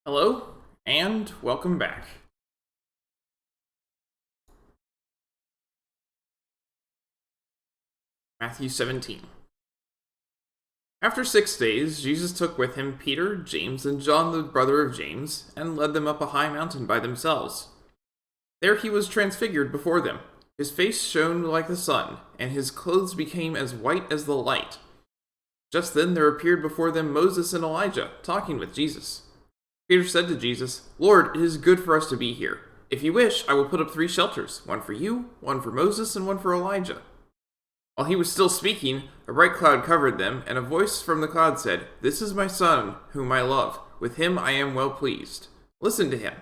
Hello, and welcome back. Matthew 17. After 6 days, Jesus took with him Peter, James, and John, the brother of James, and led them up a high mountain by themselves. There he was transfigured before them. His face shone like the sun, and his clothes became as white as the light. Just then there appeared before them Moses and Elijah, talking with Jesus. Peter said to Jesus, "Lord, it is good for us to be here. If you wish, I will put up 3 shelters, one for you, one for Moses, and one for Elijah." While he was still speaking, a bright cloud covered them, and a voice from the cloud said, "This is my son, whom I love. With him I am well pleased. Listen to him."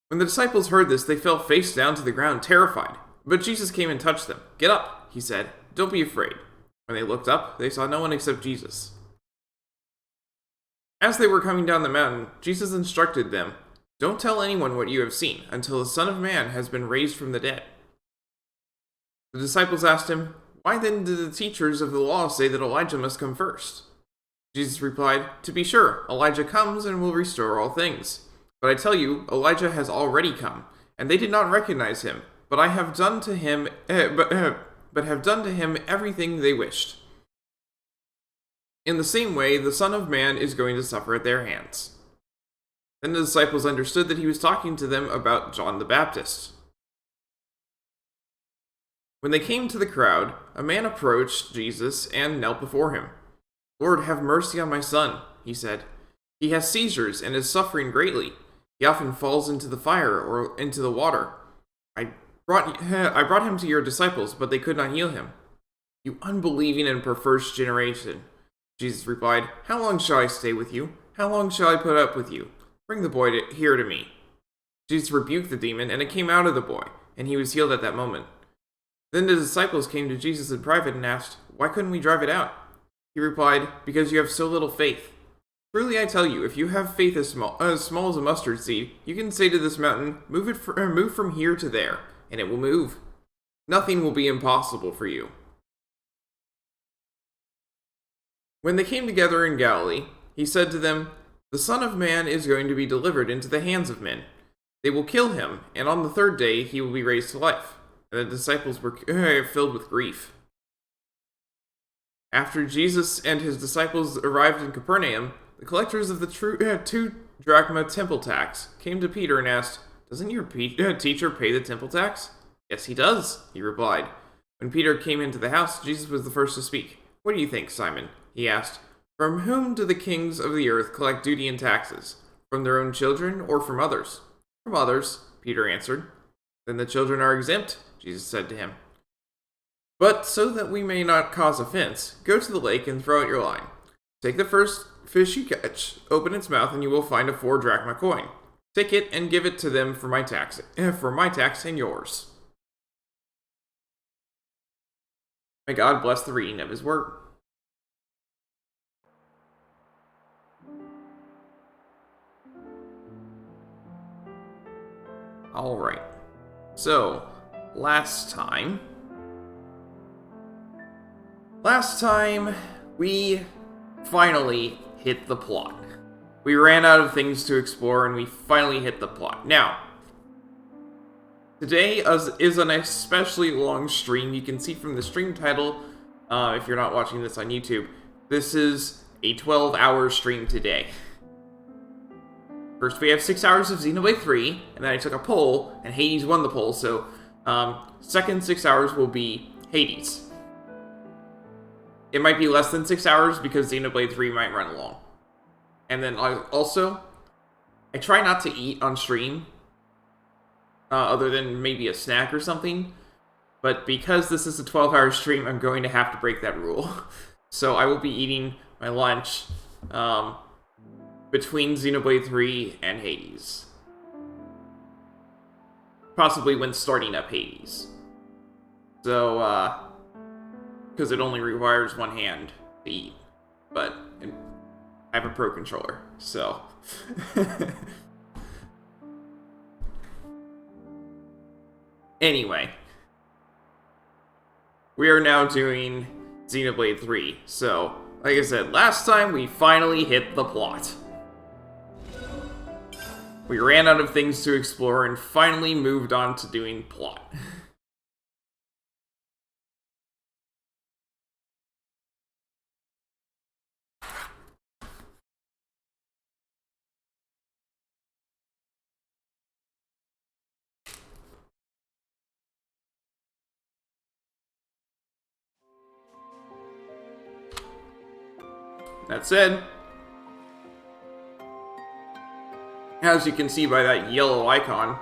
When the disciples heard this, they fell face down to the ground, terrified. But Jesus came and touched them. "Get up," he said. "Don't be afraid." When they looked up, they saw no one except Jesus. As they were coming down the mountain, Jesus instructed them, "Don't tell anyone what you have seen, until the Son of Man has been raised from the dead." The disciples asked him, "Why then did the teachers of the law say that Elijah must come first?" Jesus replied, "To be sure, Elijah comes and will restore all things. But I tell you, Elijah has already come, and they did not recognize him, but I have done to him have done to him everything they wished. In the same way, the Son of Man is going to suffer at their hands." Then the disciples understood that he was talking to them about John the Baptist. When they came to the crowd, a man approached Jesus and knelt before him. "Lord, have mercy on my son," he said. "He has seizures and is suffering greatly. He often falls into the fire or into the water. I brought him to your disciples, but they could not heal him." "You unbelieving and perverse generation," Jesus replied, "how long shall I stay with you? How long shall I put up with you? Bring the boy here to me." Jesus rebuked the demon, and it came out of the boy, and he was healed at that moment. Then the disciples came to Jesus in private and asked, "Why couldn't we drive it out?" He replied, "Because you have so little faith. Truly I tell you, if you have faith as small as a mustard seed, you can say to this mountain, move from here to there, and it will move. Nothing will be impossible for you." When they came together in Galilee, he said to them, "The Son of Man is going to be delivered into the hands of men. They will kill him, and on the 3rd day he will be raised to life." And the disciples were filled with grief. After Jesus and his disciples arrived in Capernaum, the collectors of the 2 drachma temple tax came to Peter and asked, "Doesn't your teacher pay the temple tax?" "Yes, he does," he replied. When Peter came into the house, Jesus was the first to speak. "What do you think, Simon?" he asked. "From whom do the kings of the earth collect duty and taxes? From their own children or from others?" "From others," Peter answered. "Then the children are exempt," Jesus said to him. "But so that we may not cause offense, go to the lake and throw out your line. Take the first fish you catch, open its mouth, and you will find a 4 drachma coin. Take it and give it to them for my tax and yours." May God bless the reading of his word. Alright, so last time we finally hit the plot. We ran out of things to explore and we finally hit the plot. Now, today is an especially long stream. You can see from the stream title, if you're not watching this on YouTube, this is a 12-hour stream today. First, we have 6 hours of Xenoblade 3, and then I took a poll, and Hades won the poll, so second 6 hours will be Hades. It might be less than 6 hours, because Xenoblade 3 might run long. And then also, I try not to eat on stream, other than maybe a snack or something, but because this is a 12-hour stream, I'm going to have to break that rule. So I will be eating my lunch, between Xenoblade 3 and Hades. Possibly when starting up Hades. So, because it only requires one hand to eat. But I have a Pro Controller, so... Anyway. We are now doing Xenoblade 3, so... Like I said, last time we finally hit the plot. We ran out of things to explore and finally moved on to doing plot. That said, as you can see by that yellow icon,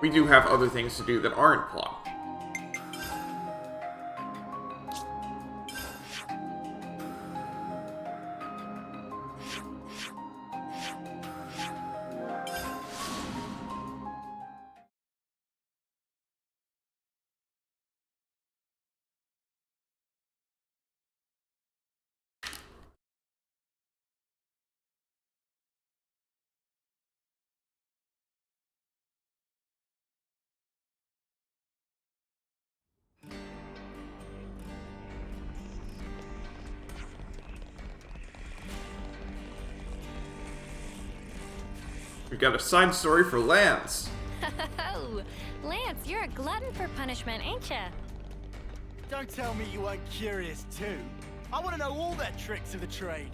we do have other things to do that aren't plot. We've got a side story for Lance. Oh, Lance, you're a glutton for punishment, ain't ya? Don't tell me you weren't curious too. I want to know all their tricks of the trade.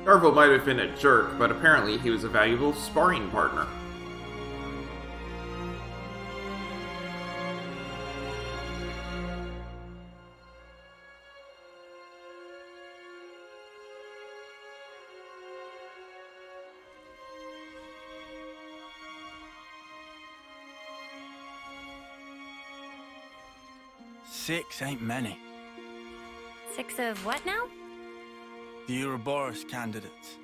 Darvo might have been a jerk, but apparently he was a valuable sparring partner. Six ain't many. 6 of what now? The Ouroboros candidates.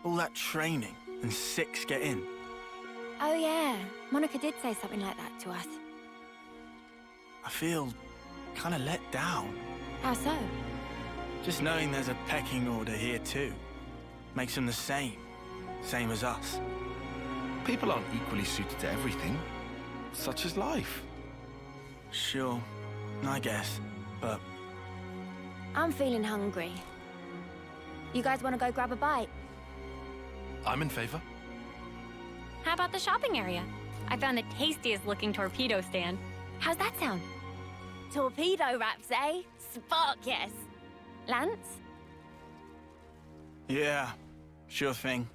All that training, and 6 get in. Oh yeah, Monica did say something like that to us. I feel kind of let down. How so? Just knowing there's a pecking order here too. Makes them the same as us. People aren't equally suited to everything. Such is life. Sure, I guess, but... I'm feeling hungry. You guys want to go grab a bite? I'm in favor. How about the shopping area? I found the tastiest looking torpedo stand. How's that sound? Torpedo wraps, eh? Spark, yes. Lance? Yeah, sure thing.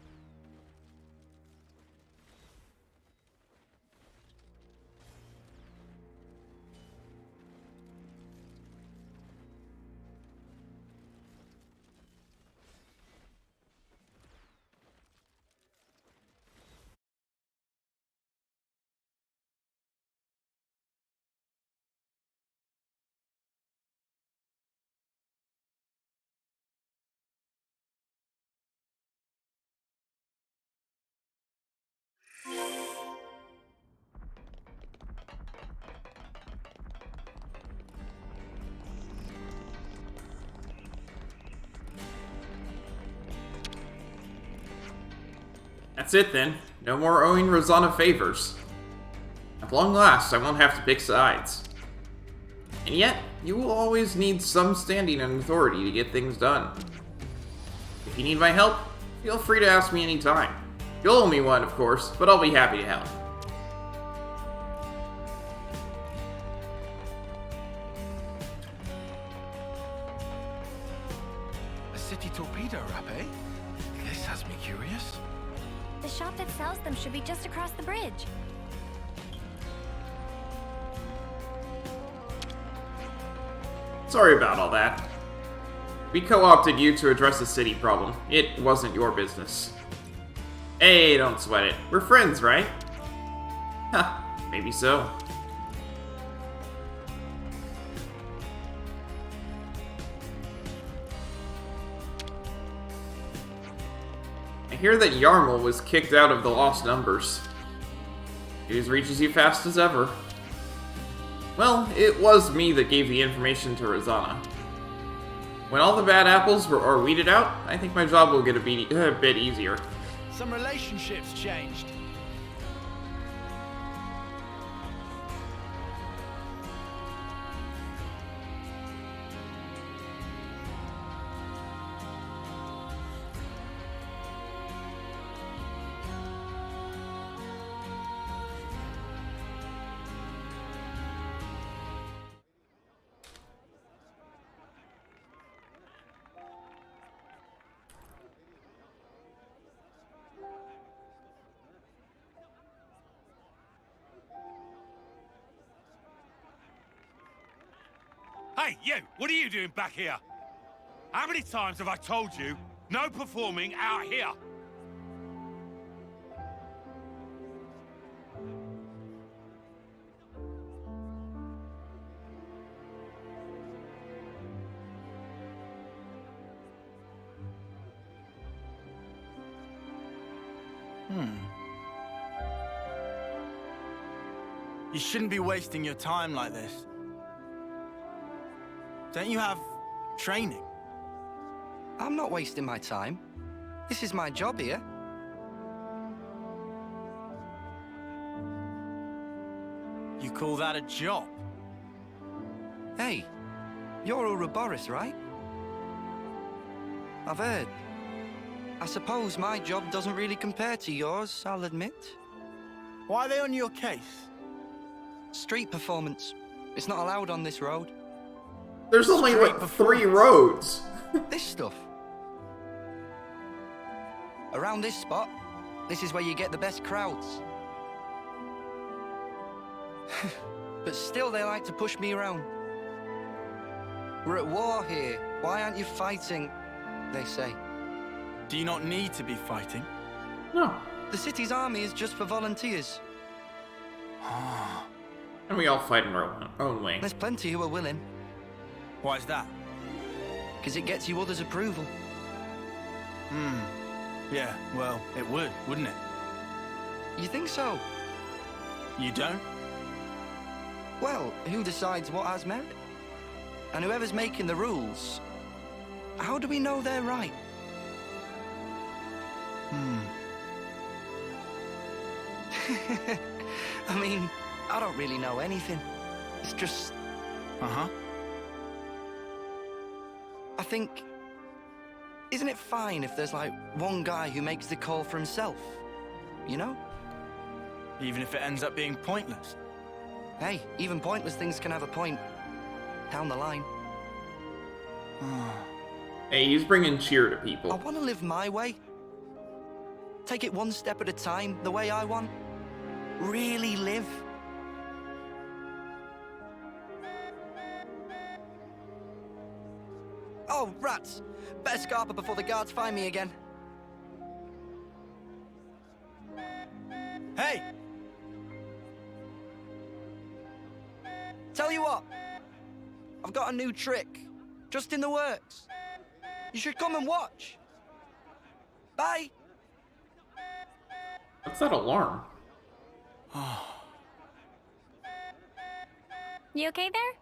That's it then. No more owing Rosanna favors. At long last, I won't have to pick sides. And yet, you will always need some standing and authority to get things done. If you need my help, feel free to ask me anytime. You'll owe me one, of course, but I'll be happy to help. A city torpedo wrap, eh? This has me curious. The shop that sells them should be just across the bridge. Sorry about all that. We co-opted you to address a city problem. It wasn't your business. Hey, don't sweat it. We're friends, right? Huh, maybe so. I hear that Yarmul was kicked out of the Lost Numbers. News reaches you fast as ever. Well, it was me that gave the information to Rosanna. When all the bad apples are weeded out, I think my job will get a bit easier. Some relationships changed. Hey, you! What are you doing back here? How many times have I told you, no performing out here? You shouldn't be wasting your time like this. Don't you have training? I'm not wasting my time. This is my job here. You call that a job? Hey, you're Ouroboros, right? I've heard. I suppose my job doesn't really compare to yours, I'll admit. Why are they on your case? Street performance. It's not allowed on this road. There's only, like, 3 roads. This stuff. Around this spot, this is where you get the best crowds. But still they like to push me around. We're at war here. Why aren't you fighting? They say. Do you not need to be fighting? No. The city's army is just for volunteers. And we all fight in our own way. There's plenty who are willing, Why is that? because it gets you others' approval. Yeah, well, it would, wouldn't it? You think so? You don't? Well, who decides what has merit? And whoever's making the rules, how do we know they're right? I mean, I don't really know anything. It's just, Uh-huh. I think, isn't it fine if there's like one guy who makes the call for himself? You know? Even if it ends up being pointless. Hey, even pointless things can have a point. Down the line. Hey, he's bringing cheer to I people. want to live my way. Take it one step at a time, the way I want. Really live. Oh, rats! Better scarper before the guards find me again. Hey! Tell you what, I've got a new trick, just in the works. You should come and watch. Bye. What's that alarm? You okay there?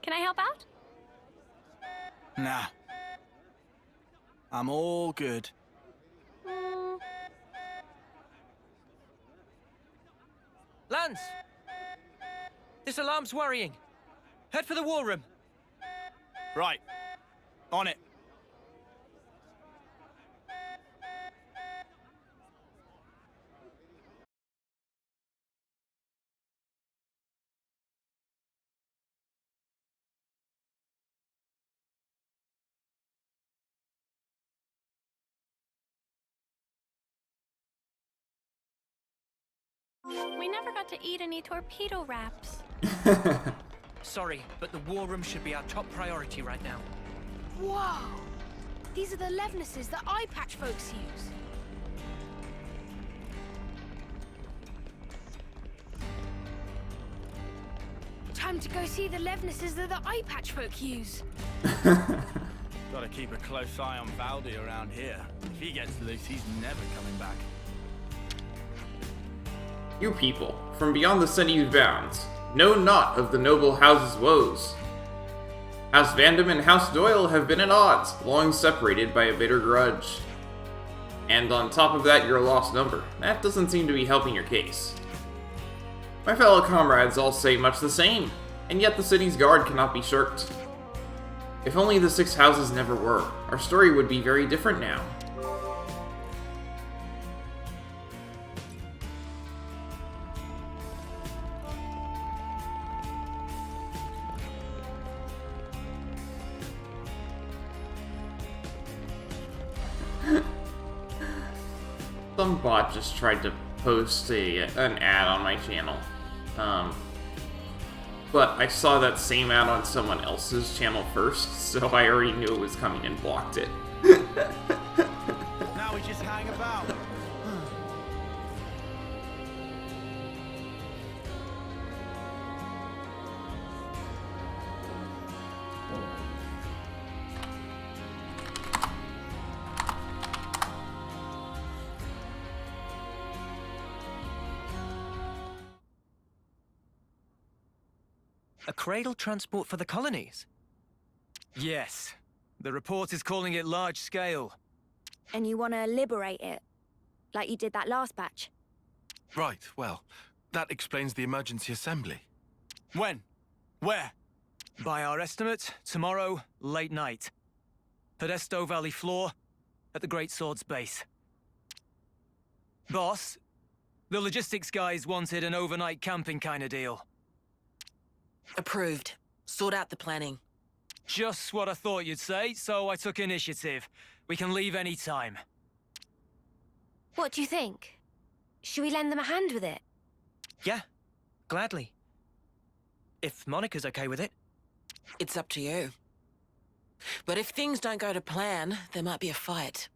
Can I help out? Nah. I'm all good. Lance! This alarm's worrying. Head for the war room. Right. On it. We never got to eat any torpedo wraps. Sorry, but the war room should be our top priority right now. Whoa! These are the Levnesses that eye patch folks use. Time to go see the Levnesses that the eye patch folk use. Gotta keep a close eye on Valdi around here. If he gets loose, he's never coming back. You people, from beyond the city's bounds, know not of the noble house's woes. House Vandam and House Doyle have been at odds, long separated by a bitter grudge. And on top of that, you're a lost number. That doesn't seem to be helping your case. My fellow comrades all say much the same, and yet the city's guard cannot be shirked. If only the 6 houses never were, our story would be very different now. Some bot just tried to post an ad on my channel. But I saw that same ad on someone else's channel first, so I already knew it was coming and blocked it. Now we just hang about. A cradle transport for the colonies? Yes. The report is calling it large scale. And you want to liberate it, like you did that last batch. Right, well, that explains the emergency assembly. When? Where? By our estimate, tomorrow, late night. Podesto Valley floor, at the Great Sword's base. Boss, the logistics guys wanted an overnight camping kind of deal. Approved. Sort out the planning. Just what I thought you'd say, so I took initiative. We can leave any time. What do you think? Should we lend them a hand with it? Yeah, gladly. If Monica's okay with it. It's up to you. But if things don't go to plan, there might be a fight.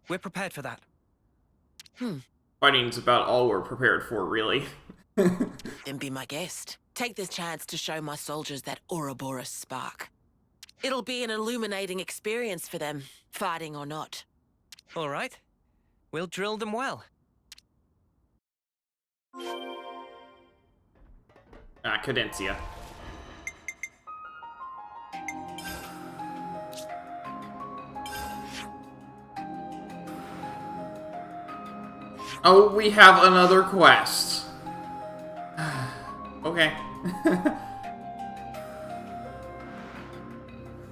We're prepared for that. Fighting's about all we're prepared for, really. Then be my guest. Take this chance to show my soldiers that Ouroboros spark. It'll be an illuminating experience for them, fighting or not. All right. We'll drill them well. Cadencia. Oh, we have another quest. Okay.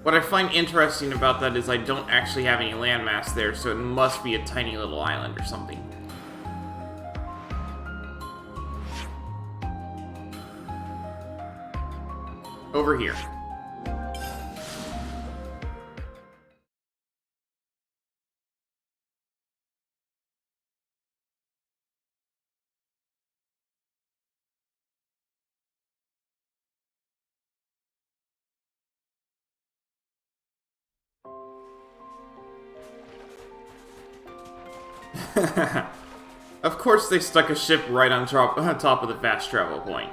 What I find interesting about that is I don't actually have any landmass there, so it must be a tiny little island or something. Over here. Of course they stuck a ship right on top of the fast travel point.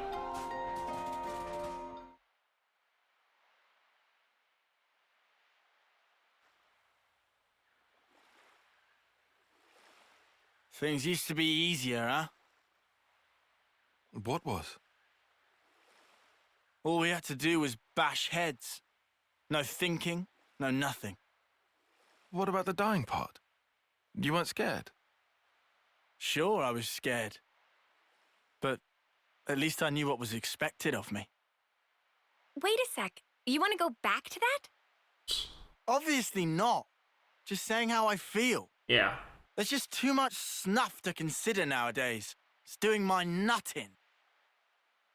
Things used to be easier, huh? What was? All we had to do was bash heads. No thinking, no nothing. What about the dying part? You weren't scared? Sure, I was scared. But at least I knew what was expected of me. Wait a sec. You want to go back to that? Obviously not. Just saying how I feel. Yeah. There's just too much snuff to consider nowadays. It's doing my nut in.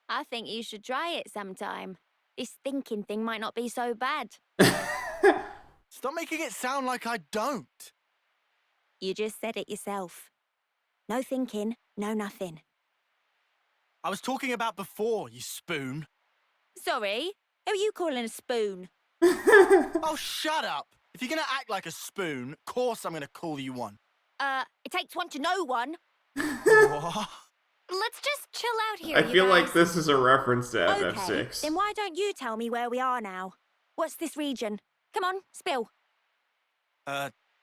I think you should try it sometime. This thinking thing might not be so bad. Stop making it sound like I don't. You just said it yourself. No thinking, no nothing. I was talking about before, you spoon. Sorry? Who are you calling a spoon? Oh, shut up! If you're gonna act like a spoon, of course I'm gonna call you one. It takes one to know one. What? Let's just chill out here, I you feel guys. like this is a reference to Okay, FF6. then why don't you tell me where we are now? What's this region? Come on, spill.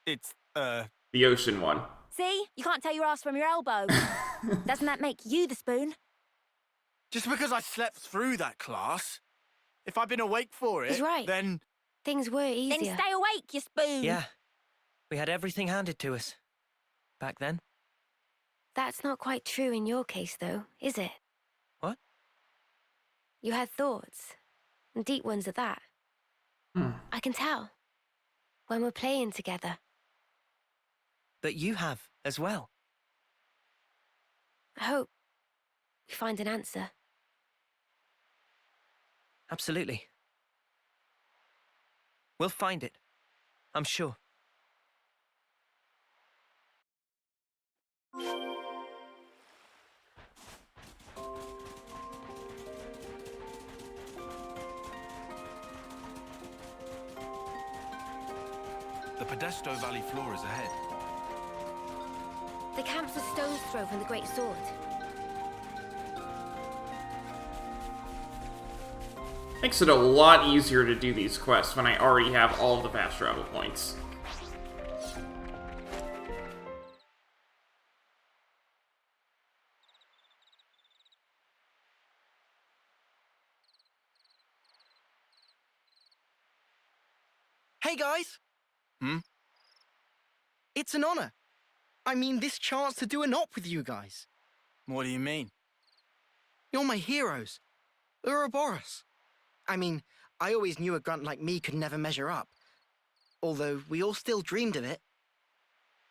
It's, The ocean one. See? You can't tell your ass from your elbow. Doesn't that make you the spoon? just because I slept through that class. If I'd been awake for it, He's right. then... Things were easier. Then stay awake, you spoon. Yeah. We had everything handed to us. Back then. That's not quite true in your case, though, is it? What? You had thoughts. And deep ones at that. I can tell. When we're playing together. But you have, as well. I hope we find an answer. Absolutely. We'll find it. I'm sure. The Podesto Valley floor is ahead. The camp's a stone's throw from the Great Sword. Makes it a lot easier to do these quests when I already have all of the fast travel points. Hey, guys! Hmm? It's an honor. I mean, this chance to do an op with you guys. What do you mean? You're my heroes. Ouroboros. I mean, I always knew a grunt like me could never measure up. Although we all still dreamed of it.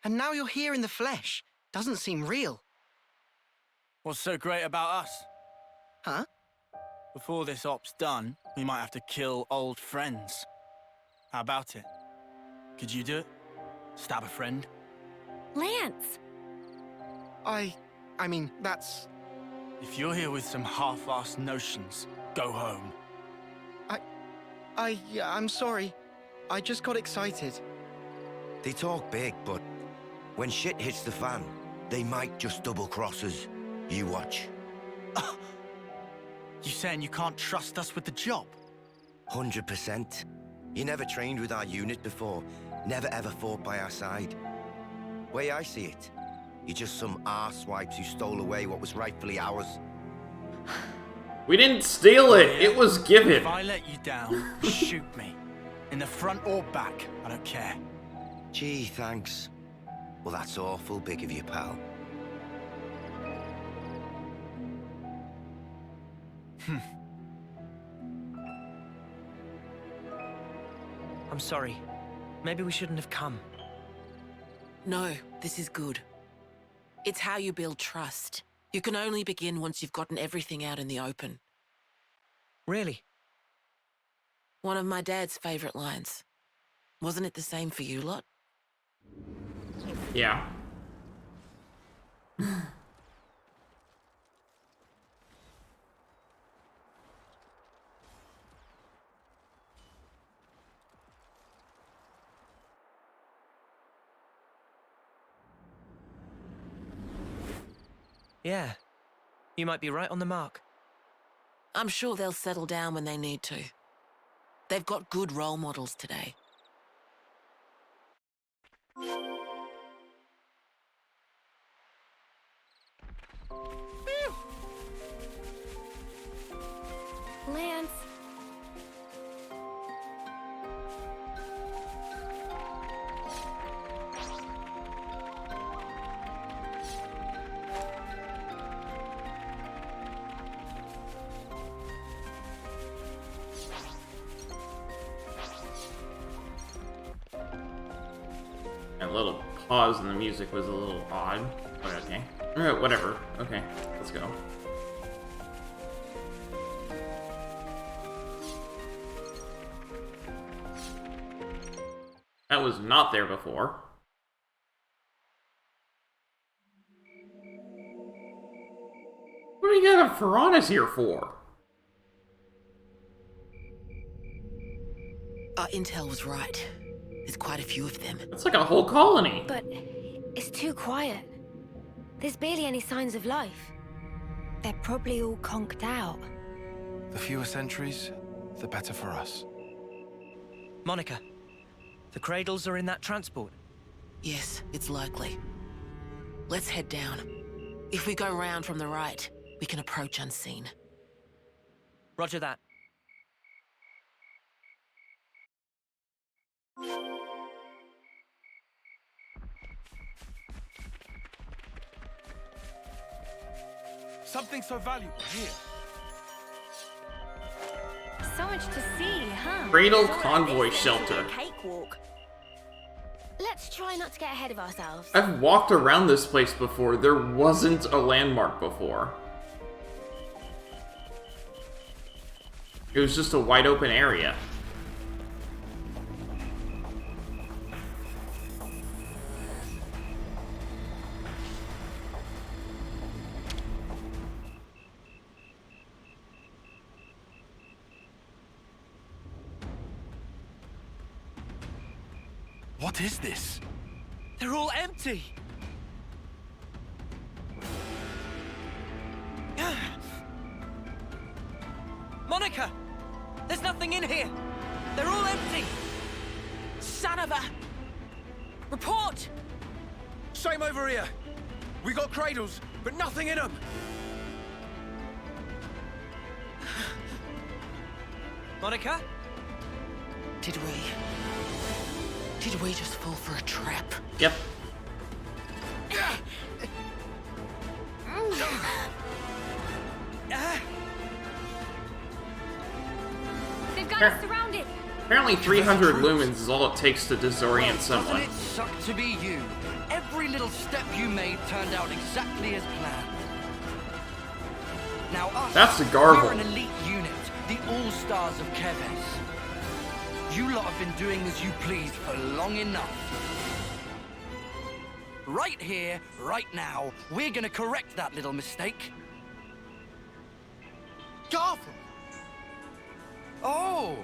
And now you're here in the flesh. Doesn't seem real. What's so great about us? Huh? Before this op's done, we might have to kill old friends. How about it? Could you do it? Stab a friend? Lance! I mean, that's... If you're here with some half-assed notions, go home. I'm sorry. I just got excited. They talk big, but when shit hits the fan, they might just double-cross us. You watch. You saying you can't trust us with the job? 100%. You never trained with our unit before. Never ever fought by our side. Way I see it, you're just some arsewipes who stole away what was rightfully ours. We didn't steal it! It was given! If I let you down, shoot me. In the front or back, I don't care. Gee, thanks. Well, that's awful big of you, pal. I'm sorry. Maybe we shouldn't have come. No, this is good. It's how you build trust. You can only begin once you've gotten everything out in the open. Really? One of my dad's favorite lines. Wasn't it the same for you lot? Yeah. Yeah. You might be right on the mark. I'm sure they'll settle down when they need to. They've got good role models today. Lance! A little pause in the music was a little odd, but okay. Whatever. Okay, let's go. That was not there before. What do you got a piranhas here for? Our intel was right. There's quite a few of them. It's like a whole colony. But it's too quiet. There's barely any signs of life. They're probably all conked out. The fewer sentries, the better for us. Monica, the cradles are in that transport. Yes, it's likely. Let's head down. If we go round from the right, we can approach unseen. Roger that. Something so valuable here. So much to see, huh? Cradle Sort of Convoy makes sense to Shelter. do a cakewalk. Let's try not to get ahead of ourselves. I've walked around this place before. There wasn't a landmark before. It was just a wide open area. What is this? They're all empty! Monica! There's nothing in here! They're all empty! Son of a... Report! Same over here. We got cradles, but nothing in them. Monica? Did we just fall for a trap? Yep. They've got us surrounded. Apparently 300 lumens is all it takes to disorient Doesn't someone. it suck to be you? Every little step you made turned out exactly as planned. Now us, That's the Garble. we're an elite unit, the All-Stars of Keves. You lot have been doing as you please for long enough. Right here, right now, we're gonna correct that little mistake. Garble! Oh!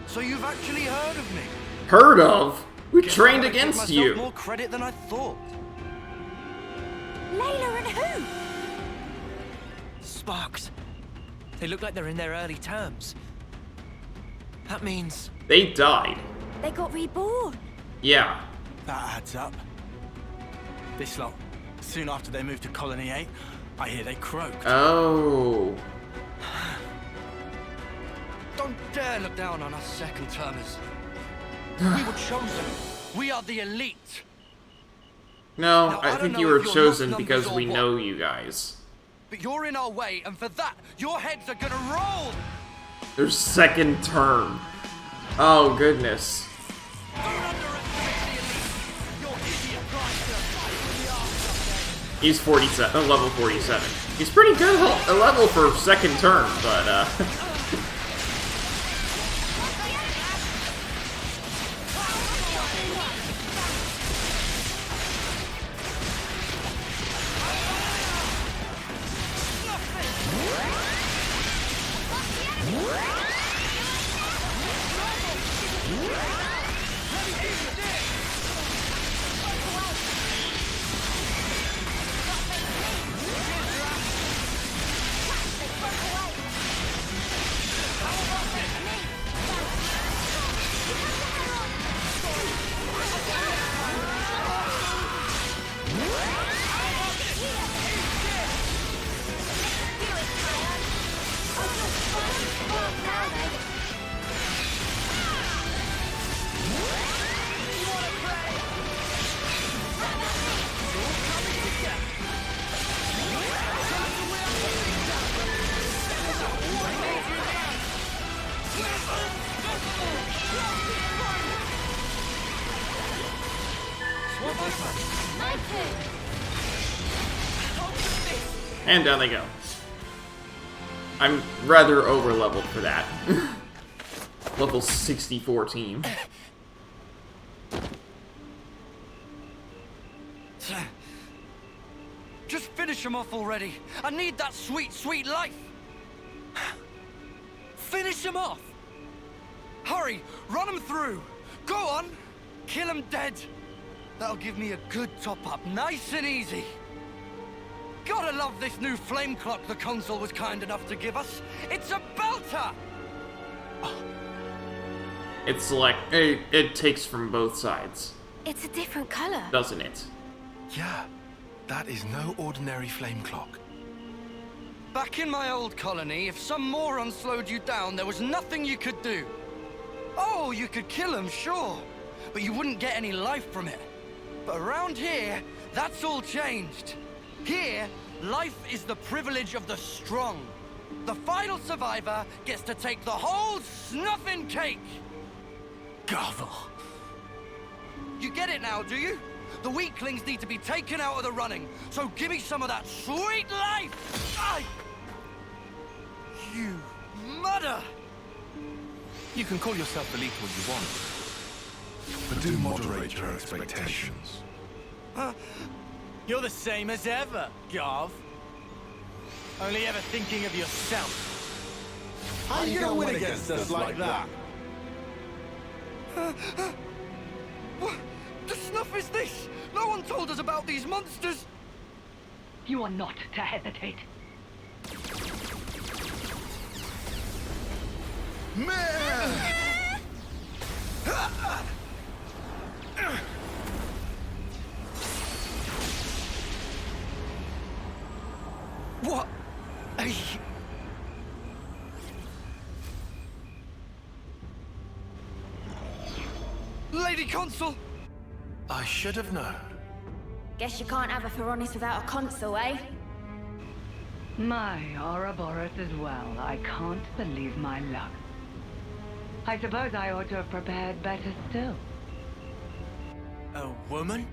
So you've actually heard of me? Heard of? We Guess I trained gotta give against myself you. more credit than I thought. Layla and who? Sparks. They look like they're in their early terms. That means... They died. They got reborn. Yeah. That adds up. This lot, soon after they moved to Colony 8, I hear they croaked. Oh. Don't dare look down on us second-termers. We were chosen. We are the elite. No, Now, I I think don't you know were if you're chosen not because numbers we or what. know you guys. But you're in our way, and for that, your heads are gonna roll! Their second term. Oh, goodness. Don't underestimate the elite! Your idiot tries to fight with the arse someday. He's 47, level 47. He's pretty good a level for second term, but and down they go. I'm rather over-leveled for that. Level 64 team. Just finish him off already. I need that sweet, sweet life. Finish them off! Hurry! Run them through! Go on! Kill them dead! That'll give me a good top-up, nice and easy. Gotta love this new flame clock the console was kind enough to give us. It's a belter! It's like, it takes from both sides, It's a different color. doesn't it? Yeah, that is no ordinary flame clock. Back in my old colony, if some moron slowed you down, there was nothing you could do. Oh, you could kill him, sure, but you wouldn't get any life from it. But around here, that's all changed. Here, life is the privilege of the strong. The final survivor gets to take the whole snuffing cake. Gavel. You get it now, do you? The weaklings need to be taken out of the running, so give me some of that sweet life! Aye! You mother! You can call yourself the lethal you want, but do moderate your expectations. You're the same as ever, Garv. Only ever thinking of yourself. How you gonna win against us like that? What the snuff is this? No one told us about these monsters! You are not to hesitate. What? Lady Consul! I should have known. Guess you can't have a Feronis without a consul, eh? My Ouroboros as well. I can't believe my luck. I suppose I ought to have prepared better still. A woman?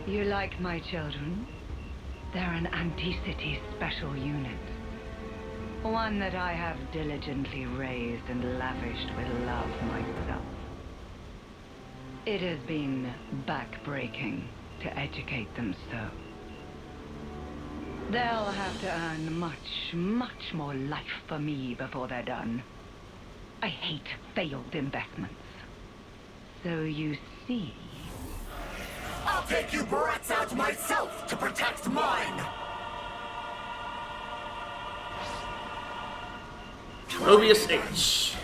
You like my children? They're an anti-city special unit. One that I have diligently raised and lavished with love myself. It has been backbreaking to educate them so. They'll have to earn much, much more life for me before they're done. I hate failed investments. So you see... I'll take you brats out myself to protect mine! Mobius H.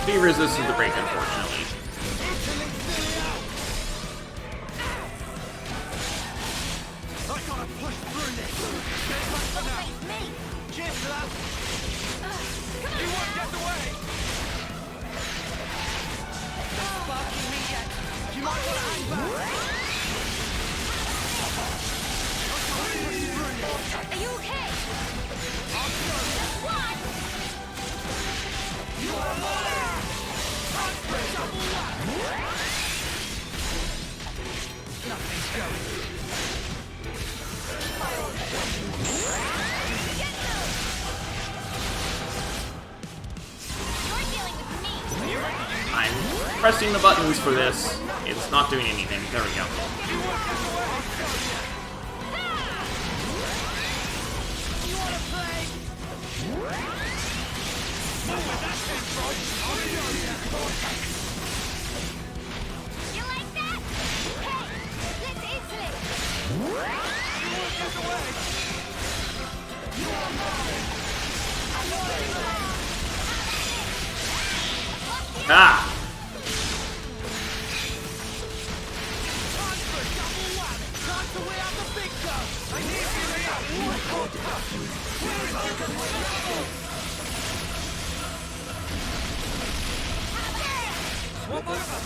He resisted the break, unfortunately. I gotta push through this! Cheers to that! You won't get away! They're sparking me yet! You might want to hang back! Are you okay? I'll show you! What? You are mine! Nothing's going. I'm pressing the buttons for this. It's not doing anything. There we go. You like that? Hey, let's answer it. Ah! Swap over!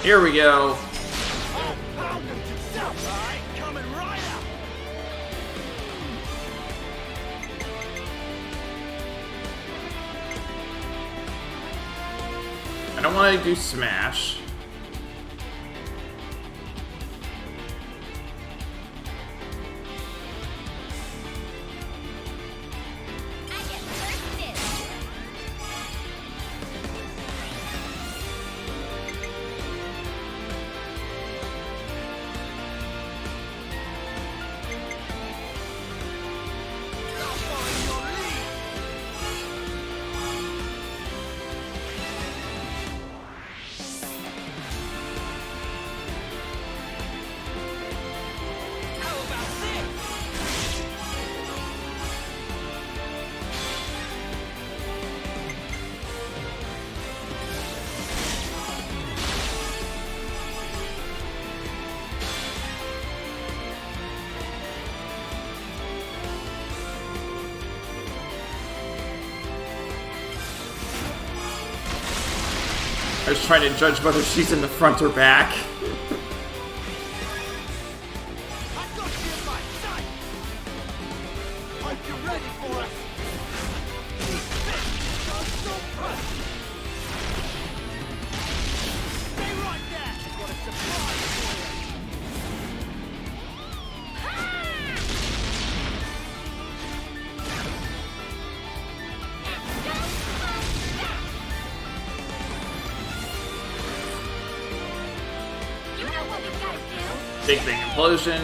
Here we go. I don't want to do smash. I was trying to judge whether she's in the front or back. Big Bang Implosion.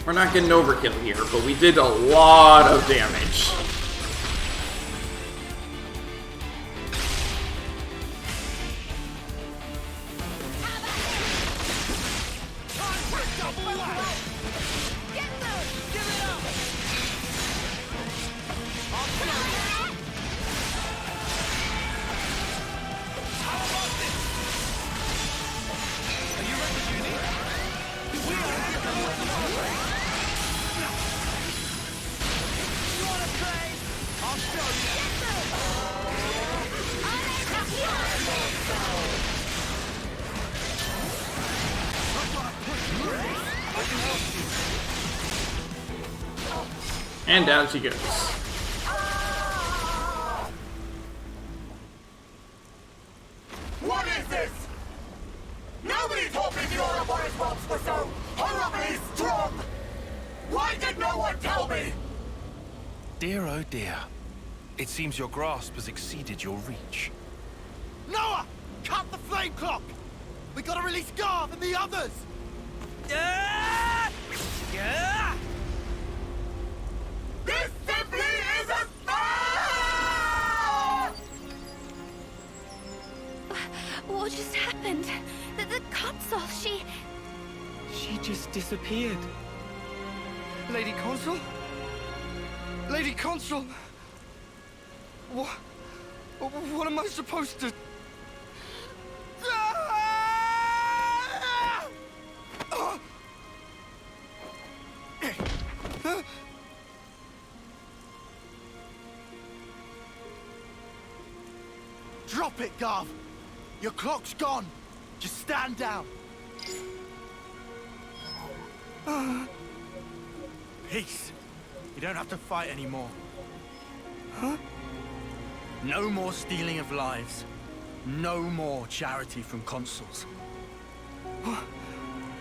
We're not getting overkill here, but we did a lot of damage. And down she goes. What is this? Nobody told me the Ouroboros ropes were so horribly strong! Why did no one tell me? Dear oh dear. It seems your grasp has exceeded your reach. Noah! Cut the flame clock! We gotta release Garv and the others! This simply isn't What just happened? The console, she just disappeared. Lady Consul? Lady Consul? What am I supposed to... Drop it, Garv. Your clock's gone. Just stand down. Peace. You don't have to fight anymore. Huh? No more stealing of lives. No more charity from consuls.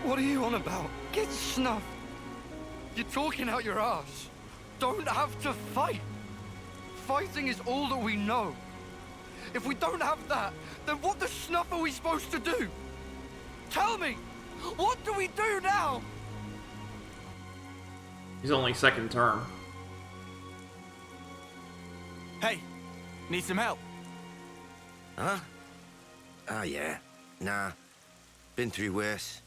What are you on about? Get snuffed. You're talking out your ass. Don't have to fight. Fighting is all that we know. If we don't have that, then what the snuff are we supposed to do? Tell me, what do we do now? He's only second term. Hey, need some help? Huh? Ah, yeah. Nah. Been through worse.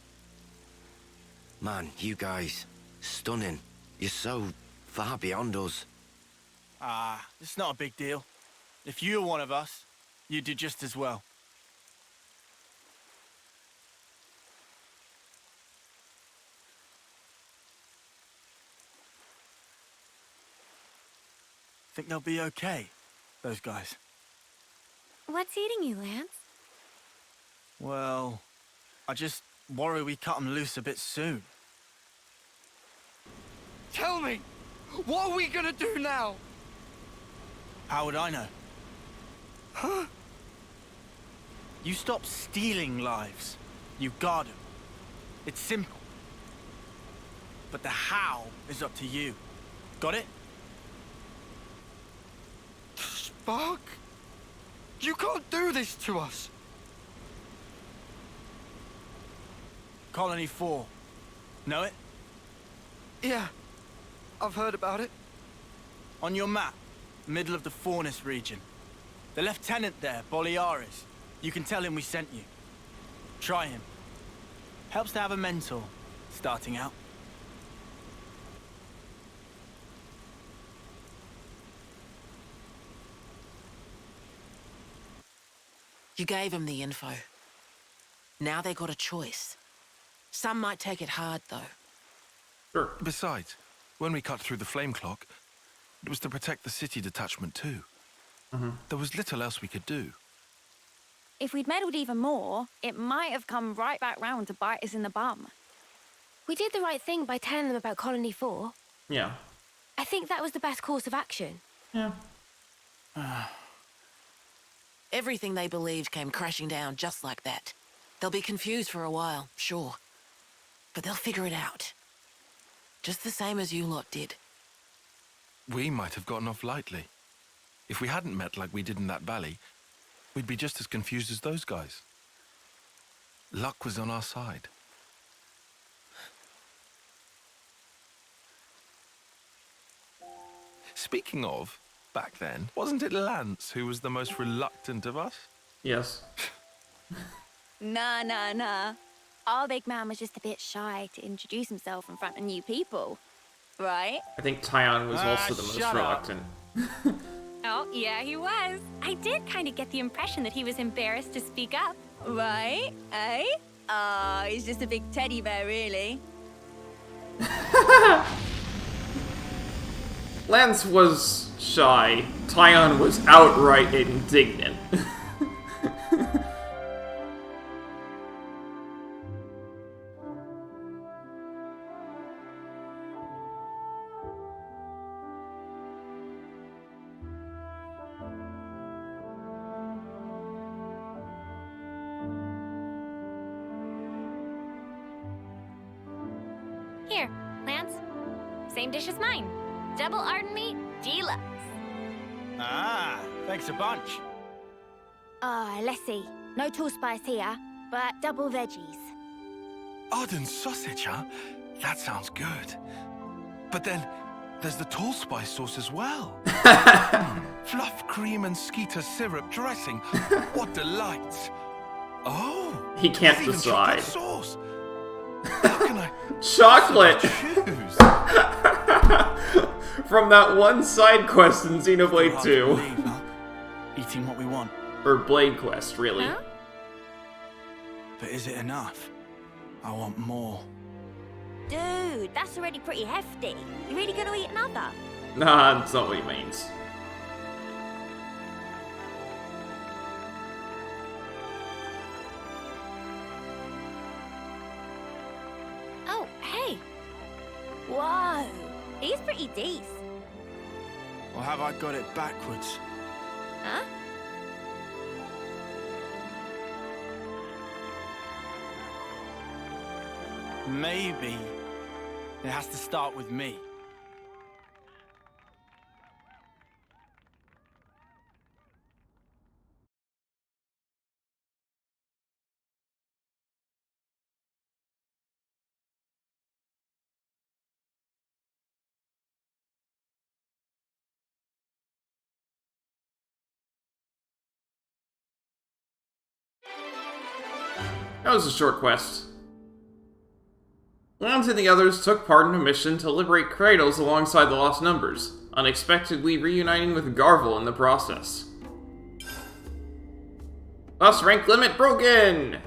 Man, you guys, stunning. You're so far beyond us. Ah, it's not a big deal. If you were one of us, you'd do just as well. Think they'll be okay, those guys? What's eating you, Lance? Well, I just worry we cut them loose a bit soon. Tell me, what are we gonna do now? How would I know? Huh? You stop stealing lives. You guard them. It's simple. But the how is up to you. Got it? Spark? You can't do this to us. Colony 4. Know it? Yeah, I've heard about it. On your map, middle of the Faunus region. The lieutenant there, Boliaris. You can tell him we sent you. Try him. Helps to have a mentor, starting out. You gave them the info. Now they got a choice. Some might take it hard, though. Sure. Besides, when we cut through the flame clock, it was to protect the city detachment too. There was little else we could do. If we'd meddled even more, it might have come right back round to bite us in the bum. We did the right thing by telling them about Colony 4. Yeah. I think that was the best course of action. Yeah. Everything they believed came crashing down just like that. They'll be confused for a while, sure. But they'll figure it out. Just the same as you lot did. We might have gotten off lightly. If we hadn't met like we did in that valley, we'd be just as confused as those guys. Luck was on our side. Speaking of, back then, wasn't it Lance who was the most reluctant of us? Yes. Nah. Our big man was just a bit shy to introduce himself in front of new people. Right? I think Tyon was also the most shut up. reluctant. Oh, yeah, he was. I did kind of get the impression that he was embarrassed to speak up. Right? Eh? Oh, he's just a big teddy bear, really. Lance was shy. Tyon was outright indignant. Here, Lance. Same dish as mine. Double Arden meat, deluxe. Ah, thanks a bunch. Let's see. No tall spice here, but double veggies. Arden sausage, huh? That sounds good. But then, there's the tall spice sauce as well. Fluff cream and skeeter syrup dressing. What delights. Oh, He can't there's even decide. chocolate sauce. How can I Chocolate! choose? From that one side quest in Xenoblade Hard 2. to believe, huh? Eating what we want. Or Blade Quest, really. Huh? But is it enough? I want more. Dude, that's already pretty hefty. You really gonna eat another? Nah, that's not what he means. Whoa, he's pretty decent. Or have I got it backwards? Huh? Maybe it has to start with me. That was a short quest. Lance and the others took part in a mission to liberate Kratos alongside the Lost Numbers, unexpectedly reuniting with Garvel in the process. Lost rank limit broken!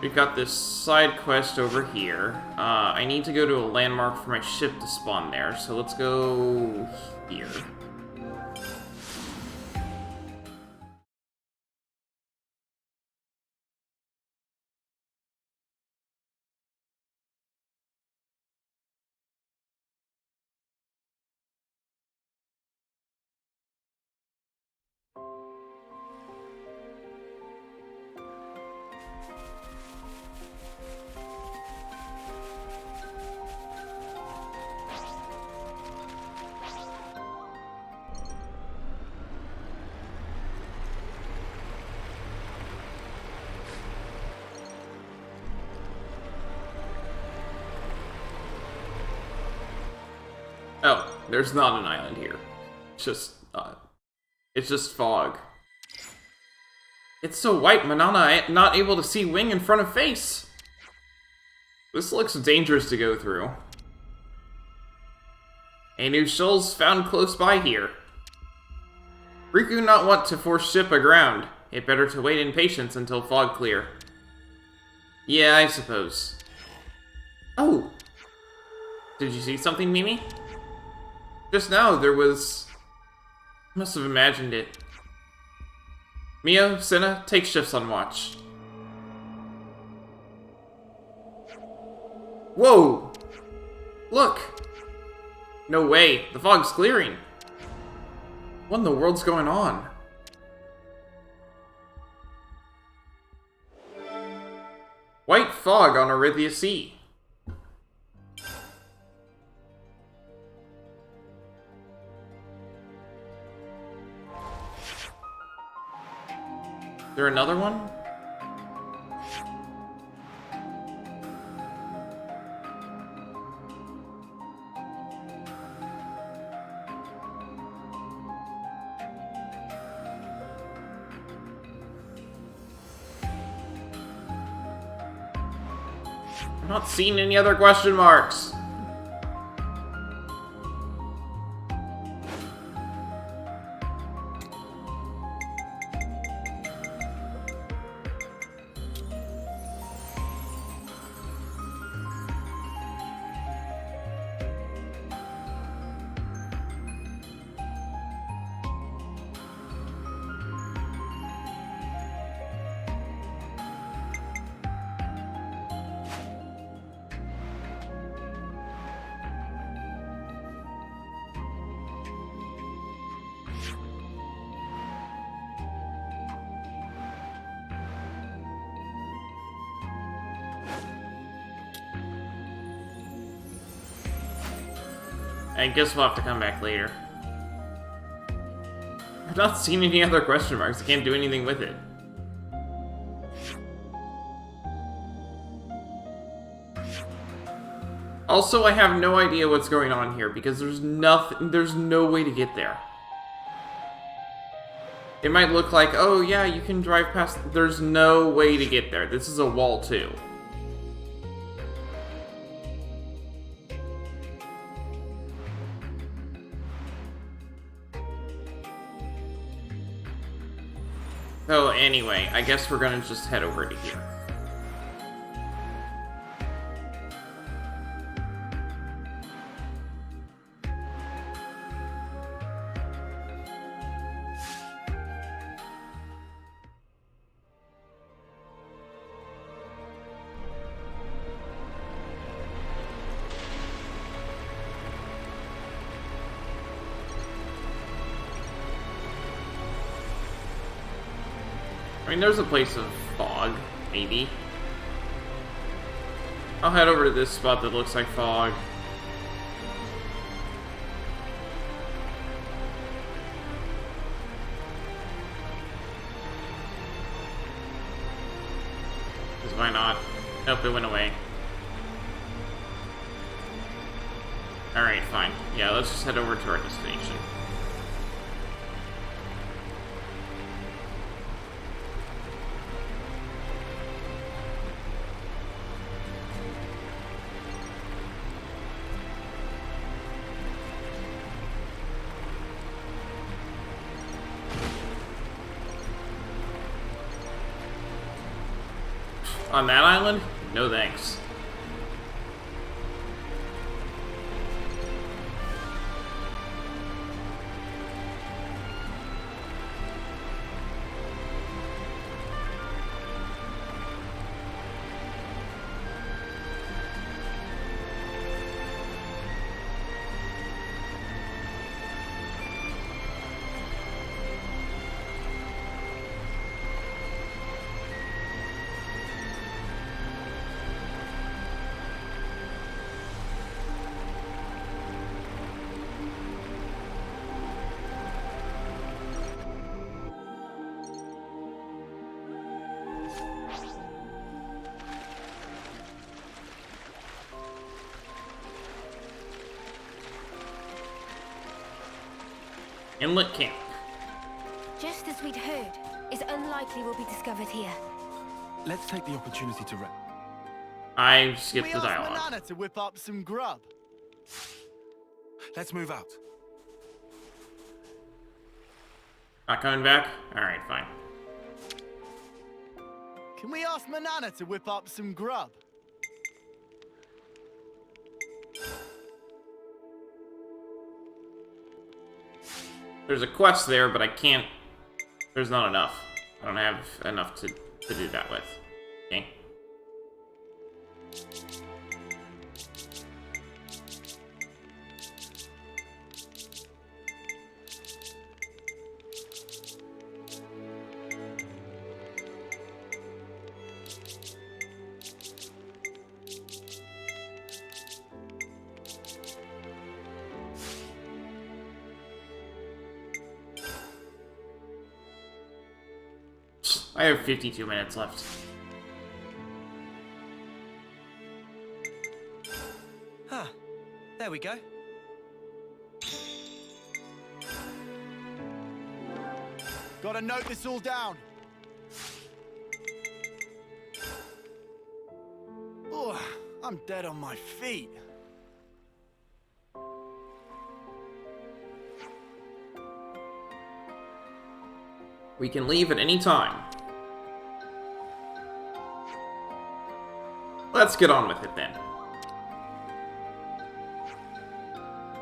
We've got this side quest over here. I need to go to a landmark for my ship to spawn there, so let's go here. Oh, there's not an island here. It's just fog. It's so white, Manana not able to see wing in front of face. This looks dangerous to go through. A new shoal's found close by here. Riku not want to force ship aground. It better to wait in patience until fog clear. Yeah, I suppose. Oh! Did you see something, Mimi? Just now, there was... Must have imagined it. Mio, Senna, take shifts on watch. Whoa! Look! No way, the fog's clearing. What in the world's going on? White fog on Arithia Sea. Is there another one? I'm not seeing any other question marks. I guess we'll have to come back later. I've not seen any other question marks. I can't do anything with it. Also, I have no idea what's going on here because there's no way to get there. It might look like, oh yeah, you can drive past. There's no way to get there. This is a wall too. So anyway, I guess we're gonna just head over to here. I mean, there's a place of fog, maybe. I'll head over to this spot that looks like fog. Because why not? Nope, it went away. Alright, fine. Yeah, let's just head over to our destination. On that island? No thanks. Inlet Camp. Just as we'd heard, it's unlikely we'll be discovered here. Let's take the opportunity to rest. I skipped the we ask dialogue. Banana to whip up some grub. Let's move out. Not coming back? Alright, fine. Can we ask Manana to whip up some grub? There's a quest there, but I can't... There's not enough. I don't have enough to do that with. Okay. I have 52 minutes left. Huh. There we go. Gotta note this all down. Oh, I'm dead on my feet. We can leave at any time. Let's get on with it then.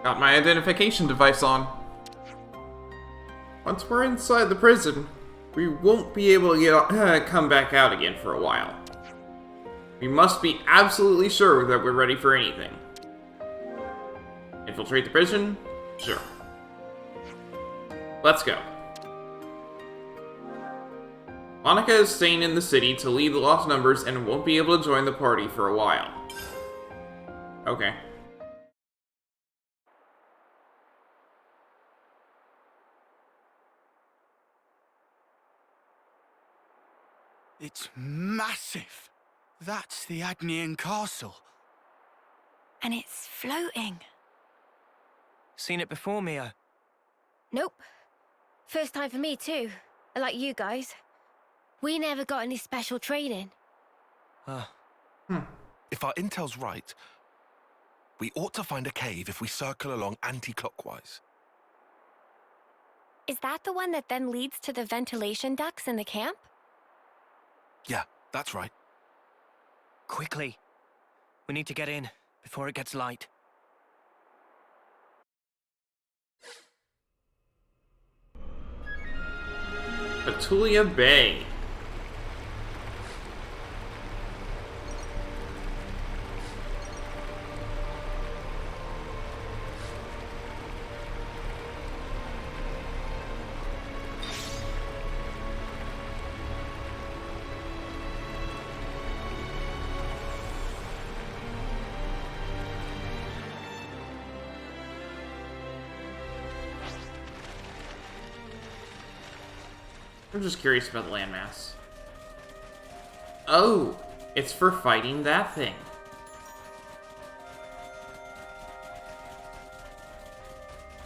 Got my identification device on. Once we're inside the prison, we won't be able to come back out again for a while. We must be absolutely sure that we're ready for anything. Infiltrate the prison? Sure. Let's go. Monica is staying in the city to lead the lost numbers and won't be able to join the party for a while. Okay. It's massive. That's the Agnian castle. And it's floating. Seen it before, Mia? Nope. First time for me too. Like you guys. We never got any special training. If our intel's right, we ought to find a cave if we circle along anti-clockwise. Is that the one that then leads to the ventilation ducts in the camp? Yeah, that's right. Quickly. We need to get in before it gets light. Atulia Bay. I'm just curious about the landmass. Oh, it's for fighting that thing.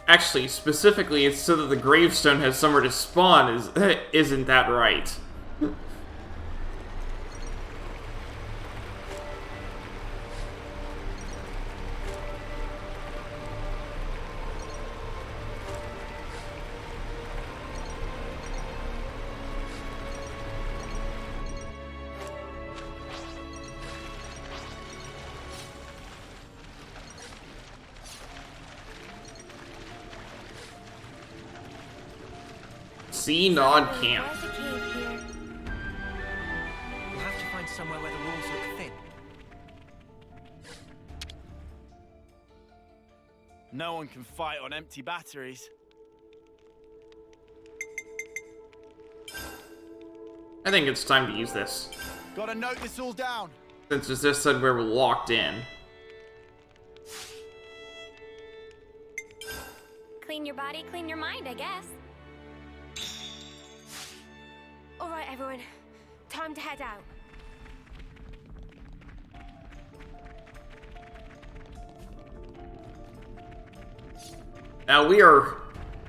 Actually, specifically, it's so that the gravestone has somewhere to spawn. Isn't that right? Nod camp. Where's the cave here? We'll have to find somewhere where the walls look thin. No one can fight on empty batteries. I think it's time to use this. Gotta note this all down. Since it's just said we're locked in. Clean your body, clean your mind, I guess. All right, everyone. Time to head out. Now, we are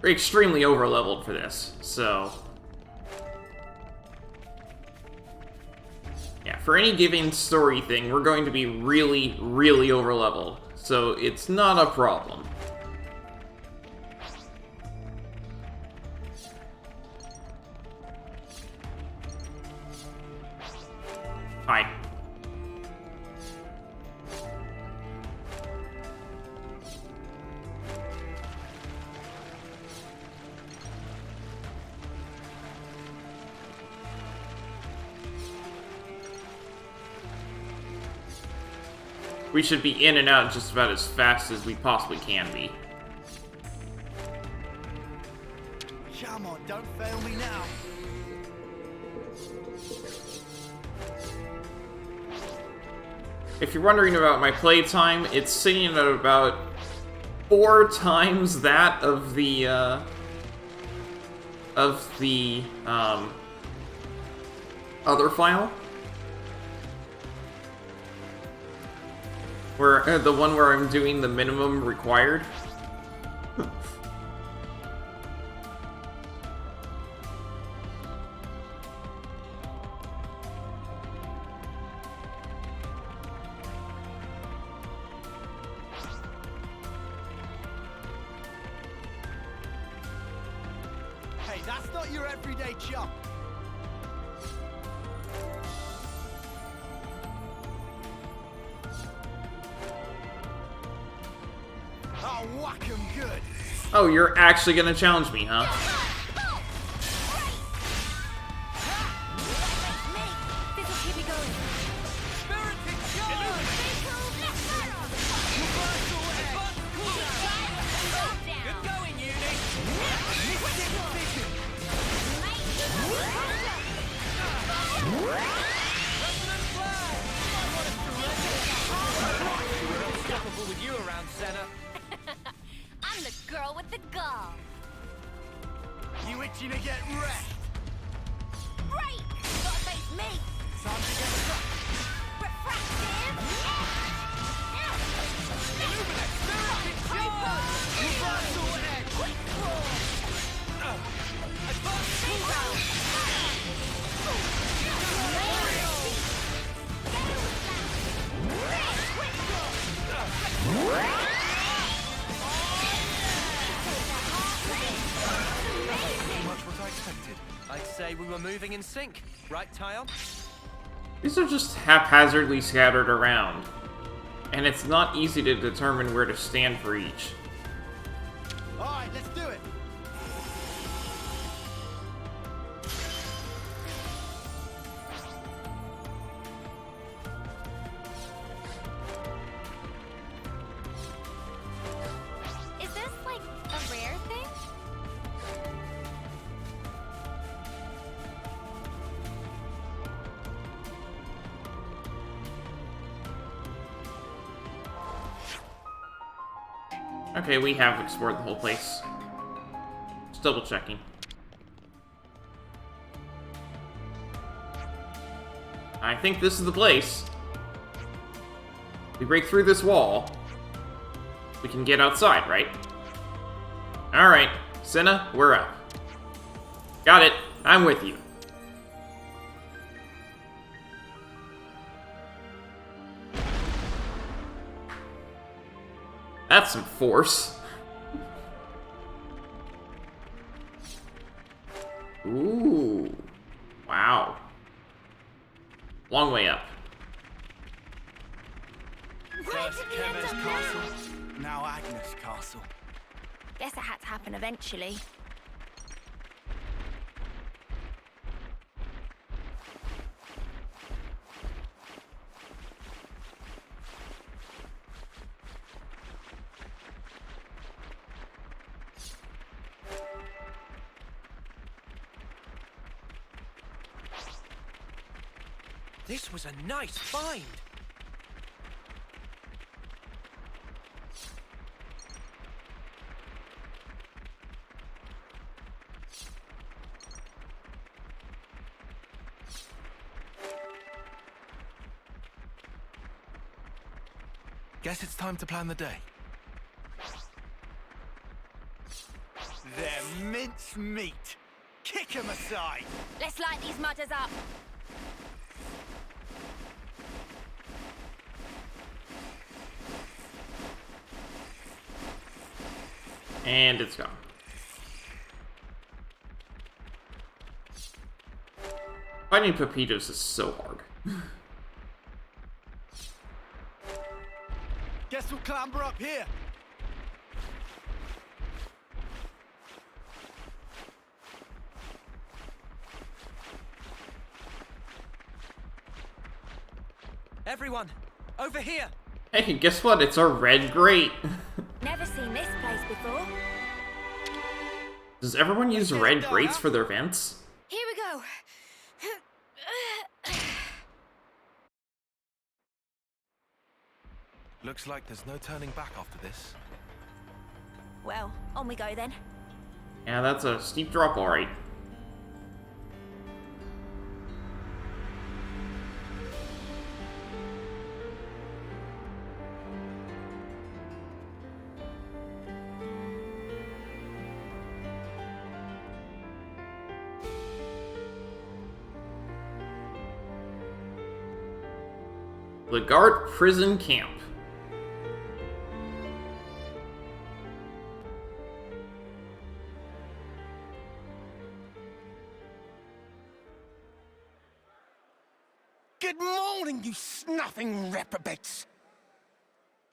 extremely over-leveled for this, so... yeah, for any given story thing, we're going to be really, really over-leveled. So, it's not a problem. Hi. We should be in and out just about as fast as we possibly can be. Come on, don't fail me now. If you're wondering about my playtime, it's sitting at about 4 times that of the other file. Where the one where I'm doing the minimum required. Hey, that's not your everyday chump. I'll whack him good. Oh, you're actually gonna challenge me, huh? This will keep me going. Good going, Uni. Unstoppable with you around, Senna. I'm the girl with the gall. You itching to get wrecked? Right! Gotta face me! Time to get stuck. Refractive! Illuminate! Spirit charge! Reversal edge! Quick roll! Advanced cooldown! Much what I expected. I'd say we were moving in sync, right, Tile? These are just haphazardly scattered around. And it's not easy to determine where to stand for each. Alright, let's do it! Is this like a rare thing? Okay, we have explored the whole place. Just double checking. I think this is the place. We break through this wall. We can get outside, right? Alright, Senna, we're up. Got it. I'm with you. That's some force. Ooh. Wow. Long way up. First Keves Castle, now Agnes Castle. Guess it had to happen eventually. This was a nice find. Guess it's time to plan the day. They're mince meat. Kick 'em aside. Let's light these mudders up. And it's gone. Finding Pepitos is so hard. Guess we'll clamber up here. Everyone, over here. Hey, guess what? It's our red grate. Never seen this place before. Does everyone use red grates for their vents? Here we go. Looks like there's no turning back after this. Well, on we go then. Yeah, that's a steep drop, alright. Legart Prison Camp. Good morning, you snuffing reprobates.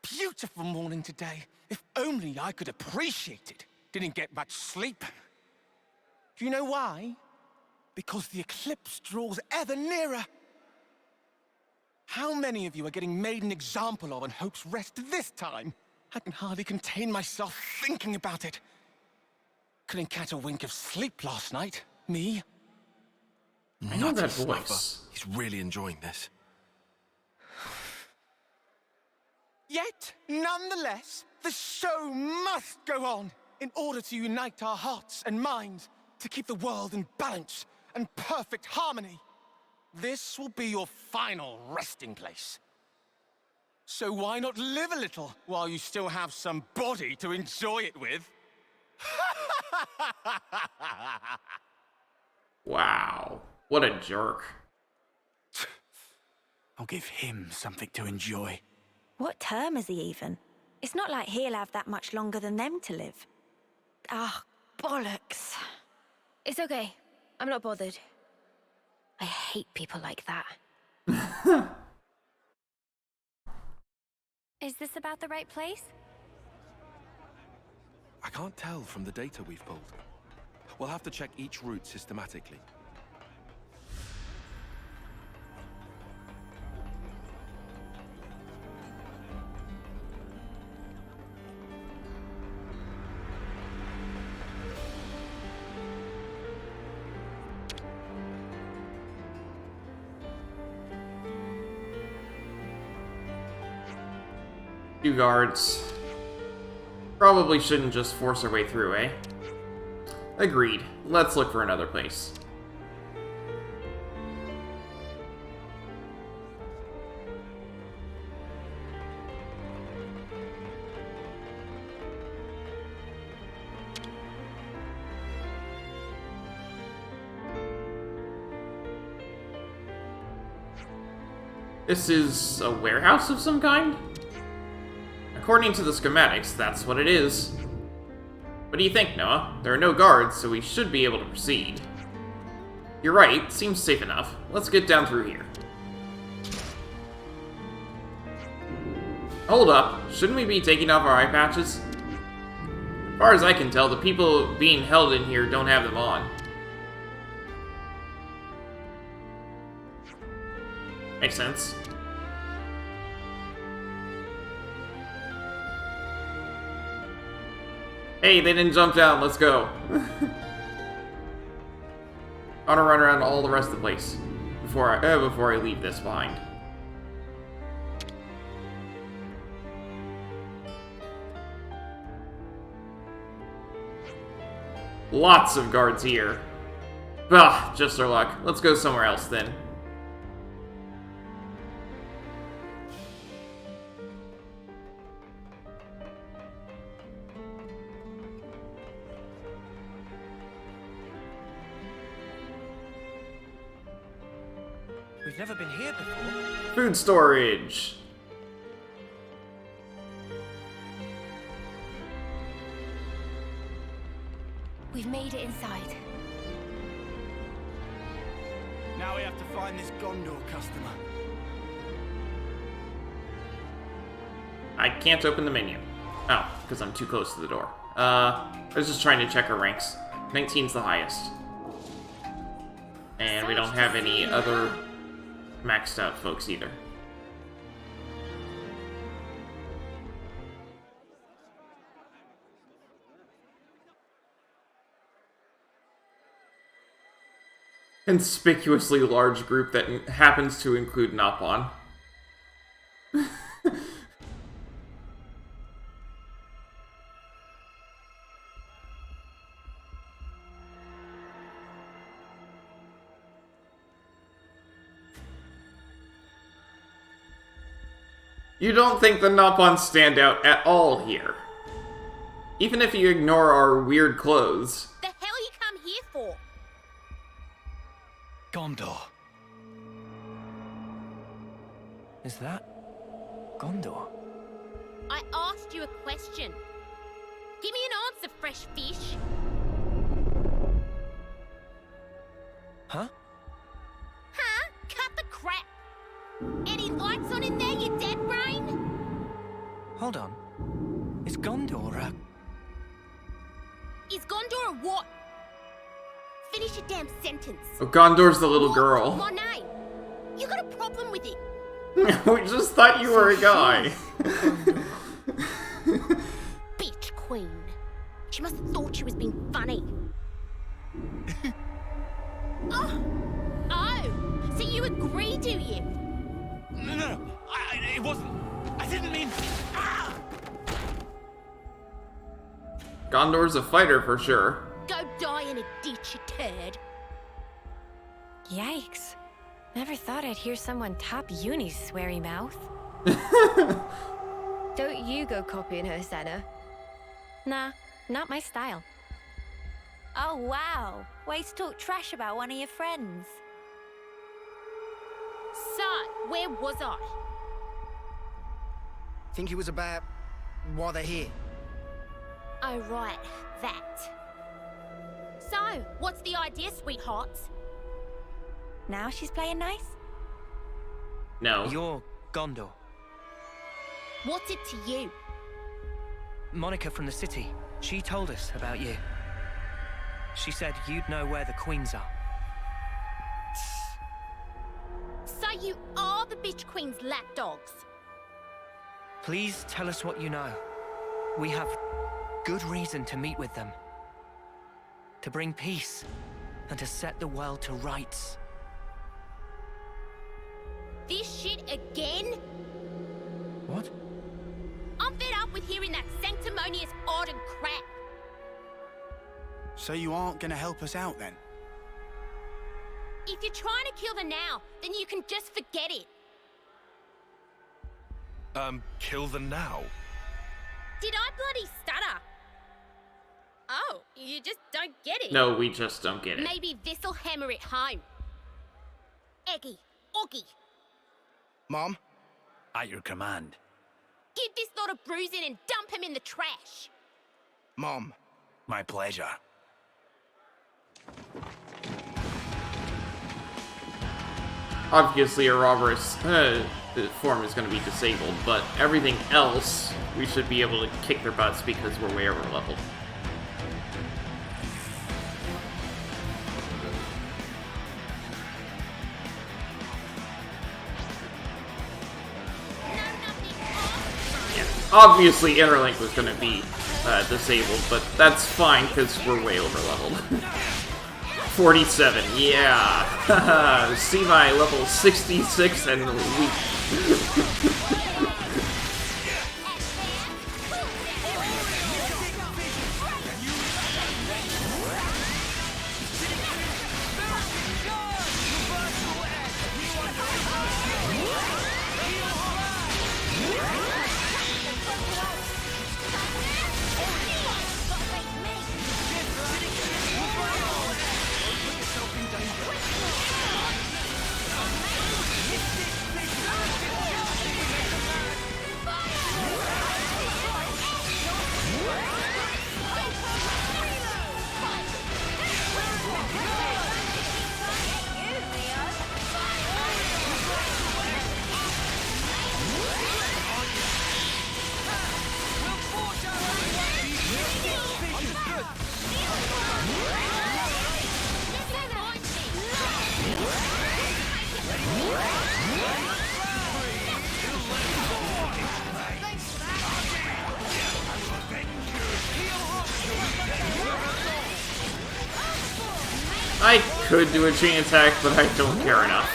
Beautiful morning today. If only I could appreciate it. Didn't get much sleep. Do you know why? Because the eclipse draws ever nearer. How many of you are getting made an example of on Hope's Rest this time? I can hardly contain myself thinking about it. Couldn't catch a wink of sleep last night. Me? I know that Nutty voice. Snuffer. He's really enjoying this. Yet, nonetheless, the show must go on in order to unite our hearts and minds to keep the world in balance and perfect harmony. This will be your final resting place. So why not live a little while you still have some body to enjoy it with? Wow. What a jerk. I'll give him something to enjoy. What term is he even? It's not like he'll have that much longer than them to live. Ah, bollocks. It's okay. I'm not bothered. I hate people like that. Is this about the right place? I can't tell from the data we've pulled. We'll have to check each route systematically. Few guards. Probably shouldn't just force our way through, eh? Agreed. Let's look for another place. This is a warehouse of some kind? According to the schematics, that's what it is. What do you think, Noah? There are no guards, so we should be able to proceed. You're right, seems safe enough. Let's get down through here. Hold up, shouldn't we be taking off our eye patches? As far as I can tell, the people being held in here don't have them on. Makes sense. Hey, they didn't jump down, let's go. I wanna run around all the rest of the place before I leave this behind. Lots of guards here. Bah, just our luck. Let's go somewhere else then. We've never been here before. Food storage. We've made it inside. Now we have to find this Gondor customer. I can't open the menu. Oh, because I'm too close to the door. I was just trying to check our ranks. 19's the highest. And we don't have any other maxed out folks either. Conspicuously large group that happens to include Napon. You don't think the Napon stand out at all here? Even if you ignore our weird clothes. The hell you come here for? Gondor. Is that Gondor? I asked you a question. Give me an answer, fresh fish. Huh? Huh? Cut the crap. Any lights on in there, you dead brain? Hold on. Is Gondor Is Gondor a what? Finish your damn sentence. Oh, Gondor's the little girl. My name. You got a problem with it? We just thought you were a guy. Bitch queen. She must have thought she was being funny. Oh, so you agree, do you? No, it wasn't. I didn't mean. Ah! Gondor's a fighter for sure. Go die in a ditch, you turd. Yikes. Never thought I'd hear someone top Uni's sweary mouth. Don't you go copying her, Senna. Nah, not my style. Oh, wow. Ways to talk trash about one of your friends. So, where was I? Think it was about why they're here. Oh, right, that. So, what's the idea, sweethearts? Now she's playing nice? No. You're Gondor. What's it to you? Monica from the city. She told us about you. She said you'd know where the queens are. So you are the bitch queen's lapdogs? Please tell us what you know. We have good reason to meet with them. To bring peace and to set the world to rights. This shit again? What? I'm fed up with hearing that sanctimonious odd and crap. So you aren't gonna help us out then? If you're trying to kill the now, then you can just forget it. Kill the now? Did I bloody stutter? Oh, you just don't get it. No, we just don't get it. Maybe this'll hammer it home. Eggy, Oggy. Mom? At your command. Give this lot a bruising and dump him in the trash. Mom. My pleasure. Obviously, Ouroboros form is going to be disabled, but everything else, we should be able to kick their butts because we're way over leveled. Yeah, obviously, Interlink was going to be disabled, but that's fine because we're way over leveled. 47, yeah. See my level 66 and weak. I could do a chain attack, but I don't care enough.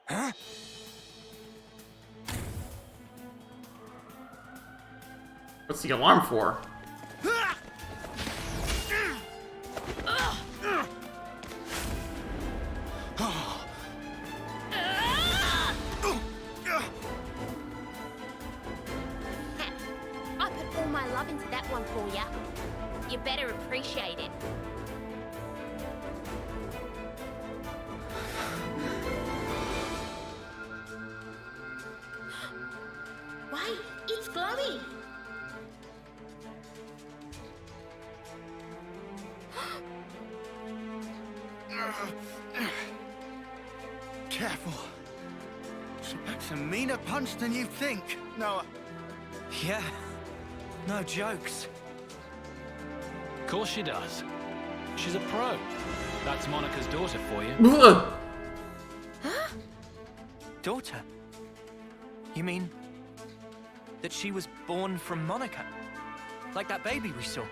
Huh? What's the alarm for? I put all my love into that one for ya. You better appreciate it. Wait, it's glowing. Careful. She packs a meaner punch than you think. No. Yeah. No jokes. Of course she does. She's a pro. That's Monica's daughter for you. Daughter? You mean that she was born from Monica? Like that baby we saw?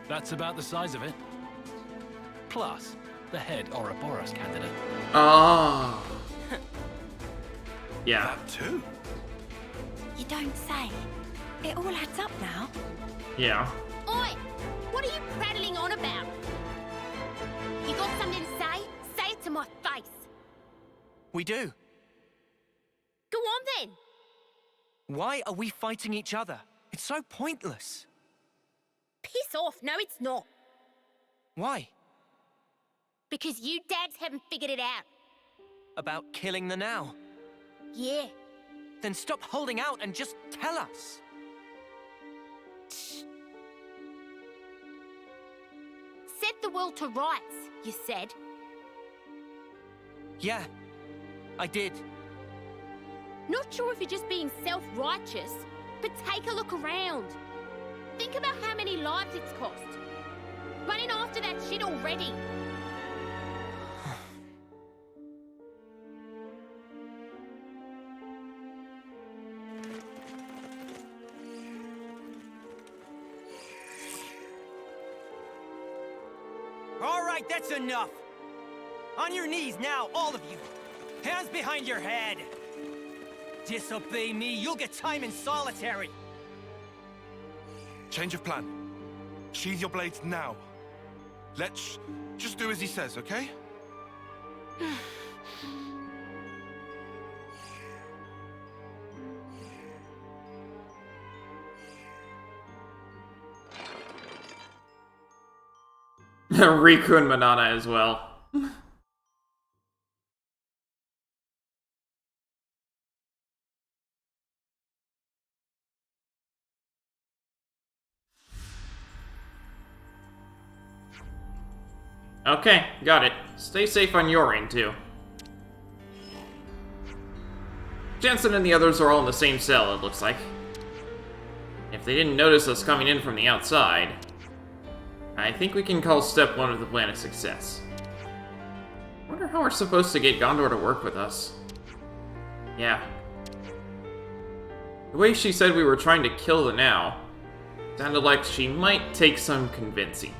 That's about the size of it. Plus, the head Ouroboros candidate. Ah. Yeah. That too? You don't say. It all adds up now. Yeah. Oi! What are you prattling on about? You got something to say? Say it to my face. We do. Go on then. Why are we fighting each other? It's so pointless. Piss off. No, it's not. Why? Because you dads haven't figured it out. About killing the Now? Yeah. Then stop holding out and just tell us. Set the world to rights, you said. Yeah, I did. Not sure if you're just being self-righteous, but take a look around. Think about how many lives it's cost. Running after that shit already. All right, that's enough. On your knees now, all of you. Hands behind your head. Disobey me, you'll get time in solitary. Change of plan. Sheathe your blades now. Let's just do as he says, okay? Riku and Manana as well. Okay, got it. Stay safe on your end, too. Jensen and the others are all in the same cell, it looks like. If they didn't notice us coming in from the outside, I think we can call step 1 of the plan a success. Wonder how we're supposed to get Gondor to work with us. Yeah. The way she said we were trying to kill the Now sounded like she might take some convincing.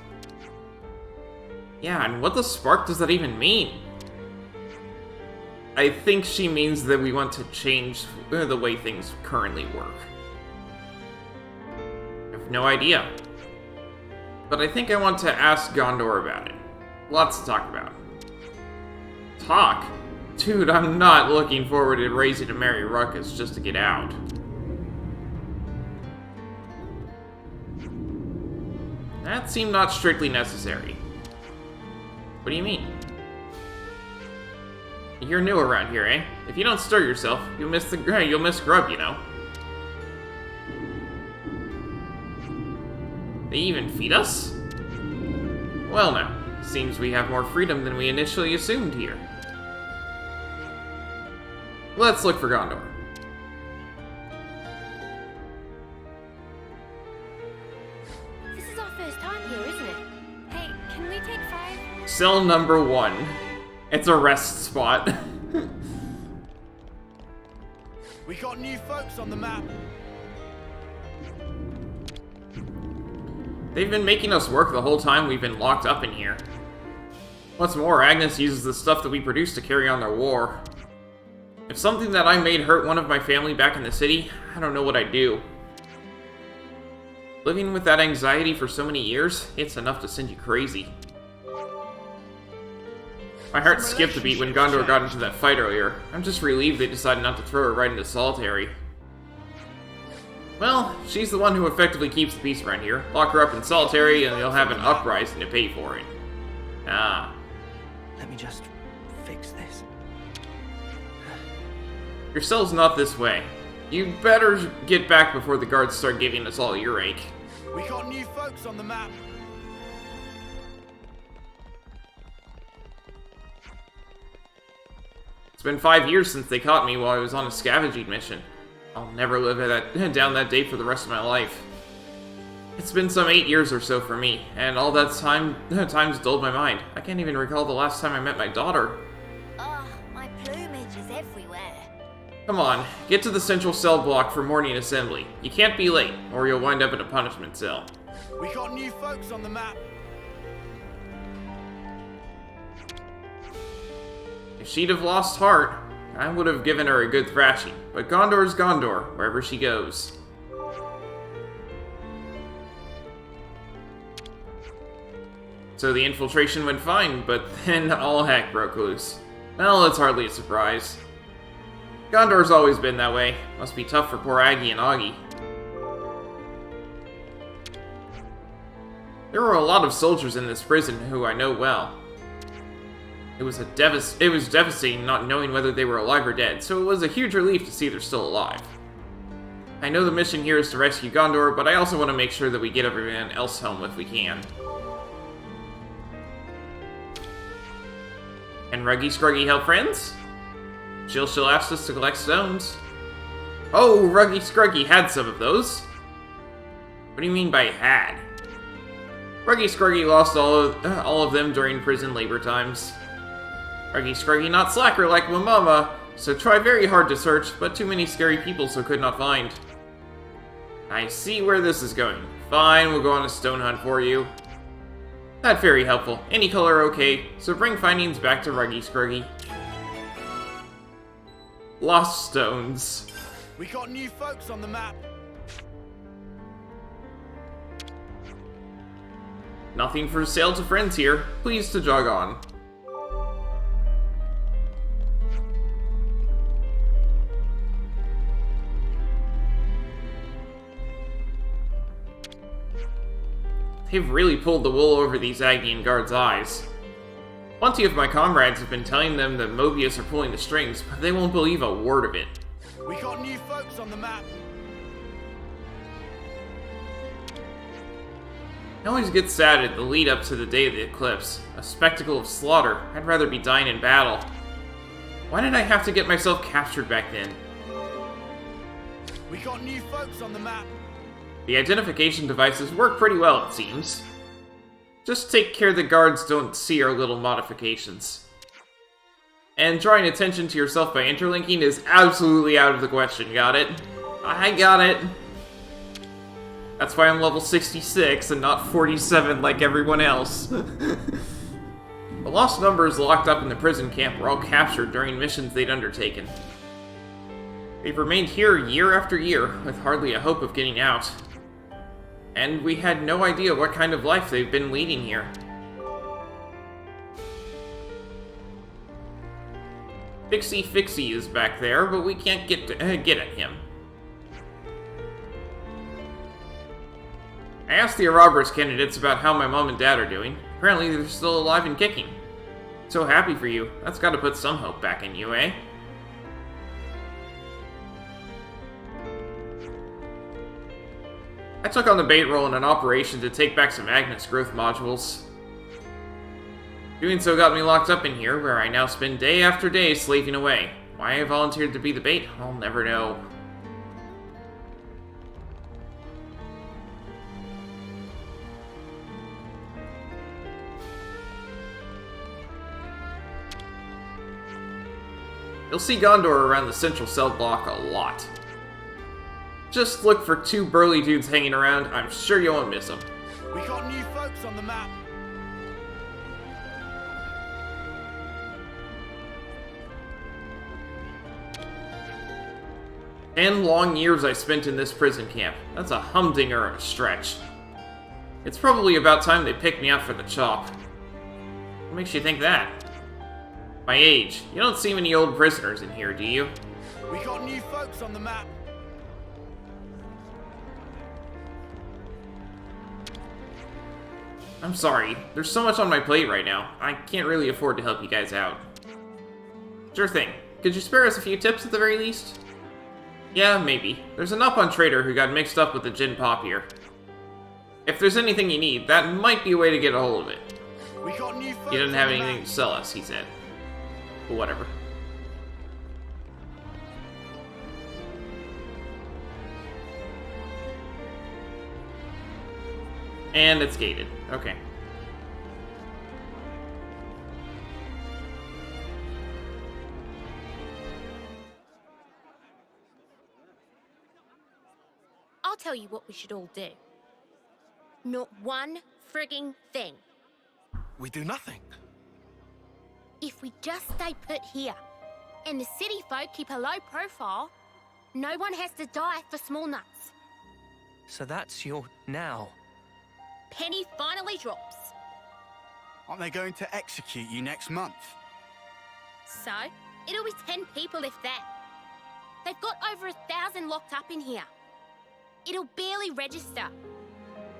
Yeah, and what the spark does that even mean? I think she means that we want to change the way things currently work. I have no idea. But I think I want to ask Gondor about it. Lots to talk about. Talk? Dude, I'm not looking forward to raising a merry ruckus just to get out. That seemed not strictly necessary. What do you mean? You're new around here, eh? If you don't stir yourself, you'll miss grub, you know. They even feed us? Well now, seems we have more freedom than we initially assumed here. Let's look for Gondor. This is our first time here, isn't it? Hey, can we take 5? Cell number 1. It's a rest spot. We got new folks on the map. They've been making us work the whole time we've been locked up in here. What's more, Agnes uses the stuff that we produce to carry on their war. If something that I made hurt one of my family back in the city, I don't know what I'd do. Living with that anxiety for so many years, it's enough to send you crazy. My heart skipped a beat when Gondor got into that fight earlier. I'm just relieved they decided not to throw her right into solitary. Well, she's the one who effectively keeps the peace around here. Lock her up in solitary and you'll have an uprising to pay for it. Ah. Let me just fix this. Your cell's not this way. You better get back before the guards start giving us all earache. We got new folks on the map. It's been 5 years since they caught me while I was on a scavenging mission. I'll never live down that day for the rest of my life. It's been some 8 years or so for me, and all that time's dulled my mind. I can't even recall the last time I met my daughter. Ugh, my plumage is everywhere. Come on, get to the central cell block for morning assembly. You can't be late, or you'll wind up in a punishment cell. We got new folks on the map. If she'd have lost heart, I would have given her a good thrashing, but Gondor's Gondor, wherever she goes. So the infiltration went fine, but then all heck broke loose. Well, it's hardly a surprise. Gondor's always been that way. Must be tough for poor Aggie and Augie. There were a lot of soldiers in this prison who I know well. It was devastating not knowing whether they were alive or dead, so it was a huge relief to see they're still alive. I know the mission here is to rescue Gondor, but I also want to make sure that we get everyone else home if we can. Can Ruggy Scruggy help friends? She'll asked us to collect stones. Oh, Ruggy Scruggy had some of those. What do you mean by had? Ruggy Scruggy lost all of them during prison labor times. Ruggy Scruggy not slacker like my mama, so try very hard to search, but too many scary people so could not find. I see where this is going. Fine, we'll go on a stone hunt for you. Not very helpful. Any color okay, so bring findings back to Ruggy Scruggy. Lost stones. We got new folks on the map. Nothing for sale to friends here. Please to jog on. They've really pulled the wool over these Agnian guards' eyes. Plenty of my comrades have been telling them that Mobius are pulling the strings, but they won't believe a word of it. We got new folks on the map. I always get sad at the lead up to the day of the eclipse. A spectacle of slaughter. I'd rather be dying in battle. Why did I have to get myself captured back then? We got new folks on the map. The identification devices work pretty well, it seems. Just take care the guards don't see our little modifications. And drawing attention to yourself by interlinking is absolutely out of the question, got it? I got it. That's why I'm level 66 and not 47 like everyone else. The lost numbers locked up in the prison camp were all captured during missions they'd undertaken. They've remained here year after year, with hardly a hope of getting out. And we had no idea what kind of life they've been leading here. Fixie is back there, but we can't get at him. I asked the Ouroboros candidates about how my mom and dad are doing. Apparently they're still alive and kicking. So happy for you. That's gotta put some hope back in you, eh? I took on the bait role in an operation to take back some Agnes growth modules. Doing so got me locked up in here, where I now spend day after day slaving away. Why I volunteered to be the bait, I'll never know. You'll see Gondor around the central cell block a lot. Just look for two burly dudes hanging around, I'm sure you won't miss them. We got new folks on the map. Ten long years I spent in this prison camp. That's a humdinger of a stretch. It's probably about time they picked me up for the chop. What makes you think that? My age. You don't see many old prisoners in here, do you? We got new folks on the map. I'm sorry. There's so much on my plate right now. I can't really afford to help you guys out. Sure thing. Could you spare us a few tips at the very least? Yeah, maybe. There's an up-on trader who got mixed up with the gin pop here. If there's anything you need, that might be a way to get a hold of it. We got new folks. He doesn't have anything to sell us, he said. But whatever. And it's gated. Okay. I'll tell you what we should all do. Not one frigging thing. We do nothing. If we just stay put here, and the city folk keep a low profile, no one has to die for small nuts. So that's your now. Penny finally drops. Aren't they going to execute you next month? So, it'll be 10 people if that. They've got over 1,000 locked up in here. It'll barely register.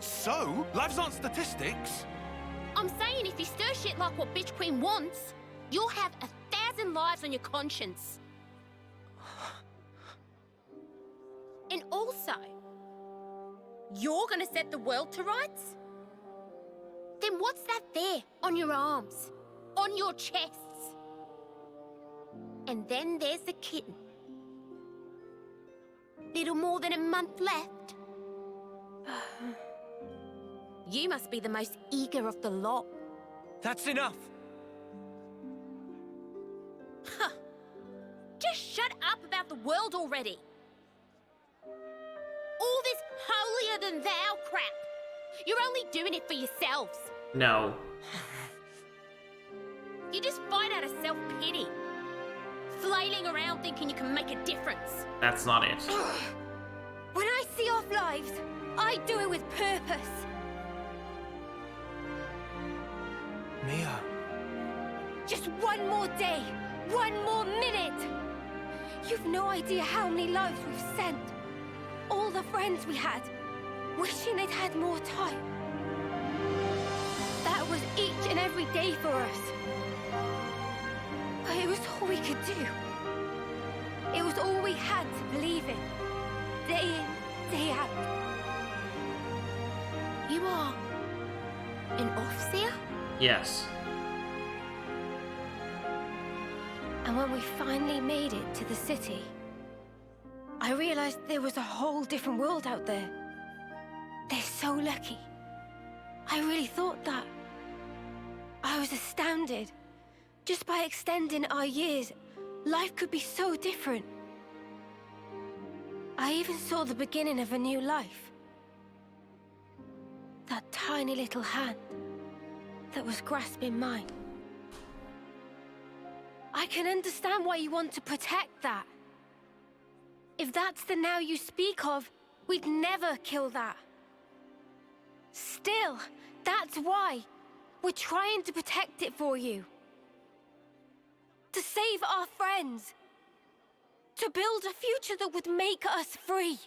So? Lives aren't statistics? I'm saying if you stir shit like what Bitch Queen wants, you'll have 1,000 lives on your conscience. And also, you're gonna set the world to rights? Then what's that there on your arms? On your chests? And then there's the kitten. Little more than a month left. You must be the most eager of the lot. That's enough. Huh. Just shut up about the world already. All this holier-than-thou crap. You're only doing it for yourselves. No. You just fight out of self-pity. Flailing around thinking you can make a difference. That's not it. When I see off lives, I do it with purpose. Mia. Just one more day, one more minute. You've no idea how many lives we've sent. All the friends we had, wishing they'd had more time. that was each and every day for us. But it was all we could do. It was all we had to believe in. Day in, day out. You are an Offseer? Yes. And when we finally made it to the city, I realized there was a whole different world out there. They're so lucky. I really thought that. I was astounded. Just by extending our years, life could be so different. I even saw the beginning of a new life. That tiny little hand that was grasping mine. I can understand why you want to protect that. If that's the now you speak of, we'd never kill that. Still, that's why we're trying to protect it for you. To save our friends. To build a future that would make us free.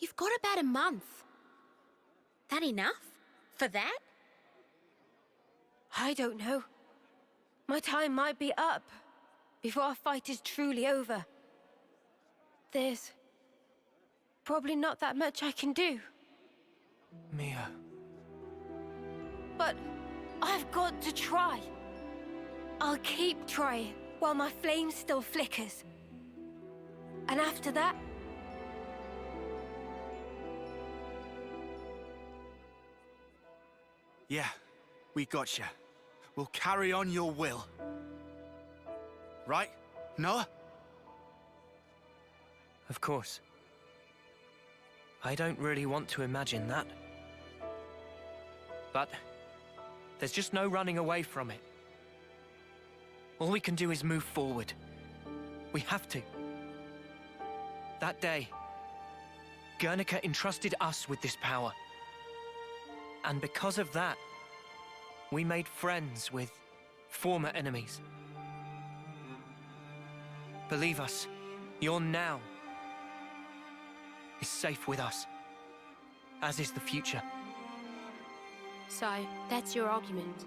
You've got about a month. That enough? For that? I don't know. My time might be up before our fight is truly over. There's probably not that much I can do. Mia. But I've got to try. I'll keep trying while my flame still flickers. And after that, Yeah, we gotcha. We'll carry on your will. Right, Noah? Of course. I don't really want to imagine that. But there's just no running away from it. All we can do is move forward. We have to. That day, Guernica entrusted us with this power. And because of that, we made friends with former enemies. Believe us, your now is safe with us, as is the future. So, that's your argument.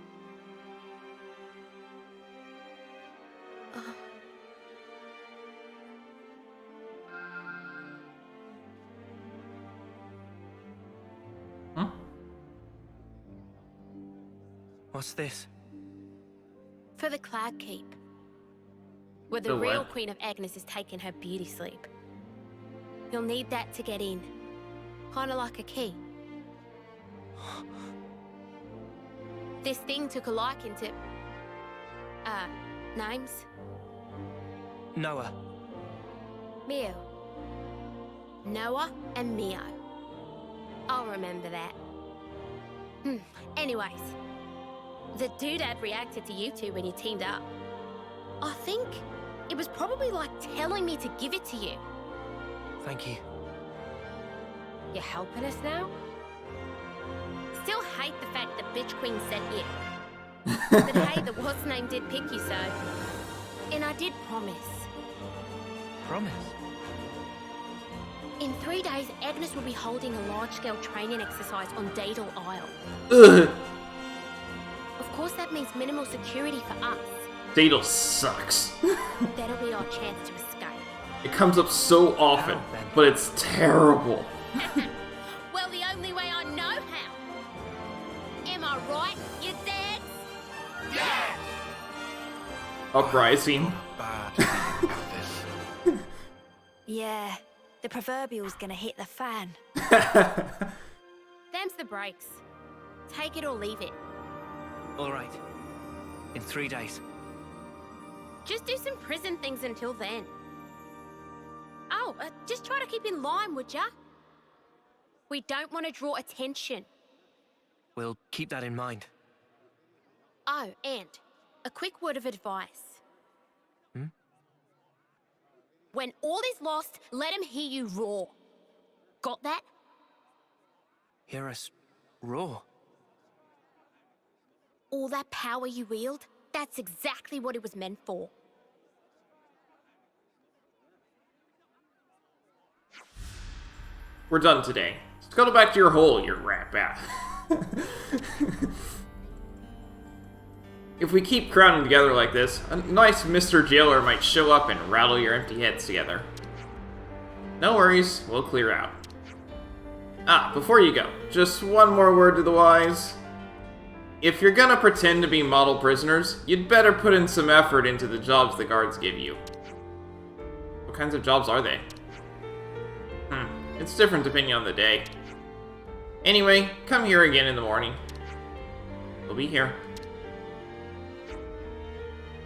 What's this? For the Cloud Keep. Where the The real what? Queen of Agnes has taken her beauty sleep. You'll need that to get in. Kinda like a key. This thing took a liking to... names? Noah. Mio. Noah and Mio. I'll remember that. Anyways. The doodad reacted to you two when you teamed up. I think it was probably like telling me to give it to you. Thank you. you're helping us now? Still hate the fact that Bitch Queen sent you. But hey, the what's name did pick you, so... And I did promise. Promise? In 3 days, Agnes will be holding a large-scale training exercise on Daedal Isle. Ugh. Of course, that means minimal security for us. Daedal sucks. That'll be our chance to escape. It comes up so often, but it's terrible. Well, the only way I know how. Am I right, you dads? Yeah! Uprising. Yeah, the proverbial's gonna hit the fan. Them's the breaks. Take it or leave it. All right. In 3 days. Just do some prison things until then. Oh, just try to keep in line, would ya? We don't want to draw attention. We'll keep that in mind. Oh, and a quick word of advice. When all is lost, let him hear you roar. Got that? Hear us roar. All that power you wield, that's exactly what it was meant for. We're done today. Scuttle back to your hole, you rat bat. If we keep crowding together like this, a nice Mr. Jailer might show up and rattle your empty heads together. No worries, we'll clear out. Ah, before you go, just one more word to the wise. If you're gonna pretend to be model prisoners, you'd better put in some effort into the jobs the guards give you. What kinds of jobs are they? It's different depending on the day. Anyway, come here again in the morning. We'll be here.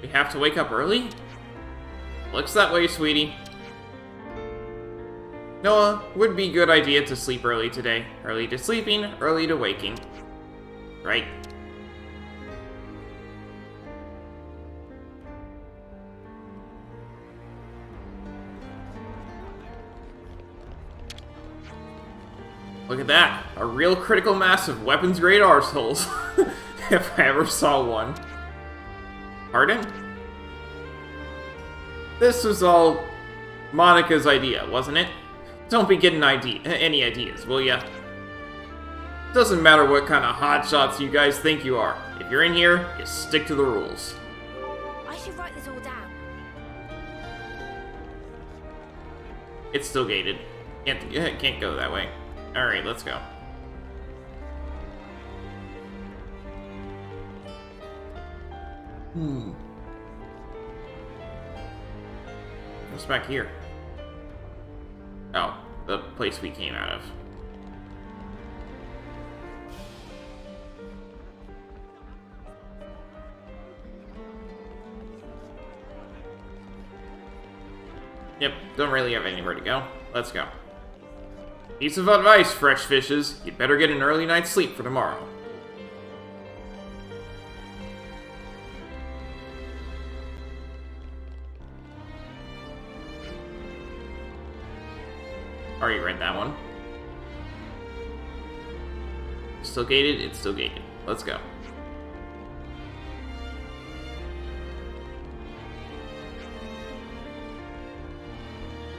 We have to wake up early? Looks that way, sweetie. Noah, would be a good idea to sleep early today. Early to sleeping, early to waking. Right. Look at that. A real critical mass of weapons-grade arseholes. If I ever saw one. Pardon? This was all Monica's idea, wasn't it? Don't be getting any ideas, will ya? Doesn't matter what kind of hotshots you guys think you are. If you're in here, you stick to the rules. I should write this all down. It's still gated. Can't go that way. Alright, let's go. What's back here? Oh, the place we came out of. Yep, don't really have anywhere to go. Let's go. Piece of advice, fresh fishes. You'd better get an early night's sleep for tomorrow. Already read that one. Still gated? It's still gated. Let's go.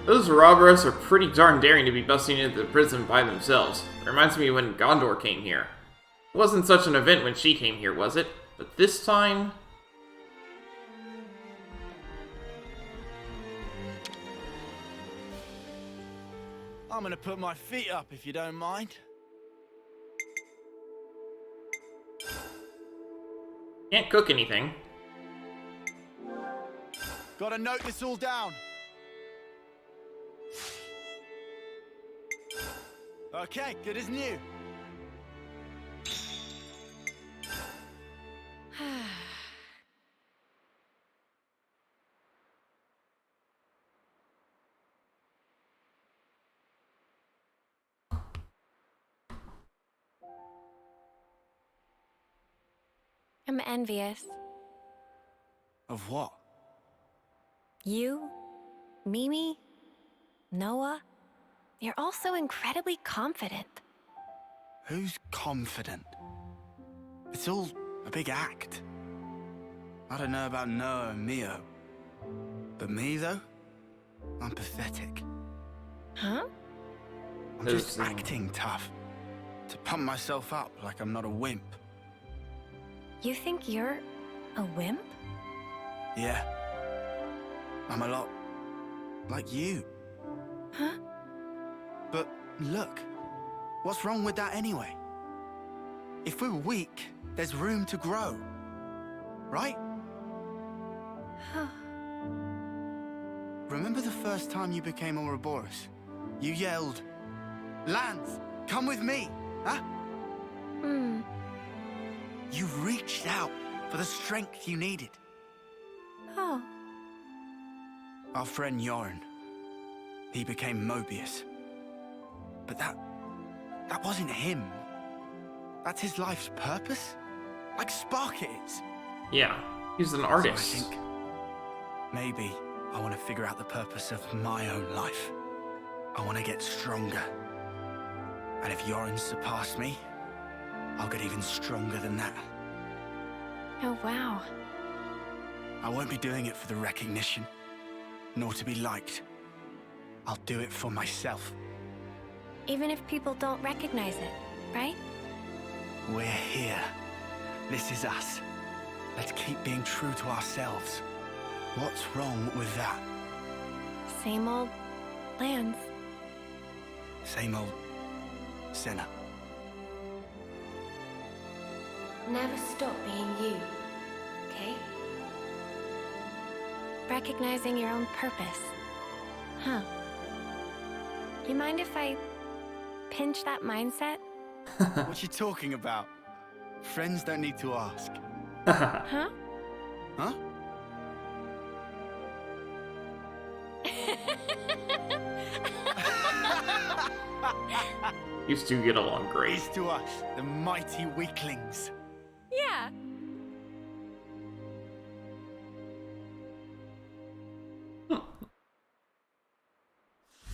Those robbers are pretty darn daring to be busting into the prison by themselves. It reminds me of when Gondor came here. It wasn't such an event when she came here, was it? But this time... I'm gonna put my feet up if you don't mind. Can't cook anything. Gotta note this all down. Okay, good as new. I'm envious. Of what? You, Mimi, Noah, you're all so incredibly confident. Who's confident? It's all a big act. I don't know about Noah and Mio. But me, though? I'm pathetic. Huh? I'm just acting tough. To pump myself up like I'm not a wimp. You think you're a wimp? Yeah. I'm a lot like you. Huh? But look, what's wrong with that anyway? If we're weak, there's room to grow. Right? Remember the first time you became Ouroboros? You yelled, "Lance, come with me!" Huh? You reached out for the strength you needed. Oh. Our friend Yoren, he became Mobius. But that wasn't him. That's his life's purpose? Like Spark it is. Yeah, he's an artist. So I think maybe I want to figure out the purpose of my own life. I want to get stronger. And if Yoren surpassed me, I'll get even stronger than that. Oh, wow. I won't be doing it for the recognition, nor to be liked. I'll do it for myself. Even if people don't recognize it, right? We're here. This is us. Let's keep being true to ourselves. What's wrong with that? Same old plans. Same old sinner. Never stop being you, okay? Recognizing your own purpose. Huh. You mind if I pinch that mindset? What you talking about? Friends don't need to ask. Huh? Huh? Used to get along great. It's to us, the mighty weaklings. Yeah.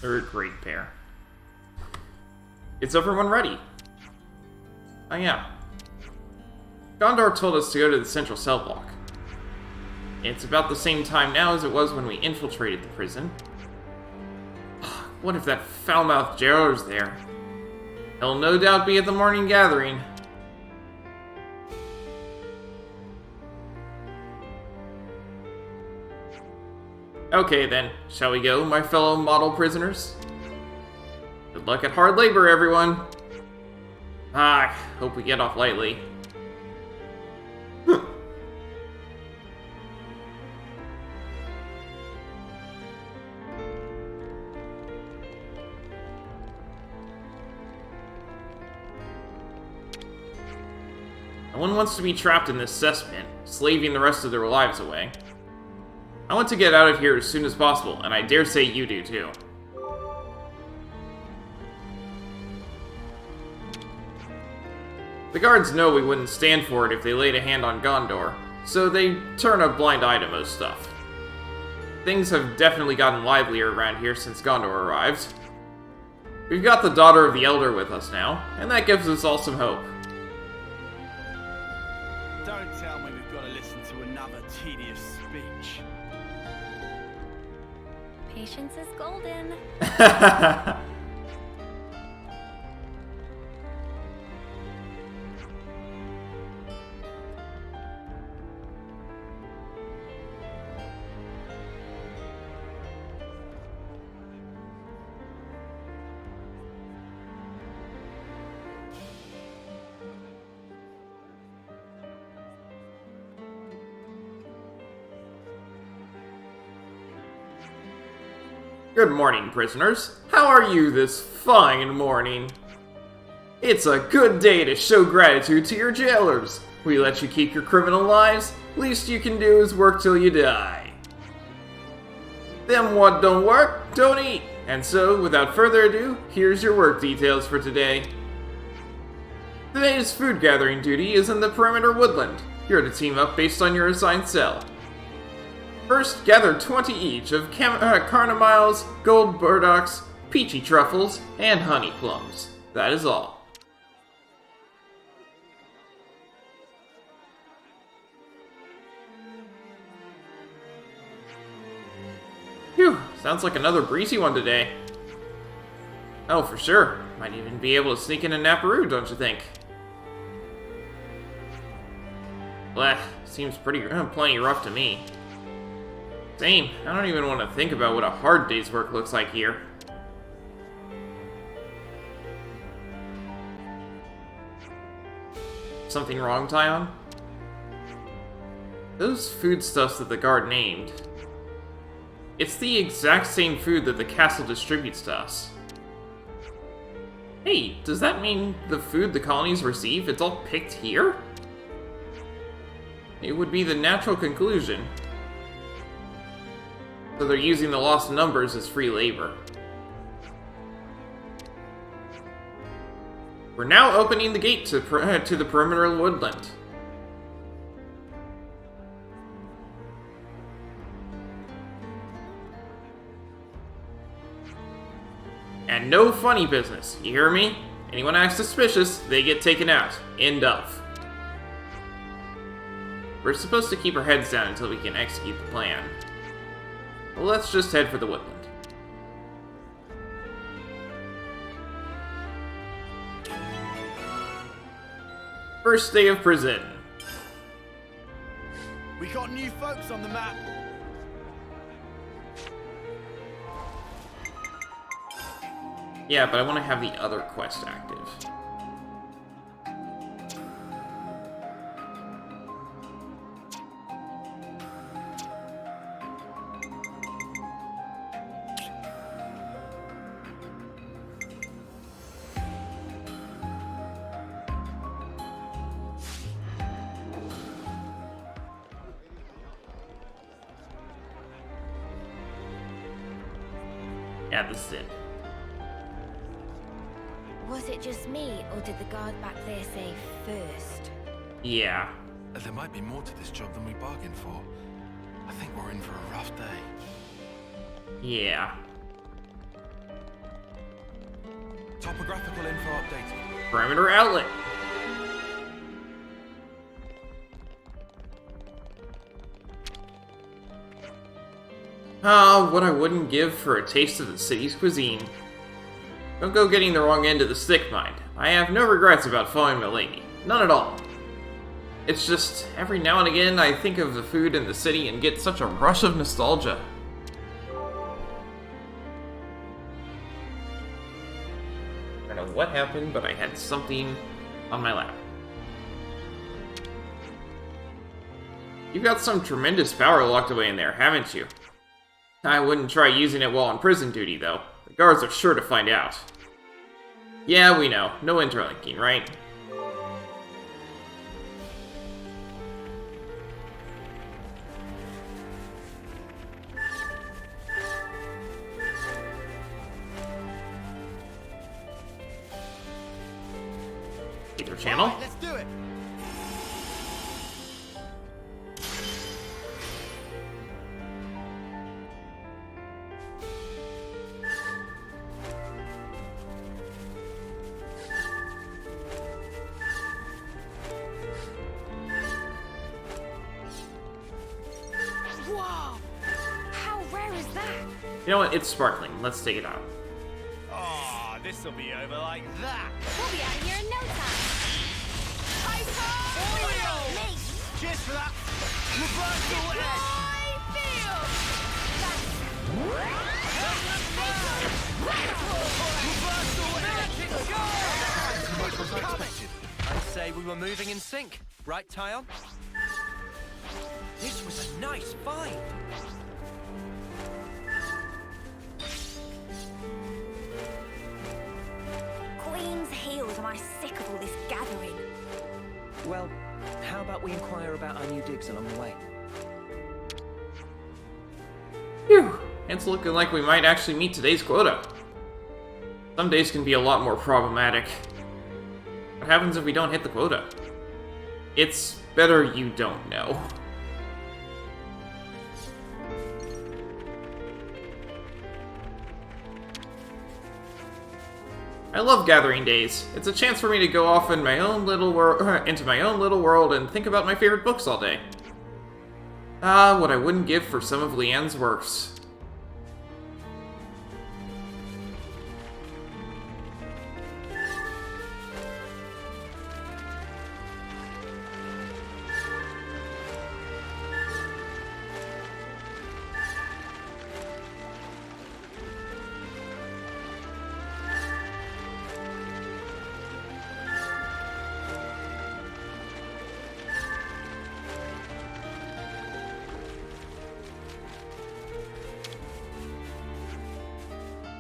They're a great pair. Is everyone ready? Oh yeah. Gondor told us to go to the central cell block. It's about the same time now as it was when we infiltrated the prison. What if that foul-mouthed jailer's there? He'll no doubt be at the morning gathering. Okay then, shall we go, my fellow model prisoners? Good luck at hard labor, everyone. Hope we get off lightly. No one wants to be trapped in this cesspit, slaving the rest of their lives away. I want to get out of here as soon as possible, and I dare say you do too. The guards know we wouldn't stand for it if they laid a hand on Gondor, so they turn a blind eye to most stuff. Things have definitely gotten livelier around here since Gondor arrived. We've got the daughter of the Elder with us now, and that gives us all some hope. Don't tell me we've got to listen to another tedious speech. Patience is golden. Good morning, prisoners. How are you this fine morning? It's a good day to show gratitude to your jailers. We let you keep your criminal lives. Least you can do is work till you die. Them what don't work, don't eat. And so, without further ado, here's your work details for today. Today's food gathering duty is in the perimeter woodland. You're to team up based on your assigned cell. First, gather 20 each of carnamiles, gold burdocks, peachy truffles, and honey plums. That is all. Phew, sounds like another breezy one today. Oh, for sure. Might even be able to sneak in a naparoo, don't you think? Blech, seems plenty rough to me. Same. I don't even want to think about what a hard day's work looks like here. Something wrong, Tyon? Those foodstuffs that the guard named. It's the exact same food that the castle distributes to us. Hey, does that mean the food the colonies receive, it's all picked here? It would be the natural conclusion. So they're using the lost numbers as free labor. We're now opening the gate to the perimeter woodland. And no funny business, you hear me? Anyone acts suspicious, they get taken out. End of. We're supposed to keep our heads down until we can execute the plan. Well, let's just head for the woodland. First day of prison. We got new folks on the map. Yeah, but I want to have the other quest active. Yeah, this is it. Was it just me, or did the guard back there say first? Yeah. There might be more to this job than we bargained for. I think we're in for a rough day. Yeah. Topographical info updated. Perimeter outlet. Ah, what I wouldn't give for a taste of the city's cuisine. Don't go getting the wrong end of the stick, mind. I have no regrets about following my lady. None at all. It's just, every now and again, I think of the food in the city and get such a rush of nostalgia. I don't know what happened, but I had something on my lap. You've got some tremendous power locked away in there, haven't you? I wouldn't try using it while on prison duty, though. The guards are sure to find out. Yeah, we know. No interlinking, right? Either channel? All right, let's do it. Whoa! How rare is that? You know what? It's sparkling. Let's take it out. Oh, this'll be over like that. We'll be out of here in no time. Cheers for that. Reversal edge. I'd say we were moving in sync, right, Tyon? This was a nice find. Queen's heels, am I sick of all this gathering? Well, how about we inquire about our new digs along the way? Phew! It's looking like we might actually meet today's quota. Some days can be a lot more problematic. What happens if we don't hit the quota? It's better you don't know. I love gathering days. It's a chance for me to go off in my own little into my own little world and think about my favorite books all day. Ah, what I wouldn't give for some of Leanne's works.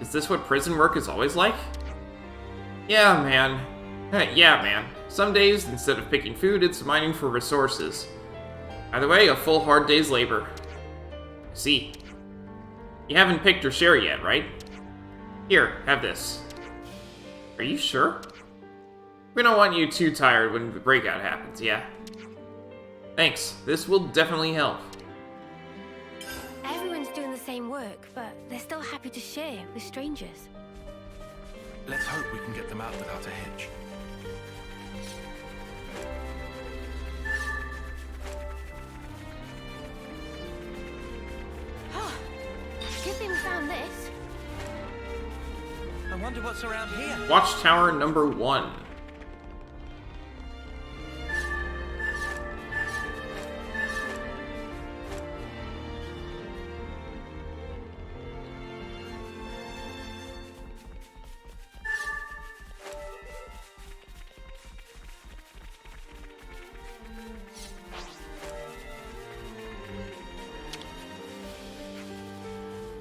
Is this what prison work is always like? Yeah, man. Yeah, man. Some days, instead of picking food, it's mining for resources. Either way, a full hard day's labor. See. You haven't picked your share yet, right? Here, have this. Are you sure? We don't want you too tired when the breakout happens, yeah? Thanks. This will definitely help. Everyone's doing the same work, but they're still happy to share with strangers. Let's hope we can get them out without a hitch. Good thing we found this. I wonder what's around here. Watchtower number 1.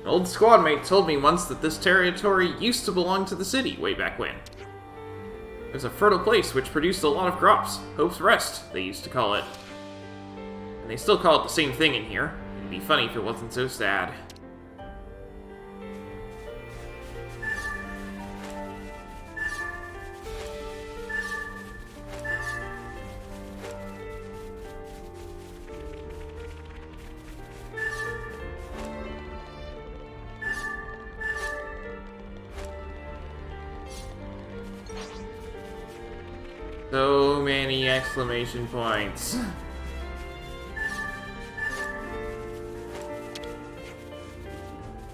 An old squad mate told me once that this territory used to belong to the city way back when. It was a fertile place which produced a lot of crops. Hope's Rest, they used to call it. And they still call it the same thing in here. It'd be funny if it wasn't so sad. So many exclamation points.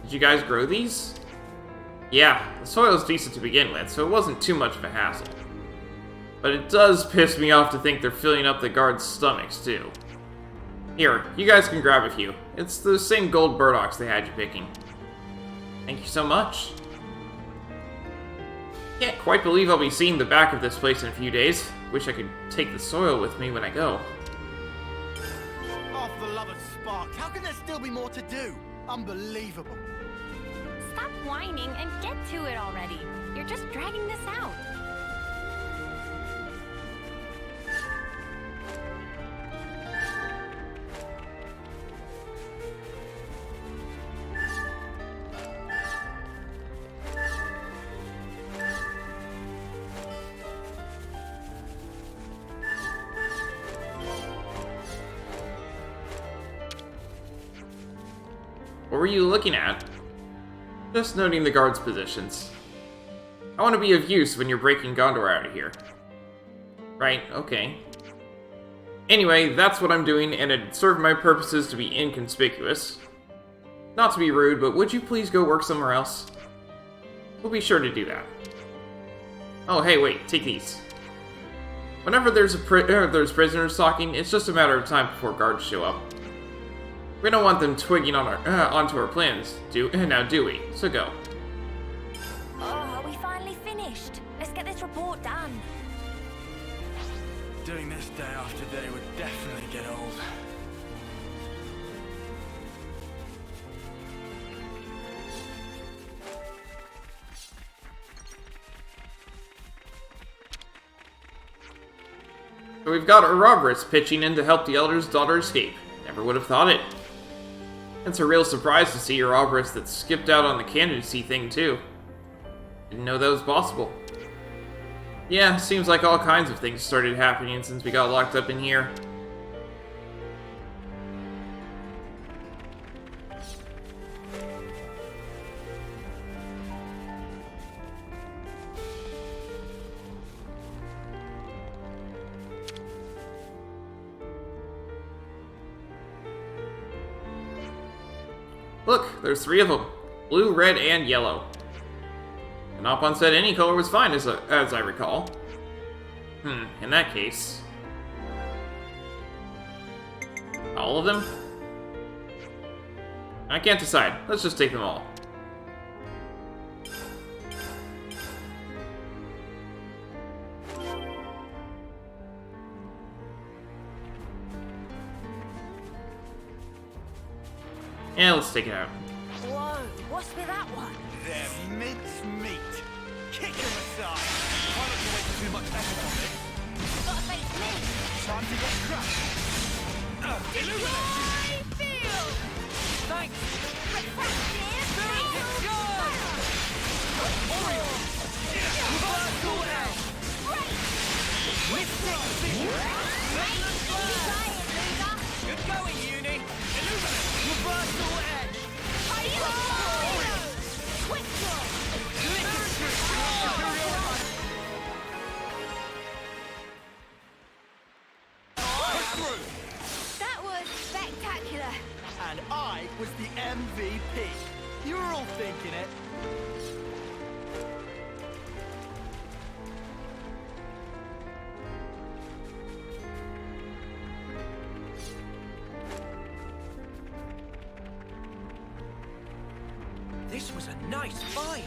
Did you guys grow these? Yeah, the soil's decent to begin with, so it wasn't too much of a hassle. But it does piss me off to think they're filling up the guards' stomachs, too. Here, you guys can grab a few. It's the same gold burdocks they had you picking. Thank you so much. Can't quite believe I'll be seeing the back of this place in a few days. Wish I could take the soil with me when I go. Oh, for the love of Spark, how can there still be more to do? Unbelievable. Stop whining and get to it already. You're just dragging this out. What were you looking at? Just noting the guards' positions. I want to be of use when you're breaking Gondor out of here. Right, okay. Anyway, that's what I'm doing, and it served my purposes to be inconspicuous. Not to be rude, but would you please go work somewhere else? We'll be sure to do that. Oh, hey, wait, take these. Whenever there's prisoners talking, it's just a matter of time before guards show up. We don't want them twigging on onto our plans, do we? So go. Oh, are we finally finished? Let's get this report done. Doing this day after day would definitely get old. So we've got Ouroboros pitching in to help the Elder's daughter escape. Never would have thought it. It's a real surprise to see Ouroboros that skipped out on the candidacy thing, too. Didn't know that was possible. Yeah, seems like all kinds of things started happening since we got locked up in here. Look, there's 3 of them. Blue, red, and yellow. Kanopon said any color was fine, as I recall. In that case... all of them? I can't decide. Let's just take them all. Yeah, let's take it out. Whoa, what's with that one? They're mince meat. Kick them aside. Try not to waste too much effort on it. Gotta face me. Time to get crushed. Illuminate field! Thanks. Refractive Good. Oriole. Reversal edge. Mystic field. Good going, Uni. Illuminate. Reversal edge. Oriole. Quick draw. That was spectacular. And I was the MVP. You were all thinking it. This was a nice find.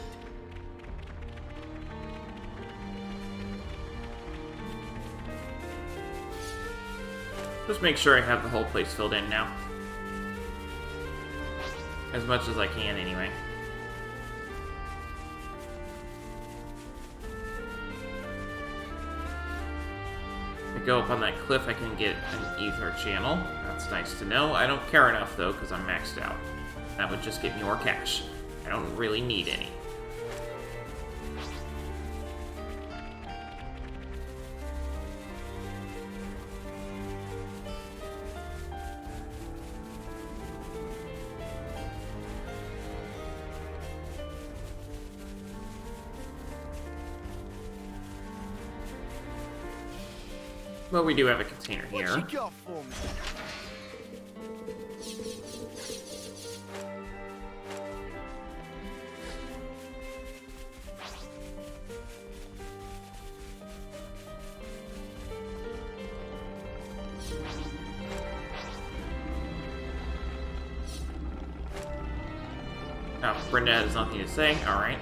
Just make sure I have the whole place filled in now. As much as I can, anyway. If I go up on that cliff, I can get an ether channel. That's nice to know. I don't care enough, though, because I'm maxed out. That would just get me more cash. I don't really need any. Well, we do have a container here. What you got for me? Oh, Brenda has nothing to say. Alright.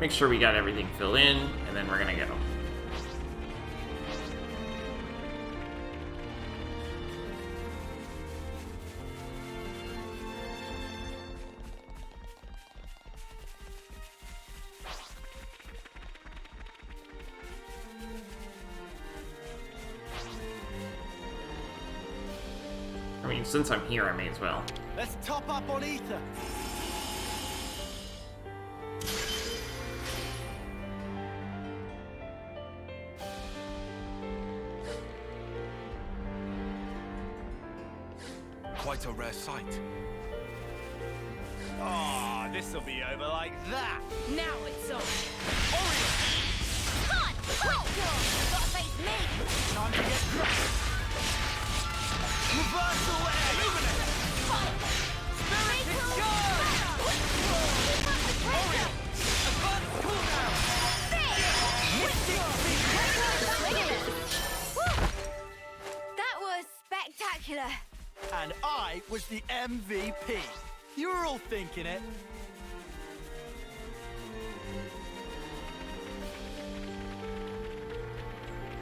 Make sure we got everything filled in, and then we're gonna go. I mean, since I'm here, I may as well. Let's top up on ether. Quite a rare sight. Oh, this'll be over like that. Now it's on. Cut! Quick! You gotta face me! Time to get crushed. Reversal air! Illuminate! Spirit is gone! Oriole! Advance cooldown! That was spectacular. And I was the MVP. You were all thinking it.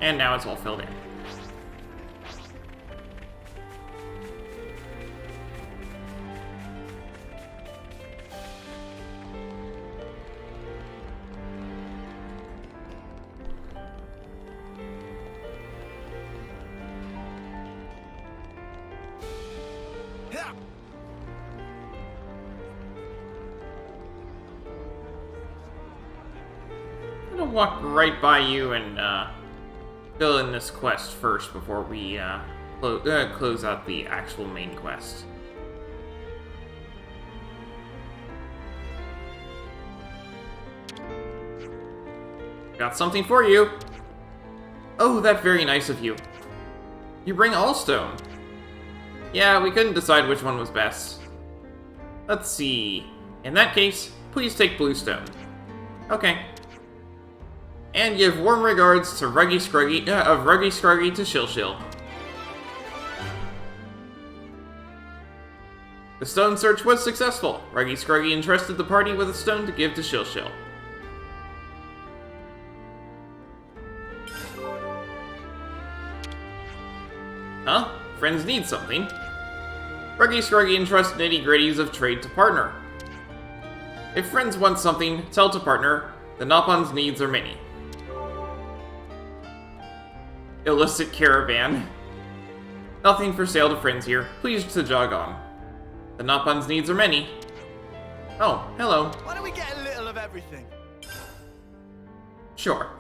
And now it's all filled in. I'm gonna walk right by you and fill in this quest first before we close out the actual main quest. Got something for you. Oh, that's very nice of you. You bring Allstone. Yeah, we couldn't decide which one was best. Let's see. In that case, please take Bluestone. Okay. And give warm regards to Ruggy Scruggy, of Ruggy Scruggy to Shill Shill. The stone search was successful. Ruggy Scruggy entrusted the party with a stone to give to Shill Shill. Huh? Friends need something. Ruggy Scruggy entrusts nitty-gritties of trade to partner. If friends want something, tell to partner. The Noppon's needs are many. Illicit caravan. Nothing for sale to friends here. Please to jog on. The Noppon's needs are many. Oh, hello. Why don't we get a little of everything? Sure.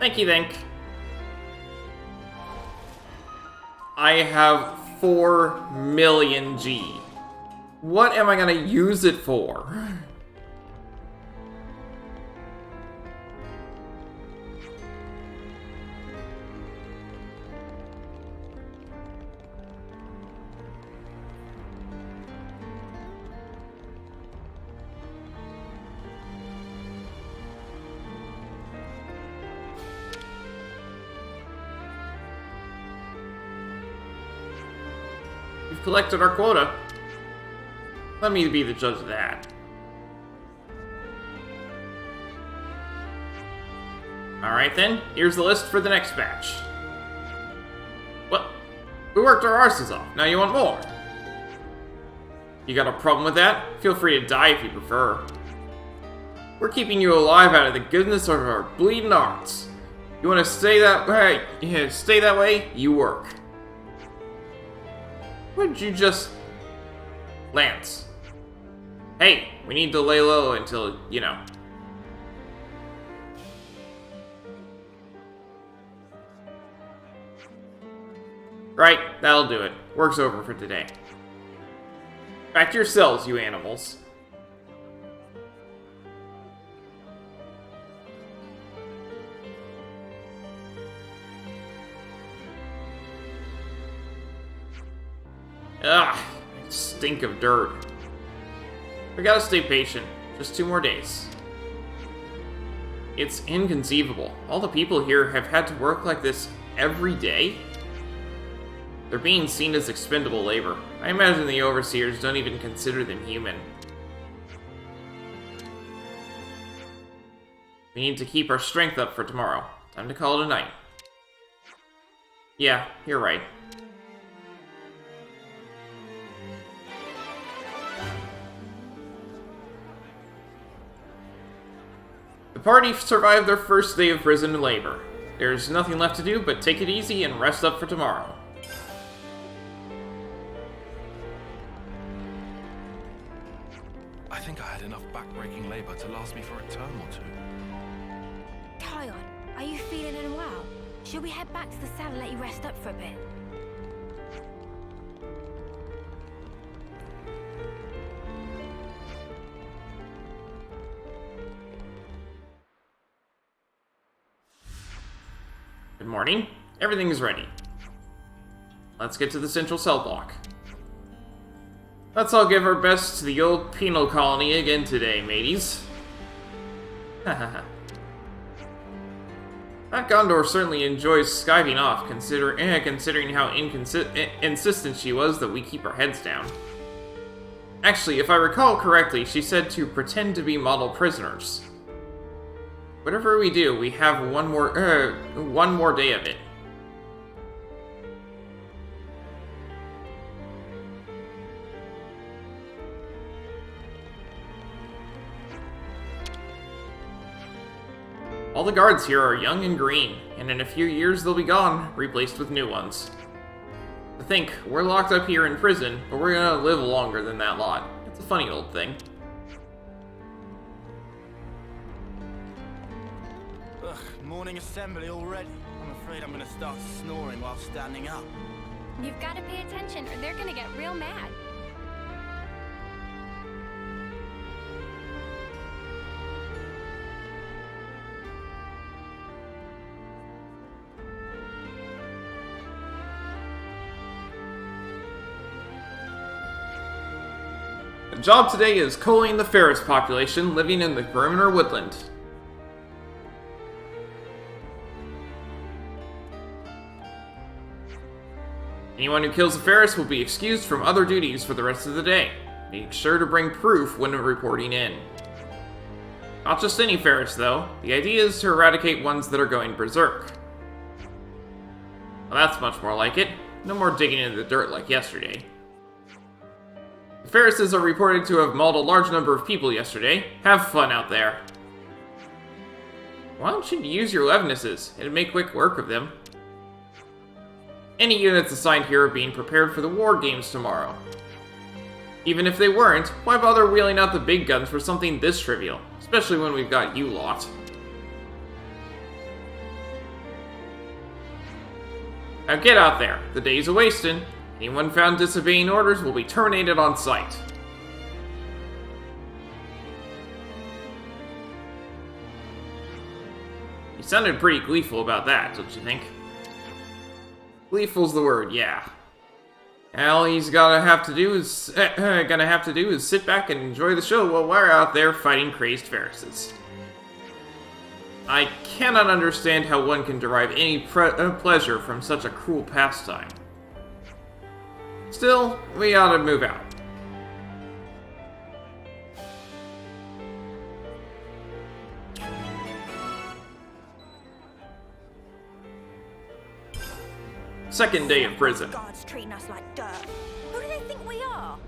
Thank you, Think. I have 4 million G. What am I gonna use it for? We've collected our quota. Let me be the judge of that. Alright then, here's the list for the next batch. What? We worked our arses off, now you want more? You got a problem with that? Feel free to die if you prefer. We're keeping you alive out of the goodness of our bleeding hearts. You want to stay that way? Yeah, stay that way? You work. Would you just... Lance. Hey, we need to lay low until, you know. Right, that'll do it. Work's over for today. Back to your cells, you animals. Ugh, I stink of dirt. We gotta stay patient. Just 2 more days. It's inconceivable. All the people here have had to work like this every day? They're being seen as expendable labor. I imagine the overseers don't even consider them human. We need to keep our strength up for tomorrow. Time to call it a night. Yeah, you're right. The party survived their first day of prison labor. There's nothing left to do but take it easy and rest up for tomorrow. I think I had enough back-breaking labor to last me for a term or 2. Tyon, are you feeling unwell? Should we head back to the cell and let you rest up for a bit? Good morning. Everything is ready. Let's get to the central cell block. Let's all give our best to the old penal colony again today, mateys. Hahaha. That Gondor certainly enjoys skiving off, considering how insistent she was that we keep our heads down. Actually, if I recall correctly, she said to pretend to be model prisoners. Whatever we do, we have one more day of it. All the guards here are young and green, and in a few years they'll be gone, replaced with new ones. To think, we're locked up here in prison, but we're gonna live longer than that lot. It's a funny old thing. Ugh, morning assembly already. I'm afraid I'm gonna start snoring while standing up. You've got to pay attention or they're gonna get real mad. The job today is culling the Ferris population living in the perimeter woodland. Anyone who kills a Ferris will be excused from other duties for the rest of the day. Make sure to bring proof when reporting in. Not just any Ferris, though. The idea is to eradicate ones that are going berserk. Well, that's much more like it. No more digging into the dirt like yesterday. The Ferrises are reported to have mauled a large number of people yesterday. Have fun out there. Why don't you use your Levinuses? It'd make quick work of them. Any units assigned here are being prepared for the war games tomorrow. Even if they weren't, why bother wheeling out the big guns for something this trivial? Especially when we've got you lot. Now get out there. The day's a-wasting. Anyone found disobeying orders will be terminated on sight. You sounded pretty gleeful about that, don't you think? Gleeful's the word, yeah. All he's gonna have to do is sit back and enjoy the show while we're out there fighting crazed Pharisees. I cannot understand how one can derive any pleasure from such a cruel pastime. Still, we ought to move out. Second day of prison. Guards treating us like dirt. Who do they think we are?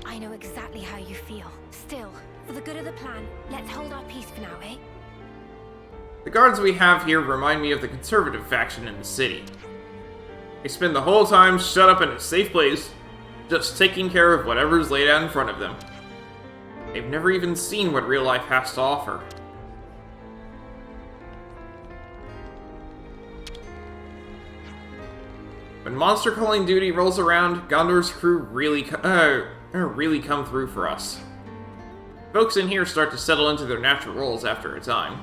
I know exactly how you feel. Still, for the good of the plan, let's hold our peace for now, eh? The guards we have here remind me of the conservative faction in the city. They spend the whole time shut up in a safe place, just taking care of whatever's laid out in front of them. They've never even seen what real life has to offer. When monster culling duty rolls around, Gondor's crew really come through for us. Folks in here start to settle into their natural roles after a time.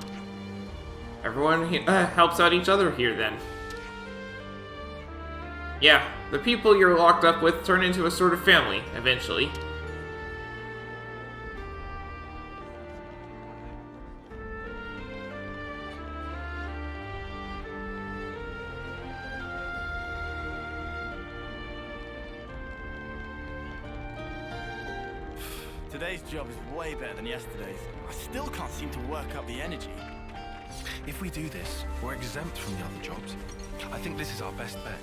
Everyone helps out each other here then. Yeah, the people you're locked up with turn into a sort of family, eventually. Today's job is way better than yesterday's. I still can't seem to work up the energy. If we do this, we're exempt from the other jobs. I think this is our best bet.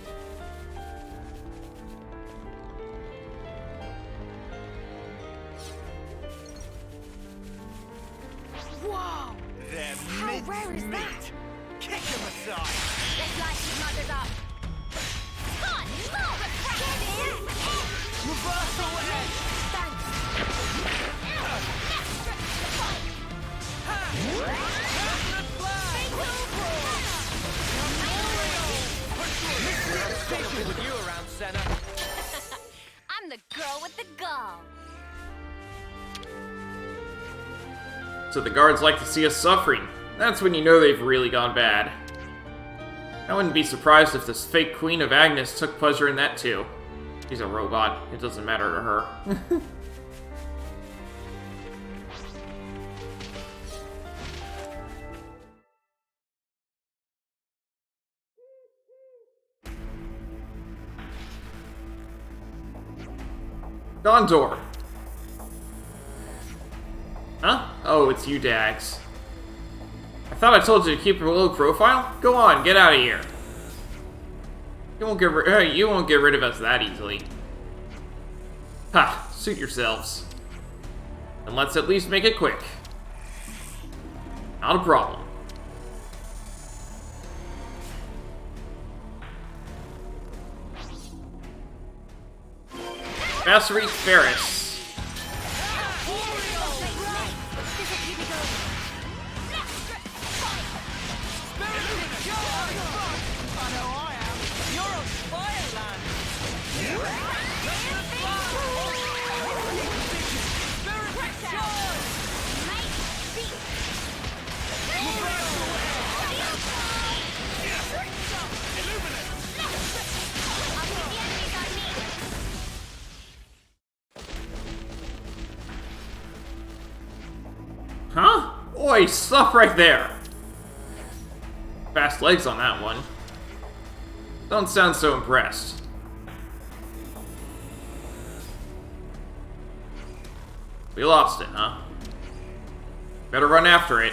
Whoa! They're How rare is that? Kick him aside! Let's light these mothers up. God, Reversal ahead! With you around, Senna. I'm the girl with the gall. So the guards like to see us suffering. That's when you know they've really gone bad. I wouldn't be surprised if this fake Queen of Agnes took pleasure in that too. She's a robot. It doesn't matter to her. Gondor! Huh? Oh, it's you, Dax. I thought I told you to keep a low profile? Go on, get out of here. You won't get rid of us that easily. Ha! Suit yourselves. And let's at least make it quick. Not a problem. Fast reach Ferris. Huh? Oi, stop right there! Fast legs on that one. Don't sound so impressed. We lost it, huh? Better run after it.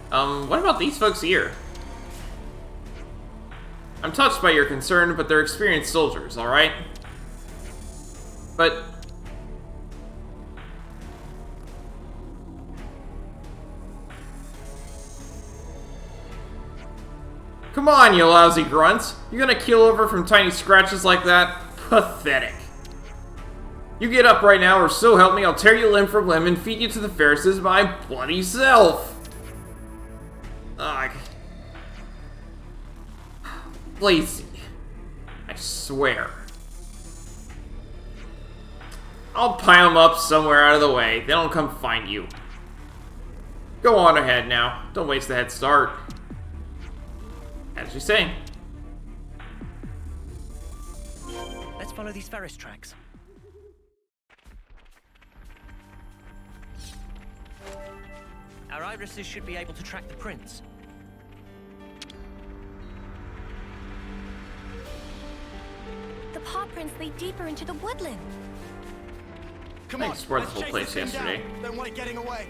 What about these folks here? I'm touched by your concern, but they're experienced soldiers, alright? But... come on, you lousy grunts! You're gonna keel over from tiny scratches like that? Pathetic. You get up right now, or so help me, I'll tear you limb from limb and feed you to the Ferrises my bloody self! Ugh. Lazy. I swear. I'll pile them up somewhere out of the way. They don't come find you. Go on ahead now. Don't waste the head start. As you say. Let's follow these Ferris tracks. Our irises should be able to track the prints. The paw prints lead deeper into the woodland. Come I on, explored the let's whole chase place this thing yesterday. down. Don't want it getting away.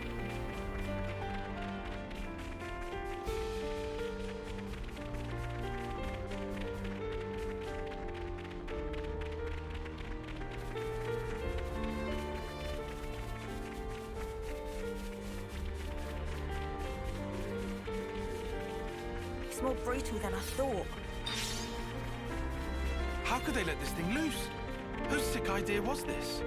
It's more brutal than I thought. How could they let this thing loose? Whose sick idea was this?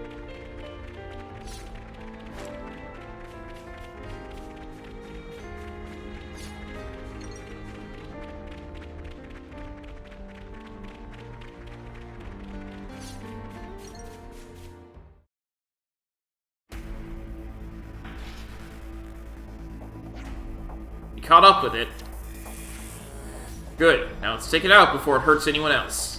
You caught up with it. Good. Now let's take it out before it hurts anyone else.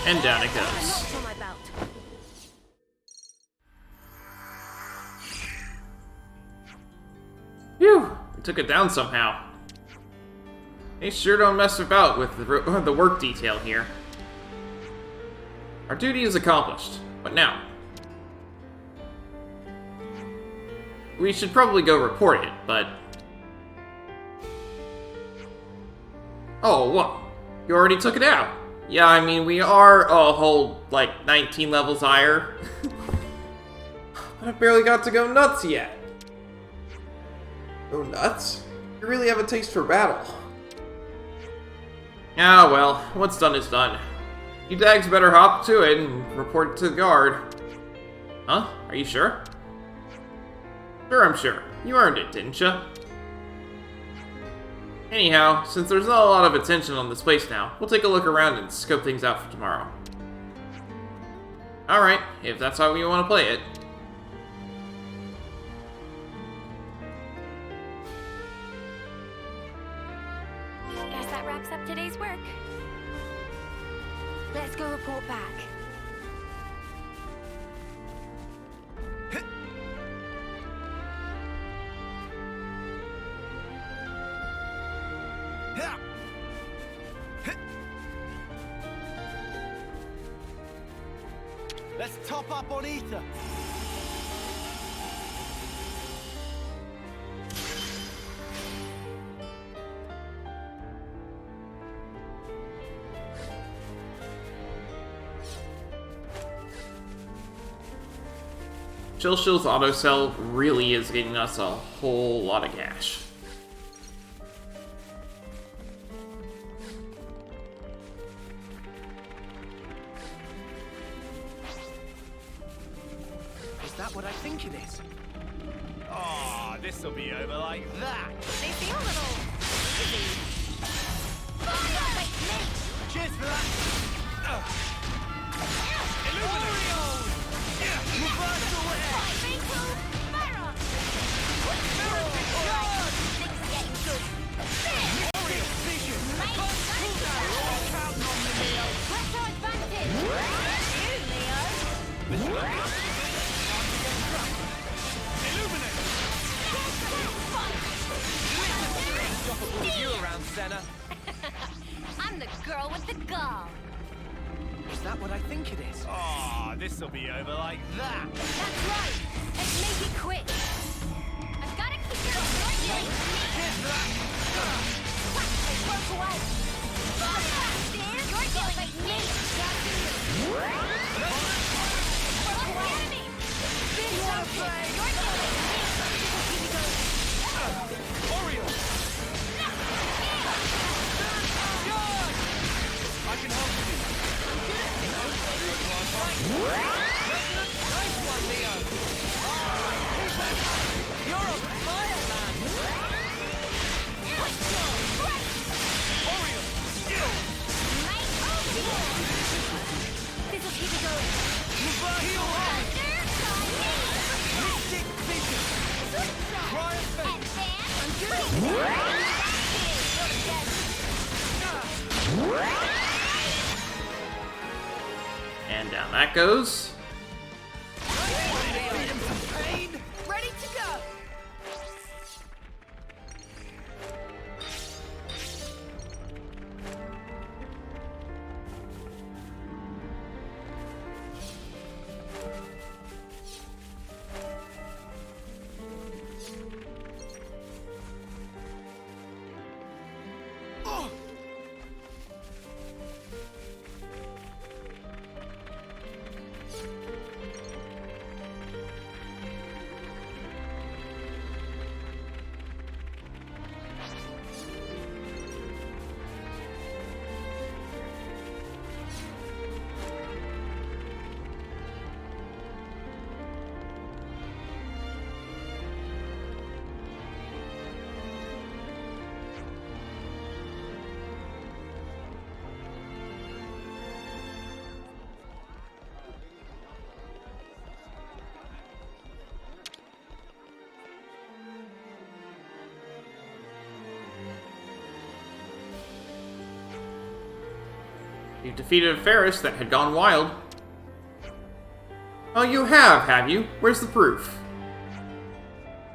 And down it goes. Phew! I took it down somehow. They sure don't mess about with the work detail here. Our duty is accomplished. But now? We should probably go report it, but... Oh, what? You already took it out? Yeah, I mean, we are a whole, like, 19 levels higher. But I barely got to go nuts yet. Go nuts? You really have a taste for battle. Ah, well, what's done is done. You dags better hop to it and report to the guard. Huh? Are you sure? Sure, I'm sure. You earned it, didn't ya? Anyhow, since there's not a lot of attention on this place now, we'll take a look around and scope things out for tomorrow. Alright, if that's how you want to play it. Guess that wraps up today's work. Let's go report back. Let's top up on ether. Chillshill's autocell really is getting us a whole lot of cash. Is that what I think it is? Oh, this'll be over like that. They feel a little easy. Cheers for that. Illuminate! Reverse away! Warrior vision! Cool down! All counting on me, Leo! Retro advantage! You, Leo! Illuminate! Unstoppable you around, Senna. I'm the girl with the gall. Is that what I think it is? Oh, this'll be over like that. That's right. Let's make it quick. I've got to keep your originating to me. Cheers for that. They broke away. You're dealing with me. Broke away. You're dealing with me. Oriole! I can help you. Nice one, Leo. You're a fireman. Oriole, skill. This'll keep it going. Reverse away. Mystic vision. Cry of faith. I'm good. And down that goes. Ready to go. You've defeated a Ferris that had gone wild. Oh, you have you? Where's the proof?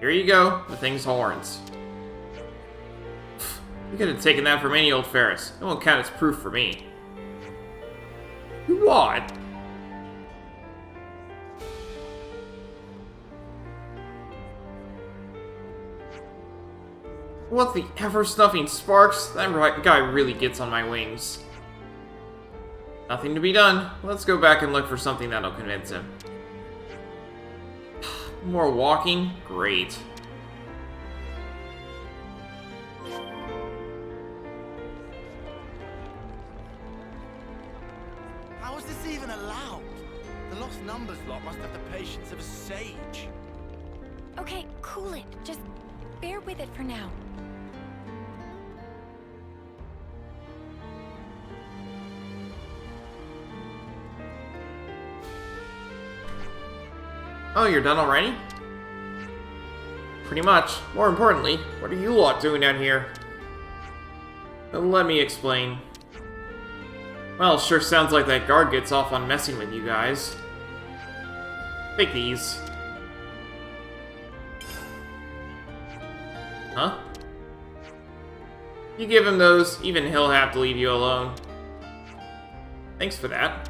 Here you go, the thing's horns. You could have taken that from any old Ferris. It won't count as proof for me. You what? What the ever-snuffing sparks? That guy really gets on my wings. Nothing to be done. Let's go back and look for something that'll convince him. More walking? Great. How is this even allowed? The Lost Numbers lot must have the patience of a sage. Okay, cool it. Just bear with it for now. Oh, you're done already? Pretty much. More importantly, what are you lot doing down here? Let me explain. Well, sure sounds like that guard gets off on messing with you guys. Take these. Huh? You give him those, even he'll have to leave you alone. Thanks for that.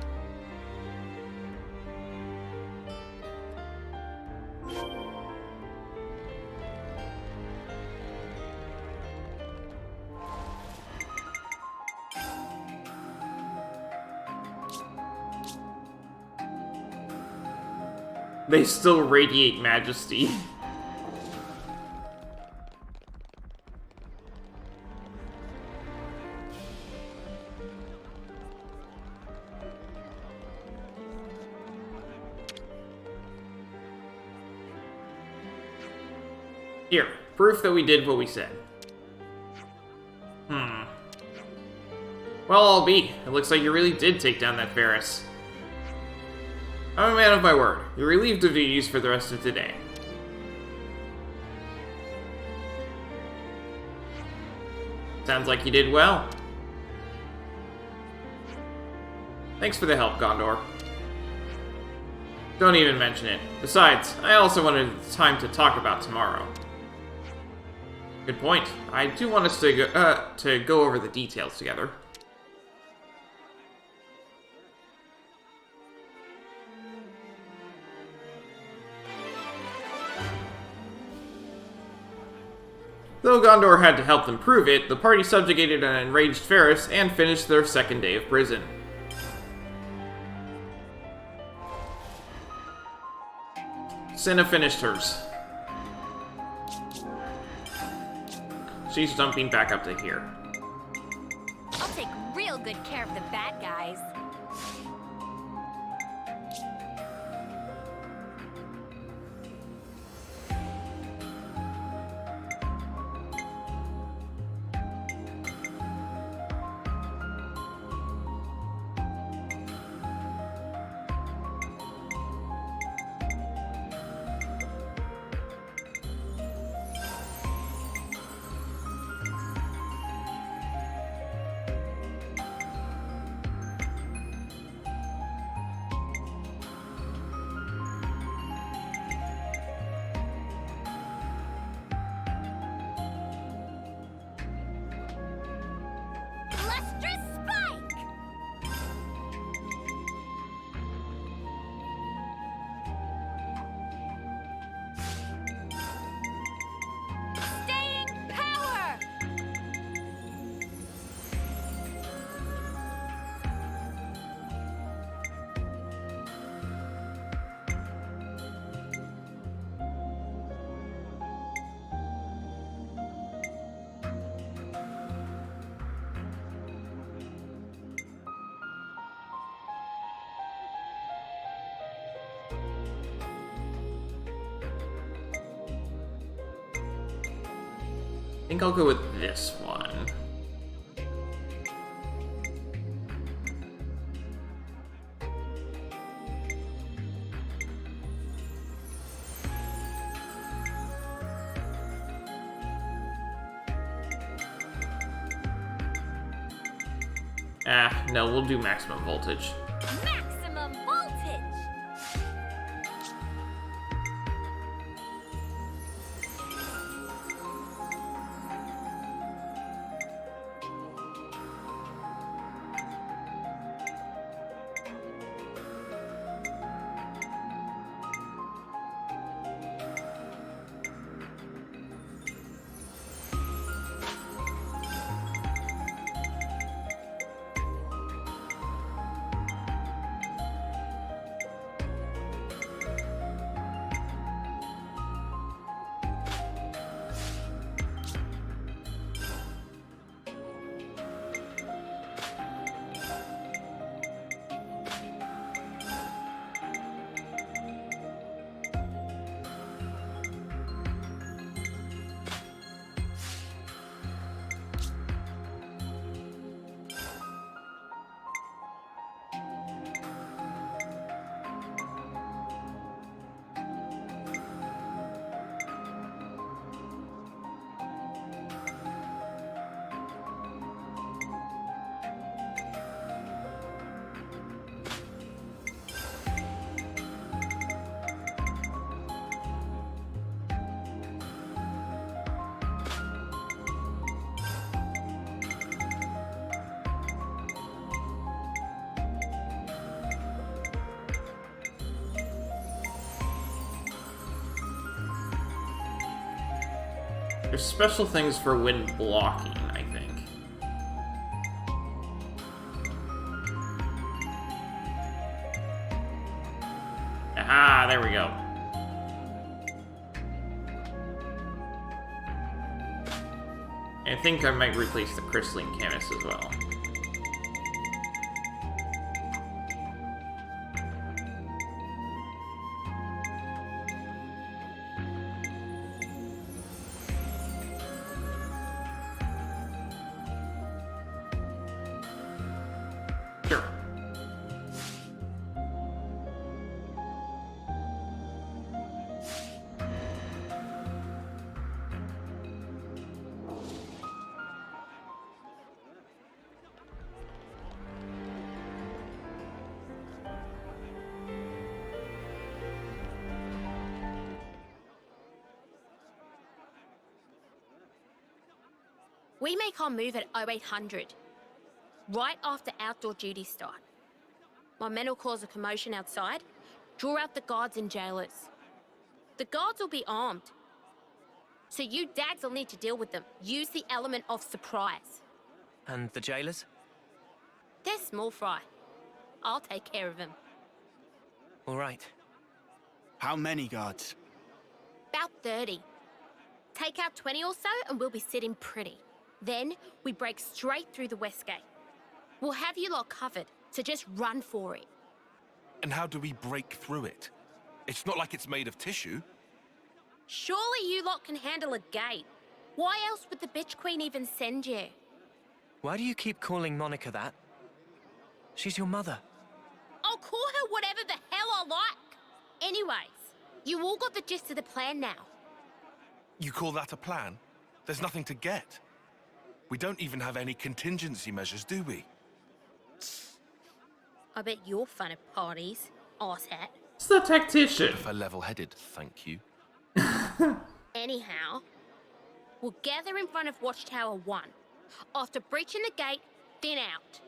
They still radiate majesty. Here, proof that we did what we said. Well, I'll be. It looks like you really did take down that Ferris. I'm a man of my word. You're relieved of duties for the rest of today. Sounds like you did well. Thanks for the help, Gondor. Don't even mention it. Besides, I also wanted time to talk about tomorrow. Good point. I do want us to go over the details together. Though Gondor had to help them prove it, the party subjugated an enraged Ferris and finished their second day of prison. Senna finished hers. She's jumping back up to here. I'll take real good care of the bad guys. I think I'll go with this one. No, we'll do maximum voltage. Maximum voltage! There's special things for wind blocking, I think. Aha, there we go. I think I might replace the crystalline canvas as well. Sure. We make our move at 0800, right after outdoor duties start. My men will cause a commotion outside, draw out the guards and jailers. The guards will be armed, so you dags will need to deal with them. Use the element of surprise. And the jailers? They're small fry. I'll take care of them. All right. How many guards? About 30. Take out 20 or so and we'll be sitting pretty. Then we break straight through the west gate. We'll have you lot covered, so just run for it. And how do we break through it? It's not like it's made of tissue. Surely you lot can handle a gate. Why else would the bitch queen even send you? Why do you keep calling Monica that? She's your mother. I'll call her whatever the hell I like. Anyways, you all got the gist of the plan now. You call that a plan? There's nothing to get. We don't even have any contingency measures, do we? I bet you're fun at parties, arsehat. It's the tactician. If I level-headed, thank you. Anyhow, we'll gather in front of Watchtower 1. After breaching the gate, thin out.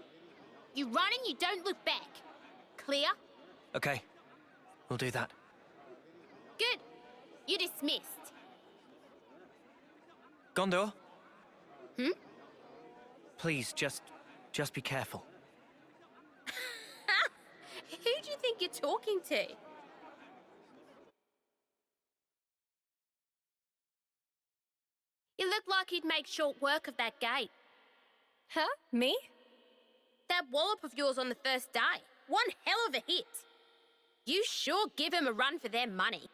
You run and you don't look back. Clear? Okay, we'll do that. Good. You're dismissed. Gondor? Hmm? Please, just be careful. Who do you think you're talking to? You look like you'd make short work of that gate. Huh? Me? That wallop of yours on the first day. One hell of a hit. You sure give him a run for their money.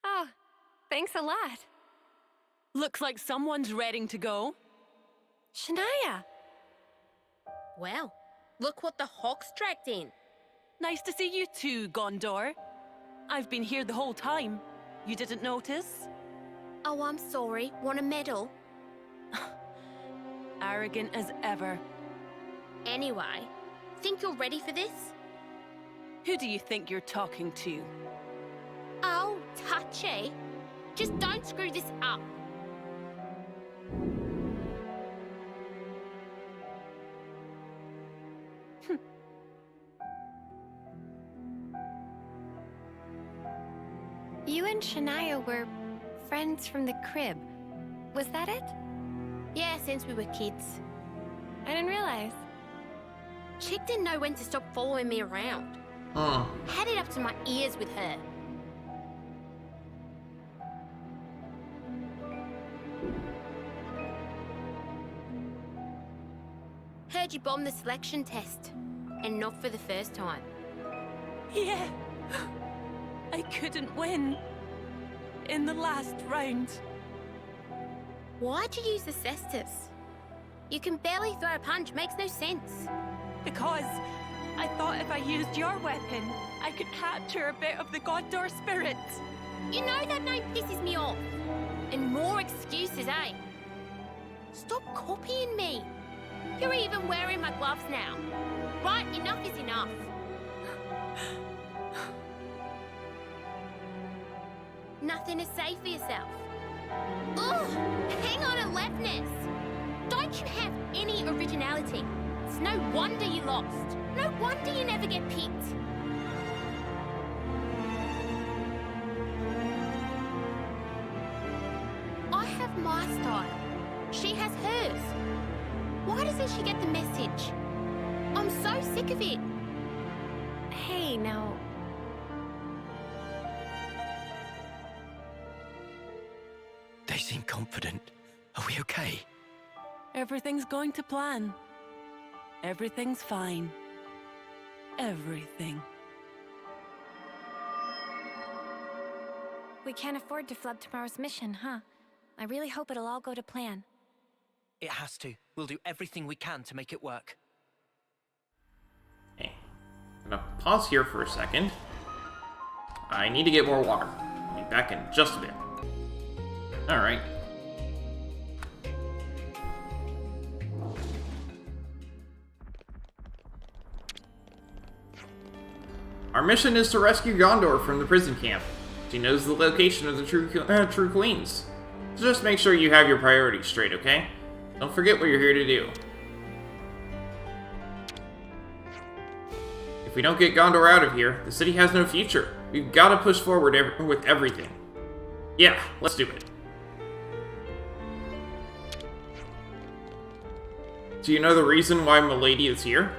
Oh, thanks a lot. Looks like someone's ready to go. Shania! Well, look what the Hawks dragged in. Nice to see you too, Gondor. I've been here the whole time. You didn't notice? Oh, I'm sorry. Want a medal? Arrogant as ever. Anyway, think you're ready for this? Who do you think you're talking to? Oh, touchy. Just don't screw this up. You and Shania were friends from the crib. Was that it? Yeah, since we were kids. I didn't realize. Chick didn't know when to stop following me around. Had it up to my ears with her. Heard you bombed the selection test. And not for the first time. Yeah. I couldn't win. In the last round. Why'd you use the cestus? You can barely throw a punch, makes no sense. Because I thought if I used your weapon, I could capture a bit of the Gondor spirit. You know that name pisses me off. And more excuses, eh? Stop copying me. You're even wearing my gloves now. Right, enough is enough. Nothing to say for yourself. Ugh! Hang on, Alephnis! Don't you have any originality? It's no wonder you lost. No wonder you never get picked. I have my style. She has hers. Why doesn't she get the message? I'm so sick of it. Hey, now. They seem confident. Are we okay? Everything's going to plan. Everything's fine. Everything. We can't afford to flub tomorrow's mission, huh? I really hope it'll all go to plan. It has to. We'll do everything we can to make it work. Okay. I'm gonna pause here for a second. I need to get more water. I'll be back in just a bit. Alright. Our mission is to rescue Gondor from the prison camp. She knows the location of the true queens. So just make sure you have your priorities straight, okay? Don't forget what you're here to do. If we don't get Gondor out of here, the city has no future. We've got to push forward with everything. Yeah, let's do it. Do you know the reason why Milady is here?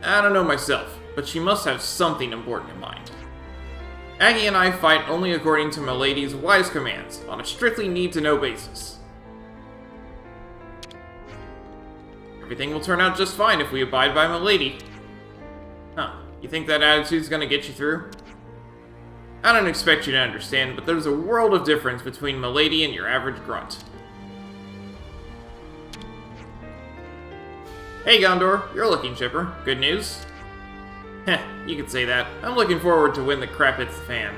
I don't know myself, but she must have something important in mind. Aggie and I fight only according to Milady's wise commands, on a strictly need-to-know basis. Everything will turn out just fine if we abide by Milady. Huh, you think that attitude's gonna get you through? I don't expect you to understand, but there's a world of difference between Milady and your average grunt. Hey Gondor, you're looking chipper. Good news? Heh, you could say that. I'm looking forward to when the crap hits the fan.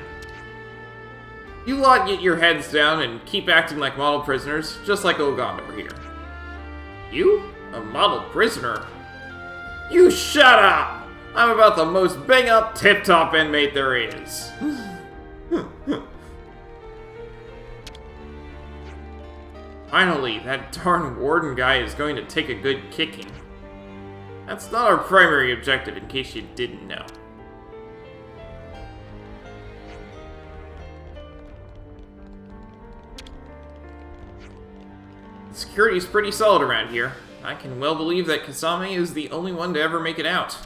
You lot get your heads down and keep acting like model prisoners, just like old Gondor here. You? A model prisoner? You shut up! I'm about the most bang-up, tip-top inmate there is. Finally, that darn warden guy is going to take a good kicking. That's not our primary objective, in case you didn't know. The security's pretty solid around here. I can well believe that Kasame is the only one to ever make it out.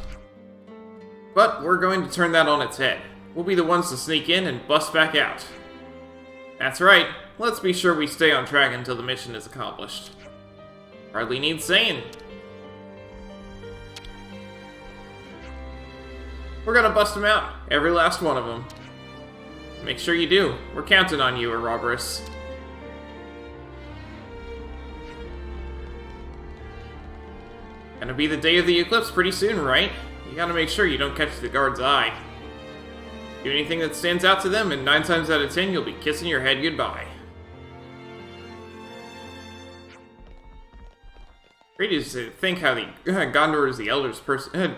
But we're going to turn that on its head. We'll be the ones to sneak in and bust back out. That's right. Let's be sure we stay on track until the mission is accomplished. Hardly needs saying. We're gonna bust them out. Every last one of them. Make sure you do. We're counting on you, Ouroboros. Gonna be the day of the eclipse pretty soon, right? You gotta make sure you don't catch the guard's eye. Do anything that stands out to them, and 9 times out of 10, you'll be kissing your head goodbye. Great to think how the Gondor is the elder's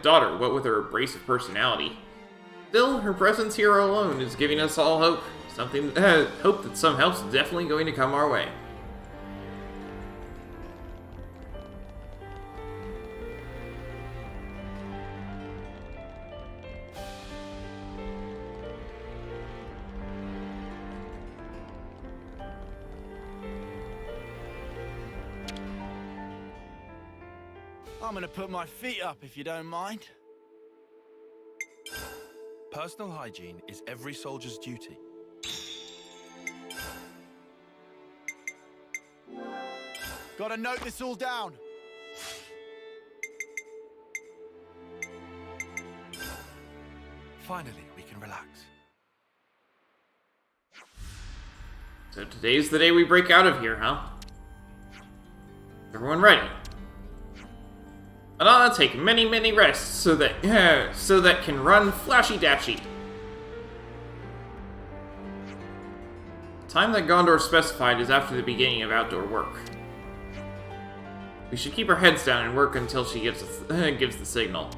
daughter, what with her abrasive personality. Still, her presence here alone is giving us all hope. Hope that some help's definitely going to come our way. I'm gonna put my feet up if you don't mind. Personal hygiene is every soldier's duty. Gotta note this all down. Finally, we can relax. So today's the day we break out of here, huh? Everyone ready? And I'll take many rests so that can run flashy-dashy. The time that Gondor specified is after the beginning of outdoor work. We should keep our heads down and work until she gives the signal.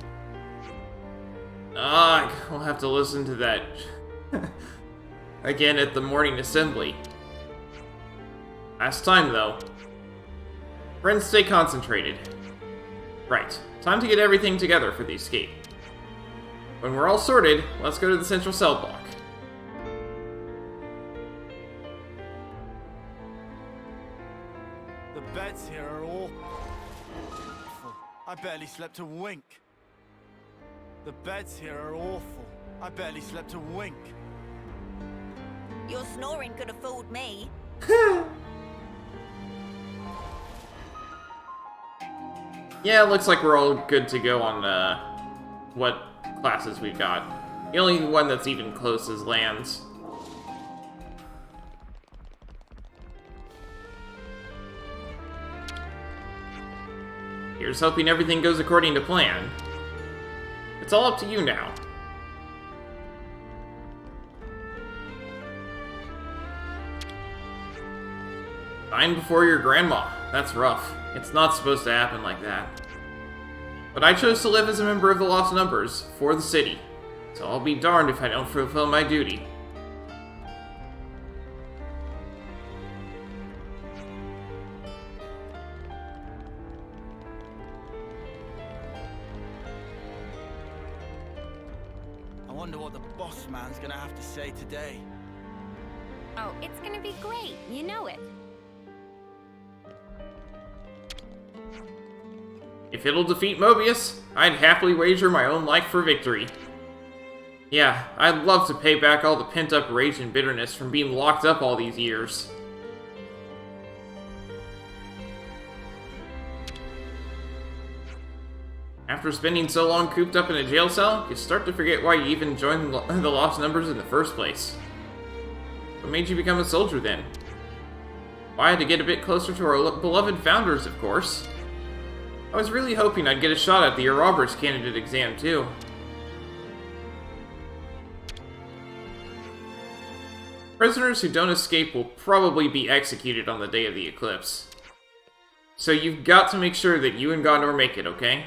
We'll have to listen to that again at the morning assembly. Last time, though. Friends, stay concentrated. Right, time to get everything together for the escape. When we're all sorted, let's go to the central cell block. The beds here are awful. I barely slept a wink. The beds here are awful. I barely slept a wink. Your snoring could have fooled me. Yeah, it looks like we're all good to go on what classes we've got. The only one that's even close is Lands. Here's hoping everything goes according to plan. It's all up to you now. Dying before your grandma. That's rough. It's not supposed to happen like that. But I chose to live as a member of the Lost Numbers, for the city. So I'll be darned if I don't fulfill my duty. I wonder what the boss man's gonna have to say today. Oh, it's gonna be great. You know it. If it'll defeat Mobius, I'd happily wager my own life for victory. Yeah, I'd love to pay back all the pent-up rage and bitterness from being locked up all these years. After spending so long cooped up in a jail cell, you start to forget why you even joined the Lost Numbers in the first place. What made you become a soldier then? Why, to get a bit closer to our beloved founders, of course. I was really hoping I'd get a shot at the Ouroboros candidate exam, too. Prisoners who don't escape will probably be executed on the day of the eclipse. So you've got to make sure that you and Gondor make it, okay?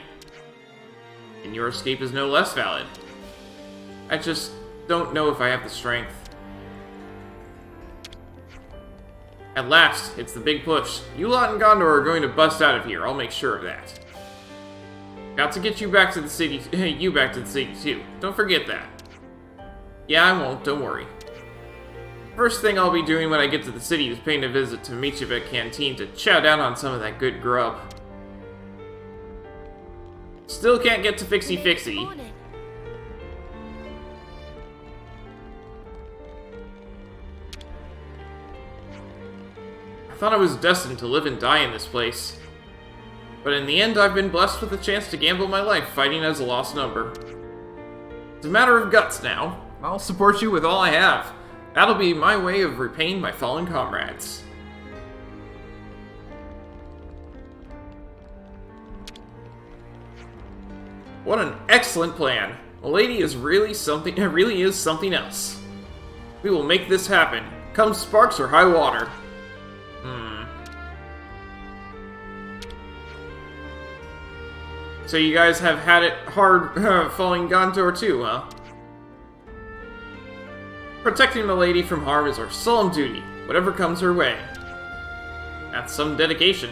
And your escape is no less valid. I just don't know if I have the strength. At last, it's the big push. You lot and Gondor are going to bust out of here, I'll make sure of that. Got to get you back to the city, too. Don't forget that. Yeah, I won't, don't worry. First thing I'll be doing when I get to the city is paying a visit to Michivek Canteen to chow down on some of that good grub. Still can't get to Fixie Fixie. I thought I was destined to live and die in this place. But in the end, I've been blessed with the chance to gamble my life fighting as a lost number. It's a matter of guts now. I'll support you with all I have. That'll be my way of repaying my fallen comrades. What an excellent plan. Milady is really something else. We will make this happen, come sparks or high water. So you guys have had it hard following Gondor too, huh? Protecting Milady from harm is our solemn duty, whatever comes her way. That's some dedication.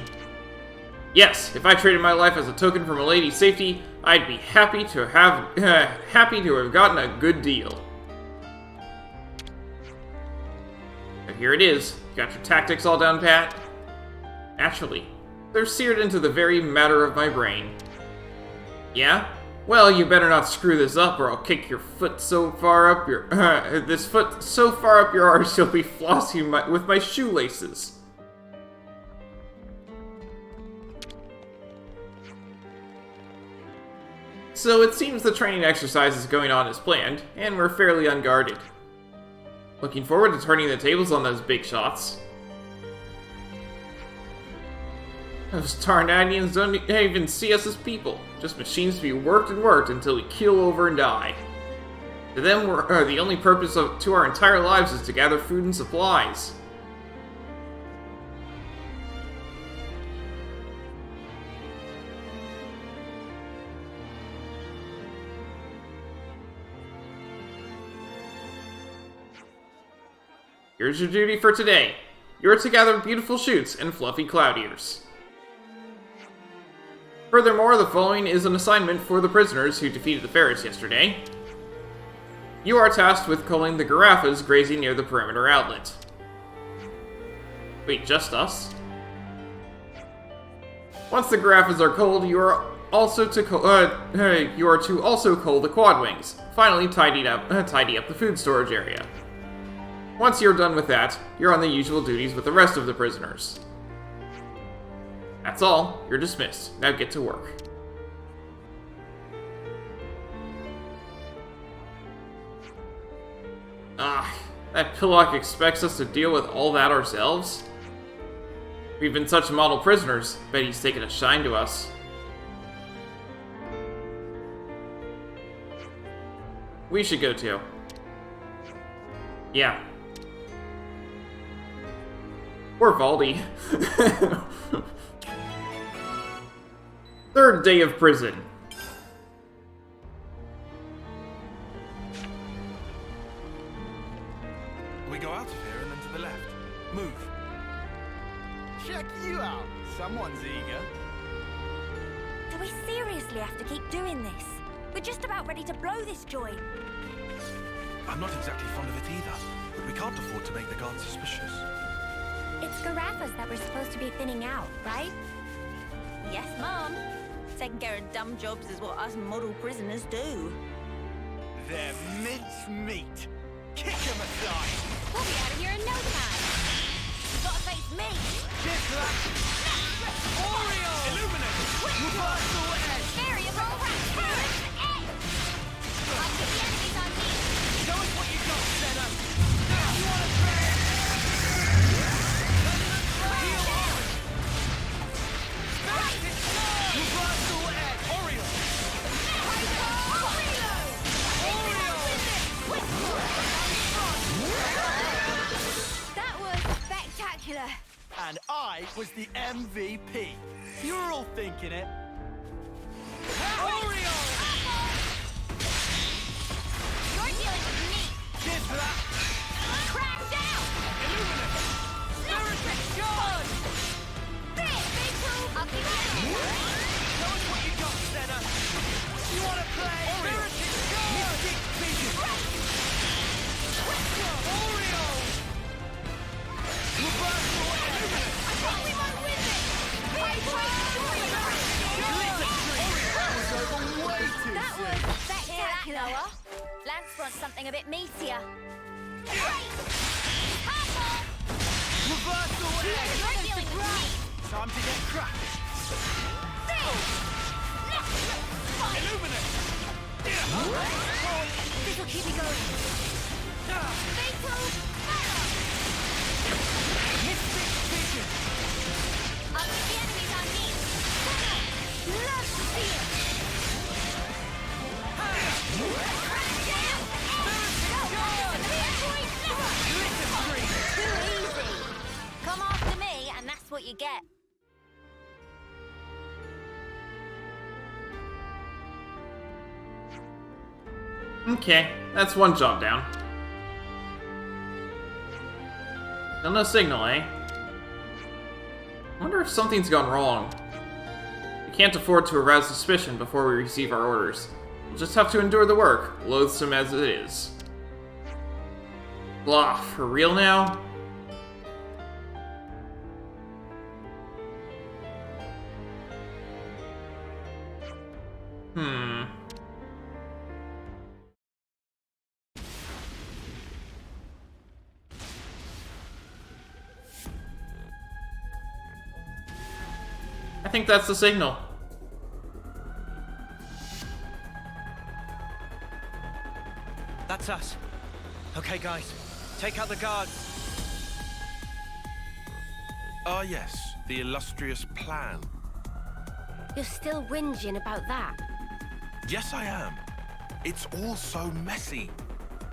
Yes, if I traded my life as a token for Milady's safety, I'd be happy to have gotten a good deal. But here it is. Got your tactics all down pat? Naturally, they're seared into the very matter of my brain. Yeah? Well, you better not screw this up, or I'll kick your foot so far up your this foot so far up your arse you'll be flossing with my shoelaces. So it seems the training exercise is going on as planned, and we're fairly unguarded. Looking forward to turning the tables on those big shots. Those Tarnanians don't even see us as people, just machines to be worked and worked until we keel over and die. To them, the only purpose to our entire lives is to gather food and supplies. Here's your duty for today. You're to gather beautiful shoots and fluffy cloud ears. Furthermore, the following is an assignment for the prisoners who defeated the ferrets yesterday. You are tasked with culling the giraffes grazing near the perimeter outlet. Wait, just us? Once the giraffes are culled, you are to also cull the quadwings. Finally, tidy up the food storage area. Once you're done with that, you're on the usual duties with the rest of the prisoners. That's all. You're dismissed. Now get to work. That Pillock expects us to deal with all that ourselves? We've been such model prisoners. Bet he's taken a shine to us. We should go too. Yeah. Or Valdi. Third day of prison. We go out of here and then to the left. Move. Check you out. Someone's eager. Do we seriously have to keep doing this? We're just about ready to blow this joint. I'm not exactly fond of it either, but we can't afford to make the guards suspicious. It's Garaffas that we're supposed to be thinning out, right? Yes, Mom. Taking care of dumb jobs is what us model prisoners do. They're minced meat. Kick them aside. We'll be out of here in no time. You gotta face me. Oreo! Illuminate! Reversal edge! Variable edge! I'll put the enemies on me. Show us what you got, Senna. You wanna play? Heal orange! Reversal edge! Oreo! That was spectacular. And I was the MVP. You were all thinking it. Oreo! You're dealing with me. Cheers for that. Crash out! Illuminate! Spirit charge! I'll keep you. Show us what you got, Senna. You wanna play? Oreo! Mystic vision! Oreo! Reversal illuminate! I thought we might win this. That was spectacular. Noah. Lance wants something a bit meatier. Reversal edge! You're dealing with me. Time to get cracked. Illuminate! This'll keep me going. Mystic vision! I'll keep the enemies on me. Love to see it. Too easy. Come after me, and that's what you get. Okay, that's one job down. Still no signal, eh? Wonder if something's gone wrong. We can't afford to arouse suspicion before we receive our orders. We'll just have to endure the work, loathsome as it is. Blah, for real now? I think that's the signal. That's us. Okay, guys. Take out the guards. Ah, yes. The illustrious plan. You're still whinging about that. Yes, I am. It's all so messy.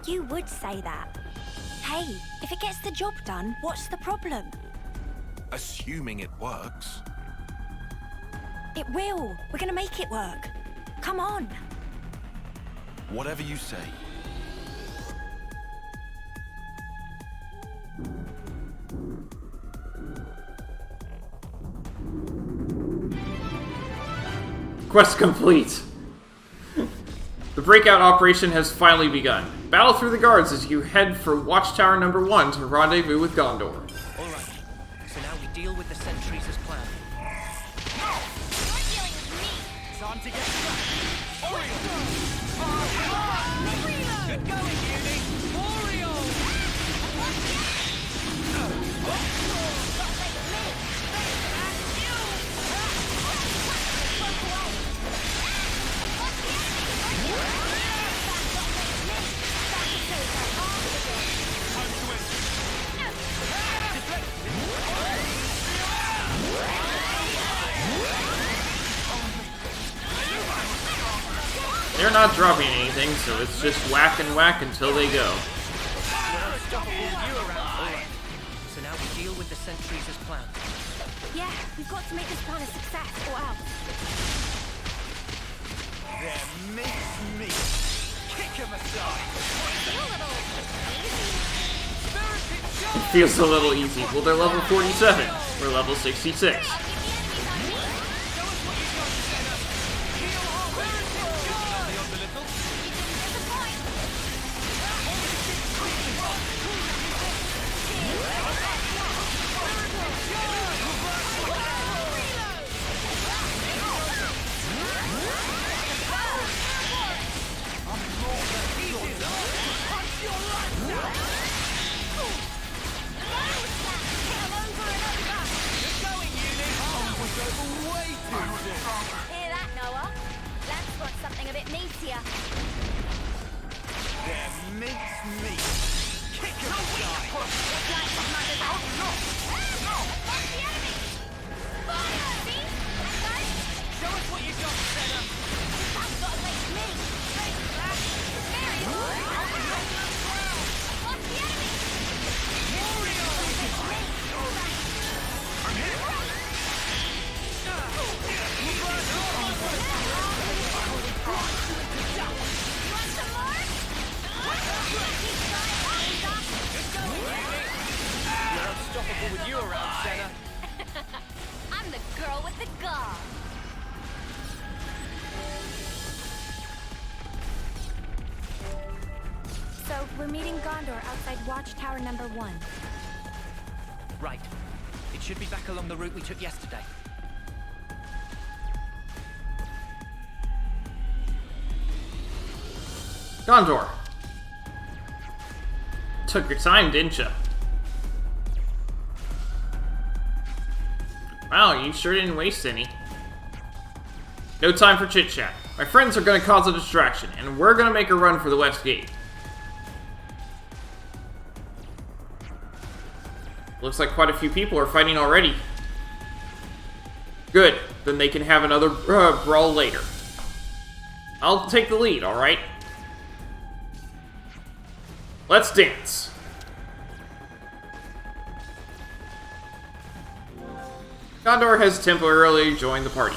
You would say that. Hey, if it gets the job done, what's the problem? Assuming it works. It will. We're gonna make it work. Come on. Whatever you say. Quest complete. The breakout operation has finally begun. Battle through the guards as you head for Watchtower number 1 to rendezvous with Gondor. All right. So now we deal with the sentries as planned. You're dealing with me. Time to get cracked. Oreo! Good going, Uni! Oreo! They're not dropping anything, so it's just whack and whack until they go. So now we deal with the sentries as planned. Yeah, we've got to make this plan a success, or else. They're me. Kick him aside. It feels a little easy. Well, they're level 47. We're level 66. Hear that, Noah? Lance wants something a bit meatier. They're meat. Kick him Show us what you got, Senna. That's got to make me. You're unstoppable with you around, Senna. I'm the girl with the gall. So, we're meeting Gondor outside Watchtower number 1. Right. It should be back along the route we took yesterday. Gondor. Took your time, didn't you? Wow, you sure didn't waste any. No time for chit-chat. My friends are gonna cause a distraction, and we're gonna make a run for the West Gate. Looks like quite a few people are fighting already. Good, then they can have another brawl later. I'll take the lead, alright? Let's dance. Gondor has temporarily joined the party.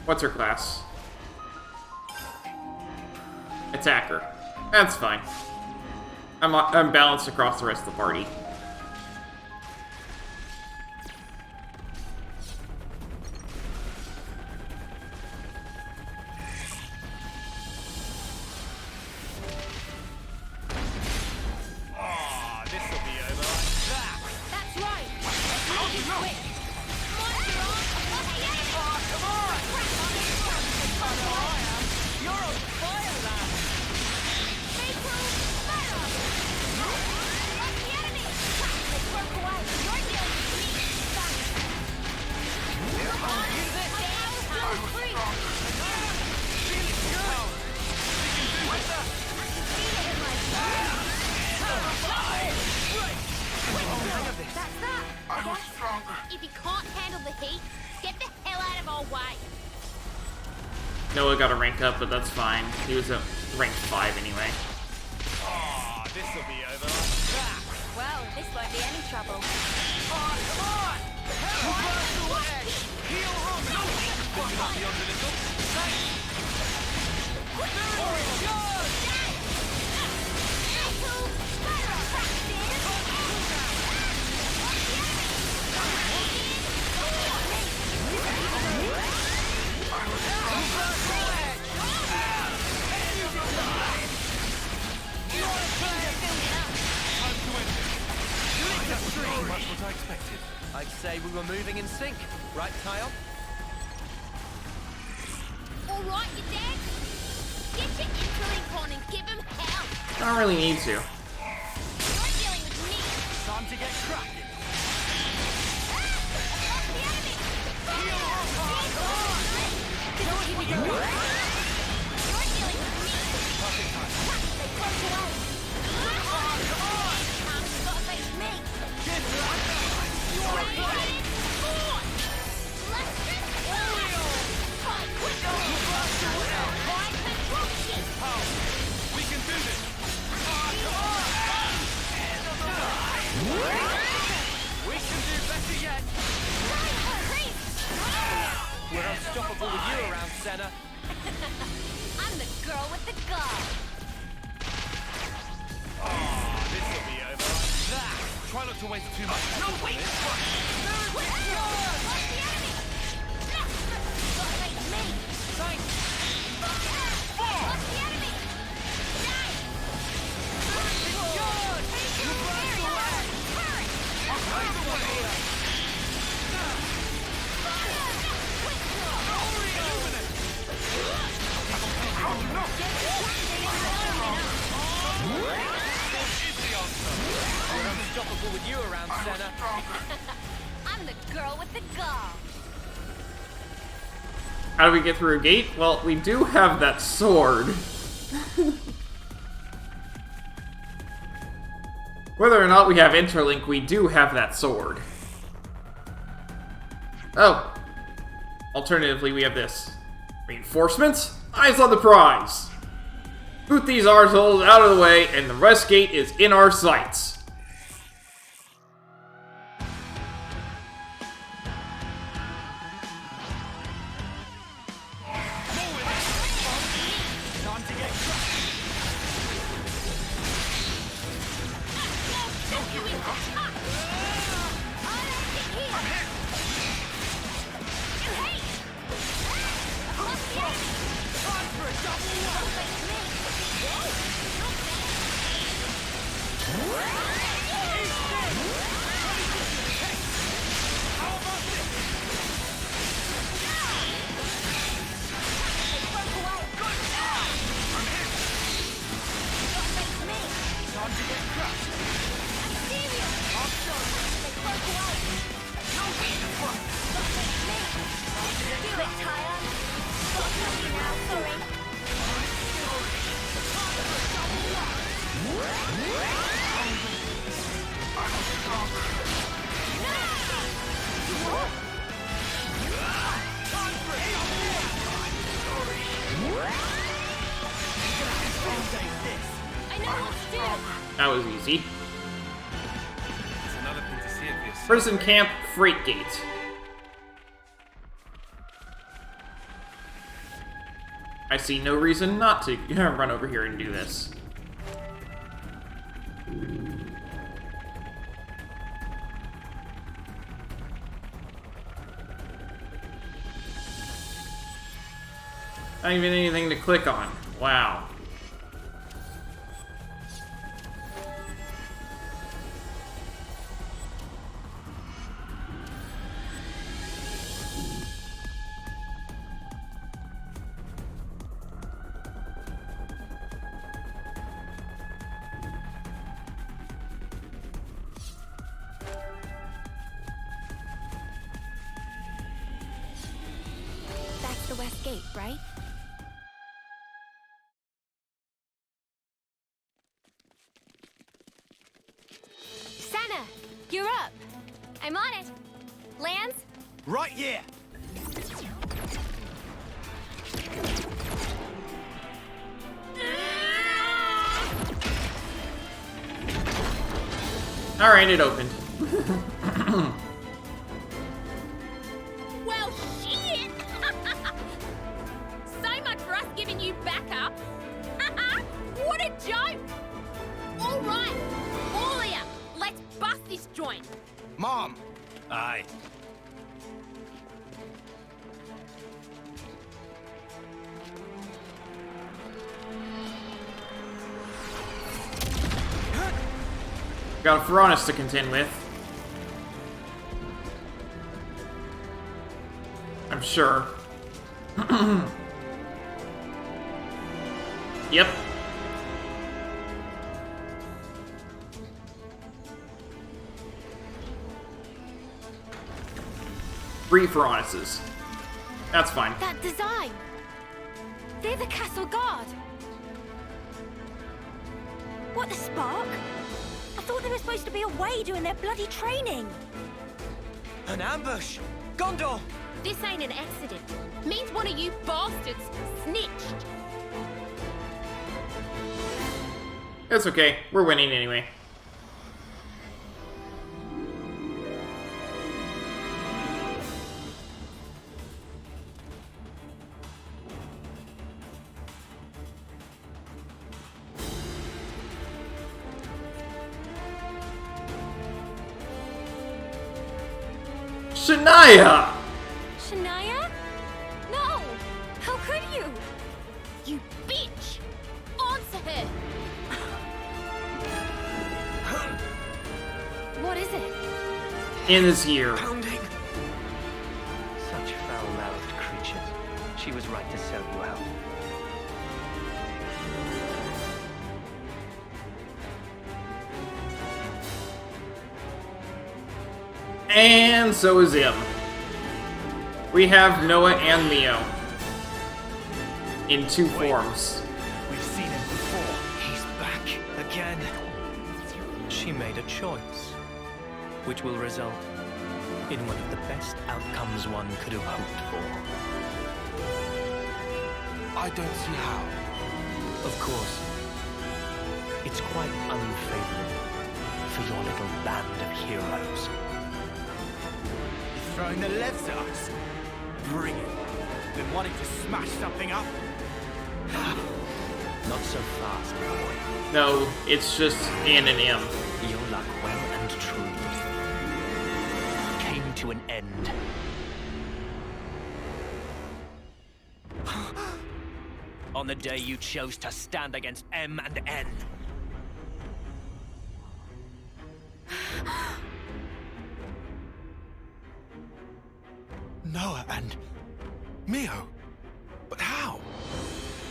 What's her class? Attacker. That's fine. I'm balanced across the rest of the party. If you can't handle the heat, get the hell out of our way. Noah got a rank up, but that's fine. He was at rank 5 anyway. This'll be over. Well, this won't be any trouble. Come on! Heal Much what I expected. I'd say we were moving in sync, right, Kyle? All right, you dead? Get your interlink on and give him hell. I don't really need to. You're dealing with me. Time to get cracking. We can do this! We can do better yet. We're unstoppable with you around, Senna. I'm the girl with the gun. This'll be over. That! Try not to waste too much. No, wait! We're unstoppable with you around, Senna. I'm the girl with the gun. How do we get through a gate? Well, we do have that sword. Whether or not we have Interlink, we do have that sword. Oh. Alternatively, we have this. Reinforcements? Eyes on the prize! Boot these arseholes out of the way, and the rest gate is in our sights. That was easy. Another thing to see if you're Prison Camp Freight Gate. I see no reason not to run over here and do this. Not even anything to click on. Wow. That's the west gate, right? Senna, you're up. I'm on it. Lance? Right here. Alright, it opened. Well, shit! So much for us giving you backup. What a joke! All right, all of ya, let's bust this joint. Mom! Aye. Got a Ferronis to contend with. I'm sure. Yep. Three Ferronuses. That's fine. That design! They're the castle guard! What, the Spark? I thought they were supposed to be away doing their bloody training. An ambush! Gondor! This ain't an accident. Means one of you bastards snitched. It's okay. We're winning anyway. Shania! Shania? No! How could you? You bitch! Answer her! What is it? In his ear. Pounding. Such foul-mouthed creatures. She was right to sell you out. And so is him. We have Noah and Mio. In two forms. We've seen him before. He's back again. She made a choice, which will result in one of the best outcomes one could have hoped for. I don't see how. Of course, it's quite unfavorable for your little band of heroes. Throwing the leaves at us. Bring it. Been wanting to smash something up? Not so fast, boy. No, it's just N and M. Your luck well and truly came to an end. On the day you chose to stand against M and N. Noah and Mio. But how?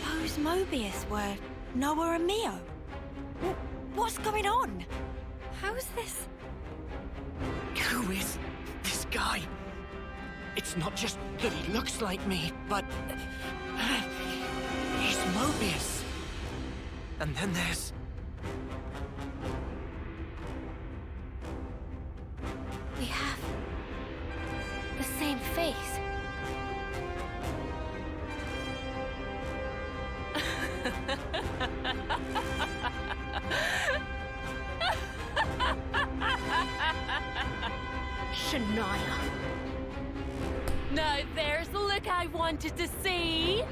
Those Mobius were Noah and Mio. What's going on? How's this? Who is this guy? It's not just that he looks like me, but he's Mobius. And then there's... We have the same face. Shania. Now there's the look I wanted to see.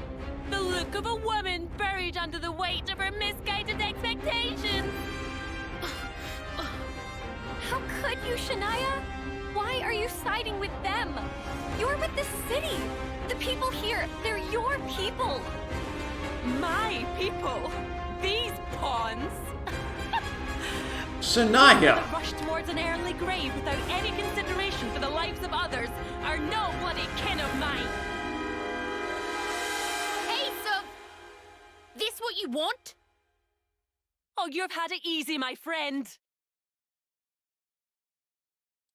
The look of a woman buried under the weight of her misguided expectations. How could you, Shania? Why are you siding with them? You're with the city. The people here, they're your people. My people? These pawns? Shania! The rush towards an early grave without any consideration for the lives of others are no bloody kin of mine. Hey, so... This what you want? Oh, you've had it easy, my friend.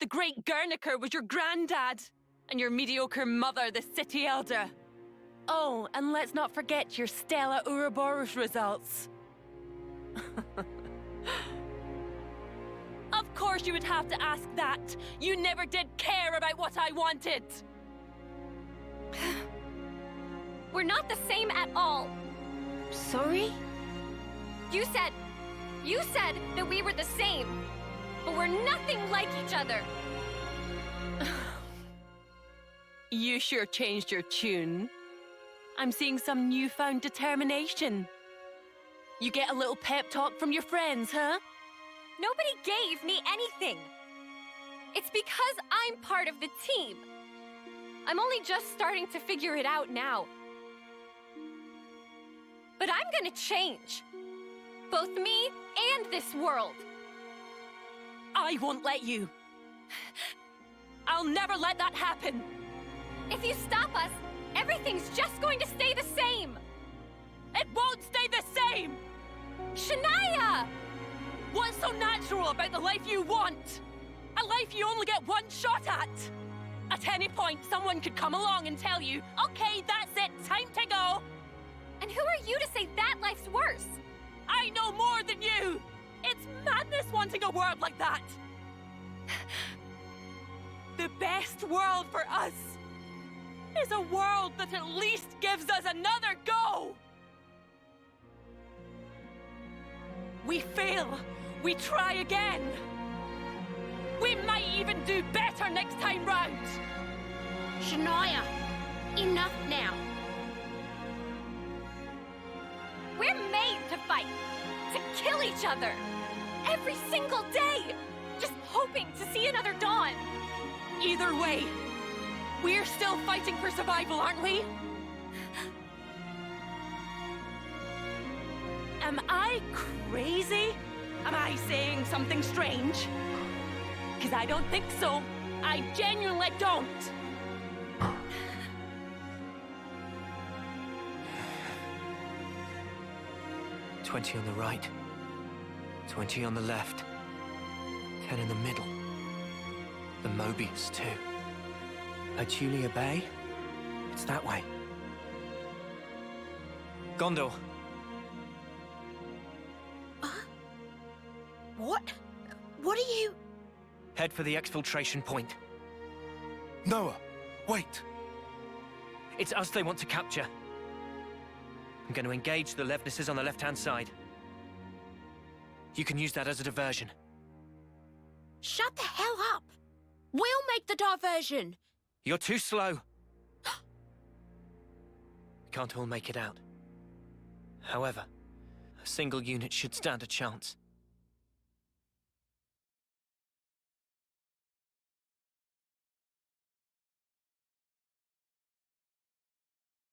The great Guerniker was your granddad, and your mediocre mother the city elder. Oh, and let's not forget your Stella Ouroboros results. Of course you would have to ask that. You never did care about what I wanted. We're not the same at all. Sorry? You said that we were the same, but we're nothing like each other. You sure changed your tune. I'm seeing some newfound determination. You get a little pep talk from your friends, huh? Nobody gave me anything. It's because I'm part of the team. I'm only just starting to figure it out now. But I'm gonna change. Both me and this world. I won't let you. I'll never let that happen. If you stop us, everything's just going to stay the same. It won't stay the same! Shania! What's so natural about the life you want? A life you only get one shot at? At any point, someone could come along and tell you, okay, that's it, time to go. And who are you to say that life's worse? I know more than you! It's madness wanting a world like that! The best world for us is a world that at least gives us another go! We fail, we try again. We might even do better next time round. Shania, enough now. We're made to fight, to kill each other. Every single day. Just hoping to see another dawn. Either way, we're still fighting for survival, aren't we? Am I crazy? Am I saying something strange? Because I don't think so. I genuinely don't. "20 on the right, 20 on the left, 10 in the middle. The Mobius, too. Julia Bay? It's that way. Gondor. What? What are you... Head for the exfiltration point. Noah, wait. It's us they want to capture. I'm going to engage the Levnesses on the left-hand side. You can use that as a diversion. Shut the hell up! We'll make the diversion! You're too slow. We can't all make it out. However, a single unit should stand a chance.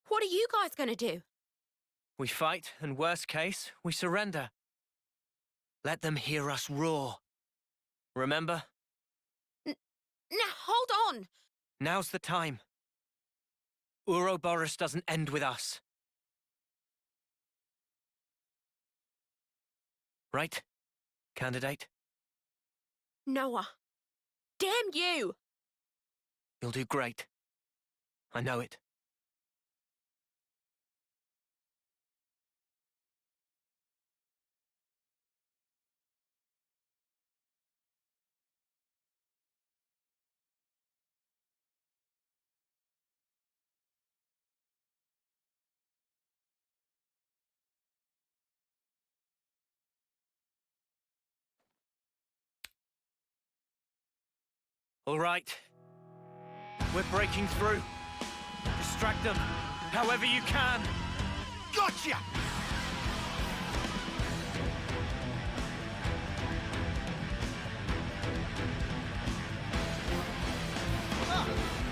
What are you guys gonna do? We fight, and worst case, we surrender. Let them hear us roar. Remember? Now, hold on! Now's the time. Ouroboros doesn't end with us. Right, candidate? Noah. Damn you! You'll do great. I know it. All right. We're breaking through. Distract them, however you can. Gotcha!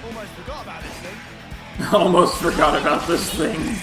Almost forgot about this thing. Almost forgot about this thing.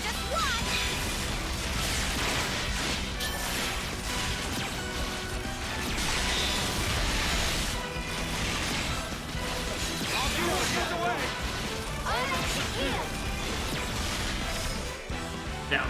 Just one! down.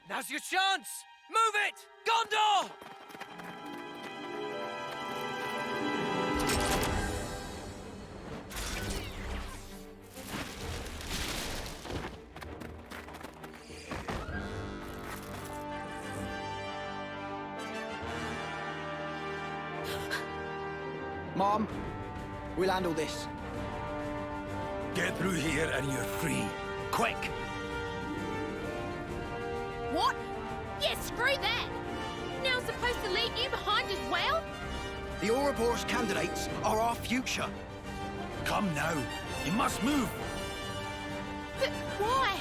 Now's your chance! Move it! Gondor! Mom, we'll handle this. Get through here and you're free. Quick! What? Yeah, screw that! Now I'm supposed to leave you behind as well? The Ouroboros candidates are our future. Come now. You must move. But why?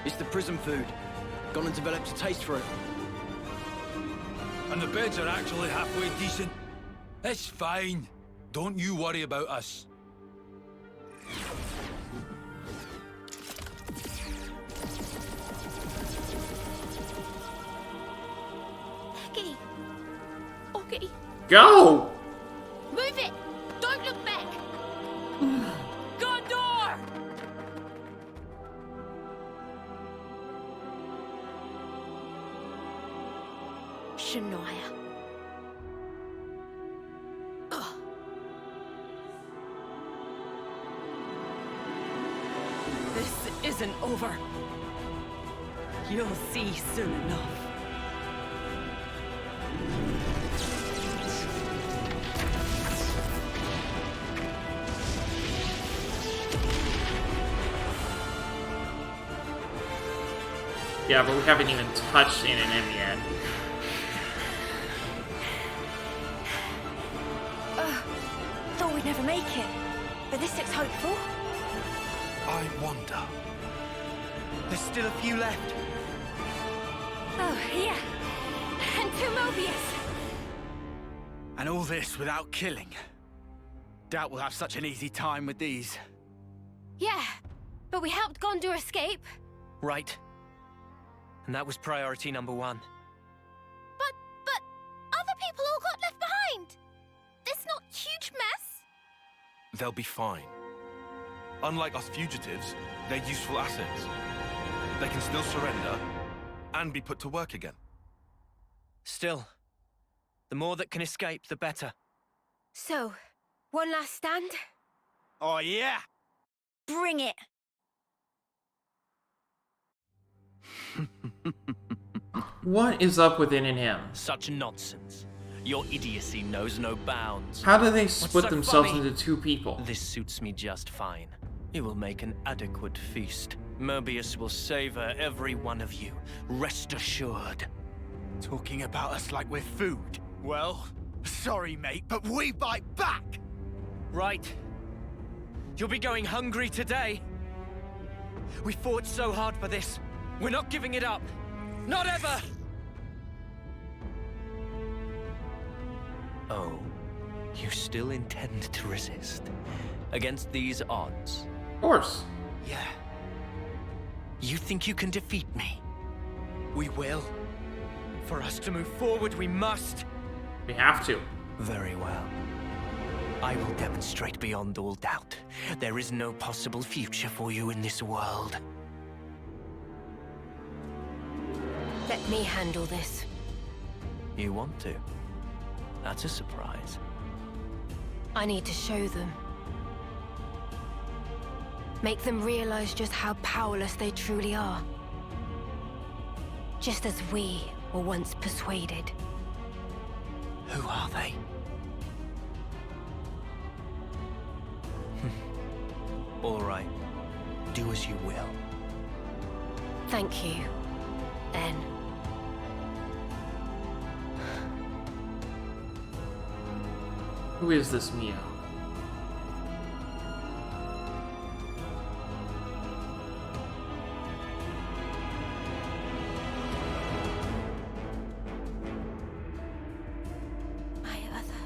It's the prison food. Gone and developed a taste for it. And the beds are actually halfway decent. It's fine. Don't you worry about us. Oggy. Oggy. Go! Move it! Don't look back! Gondor! Shania. Ugh. This isn't over. You'll see soon enough. Yeah, but we haven't even touched in and in yet. Thought we'd never make it, but this looks hopeful. I wonder. There's still a few left. Oh, yeah. And 2 Mobius. And all this without killing. Doubt we'll have such an easy time with these. Yeah, but we helped Gondor escape. Right. And that was priority number 1. But other people all got left behind. This not huge mess. They'll be fine. Unlike us fugitives, they're useful assets. They can still surrender and be put to work again. Still, the more that can escape, the better. So, one last stand? Oh, yeah! Bring it! What is up with In and him? Such nonsense. Your idiocy knows no bounds. How do they What's split so themselves funny? into 2 people? This suits me just fine. It will make an adequate feast. Mobius will savor every one of you. Rest assured. Talking about us like we're food. Well, sorry, mate, but we bite back! Right. You'll be going hungry today. We fought so hard for this. We're not giving it up. Not ever! Oh, you still intend to resist? Against these odds? Of course. Yeah. You think you can defeat me? We will. For us to move forward, we must. We have to. Very well. I will demonstrate beyond all doubt. There is no possible future for you in this world. Let me handle this. You want to? That's a surprise. I need to show them. Make them realize just how powerless they truly are. Just as we were once persuaded. Who are they? All right. Do as you will. Thank you, then. Who is this Mia? My other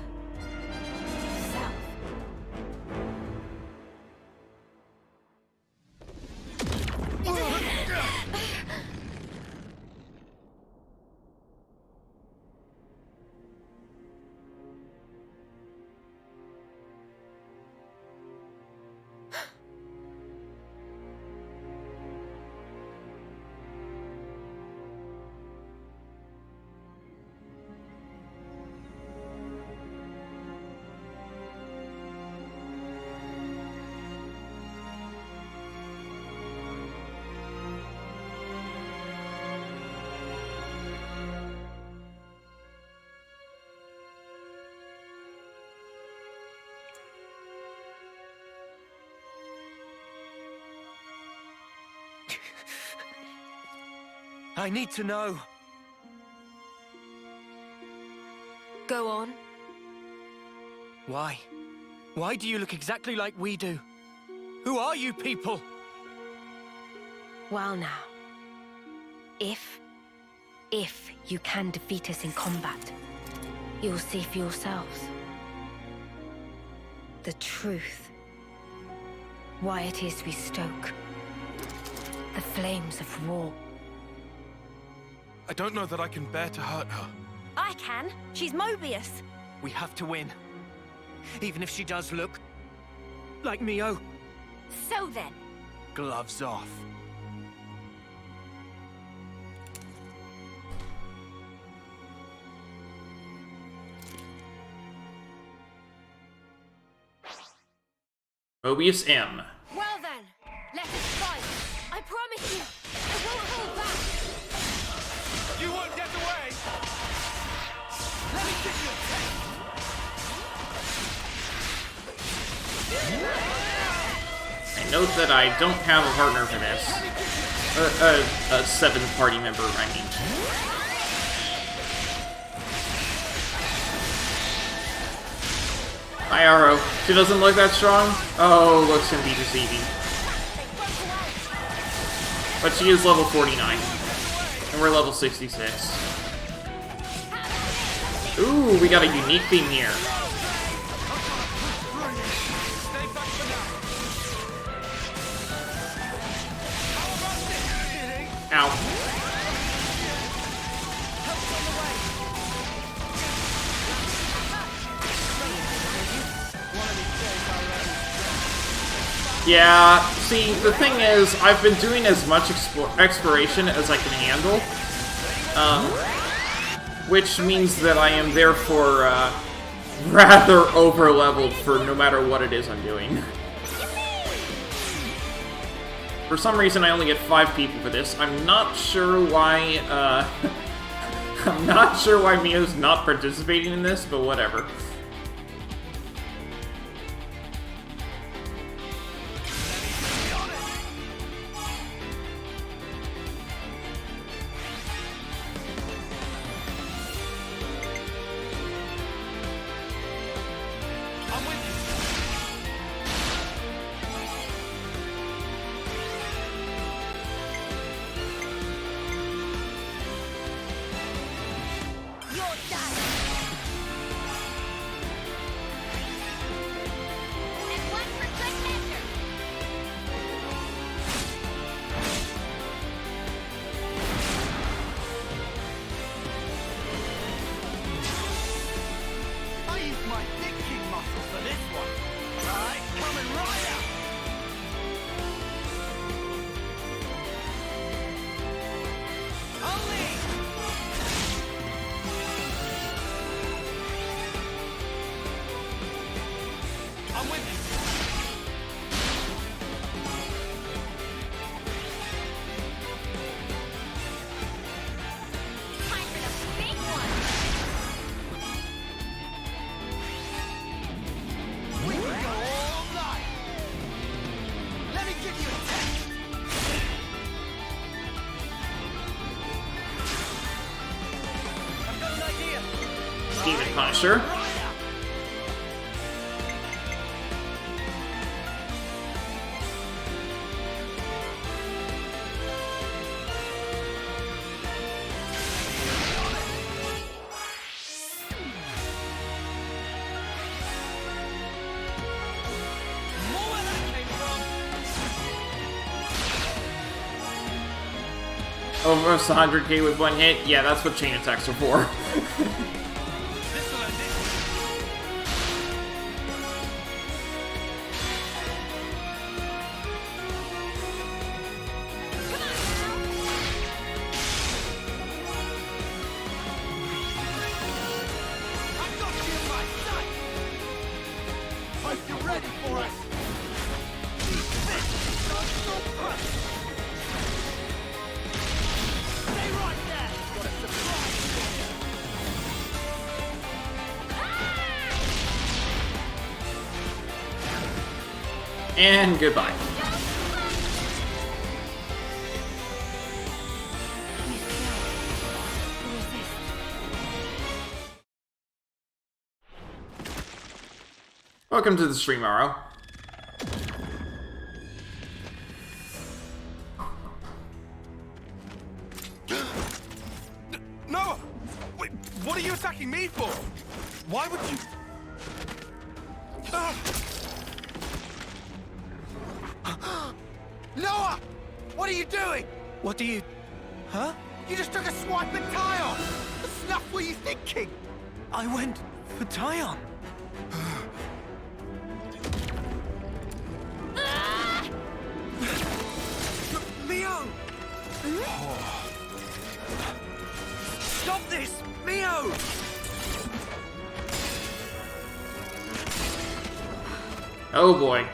I need to know. Go on. Why? Why do you look exactly like we do? Who are you people? Well now. If you can defeat us in combat, you'll see for yourselves. The truth. Why it is we stoke the flames of war. I don't know that I can bear to hurt her. I can. She's Mobius. We have to win. Even if she does look like Mio. So then. Gloves off. Mobius M. Well then, let us fight. I promise you, I won't hold back. You won't get away! Let me give you a taste! I note that I don't have a partner for this. A seventh party member, I mean. Hi, Aro. She doesn't look that strong? Oh, looks can be deceiving. But she is level 49. And we're level 66. Ooh, we got a unique theme here. Ow. Yeah, see, the thing is, I've been doing as much exploration as I can handle, which means that I am therefore rather over-leveled for no matter what it is I'm doing. For some reason, I only get 5 people for this. I'm not sure why, I'm not sure why Mio's not participating in this, but whatever. Demon Punisher. Almost 100k with one hit? Yeah, that's what chain attacks are for. And goodbye. Welcome to the stream, Aro. Noah! Wait, what are you attacking me for? Why would you... Noah! What are you doing? What do you... Huh? You just took a swipe at Tyon! The snuff were you thinking? I went for Tyon. Mio! Stop this! Mio! Oh boy.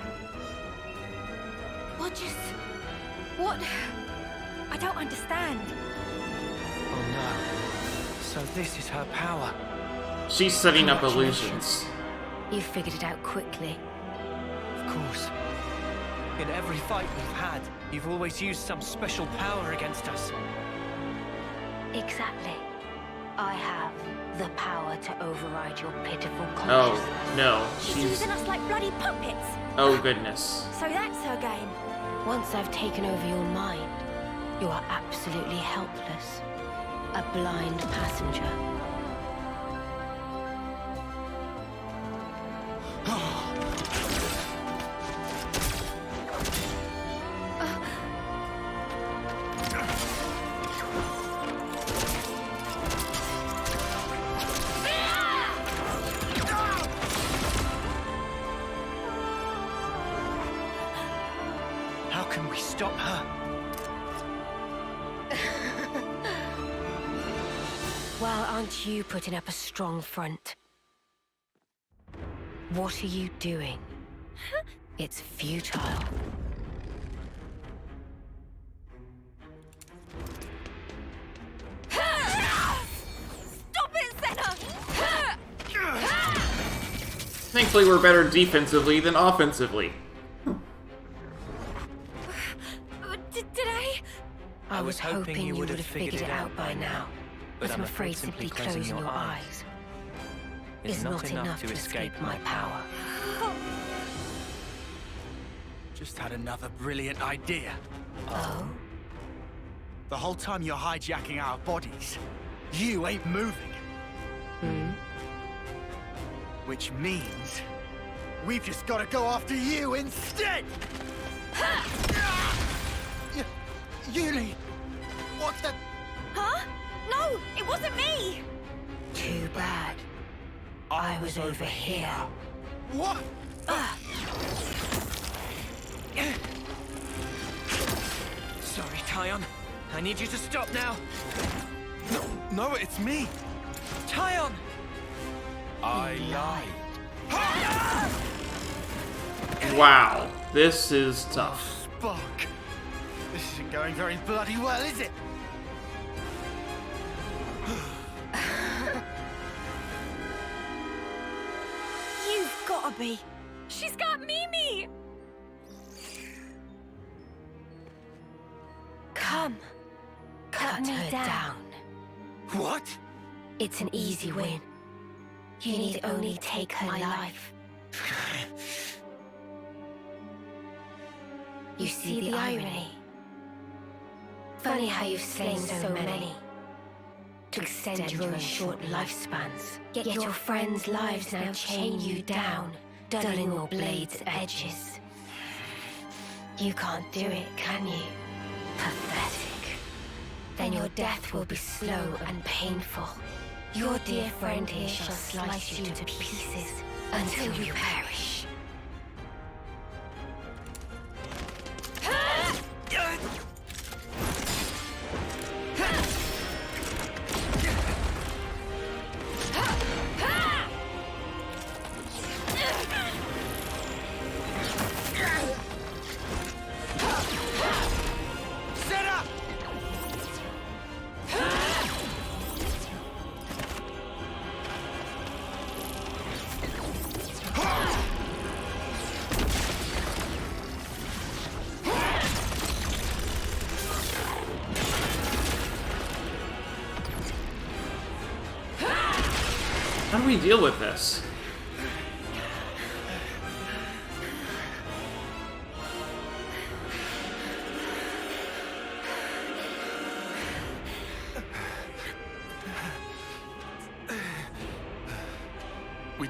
What? I don't understand. Oh no. So this is her power. She's setting up illusions. You figured it out quickly. Of course. In every fight we've had, you've always used some special power against us. Exactly. I have the power to override your pitiful consciousness. Oh, no. She's She's... using us like bloody puppets. Oh, goodness. So that's her game. Once I've taken over your mind, you are absolutely helpless. A blind passenger. How can we stop her? Well, aren't you putting up a strong front? What are you doing? It's futile. Stop it, Senna! Thankfully, we're better defensively than offensively. Did I? I was hoping you would have figured it out by now. But I'm afraid simply closing your eyes is not enough to escape my power. Just had another brilliant idea. Oh? The whole time you're hijacking our bodies, you ain't moving. Which means we've just got to go after you instead! Uni! What the... Huh? No, it wasn't me! Too bad. I was over here. What? Sorry, Tyon. I need you to stop now. No, it's me. Tyon! I lied. Wow. This is tough. Spock. This isn't going very bloody well, is it? You've gotta be. She's got Mimi! Come. Cut me down. What? It's an easy win. You need only take her life. You see the irony? Funny how you've slain so many to extend your own short lifespans. Yet your friends' lives now chain you down, dulling your blade's edges. You can't do it, can you? Pathetic. Then your death will be slow and painful. Your dear friend here shall slice you to pieces until you perish. How do we deal with this?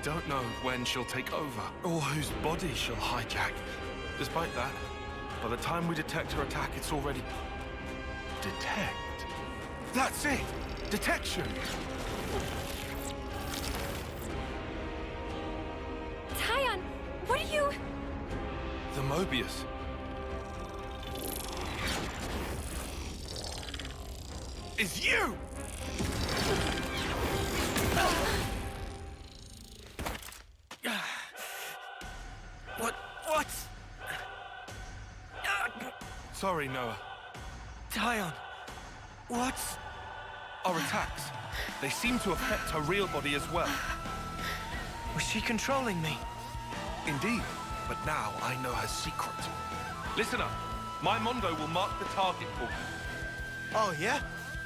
don't know when she'll take over, or whose body she'll hijack. Despite that, by the time we detect her attack, it's already... Detect? That's it! Detection! Tyon, what are you... The Mobius. Is you! What? Sorry, Noah. Tyon, what? Our attacks. They seem to affect her real body as well. Was she controlling me? Indeed, but now I know her secret. Listen up. My Mondo will mark the target for you. Oh, yeah?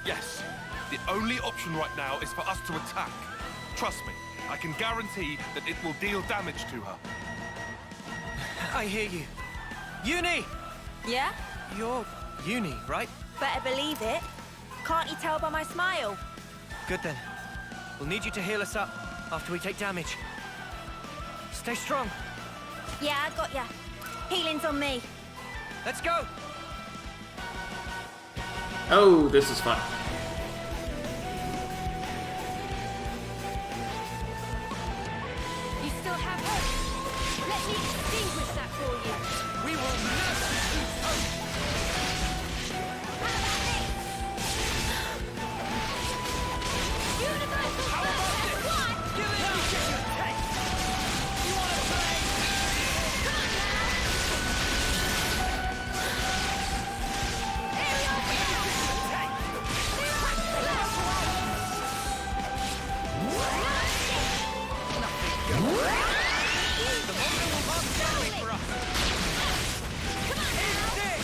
Yes. The only option right now is for us to attack. Trust me, I can guarantee that it will deal damage to her. I hear you. Uni! Yeah? You're Uni, right? Better believe it. Can't you tell by my smile? Good then. We'll need you to heal us up after we take damage. Stay strong. Yeah, I got ya. Healing's on me. Let's go! Oh, this is fun. You still have hope. Let me extinguish that for you. We will never lose hope! Universal Burst! One! Give it up! Get your tank! You wanna play? Come on now! Aerial blast! The moment will mark daily for us! Come on now! Still okay?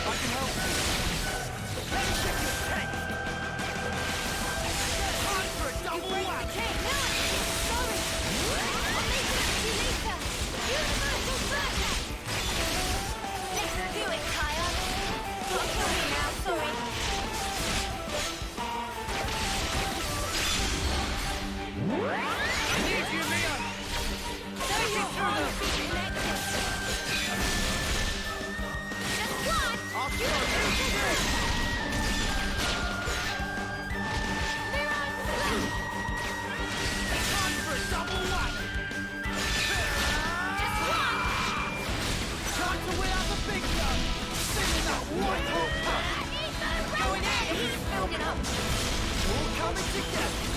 I can help you. Let me check your tank! Time for a double whack! Sorry! I'll make it up to you later! Universal Burst! Let's do it, Tyon. Don't kill me now, sorry. I need you, Leo! Take it through them! Just one! I'll throw you! Time for a double whack! Just one! Time to win out the big gun! Singing that white hot puff! Going in! He's building up! All coming together!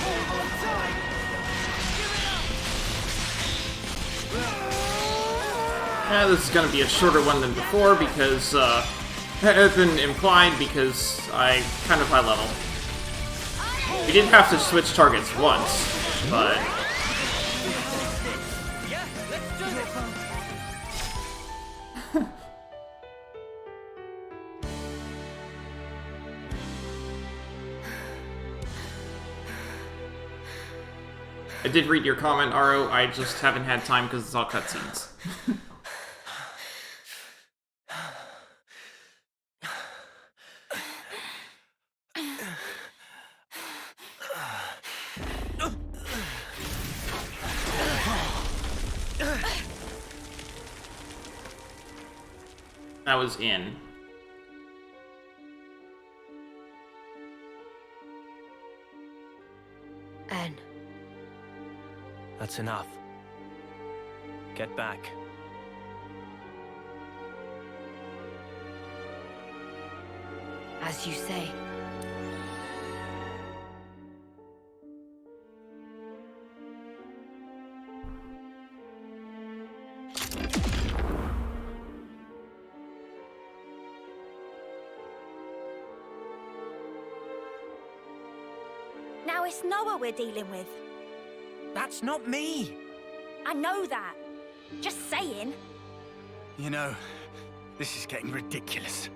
Hold on tight! Give it up! Yeah, this is going to be a shorter one than before because, it's been implied because I kind of high level. We did have to switch targets once, but... Yeah, let's do it! I did read your comment, Aro. I just haven't had time because it's all cutscenes. That was in. Anne. That's enough. Get back. As you say. Now it's Noah we're dealing with. That's not me! I know that. Just saying. You know, this is getting ridiculous.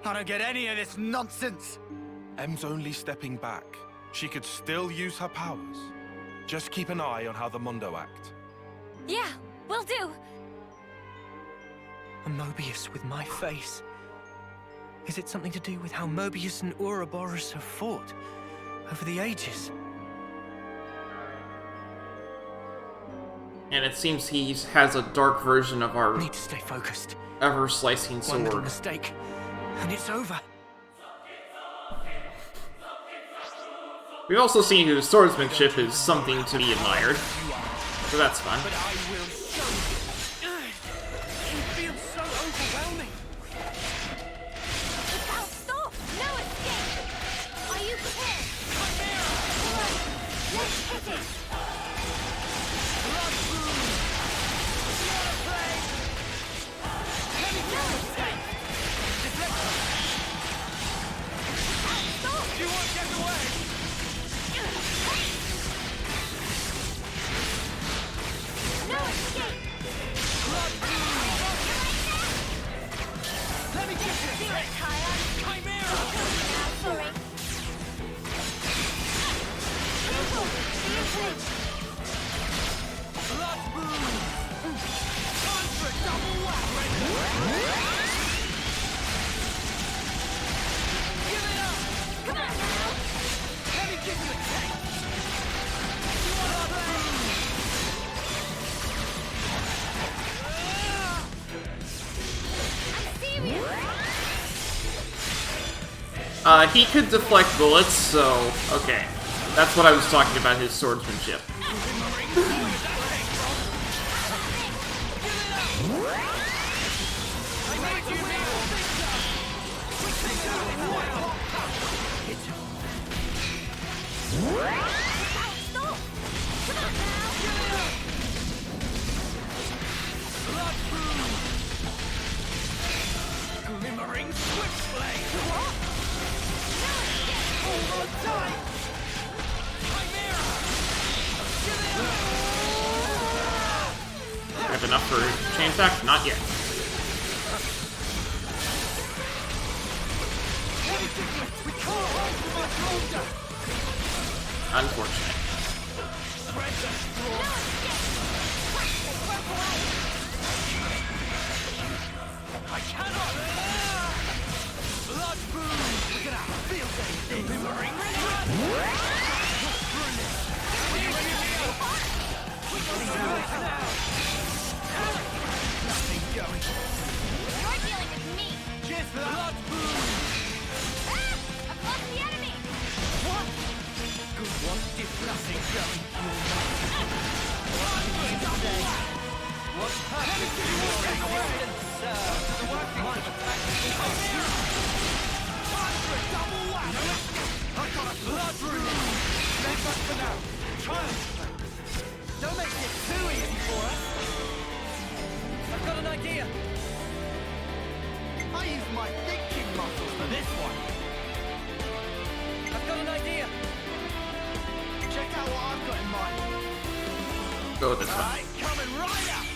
I don't get any of this nonsense! Em's only stepping back. She could still use her powers. Just keep an eye on how the Mondo act. Yeah, will do. A Mobius with my face. Is it something to do with how Mobius and Ouroboros have fought over the ages? And it seems he has a dark version of our need to stay focused. Ever-slicing One little sword. mistake, and it's over. We've also seen his swordsmanship is something to be admired, so that's fun. But I will show you. It feels so overwhelming. Stop! No escape! Are you prepared? Chimera! Let's hit it! Blood boom! Not a play! Heavy tank! Deflection! Stop! You won't get away! No escape! Blood boom! Let me get you! Do it, Kaya! Chimera! Sorry. Careful! Be in flinch! Blood boom! Time for a double whack! Give it up! Come on now! Let me give you a taste! You want to play? I'm serious! He could deflect bullets, so okay. That's what I was talking about, his swordsmanship. Stop! Come on now! Blood boom! Glimmering switchblade! What? Hold on tight! Chimera! Give it up! I have enough for chain attack? Not yet. We can't hold for much longer! Unfortunate. Spread the straw! I cannot! Blood boom! We're gonna have a field day with this! Glimmering blood! Brilliant! Nothing going! You're dealing with me! Cheers for that! Blood boom! Ah! I've lost the enemy! What? Good one, nothing going! What's happening to you? The working might attack me. Time for a double whack! I got a blood room! Stay back for now! Try it! Don't make it too easy for us! I've got an idea! I used my thinking muscles for this one! I've got an idea! Check out what I've got in mind! Go with this one. Alright, coming right up!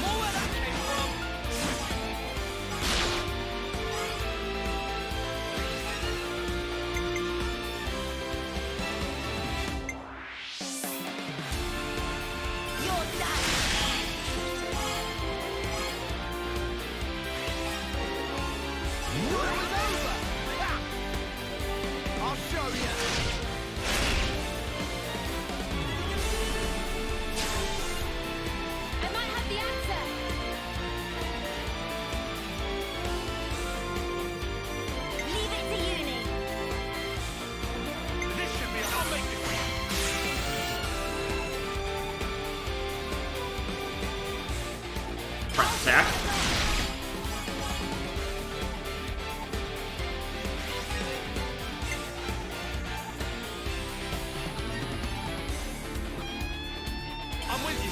More where that came from! You're done! It was over! Ha! I'll show you! I might have the answer! Leave it to uni! This should be I'll make it! Front attack. I'm with you!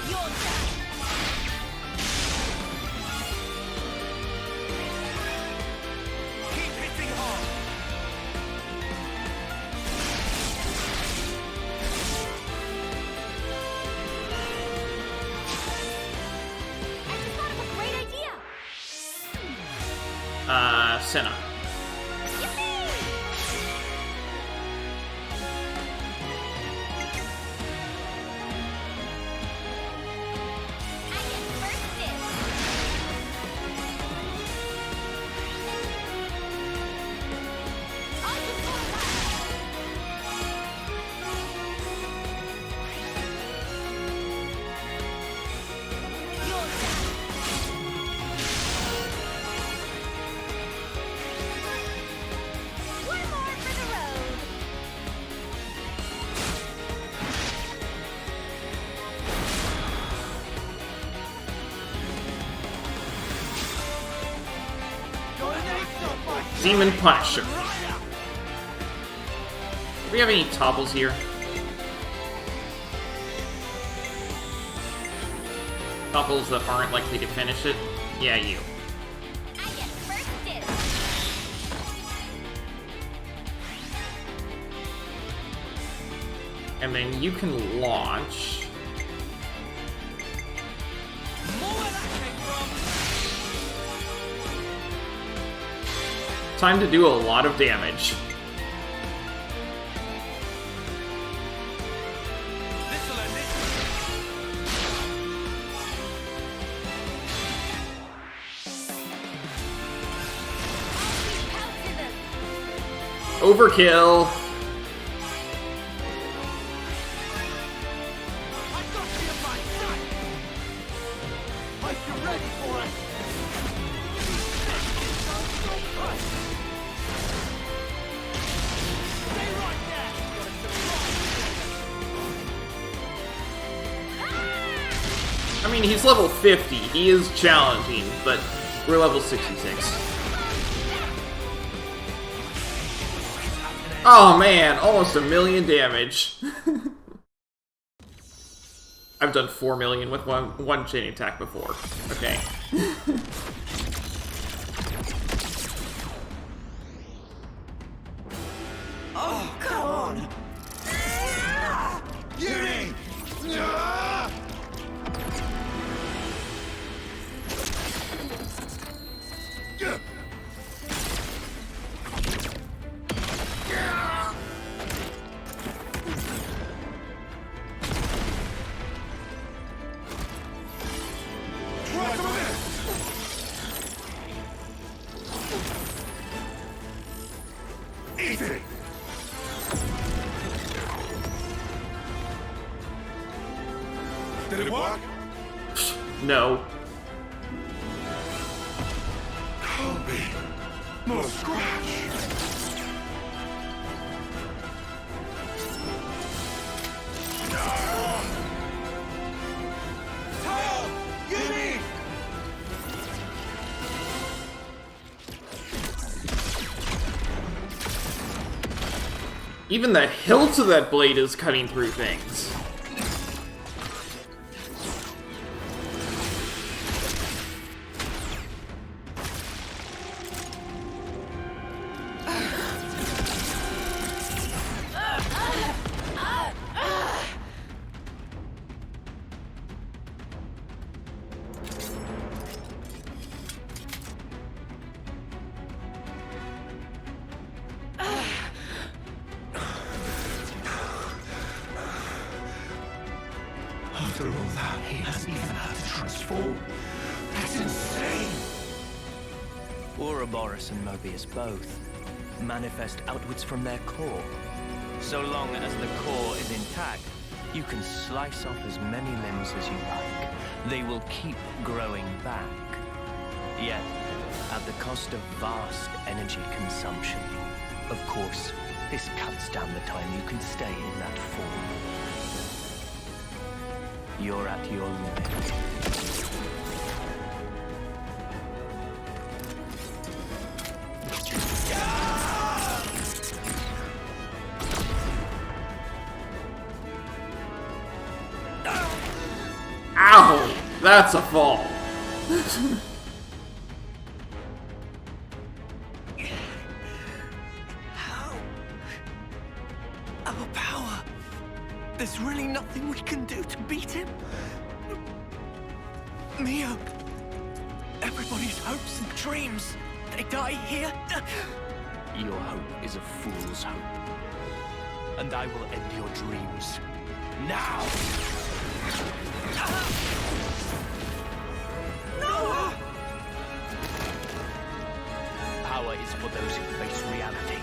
You're done! Keep hitting hard! Senna. Demon Punisher. Do we have any topples here? Topples that aren't likely to finish it? Yeah, you. And then you can launch. Time to do a lot of damage. Overkill. I mean, he's level 50. He is challenging, but we're level 66. Oh man, almost 1 million damage. I've done 4 million with one chain attack before. Okay. Oh, come on! Yuri! Easy! Did it work? No. Kobe! No scratch! Tail! Yumi! Even the hilt of that blade is cutting through things. After all that, he hasn't even had to transform. That's insane! Ouroboros and Mobius both manifest outwards from their core. So long as the core is intact, you can slice off as many limbs as you like. They will keep growing back. Yet, at the cost of vast energy consumption. Of course, this cuts down the time you can stay in that form. You're at your limit. Ow! That's a fall. Our power. There's really nothing we can do to beat him. Mio. Everybody's hopes and dreams. They die here? Your hope is a fool's hope. And I will end your dreams. Now! No! Power is for those who face reality.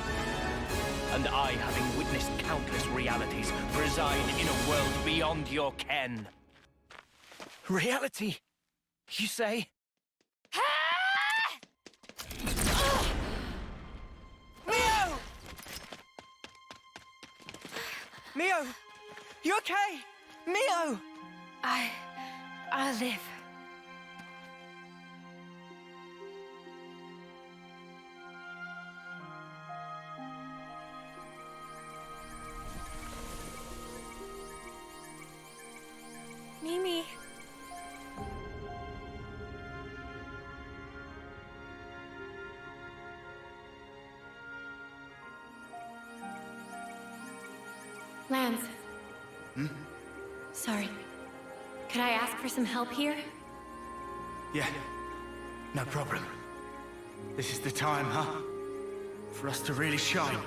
And I, having witnessed countless realities, reside in a world beyond your ken. Reality, you say? Mio! Mio! You okay? Mio! I'll live. Mimi. Lance. Hmm? Sorry. Could I ask for some help here? Yeah, no problem. This is the time, huh? For us to really shine.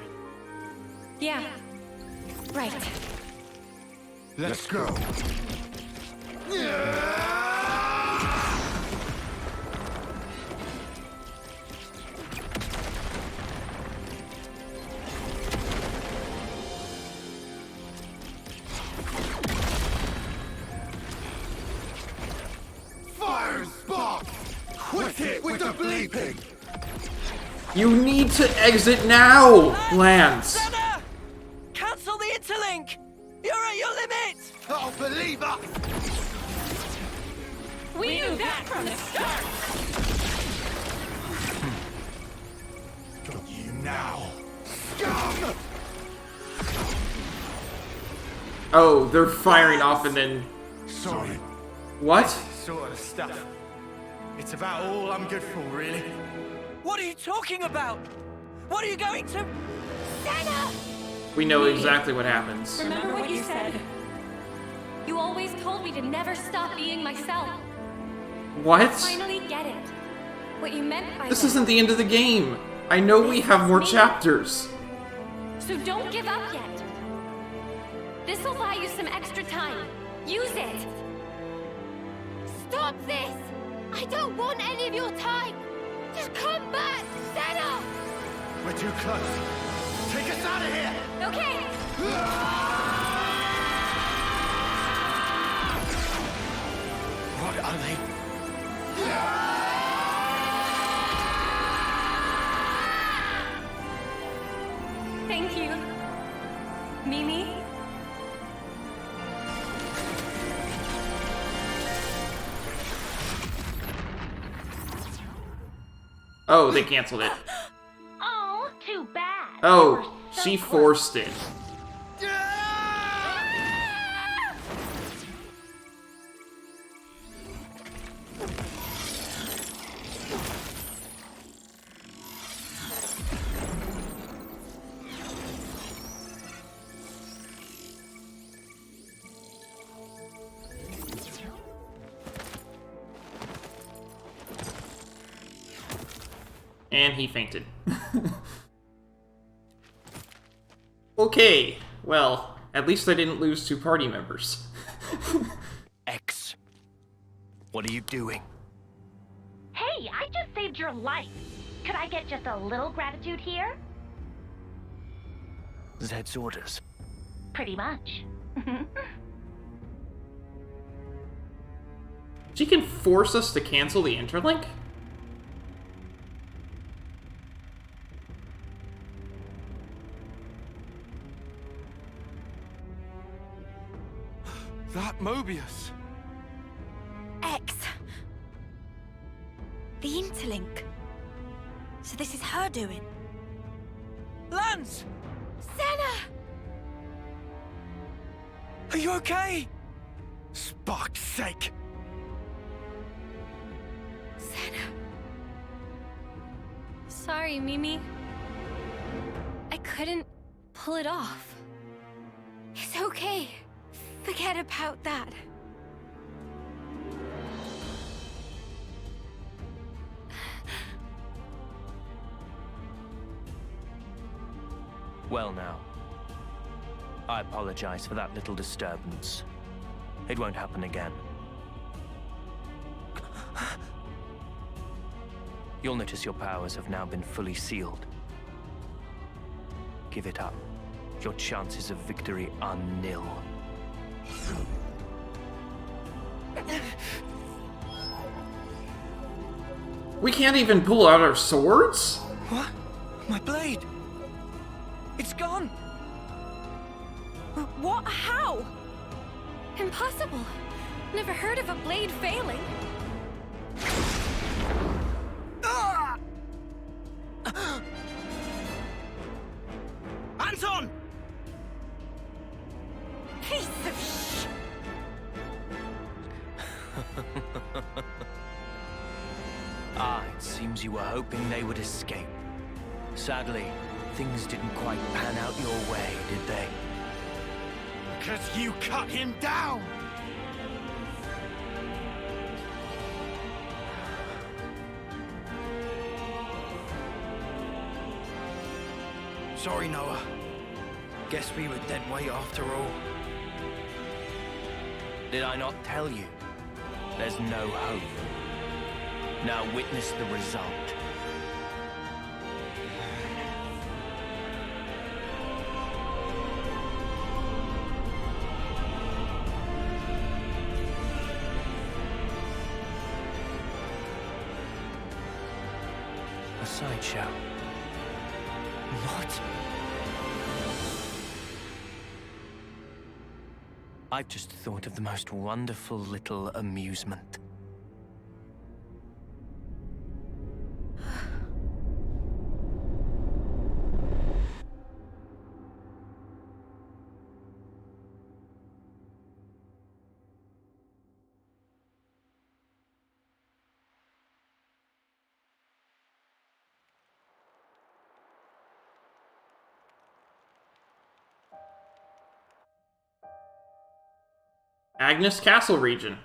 Yeah. Right. Let's go. Fire spark! Quit it with the bleeping! You need to exit now, Lance! Senna! Cancel the interlink! You're at your limit! Oh, believe us! We knew that from the start! Got you now, scum! Oh, they're firing off and then... Sorry. What? Sort of stuff. It's about all I'm good for, really. What are you talking about? What are you going to... Senna! We know exactly what happens. Remember what you said? You always told me to never stop being myself. What? I finally get it. What you meant by This that. isn't the end of the game. I know we have more chapters. So don't give up yet. This'll buy you some extra time. Use it. Stop this! I don't want any of your time! Just come back, Senna! We're too close. Take us out of here! Okay. What are they? Thank you. Mimi? Oh, they canceled it. Oh, too bad. Oh, she forced it. And he fainted. Okay, well, at least I didn't lose 2 party members. X. What are you doing? Hey, I just saved your life. Could I get just a little gratitude here? Zed's orders. Pretty much. She can force us to cancel the interlink? That Mobius. X. The interlink. So this is her doing. Lance! Senna! Are you okay? Spark's sake! Senna. Sorry, Mimi. I couldn't pull it off. It's okay. Forget about that. Well now, I apologize for that little disturbance. It won't happen again. You'll notice your powers have now been fully sealed. Give it up. Your chances of victory are nil. We can't even pull out our swords? What? My blade! It's gone! What? How? Impossible. Never heard of a blade failing. Anton! Piece of sh... It seems you were hoping they would escape. Sadly, things didn't quite pan out your way, did they? 'Cause you cut him down! Sorry, Noah. Guess we were dead weight after all. Did I not tell you? There's no hope. Now witness the result. A sideshow. What? I've just thought of the most wonderful little amusement. Agnes Castle region.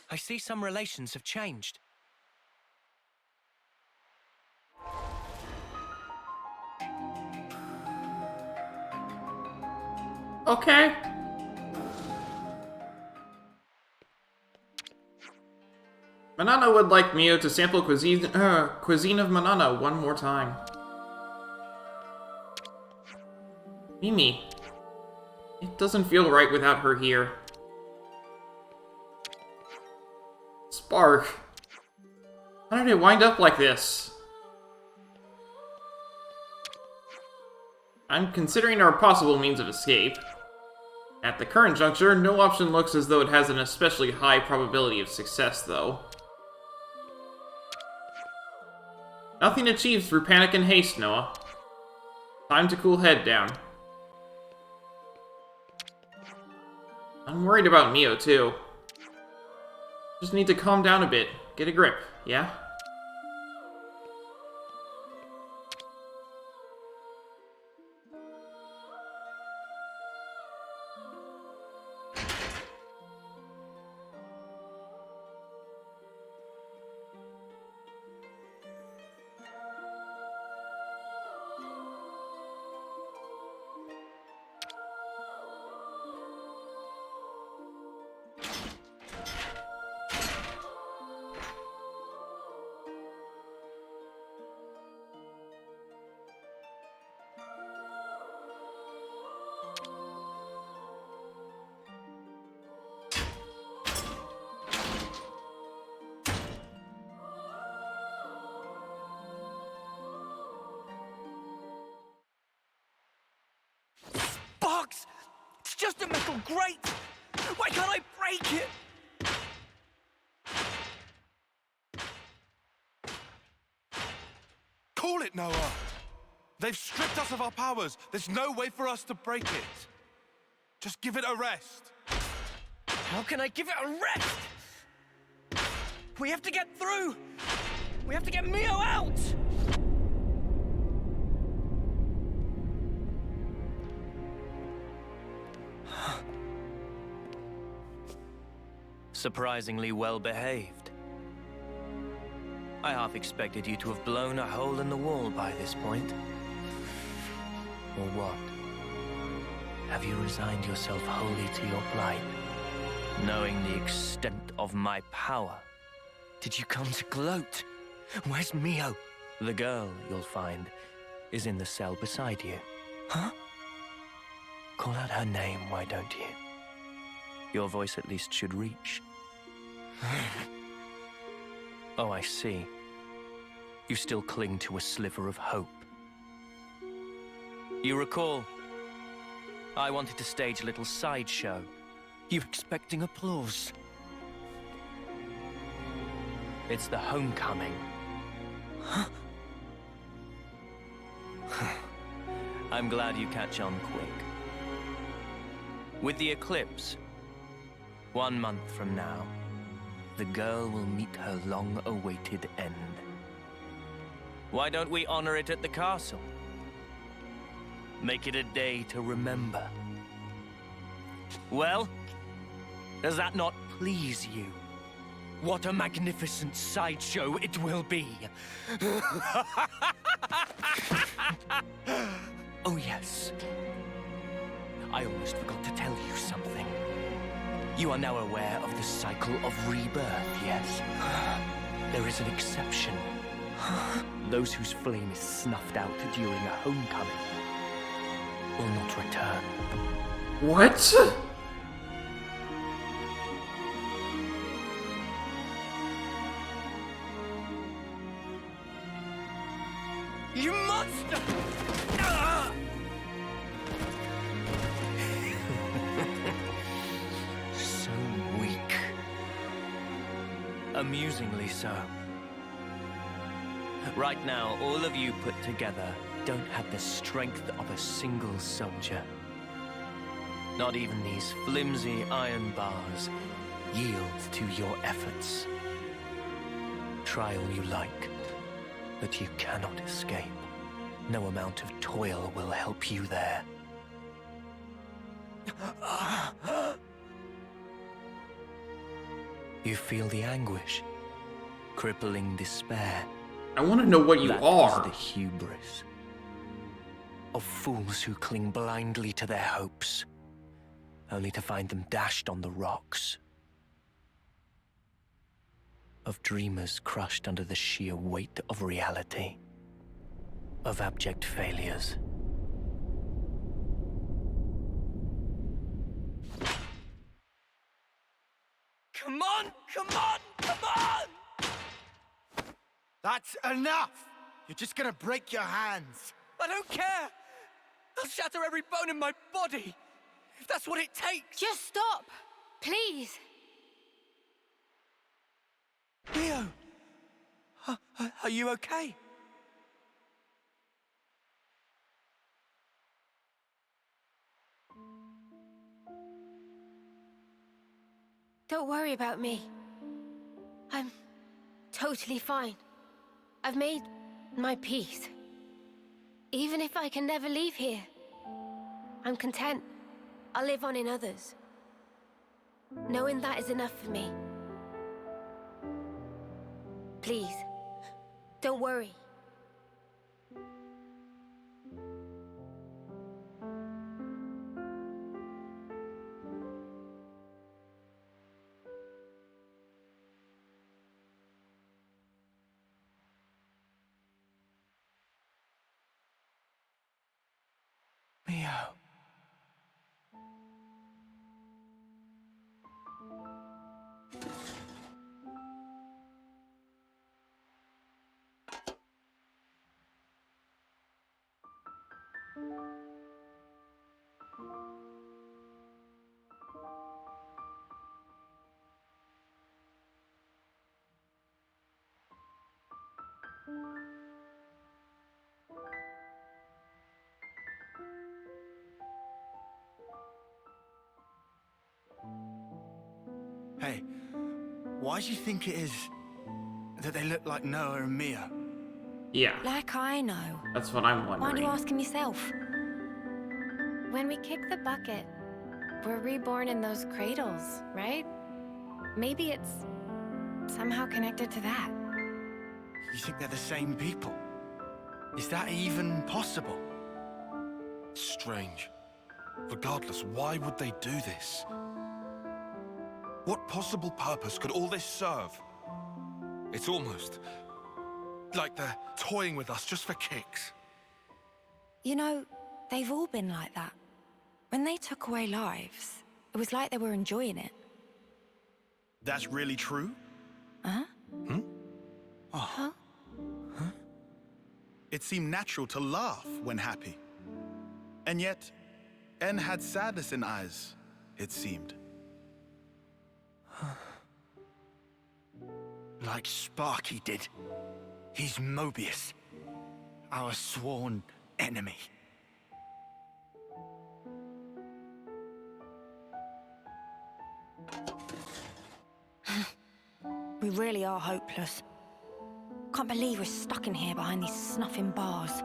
I see some relations have changed. Okay. Manana would like Mio to sample cuisine of Manana one more time. Mimi. It doesn't feel right without her here. Spark. How did it wind up like this? I'm considering our possible means of escape. At the current juncture, no option looks as though it has an especially high probability of success, though. Nothing achieved through panic and haste, Noah. Time to cool head down. I'm worried about Mio, too. Just need to calm down a bit. Get a grip, yeah? It's just a metal grate! Why can't I break it? They've stripped us of our powers. There's no way for us to break it. Just give it a rest. How can I give it a rest? We have to get through! We have to get Mio out! Surprisingly well behaved. I half expected you to have blown a hole in the wall by this point. Or what? Have you resigned yourself wholly to your plight? Knowing the extent of my power, did you come to gloat? Where's Mio? The girl, you'll find, is in the cell beside you. Huh? Call out her name, why don't you? Your voice at least should reach. Oh, I see. You still cling to a sliver of hope. You recall, I wanted to stage a little sideshow. You expecting applause? It's the homecoming. Huh? I'm glad you catch on quick. With the eclipse, 1 month from now, the girl will meet her long-awaited end. Why don't we honor it at the castle? Make it a day to remember. Well, does that not please you? What a magnificent sideshow it will be! Oh yes. I almost forgot to tell you something. You are now aware of the cycle of rebirth, yes? There is an exception. Those whose flame is snuffed out during a homecoming will not return. What? You monster! So weak. Amusingly so. Right now, all of you put together don't have the strength of a single soldier. Not even these flimsy iron bars yield to your efforts. Try all you like, but you cannot escape. No amount of toil will help you there. You feel the anguish, crippling despair. I want to know what you are. That is the hubris of fools who cling blindly to their hopes, only to find them dashed on the rocks. Of dreamers crushed under the sheer weight of reality. Of abject failures. Come on! Come on! Come on! That's enough! You're just gonna break your hands. I don't care! I'll shatter every bone in my body! If that's what it takes! Just stop! Please! Mio! Are you okay? Don't worry about me. I'm totally fine. I've made my peace. Even if I can never leave here, I'm content. I'll live on in others. Knowing that is enough for me. Please, don't worry. Mio. Hey, why do you think it is that they look like Noah and Mia? Yeah. Like I know. That's what I'm Why don't wondering. you ask him yourself? When we kick the bucket, we're reborn in those cradles, right? Maybe it's somehow connected to that. You think they're the same people? Is that even possible? Strange. Regardless, why would they do this? What possible purpose could all this serve? It's almost like they're toying with us just for kicks. You know, they've all been like that. When they took away lives, it was like they were enjoying it. That's really true? Huh? Hmm? Oh. Huh? It seemed natural to laugh when happy. And yet, En had sadness in eyes, it seemed. Like Sparky did. He's Mobius, our sworn enemy. We really are hopeless. Can't believe we're stuck in here behind these snuffing bars.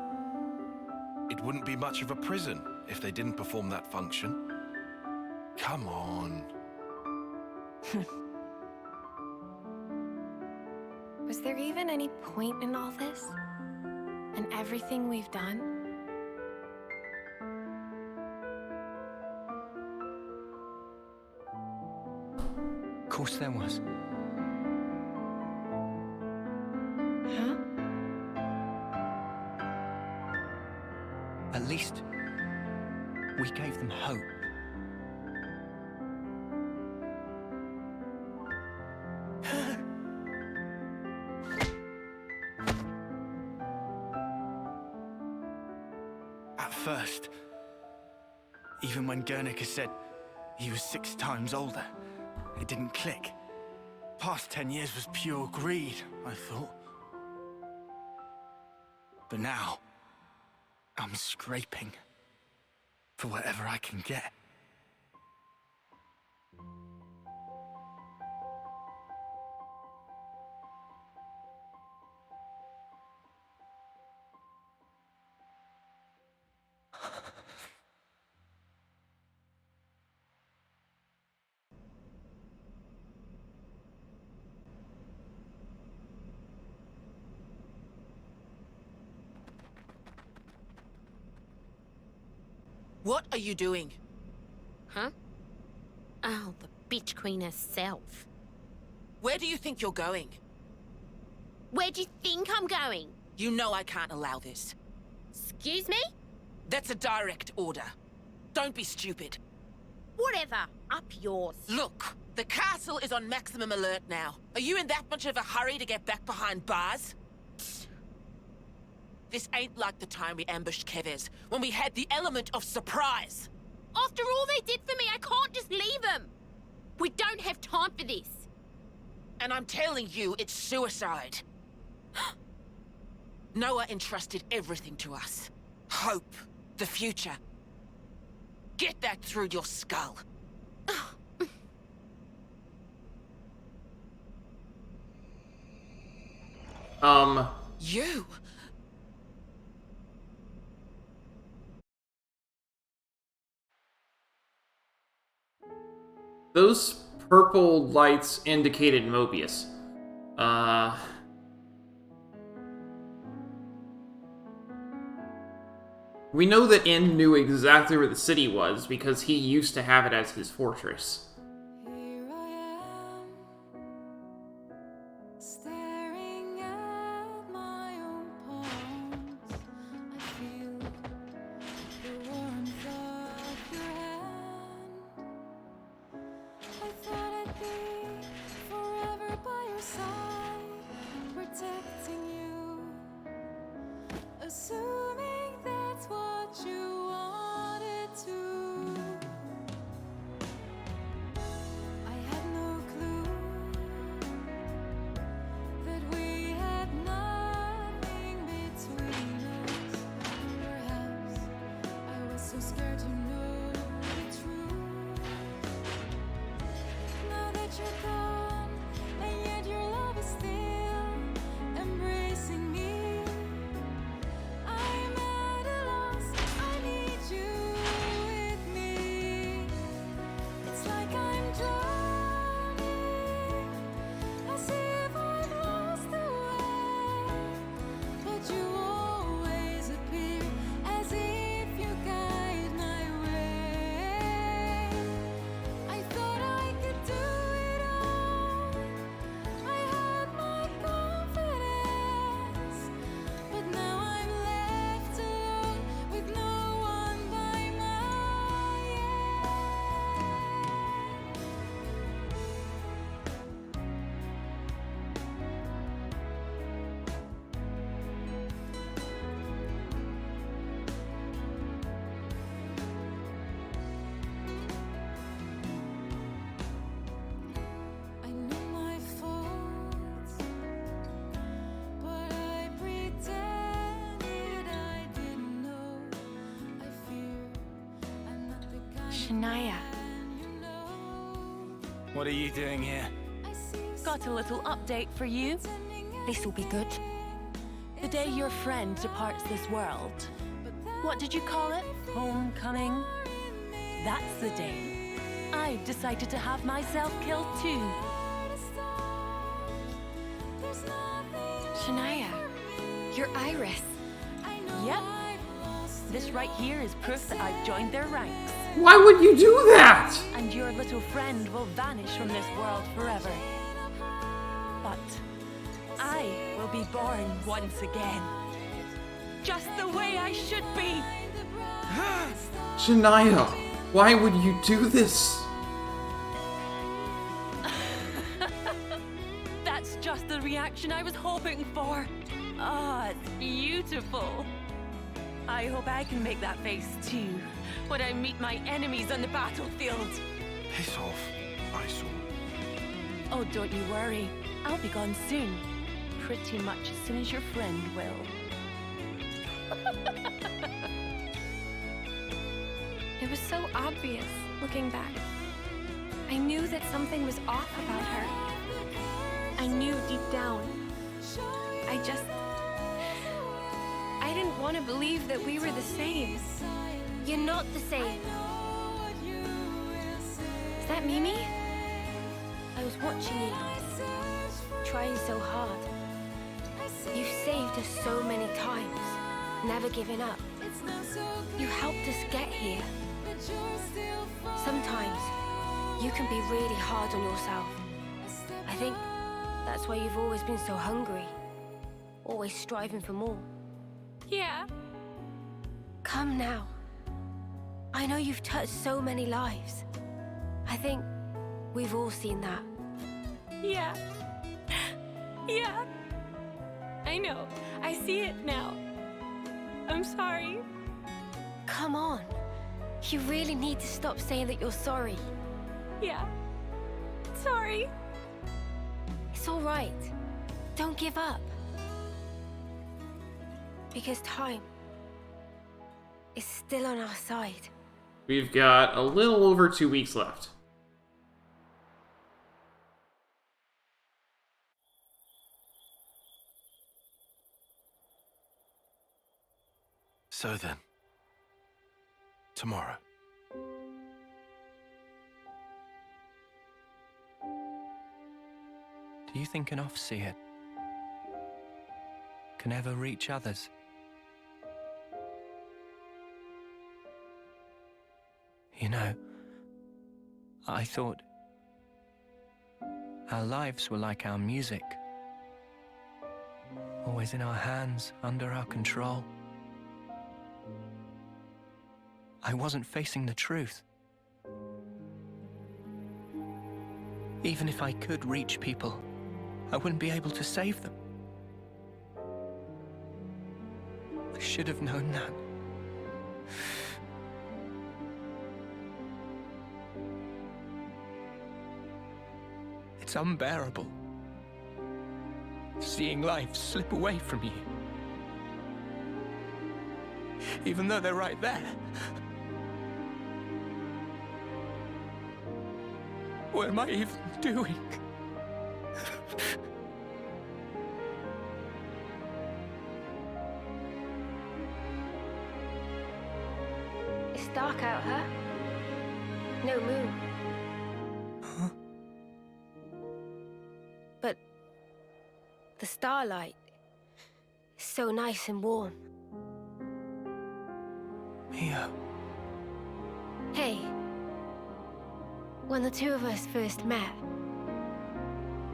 It wouldn't be much of a prison if they didn't perform that function. Come on. Was there even any point in all this? And everything we've done? Of course there was. Huh? At least, we gave them hope. At first, even when Guernica said he was 6 times older, it didn't click. Past 10 years was pure greed, I thought. But now, I'm scraping for whatever I can get. What are you doing? Huh? Oh, the bitch queen herself. Where do you think you're going? Where do you think I'm going? You know I can't allow this. Excuse me? That's a direct order. Don't be stupid. Whatever. Up yours. Look, the castle is on maximum alert now. Are you in that much of a hurry to get back behind bars? This ain't like the time we ambushed Kevez, when we had the element of surprise. After all they did for me, I can't just leave them. We don't have time for this. And I'm telling you, it's suicide. Noah entrusted everything to us. Hope, the future. Get that through your skull. You? Those purple lights indicated Mobius. We know that En knew exactly where the city was because he used to have it as his fortress. Shania. What are you doing here? Got a little update for you. This'll be good. The day your friend departs this world. What did you call it? Homecoming? That's the day I've decided to have myself killed too. Shania, you're Iris. Yep. This right here is proof that I've joined their ranks. Why would you do that? And your little friend will vanish from this world forever. But I will be born once again. Just the way I should be. Shania, why would you do this? That's just the reaction I was hoping for. Ah, it's beautiful. I hope I can make that face too when I meet my enemies on the battlefield. Piss off, eyesore. Oh, don't you worry. I'll be gone soon. Pretty much as soon as your friend will. It was so obvious, looking back. I knew that something was off about her. I knew deep down. I didn't want to believe that we were the same. You're not the same. Is that Mimi? I was watching you, trying so hard. You've saved us so many times, never giving up. You helped us get here. Sometimes, you can be really hard on yourself. I think that's why you've always been so hungry. Always striving for more. Yeah. Come now. I know you've touched so many lives. I think we've all seen that. Yeah. Yeah. I know. I see it now. I'm sorry. Come on. You really need to stop saying that you're sorry. Yeah. Sorry. It's all right. Don't give up. Because time is still on our side. We've got a little over 2 weeks left. So then, tomorrow. Do you think an off-seer can ever reach others? You know, I thought our lives were like our music. Always in our hands, under our control. I wasn't facing the truth. Even if I could reach people, I wouldn't be able to save them. I should have known that. It's unbearable, seeing life slip away from you. Even though they're right there. What am I even doing? It's dark out, huh? No moon. Huh? But the starlight is so nice and warm. Mio. Hey, when the two of us first met,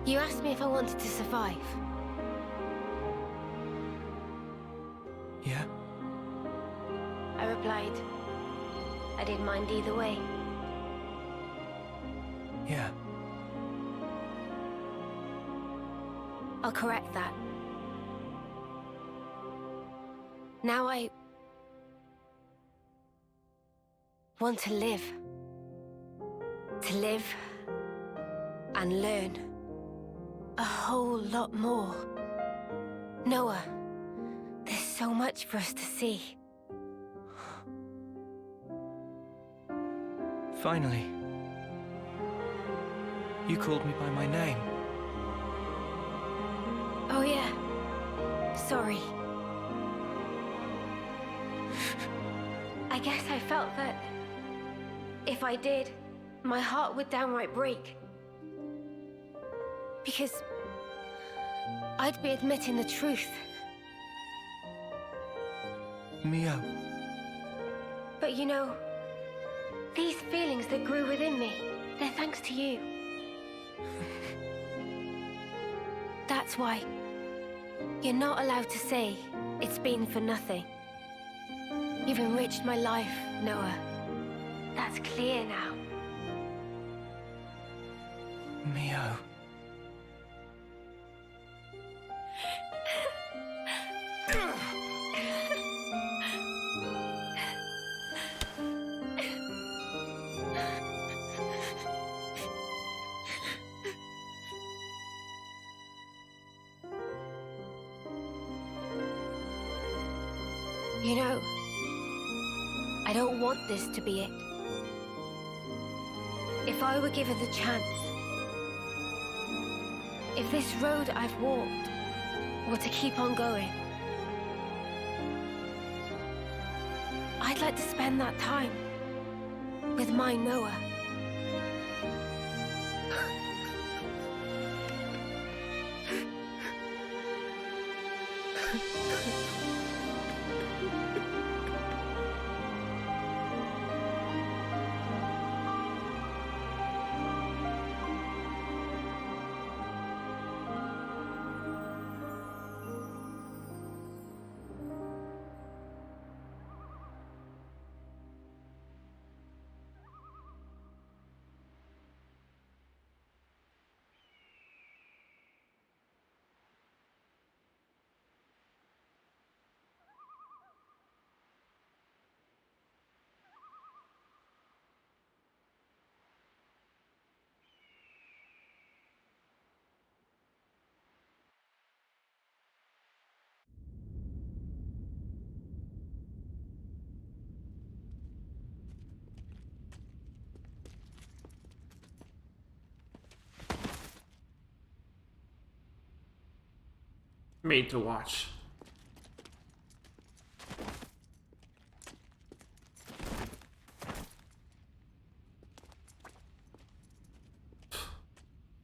you asked me if I wanted to survive. Yeah? I replied, I didn't mind either way. Yeah. I'll correct that. Now I want to live. To live and learn a whole lot more. Noah, there's so much for us to see. Finally. You called me by my name. Oh yeah. Sorry. I guess I felt that if I did, my heart would downright break. Because I'd be admitting the truth. Mio. But you know, these feelings that grew within me, they're thanks to you. That's why you're not allowed to say it's been for nothing. You've enriched my life, Noah. That's clear now. Mio. You know, I don't want this to be it. If I were given the chance, if this road I've walked were to keep on going, I'd like to spend that time with my Noah. Made to watch.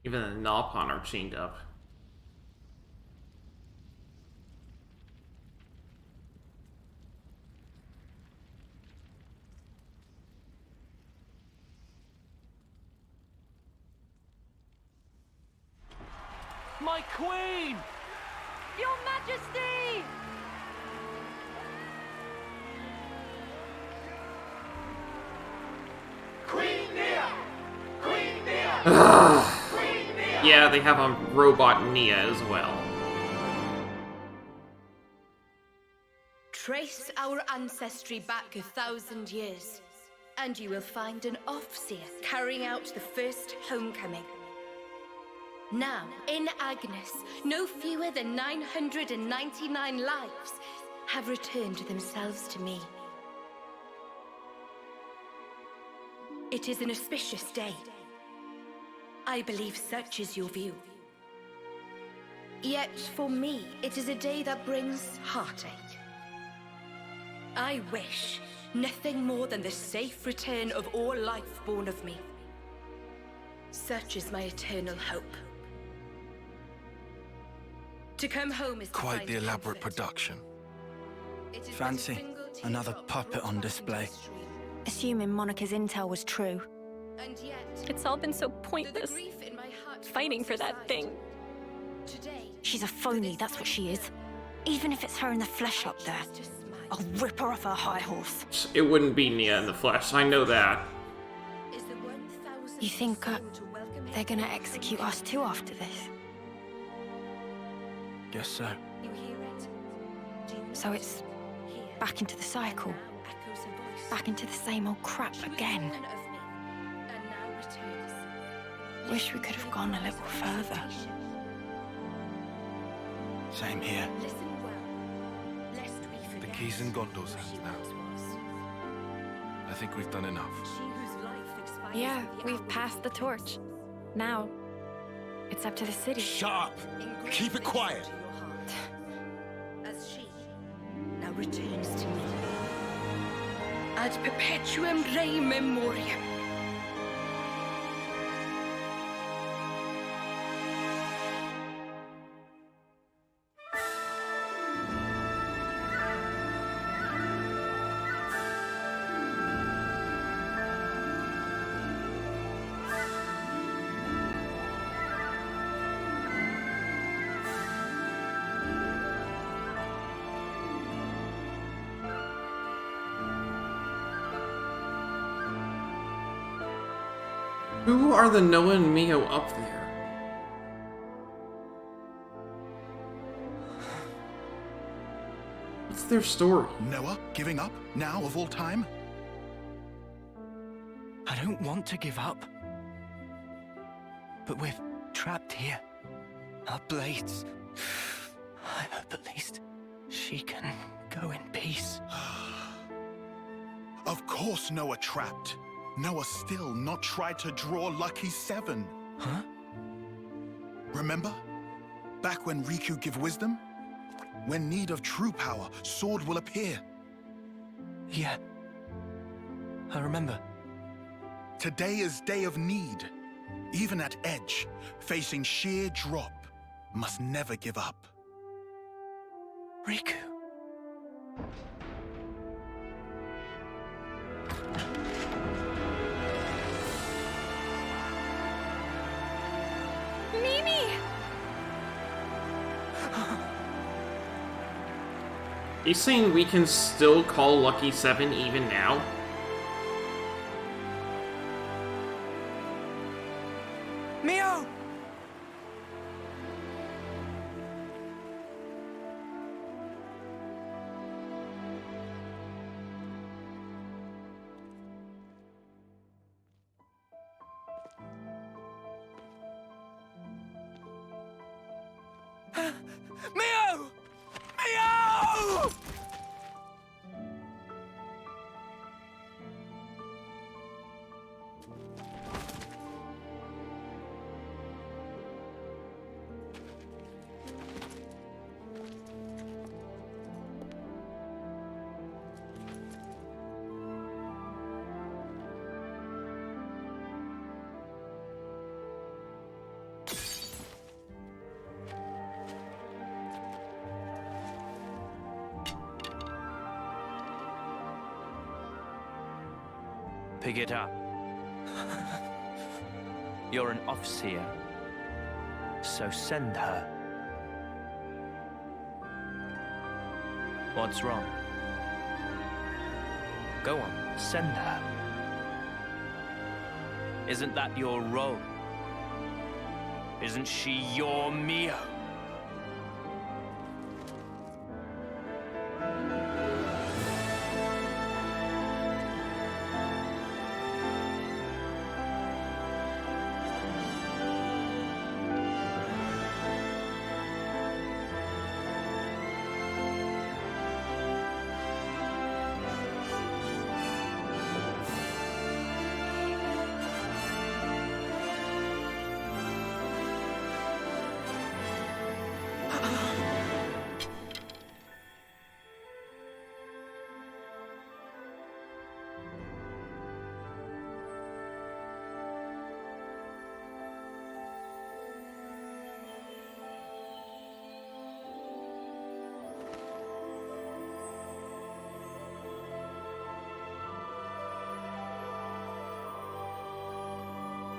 Even the Nalpon are chained up. My queen! Your Majesty! Queen Nia! Queen Nia! Queen Nia! Yeah, they have a robot Nia as well. Trace our ancestry back 1,000 years, and you will find an Offseer carrying out the first homecoming. Now, in Agnes, no fewer than 999 lives have returned themselves to me. It is an auspicious day. I believe such is your view. Yet, for me, it is a day that brings heartache. I wish nothing more than the safe return of all life born of me. Such is my eternal hope. To come home is Quite the elaborate production. Fancy another puppet on display. Assuming Monica's intel was true. And yet, It's all been so pointless. Fighting for that thing. She's a phony, that's what she is. Even if it's her in the flesh up there, I'll rip her off her high horse. It wouldn't be Nia in the flesh, I know that. You think they're gonna execute us too after this? Guess so. So it's back into the cycle. Back into the same old crap again. Wish we could have gone a little further. Same here. The key's in Gondol's hands now. I think we've done enough. Yeah, we've passed the torch. Now, it's up to the city. Shut up! Keep it quiet! As she now returns to me. Ad perpetuum rei memoriam. Who are the Noah and Mio up there? What's their story? Noah giving up now of all time? I don't want to give up. But we're trapped here. Our blades. I hope at least she can go in peace. Of course Noah trapped. Noah still not tried to draw Lucky 7. Huh? Remember? Back when Riku give wisdom? When need of true power, sword will appear. Yeah. I remember. Today is day of need. Even at edge, facing sheer drop, must never give up. Riku. Mimi! You saying we can still call Lucky 7 even now? Mio! Mio! Mio! Pick it up. You're an Offseer, so send her. What's wrong? Go on, send her. Isn't that your role? Isn't she your Mio?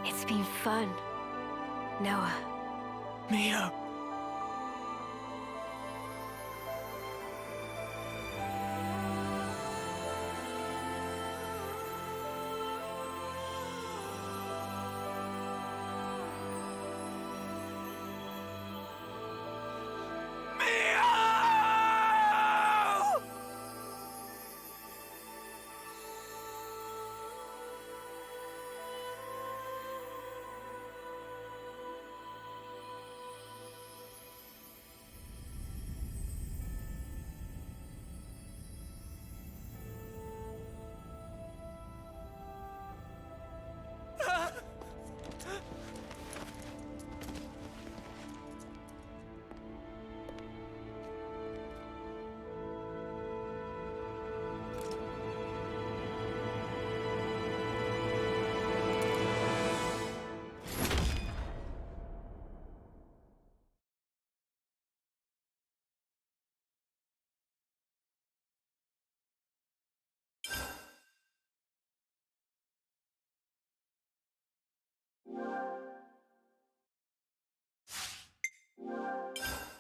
It's been fun, Noah. Mio.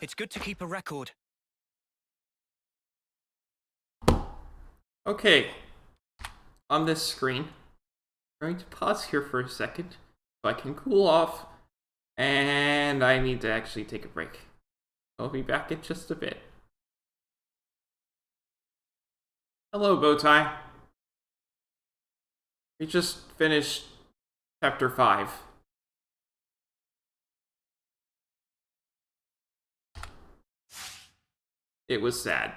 It's good to keep a record. Okay. On this screen, I'm going to pause here for a second so I can cool off, and I need to actually take a break. I'll be back in just a bit. Hello, Bowtie. We just finished Chapter 5. It was sad.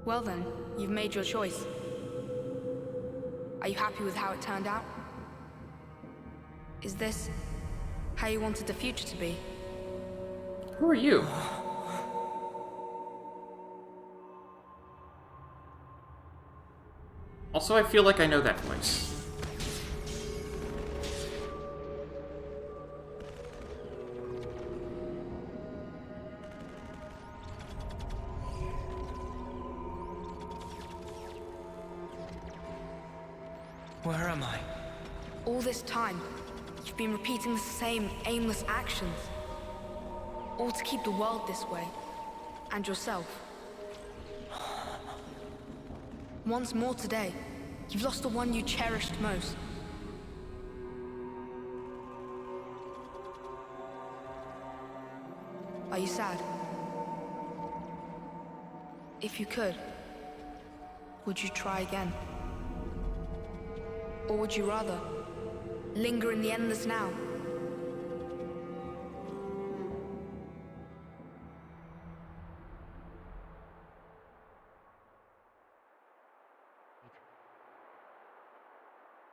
Well then, you've made your choice. Are you happy with how it turned out? Is this how you wanted the future to be? Who are you? Also, I feel like I know that voice. Where am I? All this time, you've been repeating the same aimless actions. All to keep the world this way, and yourself. Once more today, you've lost the one you cherished most. Are you sad? If you could, would you try again? Or would you rather linger in the endless now?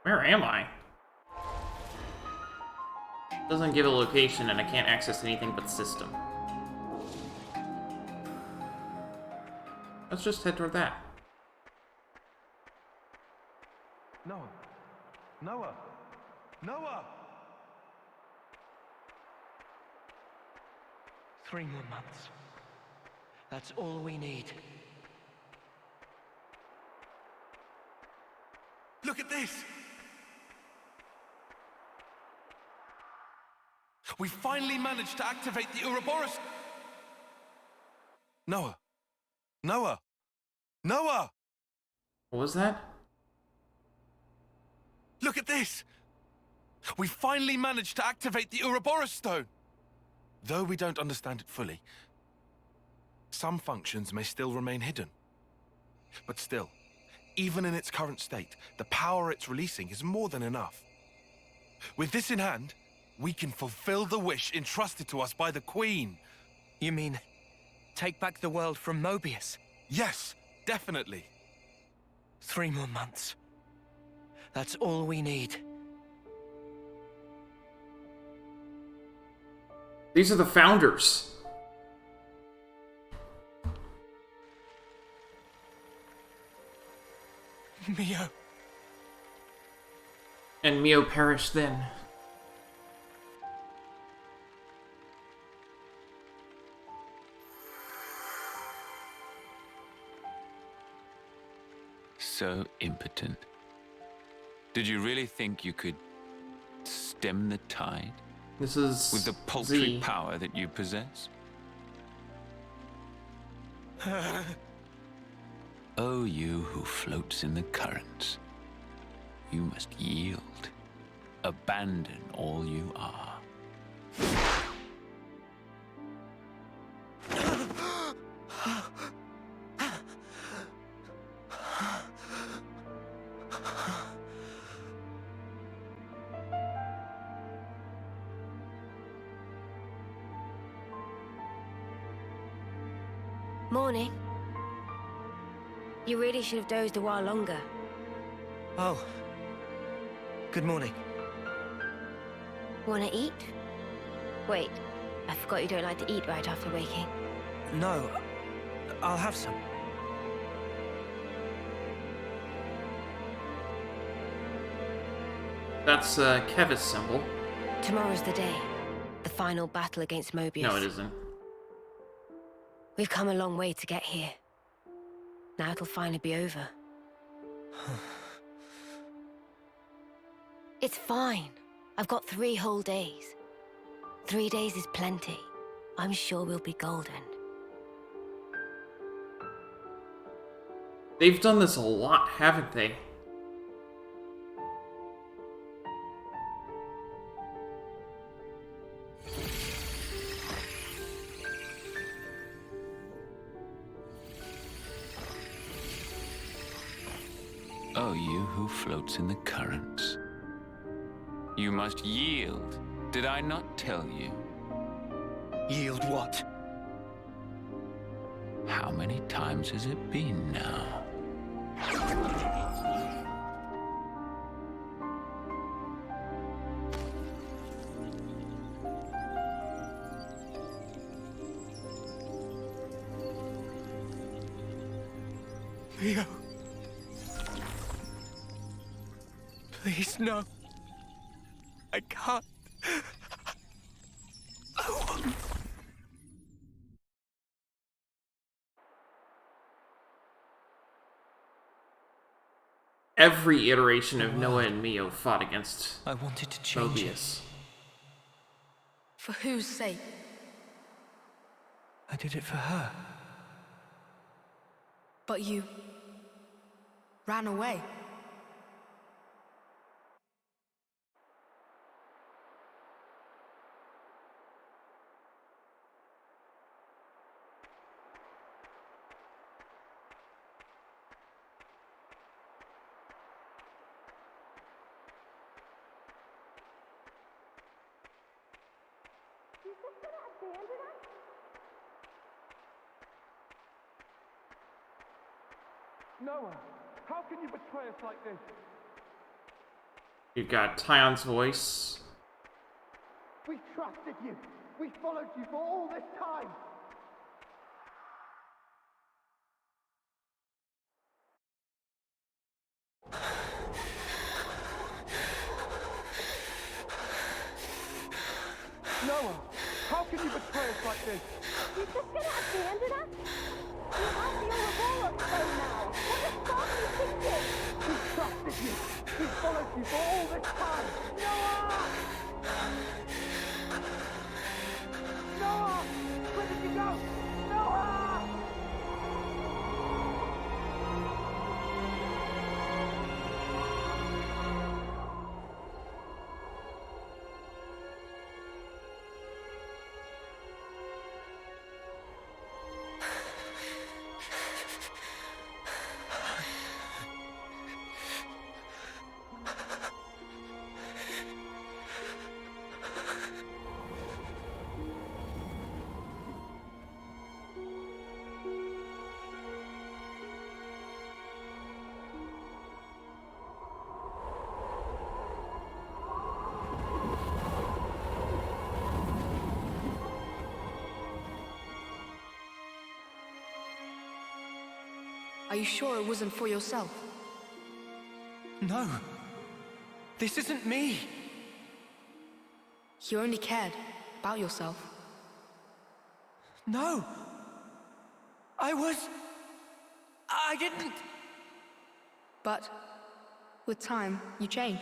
Where am I? Doesn't give a location and I can't access anything but system. Let's just head toward that. Noah! Noah! Noah! 3 more months. That's all we need. Look at this! We finally managed to activate the Ouroboros! Noah! Noah! Noah! What was that? Look at this! We finally managed to activate the Ouroboros stone! Though we don't understand it fully, some functions may still remain hidden. But still, even in its current state, the power it's releasing is more than enough. With this in hand, we can fulfill the wish entrusted to us by the Queen. You mean, take back the world from Mobius? Yes, definitely. 3 more months. That's all we need. These are the founders. Mio. And Mio perished then. So impotent. Did you really think you could stem the tide? This is with the paltry Z. power that you possess? Oh, you who floats in the currents, you must yield. Abandon all you are. Morning. You really should have dozed a while longer. Oh. Good morning. Wanna eat? Wait, I forgot you don't like to eat right after waking. No, I'll have some. That's Kevis' symbol. Tomorrow's the day. The final battle against Mobius. No, it isn't. We've come a long way to get here. Now it'll finally be over. It's fine. I've got 3 whole days. 3 days is plenty. I'm sure we'll be golden. They've done this a lot, haven't they? Oh, you who floats in the currents. You must yield. Did I not tell you? Yield what? How many times has it been now? Leo. Please, no. I can't. Every iteration of Noah and Mio fought against I wanted to change Mobius. For whose sake? I did it for her. But you ran away. Noah, how can you betray us like this? You've got Tyon's voice. We trusted you. We followed you for all this time. Noah, how can you betray us like this? You just gonna abandon us? You have the Ouroboros phone now. What the fuck are you thinking? We trusted you. We followed you for all this time. Noah! Noah! Where did you go? Noah! Are you sure it wasn't for yourself? No. This isn't me. You only cared about yourself. No. I didn't. But with time, you change.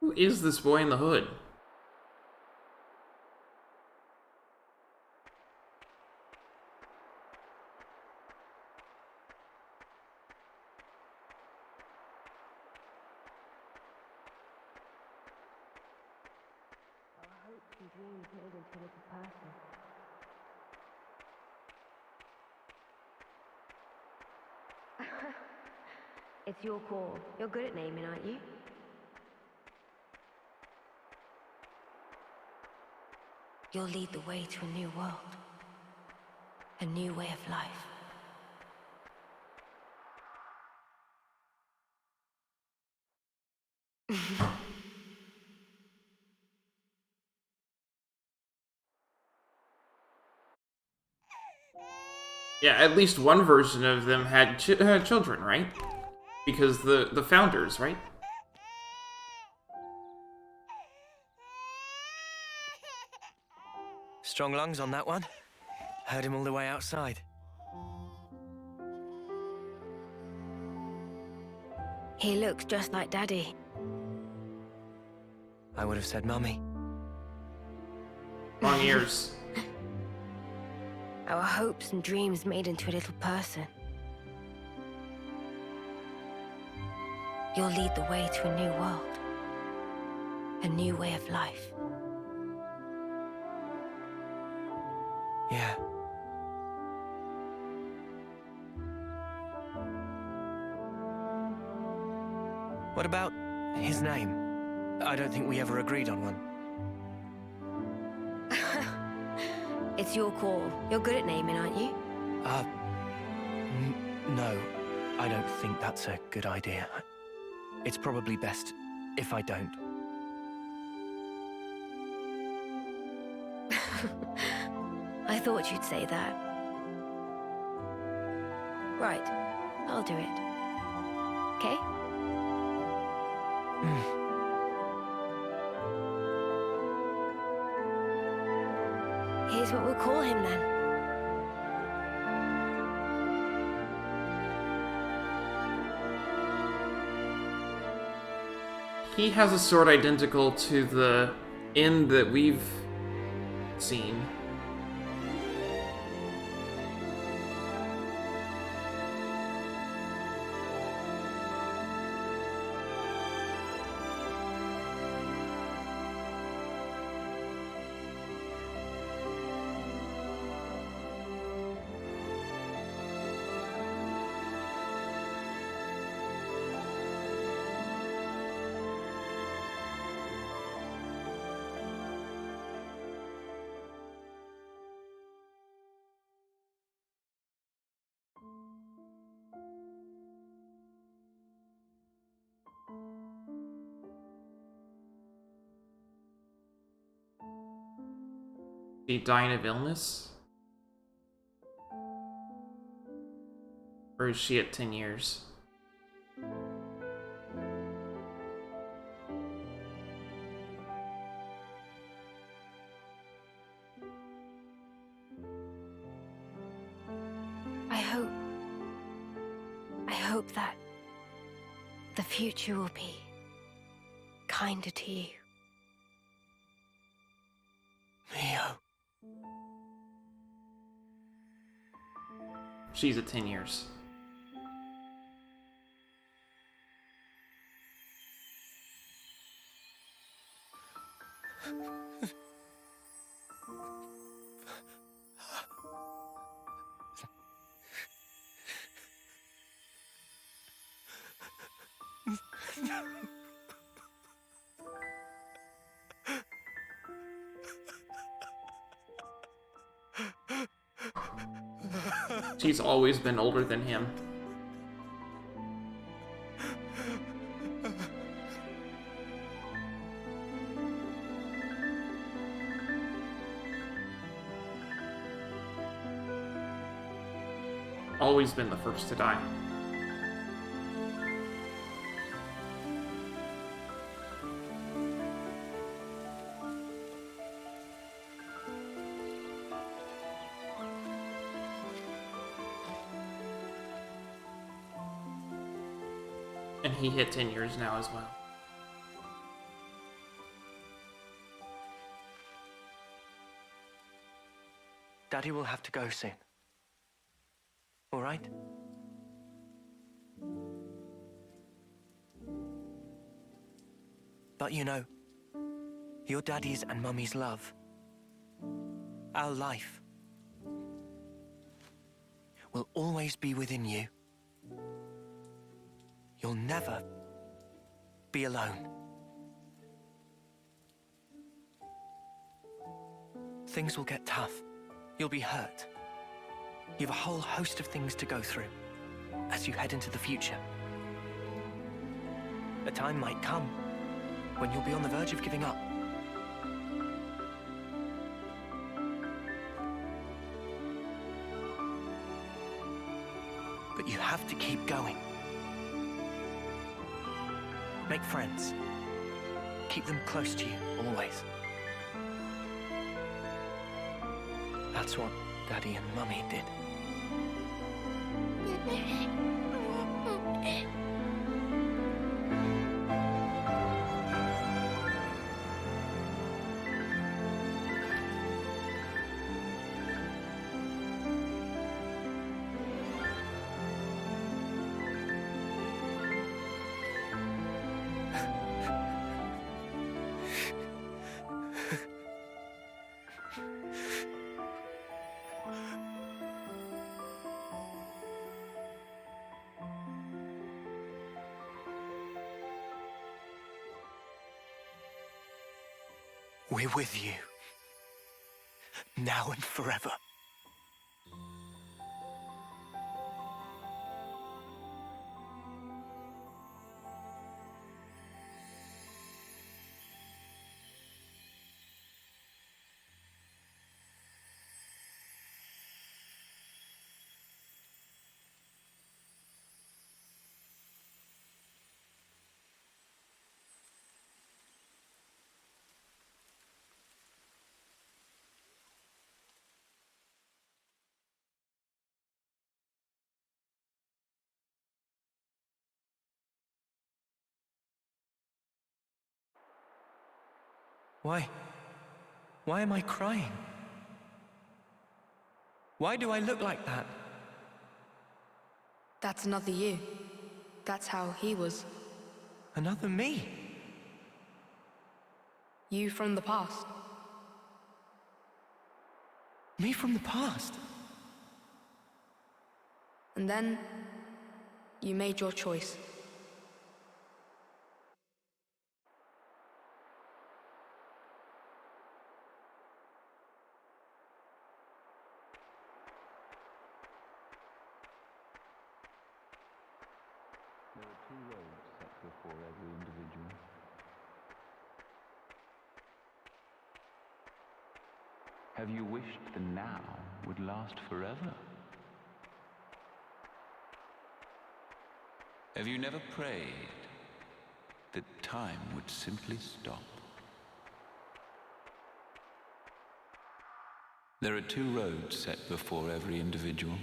Who is this boy in the hood? Dreams made into a little person. It's your call. You're good at naming, aren't you? You'll lead the way to a new world. A new way of life. Yeah, at least one version of them had children, right? Because the founders, right? Strong lungs on that one. Heard him all the way outside. He looks just like Daddy. I would have said Mummy. Long ears. Our hopes and dreams made into a little person. You'll lead the way to a new world. A new way of life. Yeah. What about his name? I don't think we ever agreed on one. It's your call. You're good at naming, aren't you? No. I don't think that's a good idea. It's probably best if I don't. I thought you'd say that. Right. I'll do it. Okay? Here's what we'll call him then. He has a sword identical to the inn that we've seen. He dying of illness? Or is she at 10 years? I hope that the future will be kinder to you. Mio. She's at 10 years. She's always been older than him. Always been the first to die. And he hit 10 years now as well. Daddy will have to go soon. All right? But you know, your daddy's and mummy's love, our life, will always be within you. You'll never be alone. Things will get tough. You'll be hurt. You have a whole host of things to go through as you head into the future. A time might come when you'll be on the verge of giving up. But you have to keep going. Make friends. Keep them close to you, always. That's what Daddy and Mummy did. We're with you. Now and forever. Why? Why am I crying? Why do I look like that? That's another you. That's how he was. Another me? You from the past. Me from the past? And then, you made your choice. There are two roads set before every individual. Have you wished the now would last forever? Have you never prayed that time would simply stop? There are two roads set before every individual.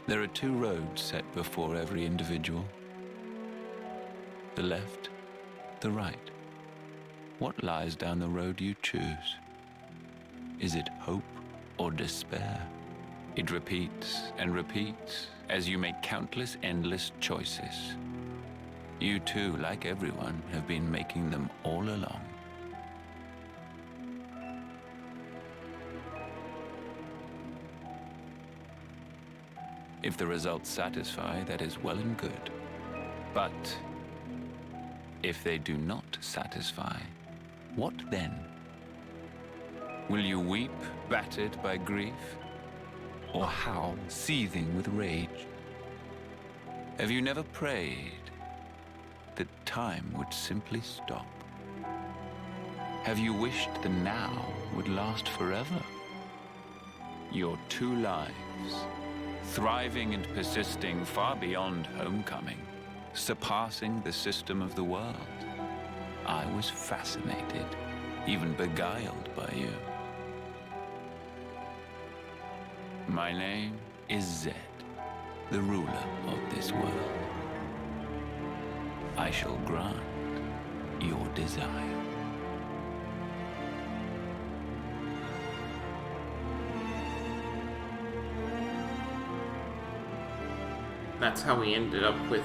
There are two roads set before every individual. The left, the right. What lies down the road you choose? Is it hope or despair? It repeats and repeats as you make countless endless choices. You too, like everyone, have been making them all along. If the results satisfy, that is well and good. But if they do not satisfy, what then? Will you weep, battered by grief, or howl, seething with rage? Have you never prayed that time would simply stop? Have you wished the now would last forever? Your two lives, thriving and persisting far beyond homecoming, surpassing the system of the world. I was fascinated, even beguiled by you. My name is Zed, the ruler of this world. I shall grant your desire. That's how we ended up with...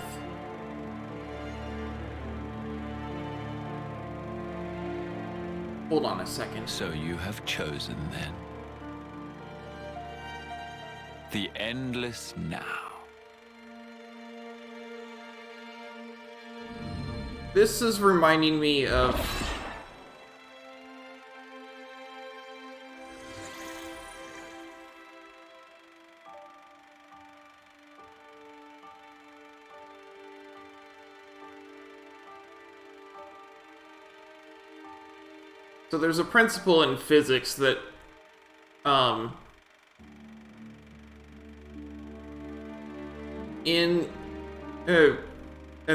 Hold on a second. So you have chosen, then. The endless now. This is reminding me of... So there's a principle in physics that, and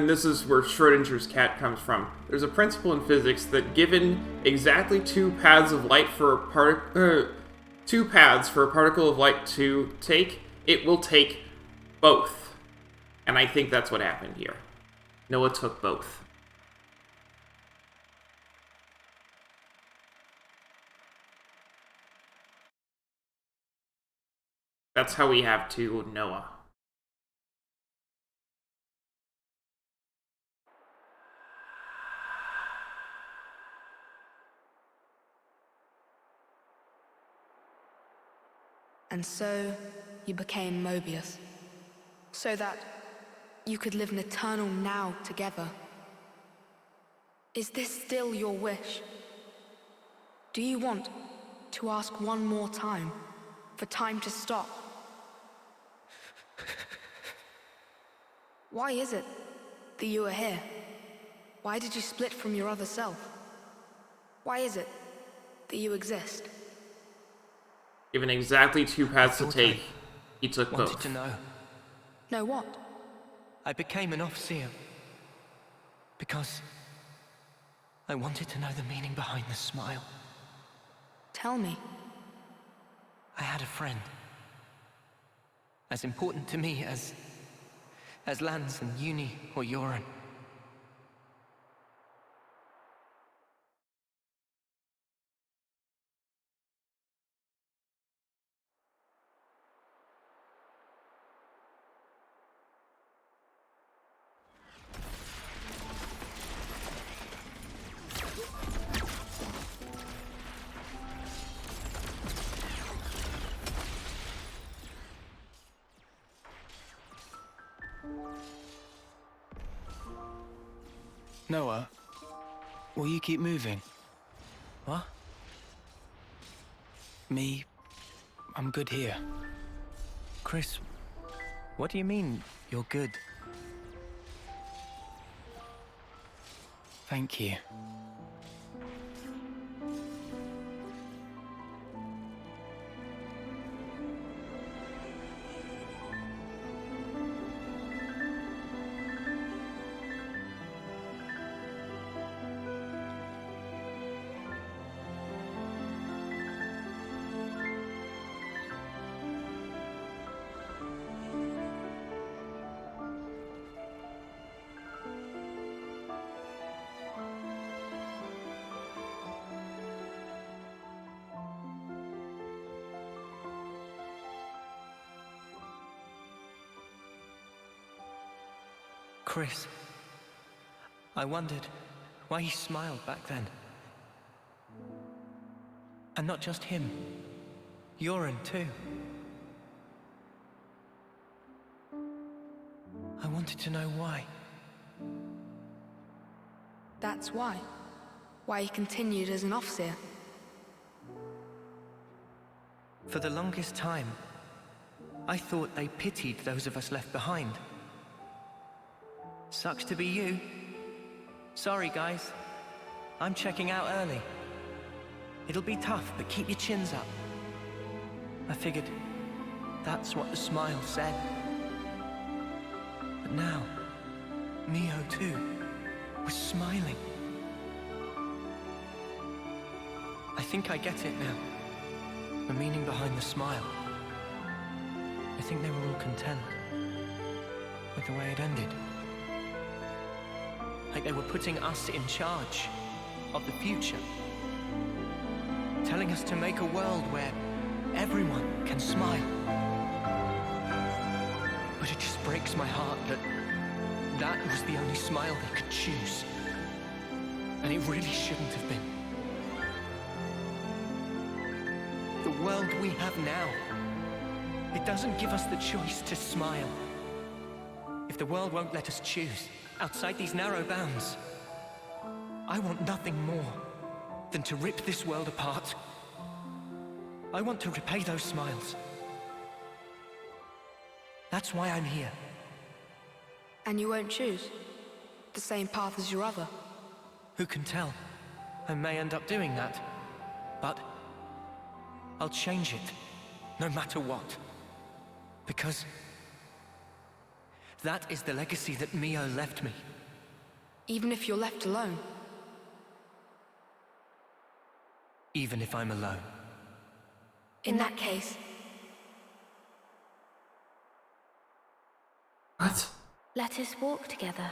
this is where Schrodinger's cat comes from. There's a principle in physics that given exactly two paths of light for a two paths for a particle of light to take, it will take both. And I think that's what happened here. Noah took both. That's how we have to Noah. And so you became Mobius, so that you could live an eternal now together. Is this still your wish? Do you want to ask one more time for time to stop? Why is it that you are here? Why did you split from your other self? Why is it that you exist? Given exactly two paths to take, he took both. Wanted to know. Know what? I became an Overseer because I wanted to know the meaning behind the smile. Tell me. I had a friend. As important to me as Lance and Uni or Yoren. Noah, will you keep moving? What? Me, I'm good here. Chris, what do you mean, you're good? Thank you. Chris, I wondered why he smiled back then. And not just him, Yoren too. I wanted to know why. That's why. Why he continued as an Overseer. For the longest time, I thought they pitied those of us left behind. Sucks to be you. Sorry, guys. I'm checking out early. It'll be tough, but keep your chins up. I figured that's what the smile said. But now, Neo too was smiling. I think I get it now. The meaning behind the smile. I think they were all content with the way it ended. Like they were putting us in charge of the future. Telling us to make a world where everyone can smile. But it just breaks my heart that that was the only smile they could choose. And it really shouldn't have been. The world we have now, it doesn't give us the choice to smile. If the world won't let us choose, outside these narrow bounds, I want nothing more than to rip this world apart. I want to repay those smiles. That's why I'm here. And you won't choose the same path as your other? Who can tell? I may end up doing that. But I'll change it, no matter what. Because that is the legacy that Mio left me. Even if you're left alone? Even if I'm alone. In that case... What? Let us walk together.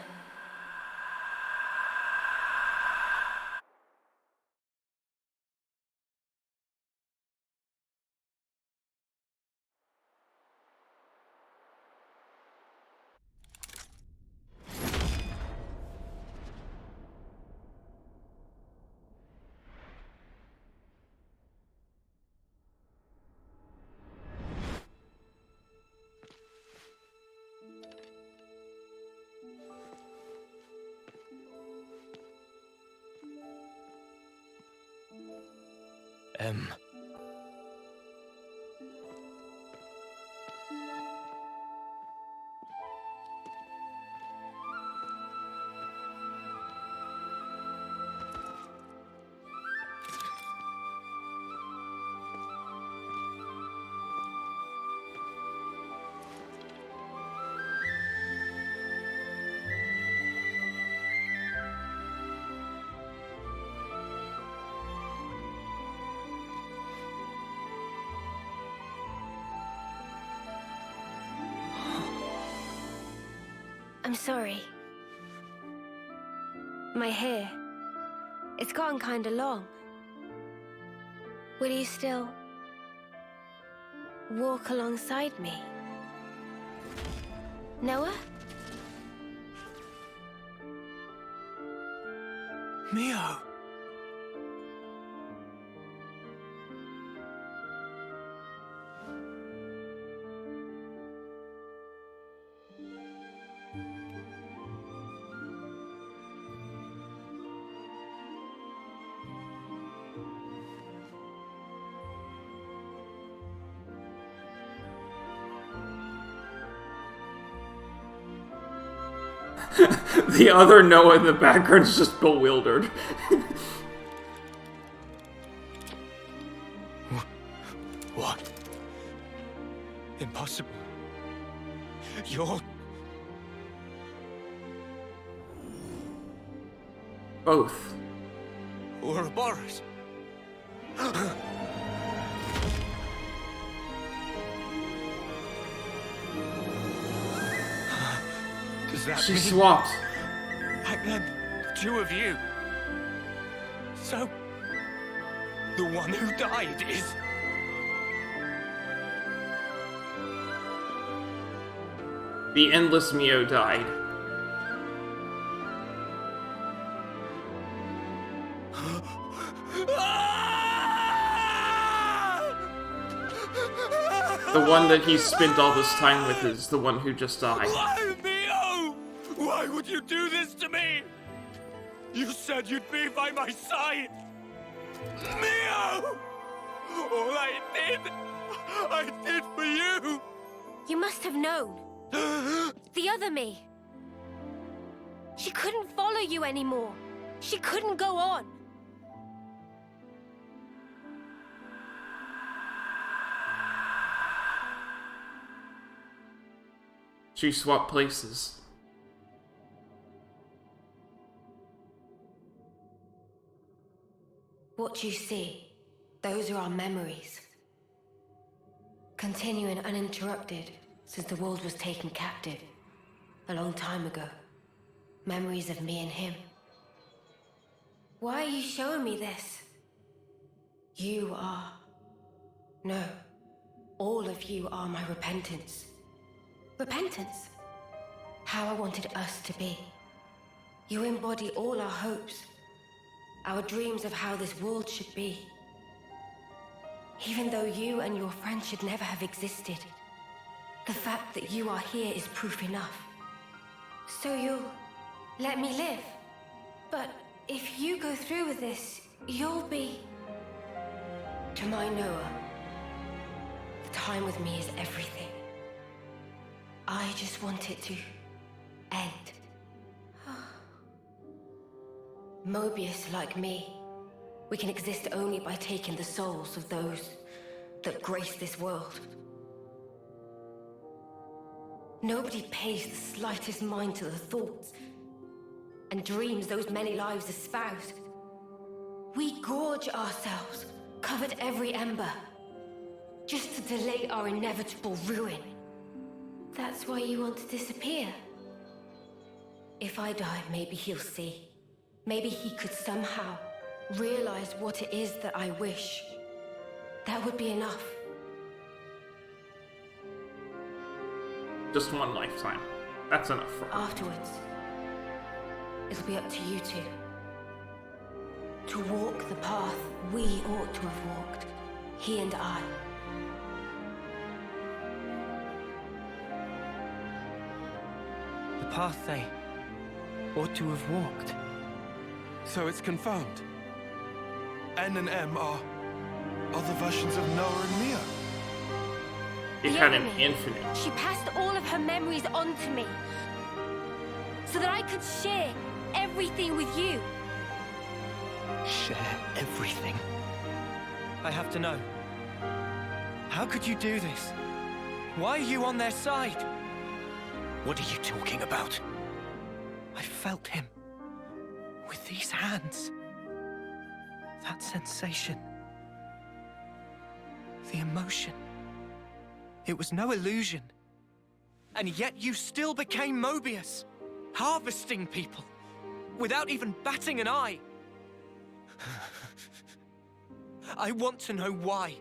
I'm sorry. My hair, it's gotten kinda long. Will you still walk alongside me? Noah? Mio! The other Noah in the background is just bewildered. What? Impossible. You're... Both. Ouroboros. Does that She mean... swapped. Back then, the two of you. So, the one who died is... The endless Mio died. The one that he spent all this time with is the one who just died. Why, Mio? Why would you do this to me? You said you'd be by my side. Mio! All I did for you. You must have known. The other me. She couldn't follow you anymore. She couldn't go on. She swapped places. What you see, those are our memories. Continuing uninterrupted since the world was taken captive a long time ago. Memories of me and him. Why are you showing me this? You are... No. All of you are my repentance. Repentance? How I wanted us to be. You embody all our hopes. Our dreams of how this world should be. Even though you and your friends should never have existed, the fact that you are here is proof enough. So you'll let me live. But if you go through with this, you'll be... To my Noah, the time with me is everything. I just want it to end. Mobius, like me, we can exist only by taking the souls of those that grace this world. Nobody pays the slightest mind to the thoughts and dreams those many lives espouse. We gorge ourselves, covered every ember, just to delay our inevitable ruin. That's why you want to disappear. If I die, maybe he'll see. Maybe he could somehow realize what it is that I wish. That would be enough. Just one lifetime. That's enough for her. Afterwards, it'll be up to you two. To walk the path we ought to have walked. He and I. The path they ought to have walked. So it's confirmed. N and M are other versions of Noah and Mio. It had an infinite. She passed all of her memories on to me, so that I could share everything with you. Share everything? I have to know. How could you do this? Why are you on their side? What are you talking about? I felt him. With these hands. That sensation. The emotion. It was no illusion. And yet you still became Mobius. Harvesting people. Without even batting an eye. I want to know why.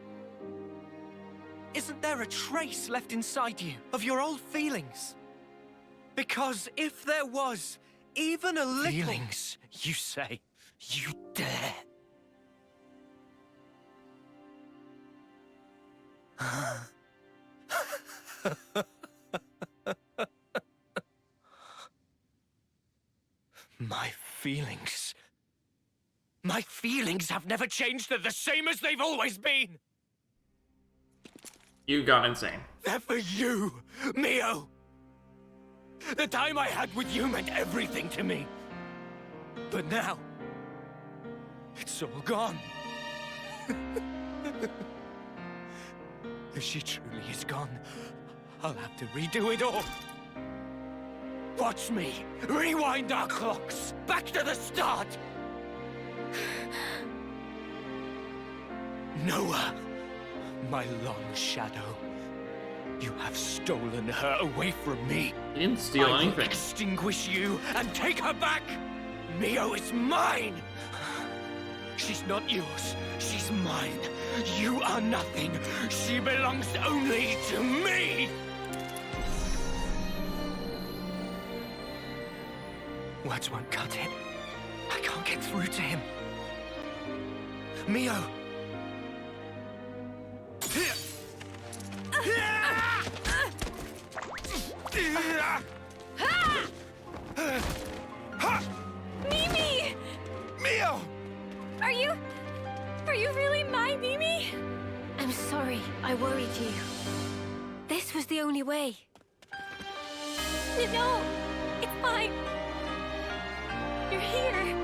Isn't there a trace left inside you of your old feelings? Because if there was even a little... Feelings, you say? You dare? My feelings... My feelings have never changed. They're the same as they've always been. You got insane. They're for you, Mio. The time I had with you meant everything to me. But now, it's all gone. If she truly is gone, I'll have to redo it all. Watch me rewind our clocks back to the start. Noah, my long shadow. You have stolen her away from me. You didn't steal anything. I will extinguish you and take her back. Mio is mine. She's not yours. She's mine. You are nothing. She belongs only to me. Words won't cut it. I can't get through to him. Mio. Mimi! Mio! Are you really my Mimi? I'm sorry, I worried you. This was the only way. No, it's fine. You're here.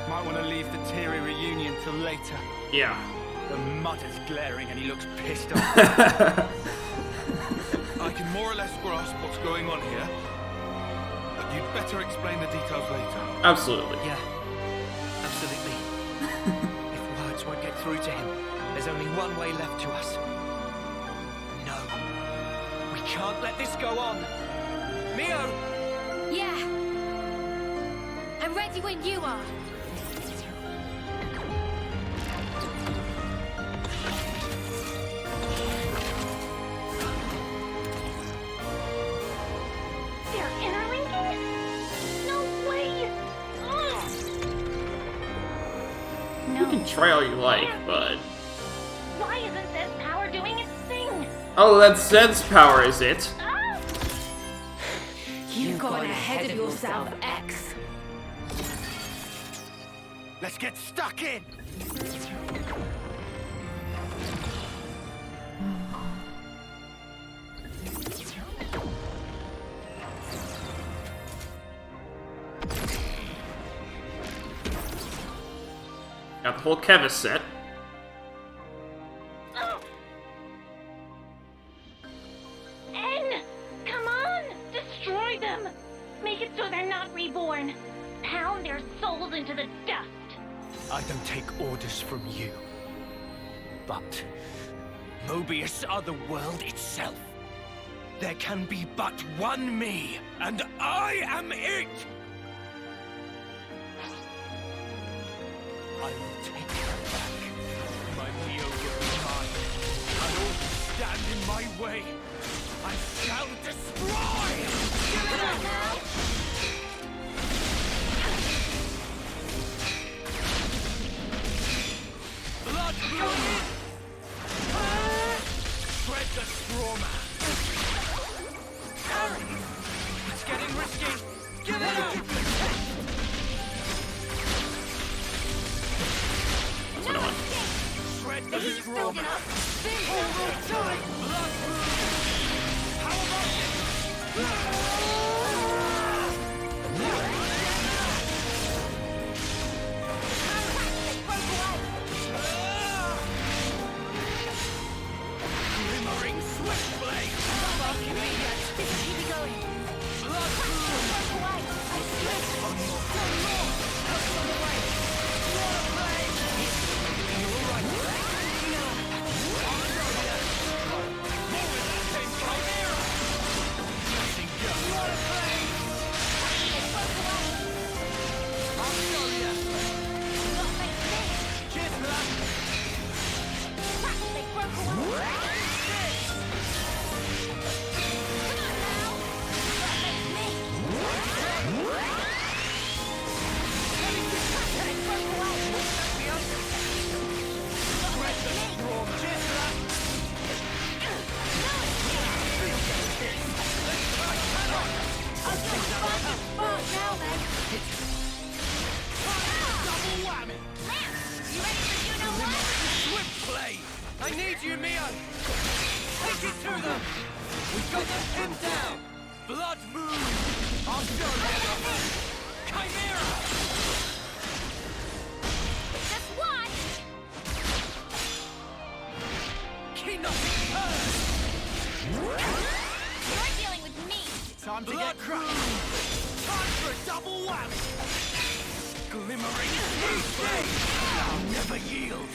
Might want to leave the teary reunion till later. Yeah. The mud is glaring and he looks pissed off. I can more or less grasp what's going on here, but you'd better explain the details later. Absolutely. Yeah, absolutely. If words won't get through to him, there's only one way left to us. can't let this go on. Mio! Yeah. I'm ready when you are. They're interlinking? No way! Ugh. You can try all you like, but... Why isn't this power doing its thing? Oh, that's Zed's power, is it? You've gone ahead of yourself, X. Let's get stuck in! Got the whole Kevis set. N! Come on! Destroy them! Make it so they're not reborn. Pound their souls into the dust. I don't take orders from you. But Mobius are the world itself. There can be but one me, and I am it! I will take her back. My Neo will be mine. And all who stand in my way, I shall destroy! Give it up now! Blood moon! Shred the straw man! Hurry! It's getting risky! Give it up! Shred the straw man! Blood moon! How about it? Glimmering swift blade! Fuck me yet! Keep going! Blood moon! I slip on more! Help on the way! Water blade! You're right! No! I'll show ya! More with that same chimera! Letting go! Water blade! I'll show ya! Cheers for that! They broke away! I need you, Mio! Take it to them! We've got them pinned down! Blood moon! I'll show you! Chimera! Just watch! Key knocking turn! You're dealing with me! Time to get crushed! Time for a double whammy! Glimmering blade! I'll never yield!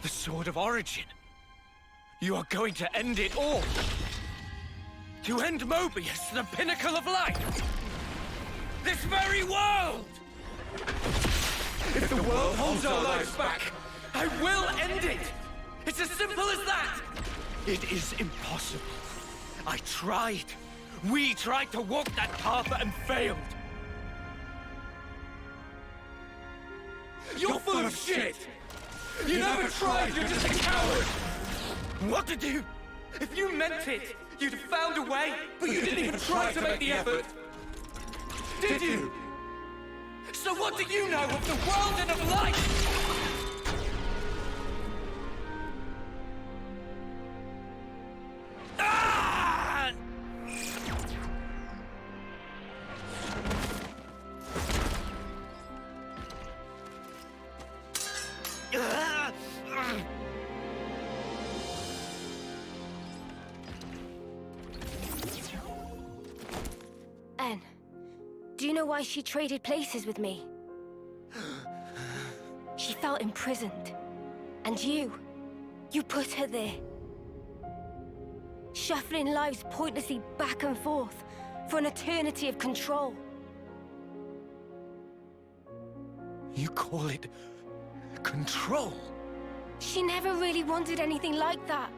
The Sword of Origin. You are going to end it all. To end Mobius, the pinnacle of life. This very world. If the world holds our lives back, I will end it. It's as simple as that. It is impossible. I tried. We tried to walk that path and failed. You're full of shit! You never tried, you're just a coward! What to do? If you meant it, you'd have found a way, but you didn't even try to make the effort. Did you? So what do you know of the world and of life? Ah! Do you know why she traded places with me? She felt imprisoned. And you put her there. Shuffling lives pointlessly back and forth for an eternity of control. You call it control? She never really wanted anything like that.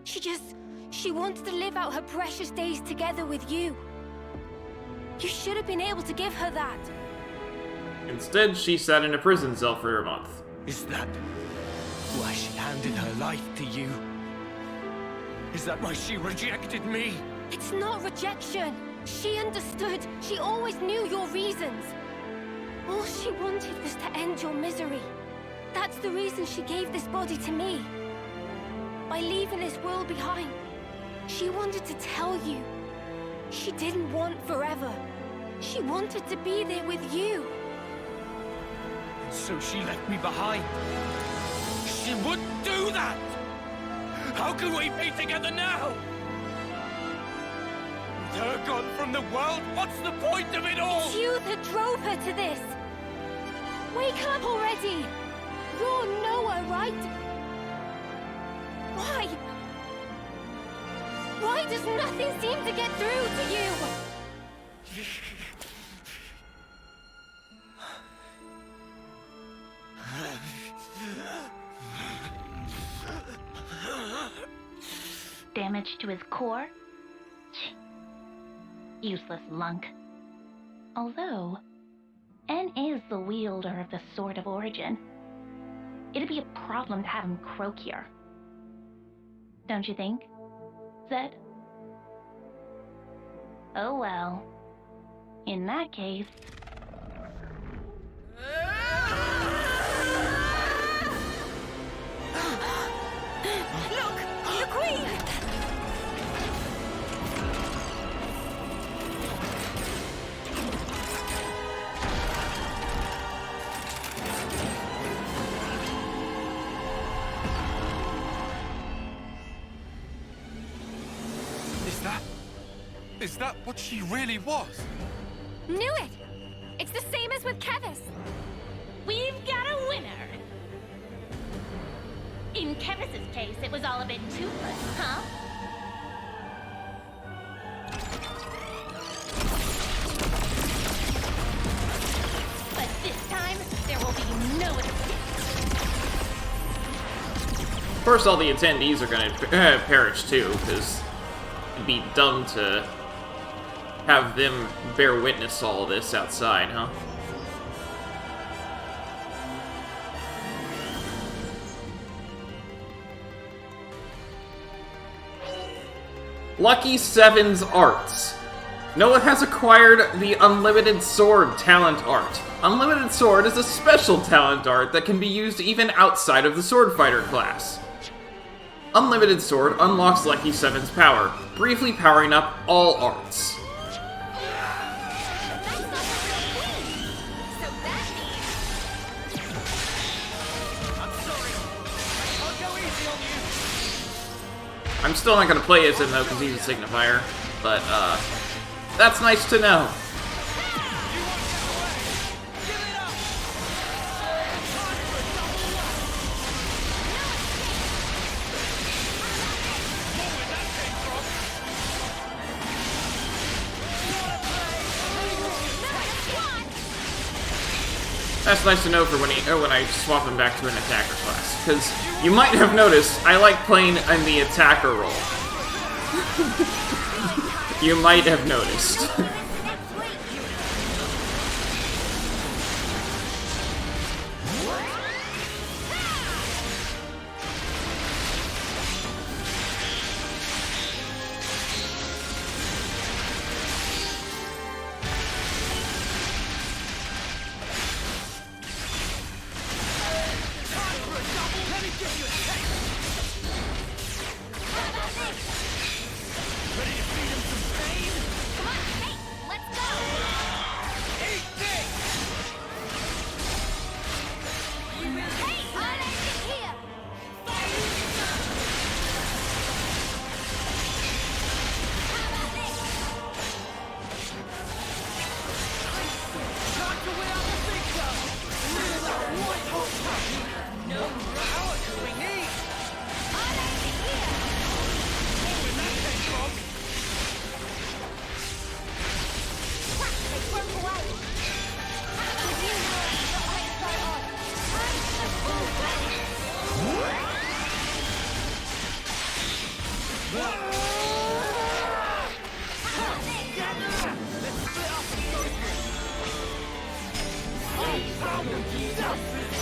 She wanted to live out her precious days together with you. You should have been able to give her that. Instead, she sat in a prison cell for a month. Is that why she handed her life to you? Is that why she rejected me? It's not rejection. She understood. She always knew your reasons. All she wanted was to end your misery. That's the reason she gave this body to me. By leaving this world behind, she wanted to tell you. She didn't want forever. She wanted to be there with you. So she left me behind. She wouldn't do that! How can we be together now? With her gone from the world, what's the point of it all? It's you that drove her to this. Wake up already! You're Noah, right? Why? Why does nothing seem to get through to you? Damage to his core? Useless lunk. Although, N is the wielder of the Sword of Origin. It'd be a problem to have him croak here. Don't you think, Zed? Oh well. In that case... Look! The Queen! Is that what she really was? Knew it! It's the same as with Kevis. We've got a winner. In Kevis's case, it was all a bit toothless, huh? But this time, there will be no escape. Of course, all the attendees are going to perish too, because it'd be dumb to have them bear witness to all this outside, huh? Lucky Seven's Arts. Noah has acquired the Unlimited Sword talent art. Unlimited Sword is a special talent art that can be used even outside of the Sword Fighter class. Unlimited Sword unlocks Lucky Seven's power, briefly powering up all arts. I'm still not gonna play as him though, because he's a signifier, but that's nice to know. That's nice to know for when I swap him back to an attacker class, because you might have noticed I like playing in the attacker role. You might have noticed.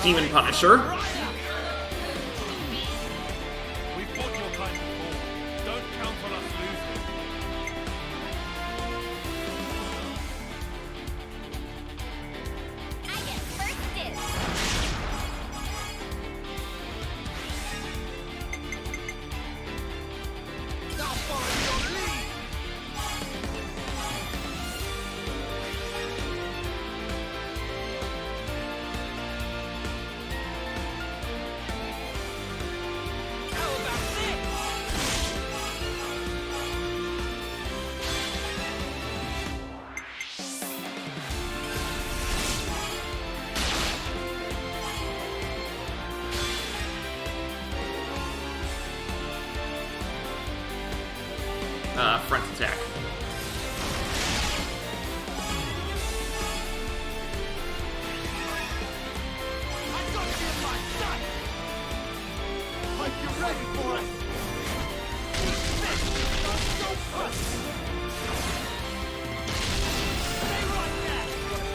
Demon Punisher. We've fought your kind before. Don't count on us losing. I get first dibs. Now follow your lead. How about this? Front attack. I got you in my sight. Hope you're ready for it. Don't go first. Stay right there.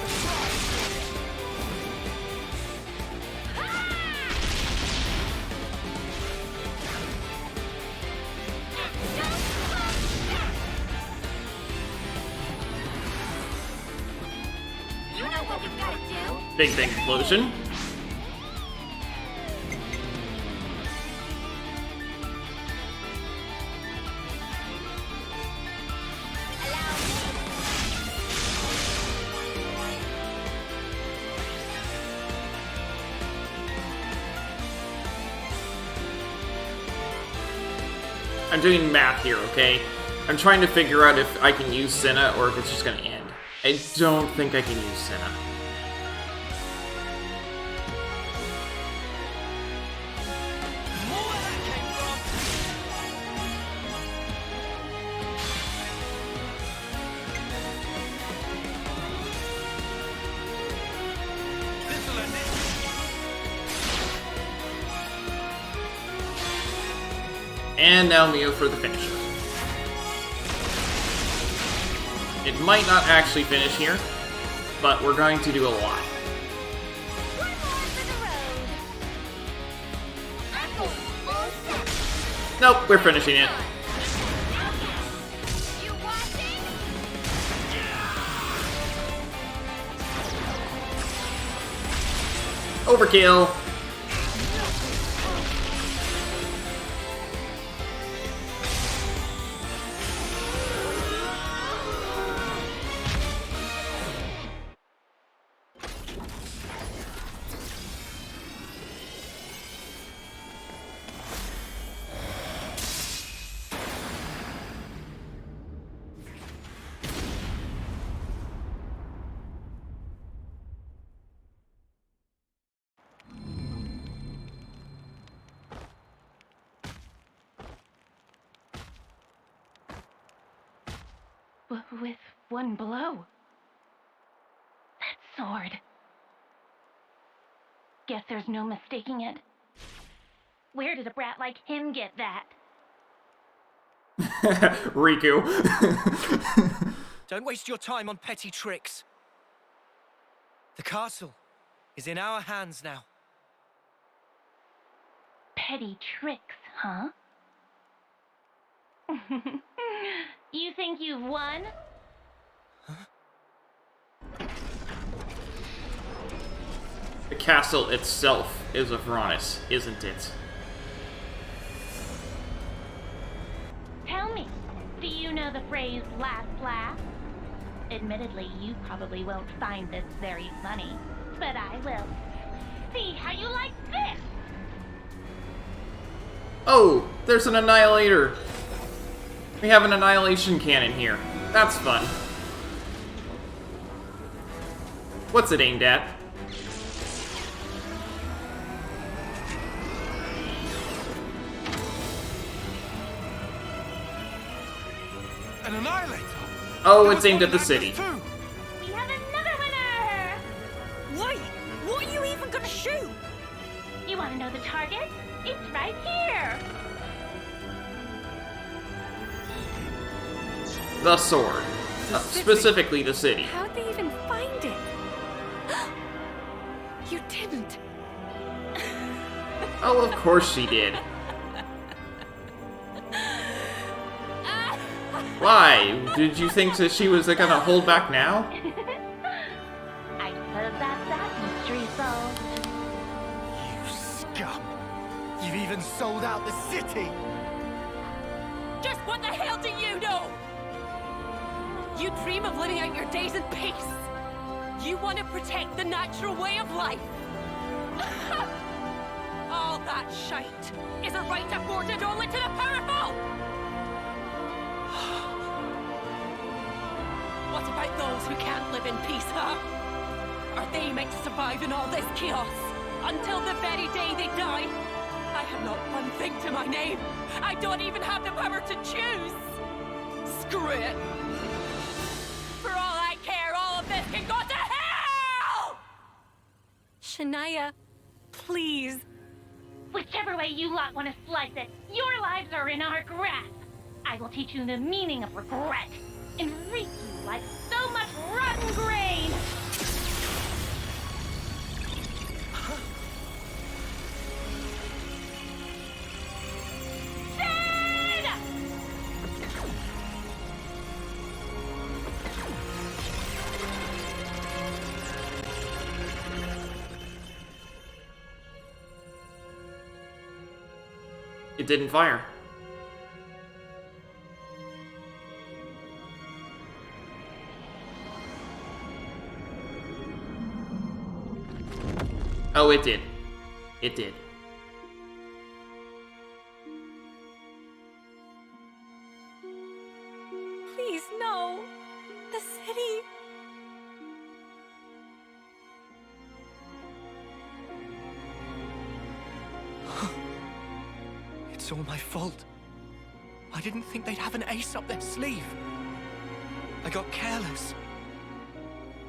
Surprise. You know what we've got to do. Big Bang Explosion. I'm doing math here, okay? I'm trying to figure out if I can use Senna or if it's just gonna end. I don't think I can use Senna. And now Mio for the finisher. It might not actually finish here, but we're going to do a lot. Nope, we're finishing it. Overkill. With one blow. That sword. Guess there's no mistaking it. Where did a brat like him get that? Riku. Don't waste your time on petty tricks. The castle is in our hands now. Petty tricks, huh? You think you've won? The castle itself is of Varanus, isn't it? Tell me, do you know the phrase last laugh? Admittedly, you probably won't find this very funny, but I will. See how you like this! Oh, there's an Annihilator! We have an Annihilation cannon here. That's fun. What's it aimed at? An Annihilator? Oh, it's aimed at the city. We have another winner! Wait, what are you even gonna shoot? You want to know the target? It's right here! The sword. Specifically the city. How'd they even find it? You didn't. Oh, of course she did. Why? Did you think that she was gonna hold back now? I suppose that's that mystery solved. You scum! You've even sold out the city! Just what the hell do you know? You dream of living out your days in peace. You want to protect the natural way of life. All that shite is a right afforded only to the powerful! What about those who can't live in peace, huh? Are they meant to survive in all this chaos until the very day they die? I have not one thing to my name. I don't even have the power to choose. Screw it. For all I care, all of this can go to hell! Shania, please. Whichever way you lot want to slice it, your lives are in our grasp. I will teach you the meaning of regret and reap you like so much rotten grain. It didn't fire. Oh, it did. It did. Please, no. The city. It's all my fault. I didn't think they'd have an ace up their sleeve. I got careless.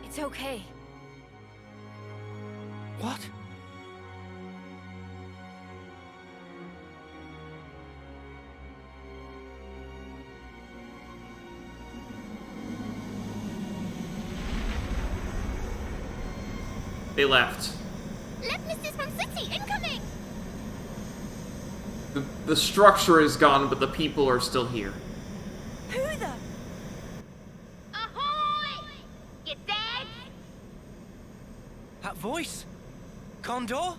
It's okay. What? They left. Left Mrs. from City, incoming! The structure is gone, but the people are still here. Who the? Ahoy! You dead? That voice? Condor?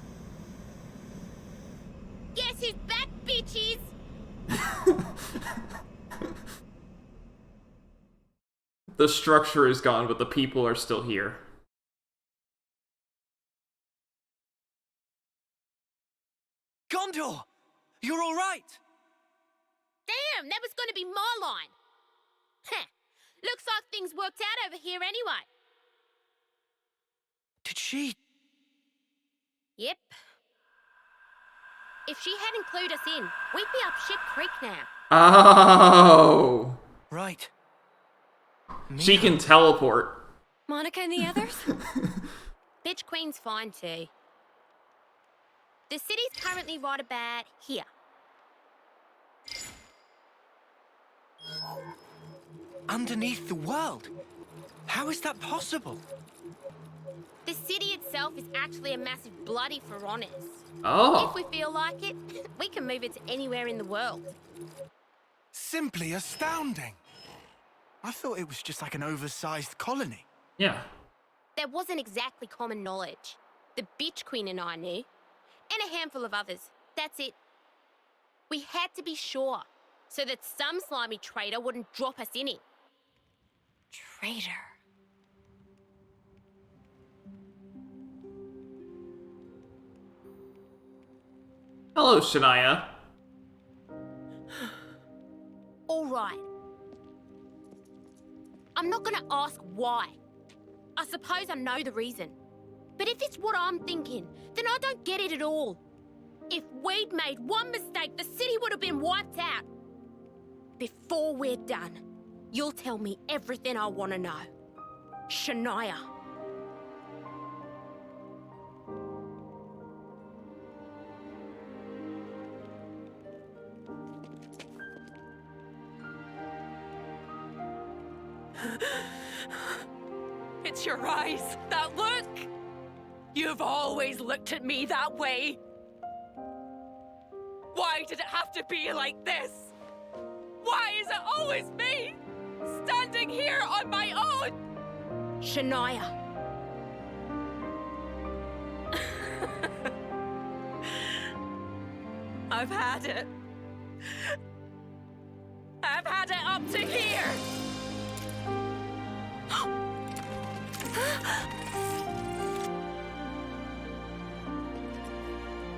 Guess who's back, bitches? The structure is gone, but the people are still here. Gondor! You're all right! Damn, that was gonna be my line. Heh, looks like things worked out over here anyway. Did she? Yep. If she hadn't clued us in, we'd be up Ship Creek now. Oh! Right. She can teleport. Monica and the others? Bitch Queen's fine too. The city's currently right about here. Underneath the world? How is that possible? The city itself is actually a massive bloody for honest. Oh. If we feel like it, we can move it to anywhere in the world. Simply astounding. I thought it was just like an oversized colony. Yeah. That wasn't exactly common knowledge. The Bitch Queen and I knew. And a handful of others. That's it. We had to be sure, so that some slimy traitor wouldn't drop us in it. Traitor. Hello, Shania. All right. I'm not gonna ask why. I suppose I know the reason. But if it's what I'm thinking, then I don't get it at all. If we'd made one mistake, the city would have been wiped out. Before we're done, you'll tell me everything I want to know. Shania. It's your eyes. That look. You've always looked at me that way. Why did it have to be like this? Why is it always me, standing here on my own? Shania. I've had it. I've had it up to here.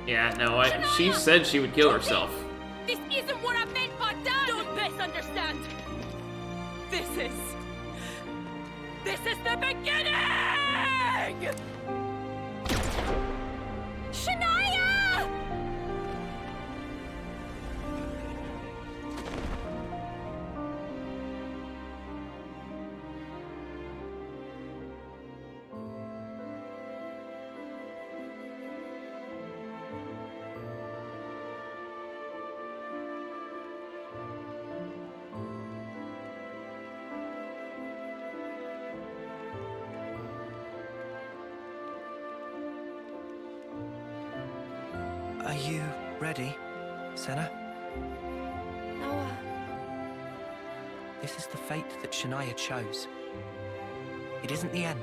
Yeah, no, she said she would kill herself. This isn't what I meant by that! Don't misunderstand! This is the beginning! Shania! Are you ready, Senna? Noah. This is the fate that Shania chose. It isn't the end.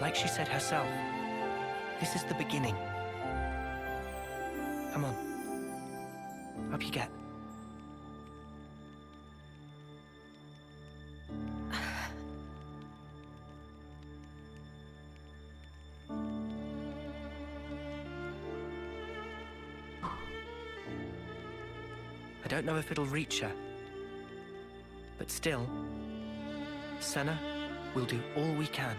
Like she said herself, this is the beginning. Come on. Up you get. I don't know if it'll reach her. But still, Senna will do all we can.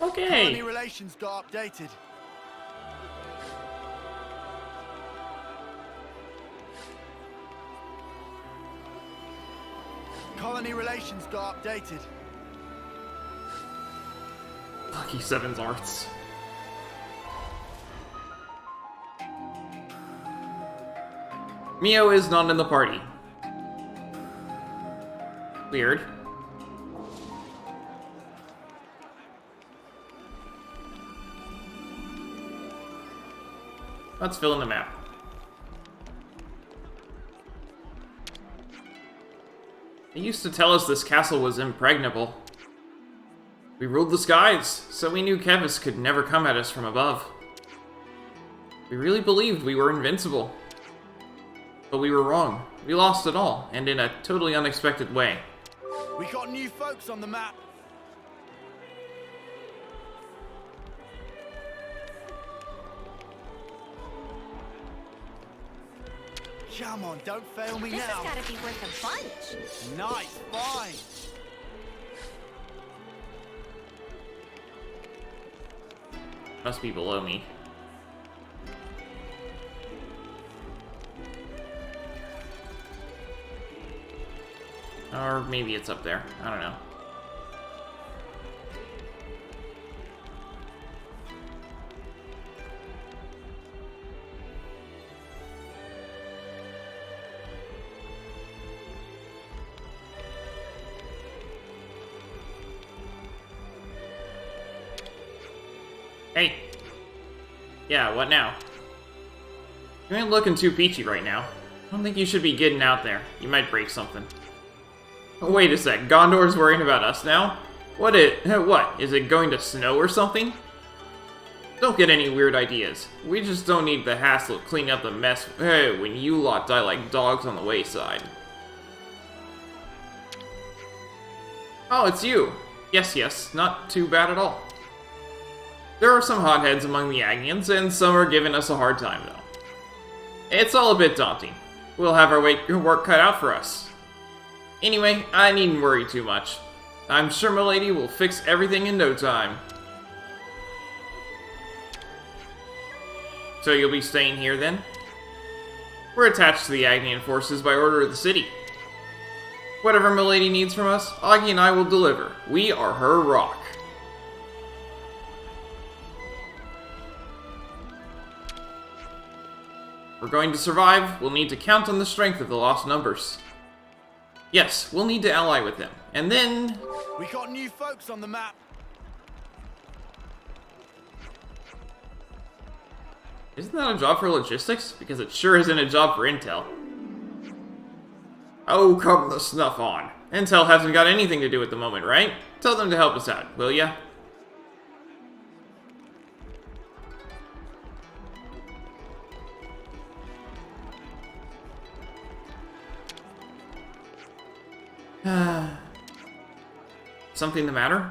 Okay. Colony relations got updated. Colony relations got updated. Lucky Seven's arts. Mio is not in the party. Weird. Let's fill in the map. They used to tell us this castle was impregnable. We ruled the skies, so we knew Kevis could never come at us from above. We really believed we were invincible. But we were wrong. We lost it all, and in a totally unexpected way. We got new folks on the map. Come on, don't fail me This now. has gotta be worth a bunch. Nice, fine. Must be below me. Or maybe it's up there. I don't know. Hey! Yeah, what now? You ain't looking too peachy right now. I don't think you should be getting out there. You might break something. Wait a sec, Gondor's worrying about us now? What, is it going to snow or something? Don't get any weird ideas. We just don't need the hassle of cleaning up the mess when you lot die like dogs on the wayside. Oh, it's you! Yes, not too bad at all. There are some hotheads among the Agnians, and some are giving us a hard time, though. It's all a bit daunting. We'll have our work cut out for us. Anyway, I needn't worry too much. I'm sure Milady will fix everything in no time. So you'll be staying here then? We're attached to the Agnian forces by order of the city. Whatever Milady needs from us, Augie and I will deliver. We are her rock. If we're going to survive, we'll need to count on the strength of the lost numbers. Yes, we'll need to ally with them. And then... We got new folks on the map. Isn't that a job for logistics? Because it sure isn't a job for intel. Oh, come the snuff on. Intel hasn't got anything to do at the moment, right? Tell them to help us out, will ya? Something the matter?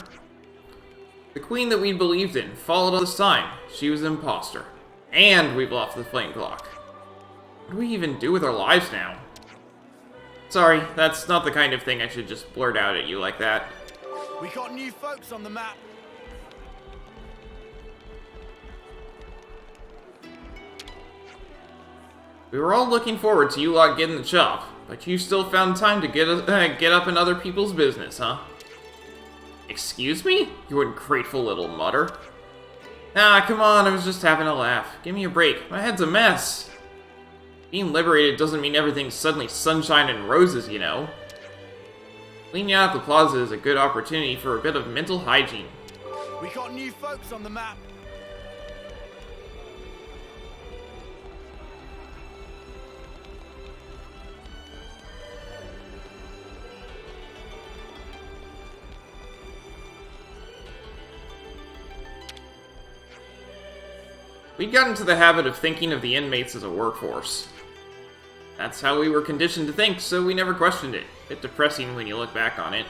The queen that we believed in followed all this time. She was an imposter. And we've lost the flame clock. What do we even do with our lives now? Sorry, that's not the kind of thing I should just blurt out at you like that. We got new folks on the map. We were all looking forward to you lot getting the chop, but you still found time to get up in other people's business, huh? Excuse me? You ungrateful little mutter. Ah, come on, I was just having a laugh. Give me a break. My head's a mess. Being liberated doesn't mean everything's suddenly sunshine and roses, you know. Cleaning out the plaza is a good opportunity for a bit of mental hygiene. We got new folks on the map. We'd gotten into the habit of thinking of the inmates as a workforce. That's how we were conditioned to think, so we never questioned it. Bit depressing when you look back on it.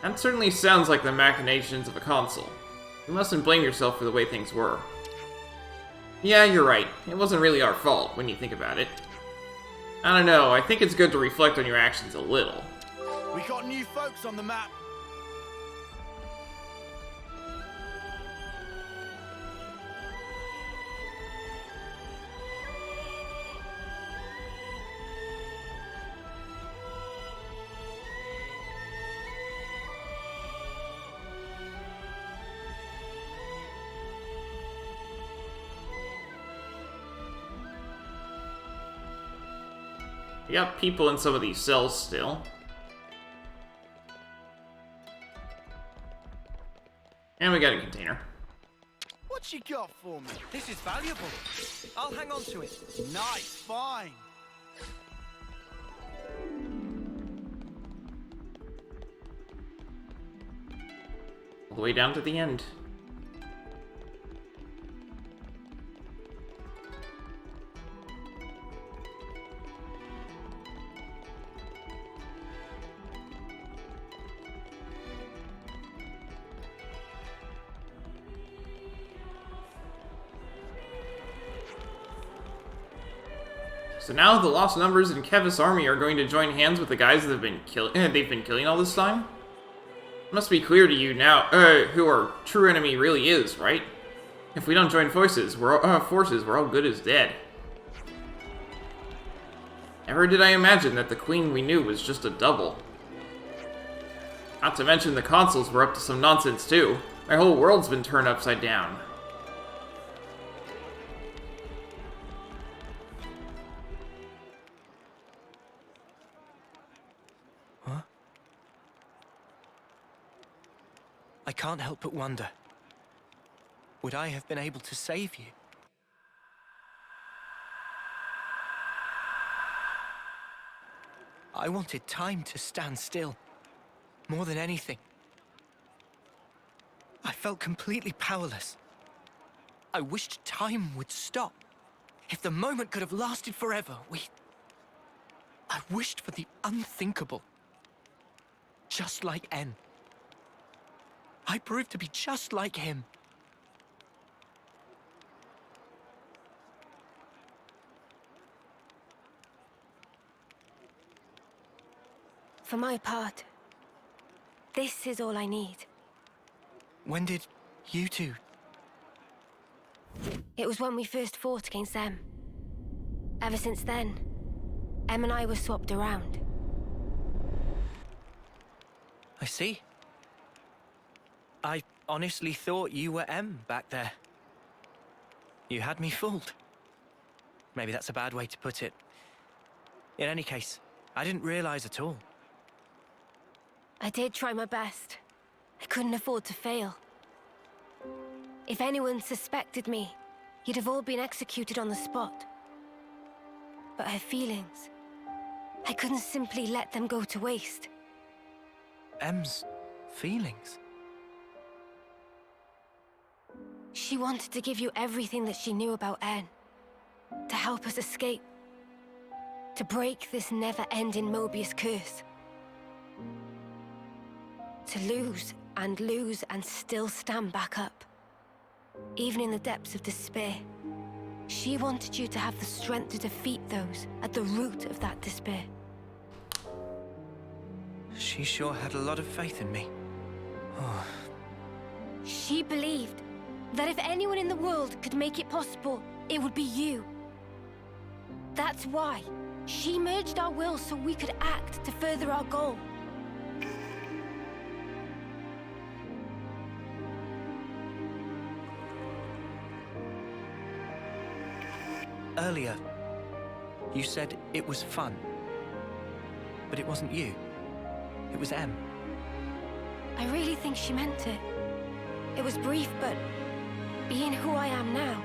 That certainly sounds like the machinations of a consul. You mustn't blame yourself for the way things were. Yeah, you're right. It wasn't really our fault, when you think about it. I don't know, I think it's good to reflect on your actions a little. We got new folks on the map. We got people in some of these cells still. And we got a container. What you got for me? This is valuable. I'll hang on to it. Nice, fine. All the way down to the end. So now the lost numbers in Kevis' army are going to join hands with the guys that they've been killing all this time? It must be clear to you now who our true enemy really is, right? If we don't join forces, we're all good as dead. Never did I imagine that the queen we knew was just a double. Not to mention the consuls were up to some nonsense too. My whole world's been turned upside down. I can't help but wonder. Would I have been able to save you? I wanted time to stand still, more than anything. I felt completely powerless. I wished time would stop. If the moment could have lasted forever, I wished for the unthinkable. Just like N. I proved to be just like him. For my part, this is all I need. When did you two It was when we first fought against them. Ever since then, Em and I were swapped around. I see. I honestly thought you were Em back there. You had me fooled. Maybe that's a bad way to put it. In any case, I didn't realize at all. I did try my best. I couldn't afford to fail. If anyone suspected me, you'd have all been executed on the spot. But her feelings, I couldn't simply let them go to waste. Em's feelings? She wanted to give you everything that she knew about En. To help us escape. To break this never-ending Mobius curse. To lose and still stand back up. Even in the depths of despair. She wanted you to have the strength to defeat those at the root of that despair. She sure had a lot of faith in me. Oh. She believed that if anyone in the world could make it possible, it would be you. That's why she merged our wills so we could act to further our goal. Earlier, you said it was fun. But it wasn't you. It was Em. I really think she meant it. It was brief, but being who I am now,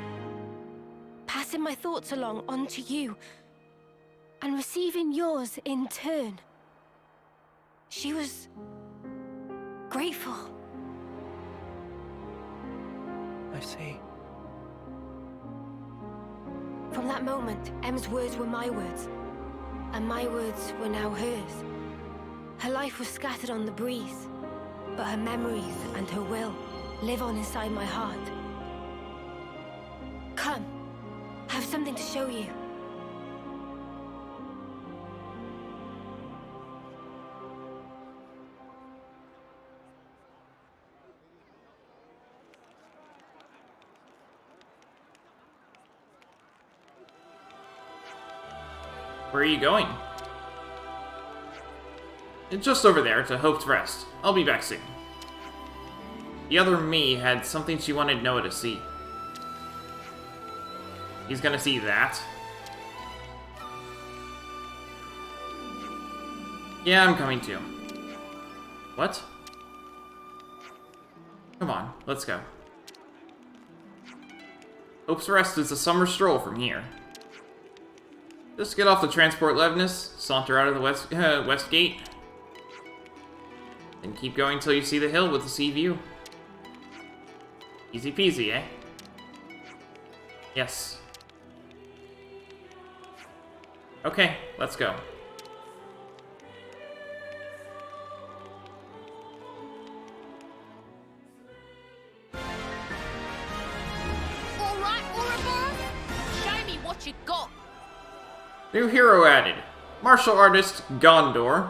passing my thoughts along onto you, and receiving yours in turn. She was grateful. I see. From that moment, Em's words were my words, and my words were now hers. Her life was scattered on the breeze, but her memories and her will live on inside my heart. Come, I have something to show you. Where are you going? It's just over there to Hope's Rest. I'll be back soon. The other me had something she wanted Noah to see. He's gonna see that? Yeah, I'm coming too. What? Come on, let's go. Hope's Rest is a summer stroll from here. Just get off the transport Levinus, saunter out of the west gate, and keep going till you see the hill with the sea view. Easy peasy, eh? Yes. Okay, let's go. Alright, Ouroboros, show me what you got. New hero added. Martial artist Gondor.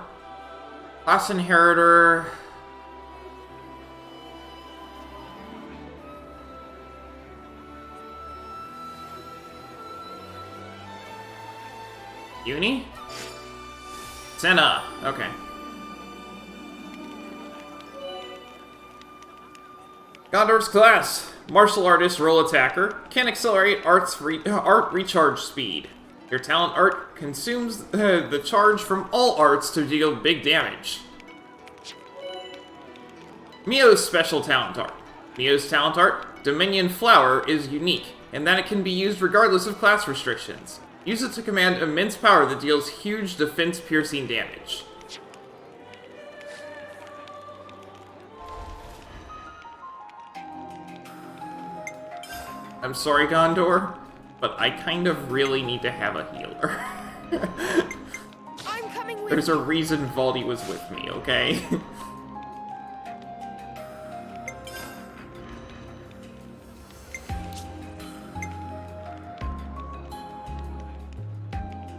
Class inheritor. Uni? Senna. Okay. Gondor's class. Martial artist, role attacker. Can accelerate art recharge speed. Your talent art consumes the charge from all arts to deal big damage. Mio's special talent art. Mio's talent art, Dominion Flower, is unique, in that it can be used regardless of class restrictions. Use it to command immense power that deals huge defense-piercing damage. I'm sorry, Gondor, but I kind of really need to have a healer. I'm coming with There's a reason Valdi was with me, okay?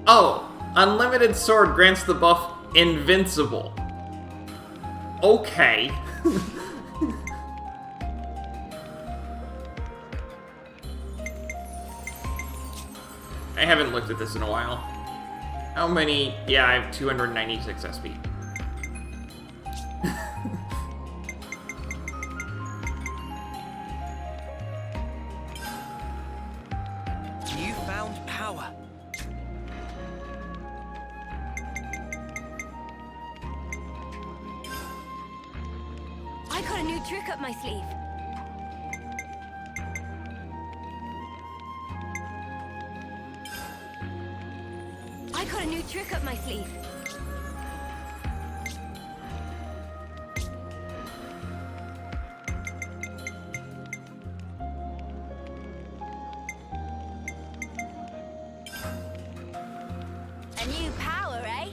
Oh, unlimited sword grants the buff Invincible. Okay. I haven't looked at this in a while. How many? Yeah, I have 296 SP. Newfound power. I got a new trick up my sleeve. I got a new trick up my sleeve. A new power, eh?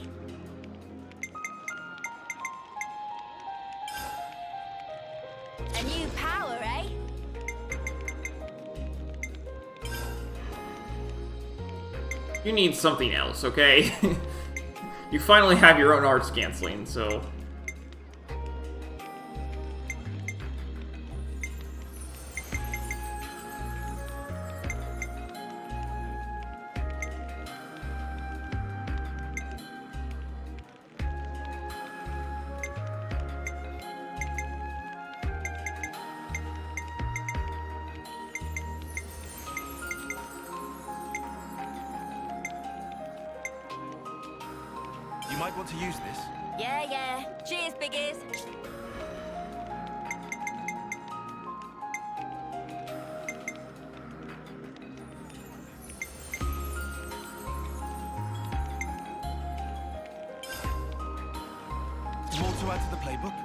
A new power, eh? You need something else, okay? You finally have your own arts canceling, so... You might want to use this. Yeah, yeah. Cheers, biggies. More to add to the playbook?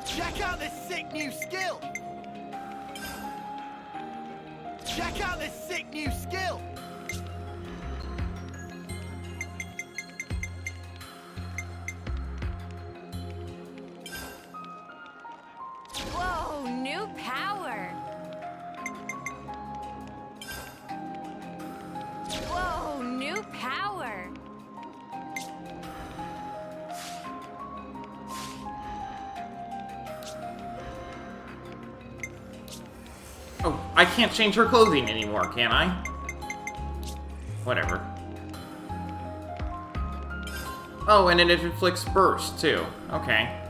Check out this sick new skill! Check out this sick new skill! Whoa, new power. Whoa, new power. Oh, I can't change her clothing anymore, can I? Whatever. Oh, and it inflicts burst, too. Okay.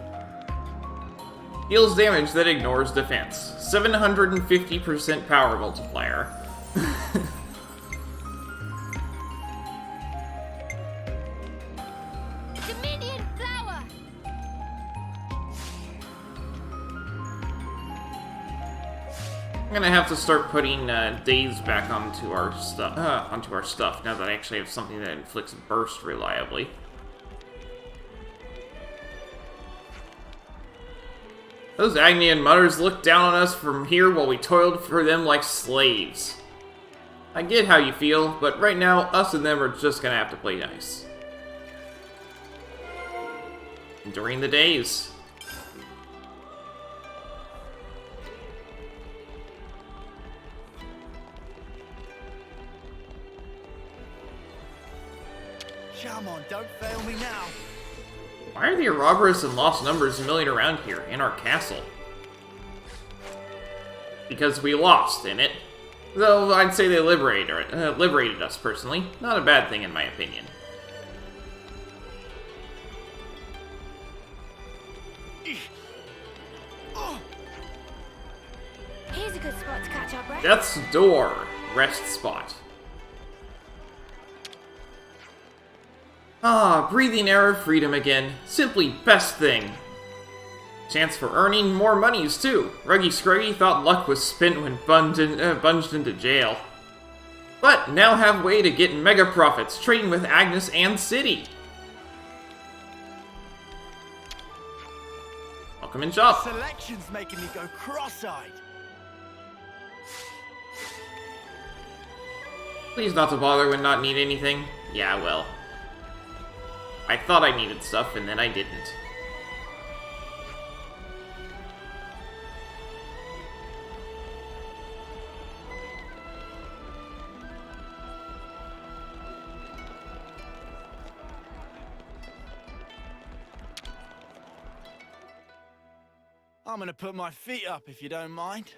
Deals damage that ignores defense. 750% power multiplier. Dominion flower. I'm gonna have to start putting days back onto our stuff now that I actually have something that inflicts burst reliably. Those Agnian mutters looked down on us from here while we toiled for them like slaves. I get how you feel, but right now, us and them are just gonna have to play nice. During the days. Come on, don't fail me now. Why are the Ouroboros and Lost Numbers milling around here, in our castle? Because we lost in it. Though I'd say they liberated us, personally. Not a bad thing, in my opinion. Here's a good spot to catch our breath. Death's Door. Rest spot. Ah, breathing air of freedom again. Simply best thing. Chance for earning more monies, too. Ruggy Scruggy thought luck was spent when bunged into jail. But now have way to get mega profits, trading with Agnes and City. Welcome in shop. Selection's making me go cross-eyed. Please not to bother when not need anything. Yeah, well. I thought I needed stuff, and then I didn't. I'm gonna put my feet up if you don't mind.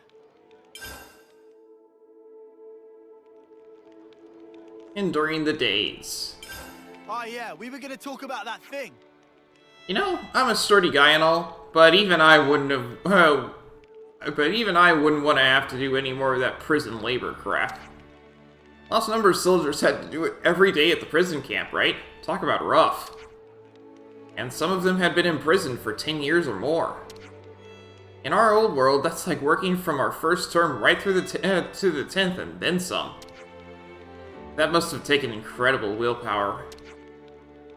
Enduring the days. Oh yeah, we were gonna talk about that thing. You know, I'm a sturdy guy and all, but even I wouldn't have... but even I wouldn't want to have to do any more of that prison labor crap. Lots number of soldiers had to do it every day at the prison camp, right? Talk about rough. And some of them had been in prison for 10 years or more. In our old world, that's like working from our first term right through to the 10th and then some. That must have taken incredible willpower.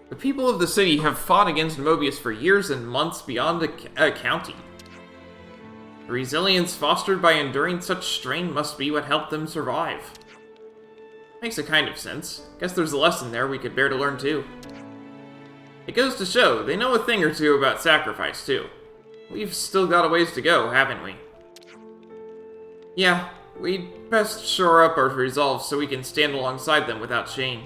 The people of the city have fought against Mobius for years and months beyond accounting. The resilience fostered by enduring such strain must be what helped them survive. Makes a kind of sense. Guess there's a lesson there we could bear to learn too. It goes to show, they know a thing or two about sacrifice too. We've still got a ways to go, haven't we? Yeah, we'd best shore up our resolve so we can stand alongside them without shame.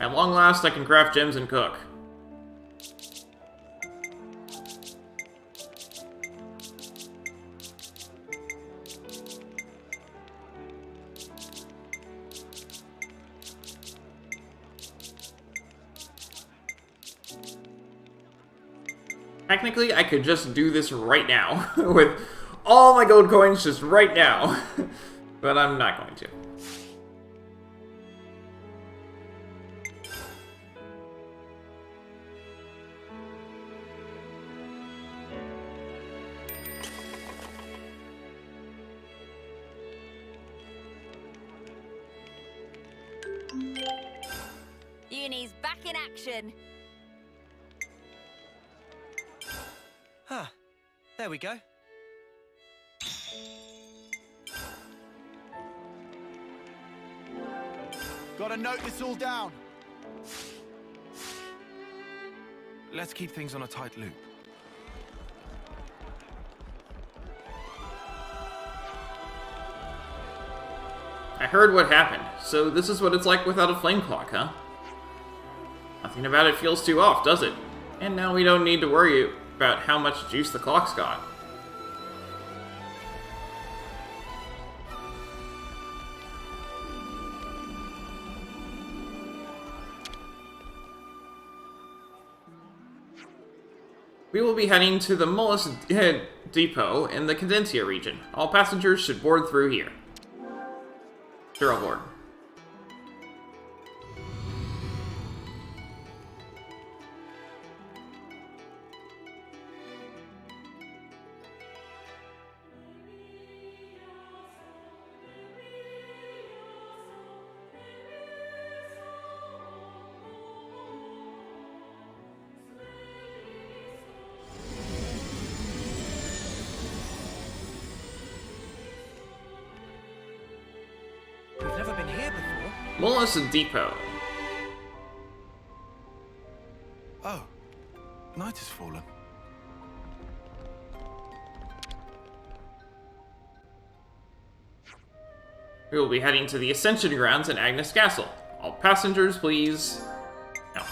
At long last, I can craft gems and cook. Technically, I could just do this right now, with all my gold coins just right now, but I'm not going to. Uni's back in action. Huh. There we go. Gotta note this all down. Let's keep things on a tight loop. I heard what happened, so this is what it's like without a flame clock, huh? Nothing about it feels too off, does it? And now we don't need to worry about how much juice the clock's got. We will be heading to the Mullis Depot in the Cadentia region. All passengers should board through here. Sure, I'll board. We've never been here before. Mullis Depot. Oh, night has fallen. We will be heading to the Ascension Grounds in Agnes Castle. All passengers, please. No.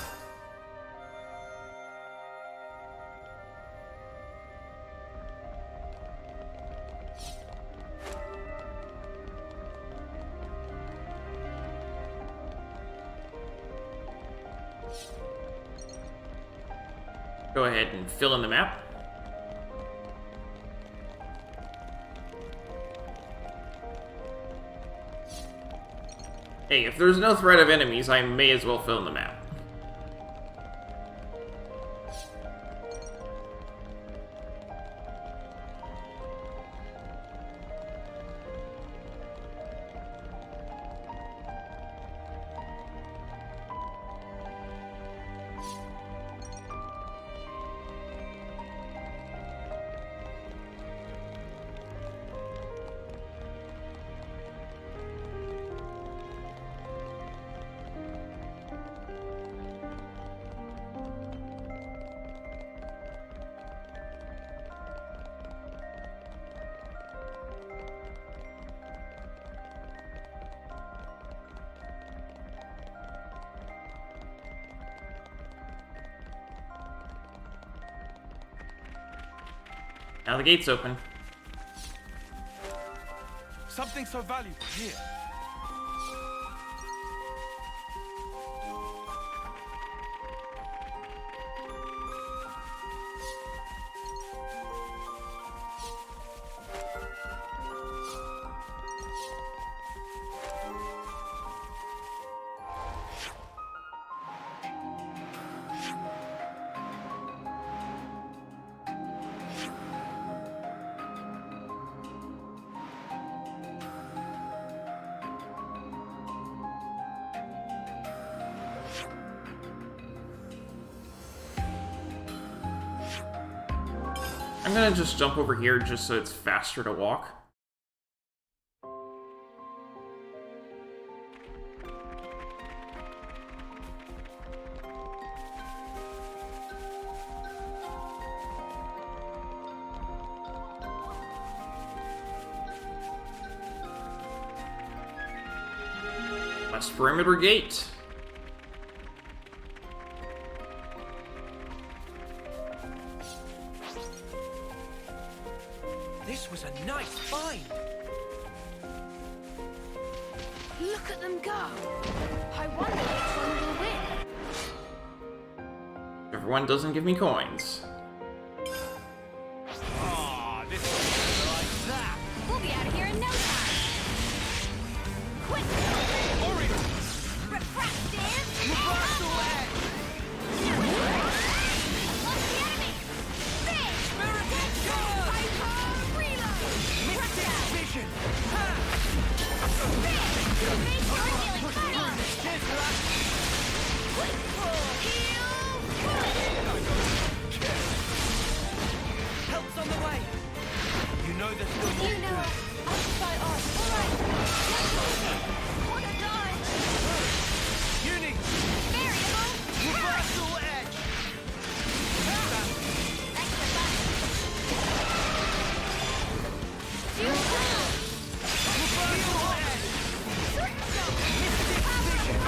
Go ahead and fill in the map. Hey, if there's no threat of enemies, I may as well fill in the map. Now the gate's open. Something so valuable here. I'm gonna just jump over here just so it's faster to walk. West perimeter gate. This was a nice find. Look at them go. I wonder which one will win. Everyone doesn't give me coins. Ah, this is like that. We'll be out of here in no time. Quick! Hurry! Refractive! Reversal edge! Lost the enemy! Big! Spirit Hyper reload! Mystic vision! Big! Make your healing! Come on! Cheers for that! Quick! Heal! Help's on the way! You know there's still more You to know do. it. I'll fight off. All right. Let's go. Wanna die? Uni! Variable. Reversal edge! Extra button. Fuel cell. Reversal edge! Mystic vision.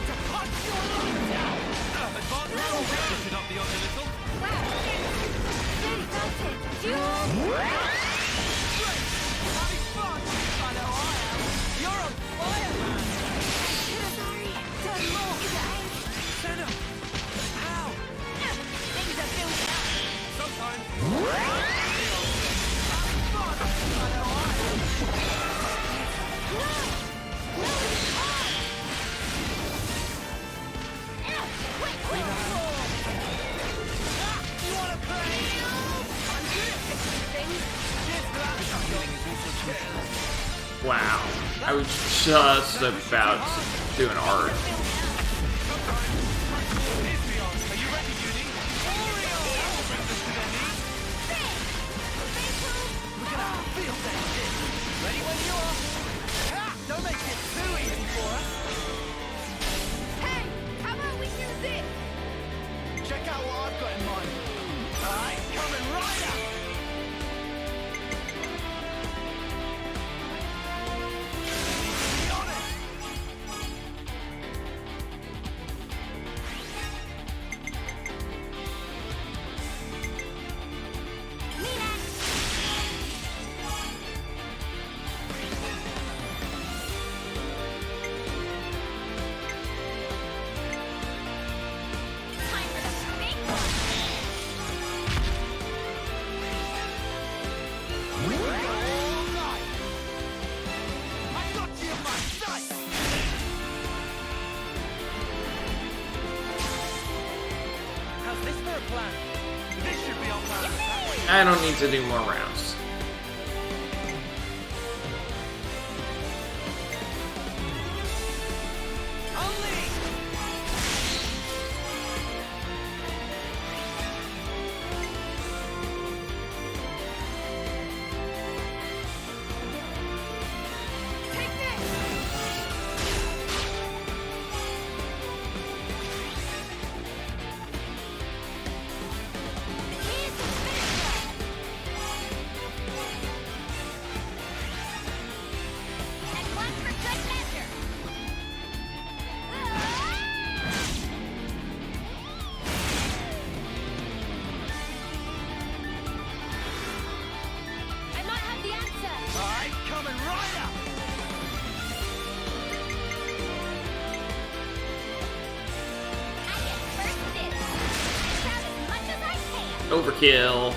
To punch your line down! Advanced rotation up the other little. Wow. Steady, that's it. Fuel. Having fun? I know I am. You're a fireman! Sorry. Done more. Senna! Ow! Things are building up. Sometimes. Having fun? I know I am. No. No, it's hard. Quick, quick. You wanna play? I'm good at fixing things. Cheers for that. Healing is also cheers. Wow. I was just about to do an art. Are you ready, Judy? Oreo! Bring this to their knees. We're gonna have a field day with this. Ready when you are. Ha! Don't make it too easy for us. Hey, how about we do this? Check out what I've got in mind. Alright, coming right up. Be honest. Time for the big one. All night. I got you in my sight. How's this for a plan? This should be our plan. I don't need to do more rounds. Unleash! Take this. Here's the finisher. Overkill.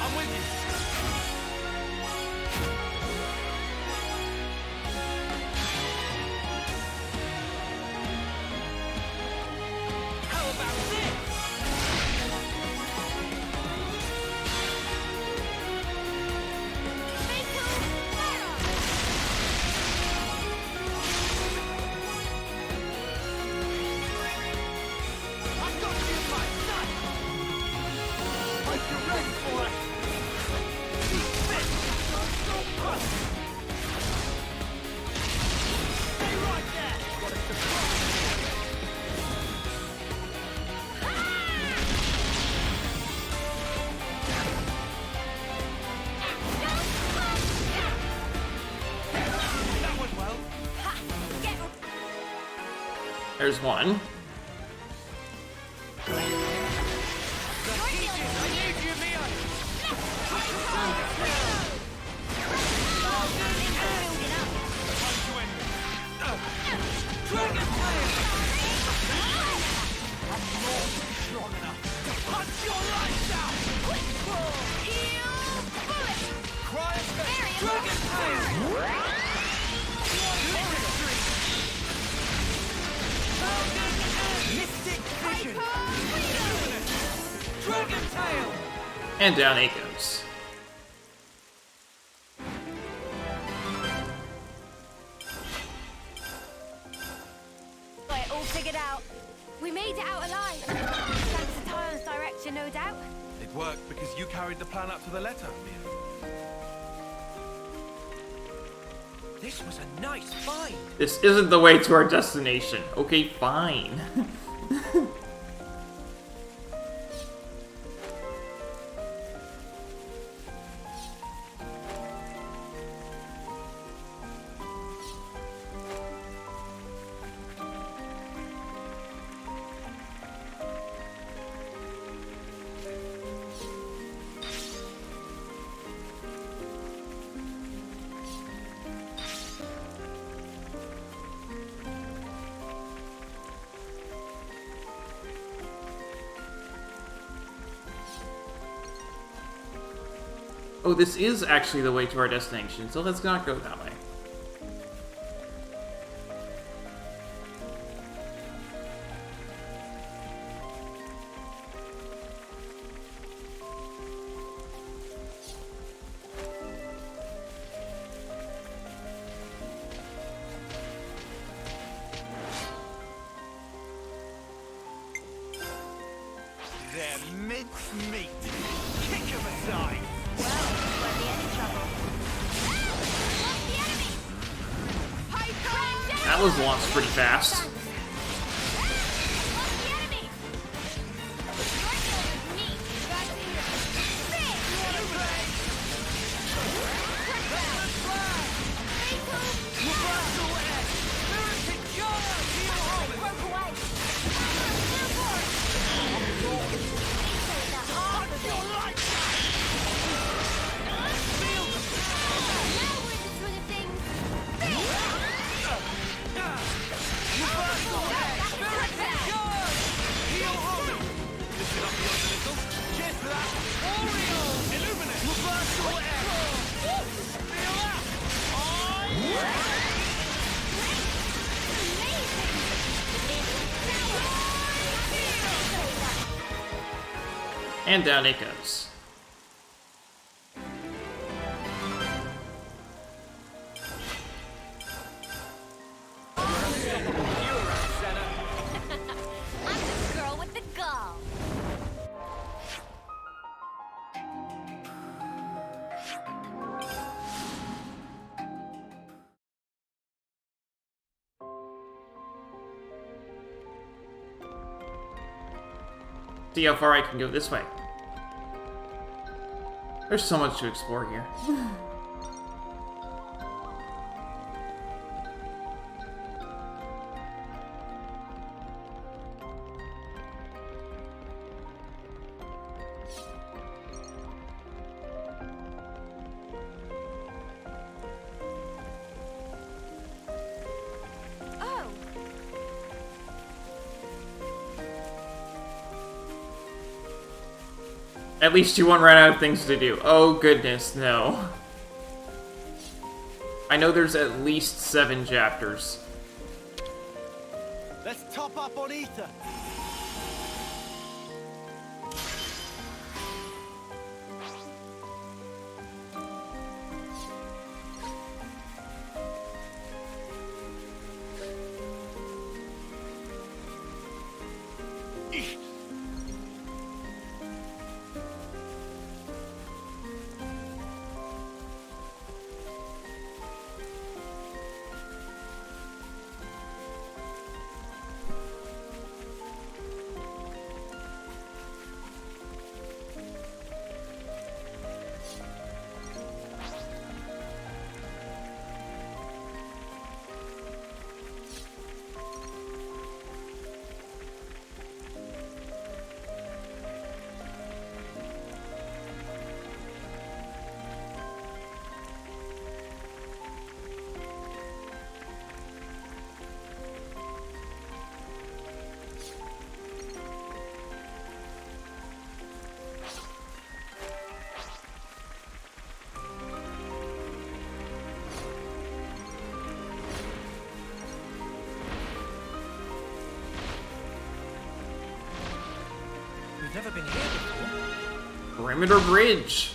I'm with you. How about this? I've got you in my sight. Hope you're ready for it. Stay right there. Got a surprise. That went well. There's one. And down it goes. Got it all figured out. We made it out alive. Thanks to Tyron's direction, no doubt. It worked because you carried the plan up to the letter, Mia. This was a nice find. This isn't the way to our destination. Okay, fine. Oh, this is actually the way to our destination, so let's not go that way. They're mincemeat. Kick 'em aside. That was launched pretty fast. And down it goes. Girl with the gall. See how far I can go this way. There's so much to explore here. At least you won't run out of things to do. Oh goodness, no. I know there's at least 7 chapters. Let's top up on ether. We've never been here before. Perimeter bridge.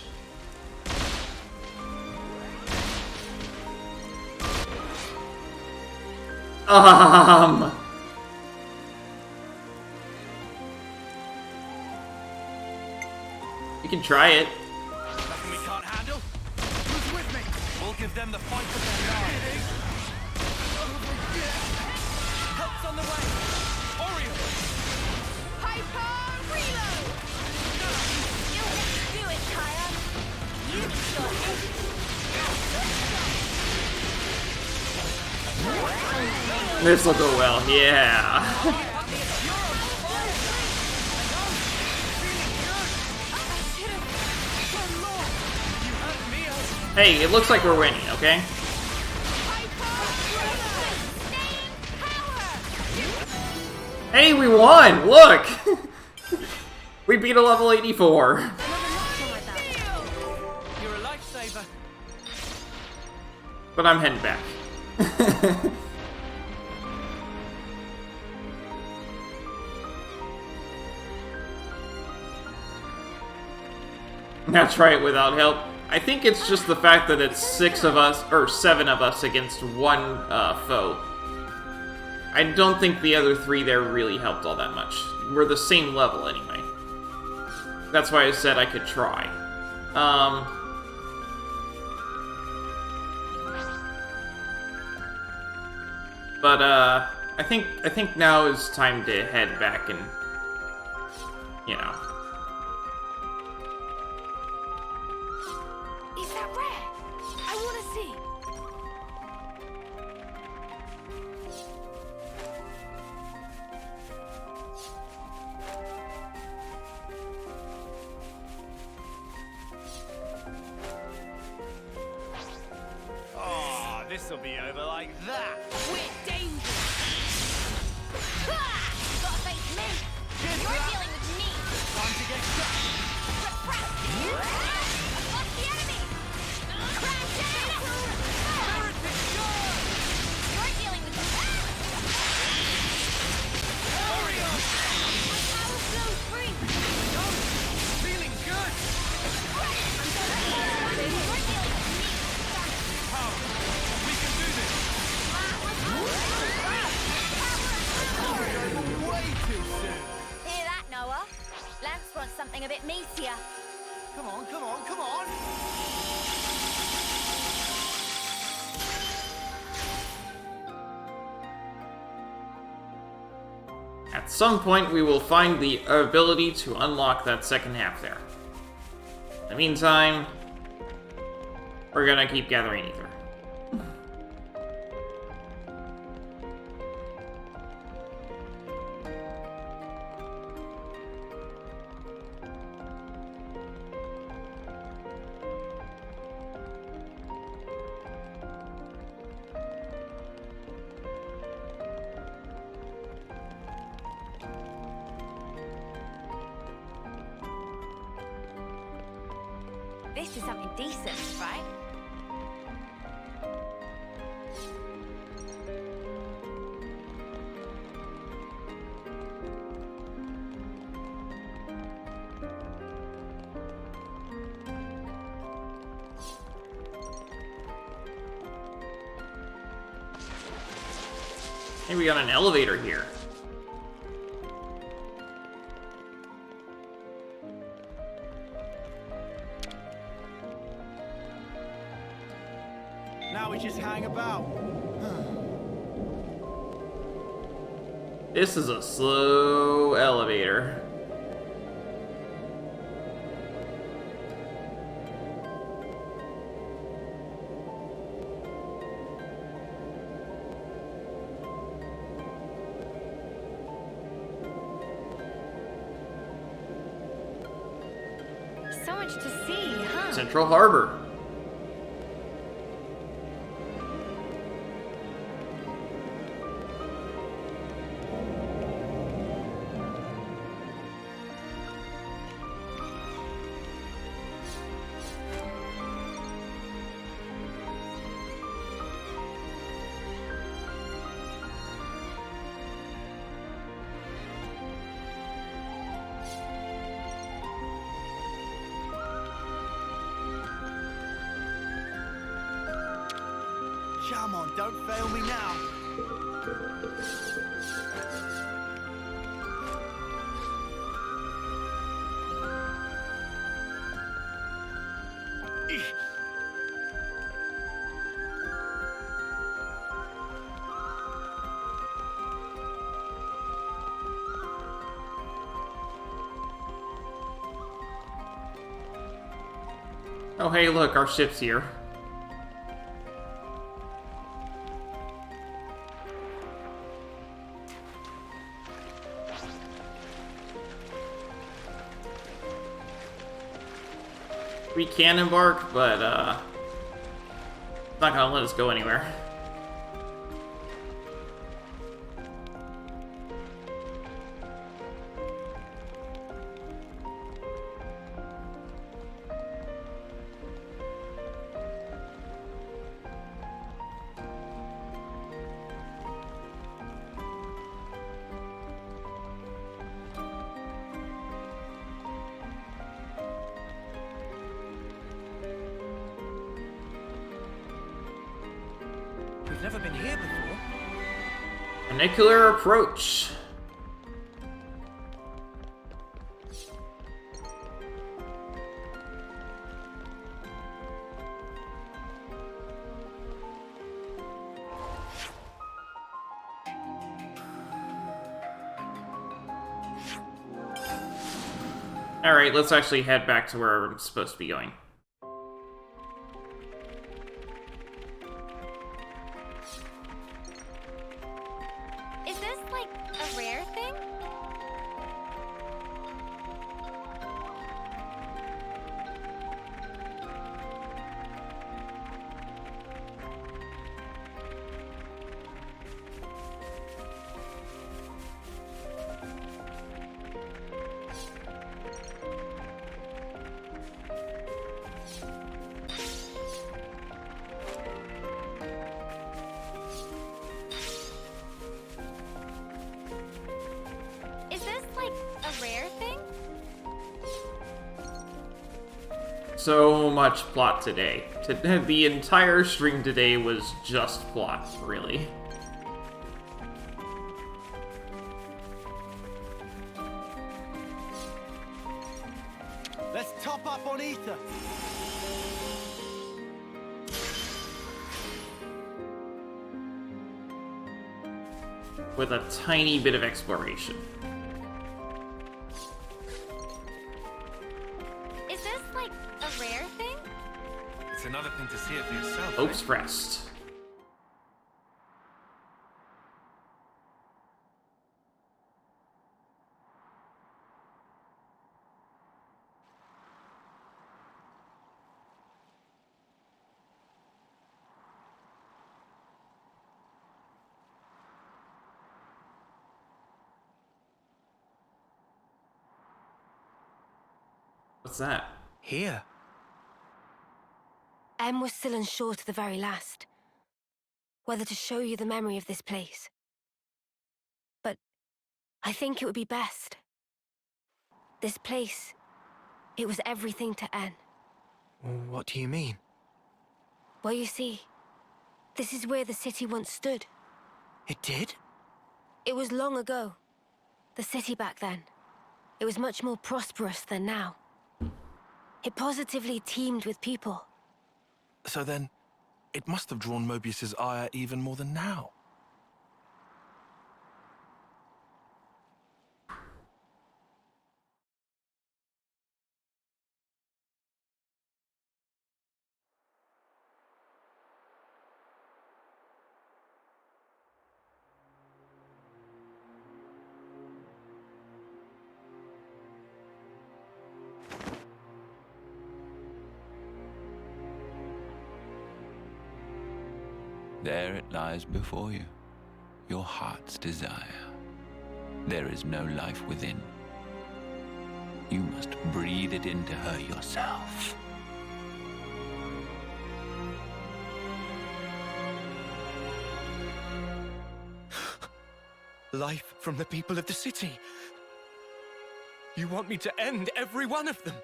You can try it. Nothing we can't handle? Who's with me? We'll give them the fight of their lives. Help's on the way. Oriole! Hyper reload! You'll get to do it, Kaya. Use your head. This will go well, yeah. Hey, it looks like we're winning, okay? Hey, we won! Look! We beat a level 84. You're a lifesaver. But I'm heading back. Now try it without help. I think it's just the fact that it's 6 of us, or 7 of us against one foe. I don't think the other 3 there really helped all that much. We're the same level anyway. That's why I said I could try. But I think now is time to head back and, you know. Is that rare? I want to see. Oh, this'll be over like that. We're dangerous. You gotta face me. You're dealing with me. Time to get shot. What's the enemy? Crash down! You're dealing with me. Oriole! My power flows free. Feeling good. You're dealing with me. Power. We can do this. Way too soon. Hear that, Noah? Lance wants something a bit meatier. Come on, come on, come on. At some point, we will find the ability to unlock that second half there. In the meantime, we're gonna keep gathering ether. to something decent, right? Hey, we got an elevator here. Now we just hang about. This is a slow elevator. So much to see, huh? Central Harbor. Come on, don't fail me now. Oh, hey, look, our ship's here. We can embark, but, it's not gonna let us go anywhere. We've never been here before. Funicular approach. Alright, let's actually head back to where we're supposed to be going. Is this, like, a rare thing? Is this, like, a rare thing? So much plot today. The entire stream today was just plot, really. Let's top up on ether. With a tiny bit of exploration. Is this, like, a rare thing? It's another thing to see it for yourself. Hope's Rest. What's that? Here. Em was still unsure to the very last whether to show you the memory of this place. But I think it would be best. This place, it was everything to En. What do you mean? Well, you see, this is where the city once stood. It did? It was long ago. The city back then. It was much more prosperous than now. It positively teemed with people. So then, it must have drawn Mobius's ire even more than now. There it lies before you, your heart's desire. There is no life within. You must breathe it into her yourself. Life from the people of the city. You want me to end every one of them?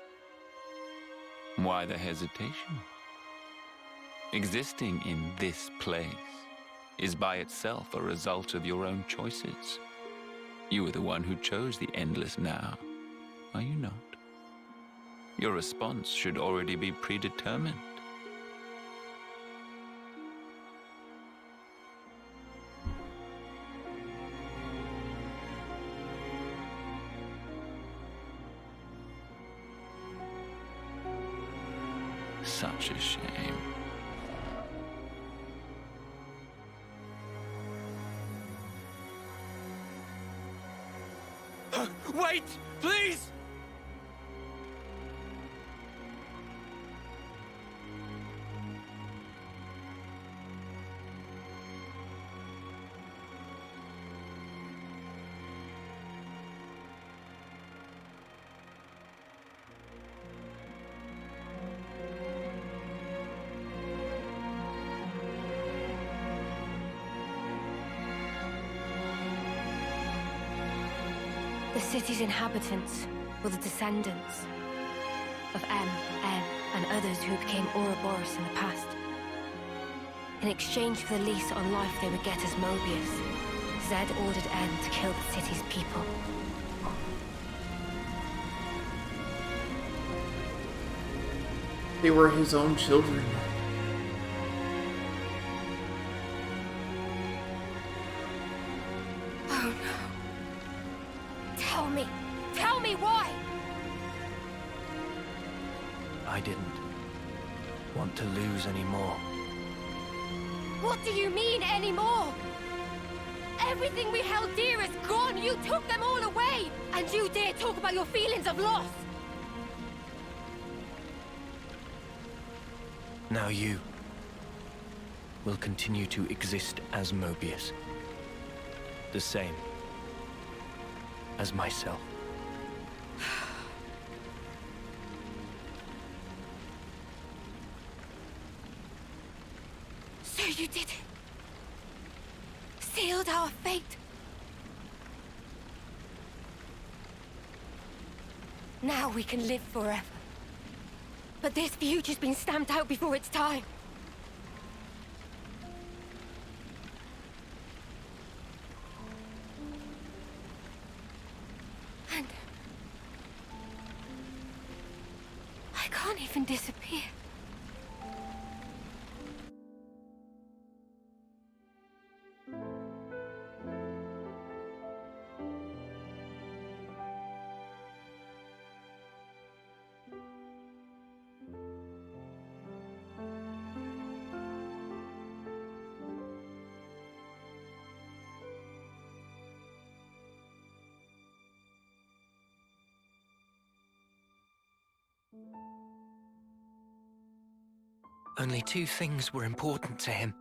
Why the hesitation? Existing in this place is by itself a result of your own choices. You are the one who chose the endless now, are you not? Your response should already be predetermined. Such a shame. Wait, please! The city's inhabitants were the descendants of Em, En, and others who became Ouroboros in the past. In exchange for the lease on life they would get as Mobius, Zed ordered En to kill the city's people. They were his own children. Oh no. Tell me why! I didn't want to lose any more. What do you mean, anymore? Everything we held dear is gone! You took them all away! And you dare talk about your feelings of loss! Now you will continue to exist as Mobius. The same as myself. So you did it. Sealed our fate. Now we can live forever. But this future's been stamped out before its time. And I can't even disappear. Only two things were important to him.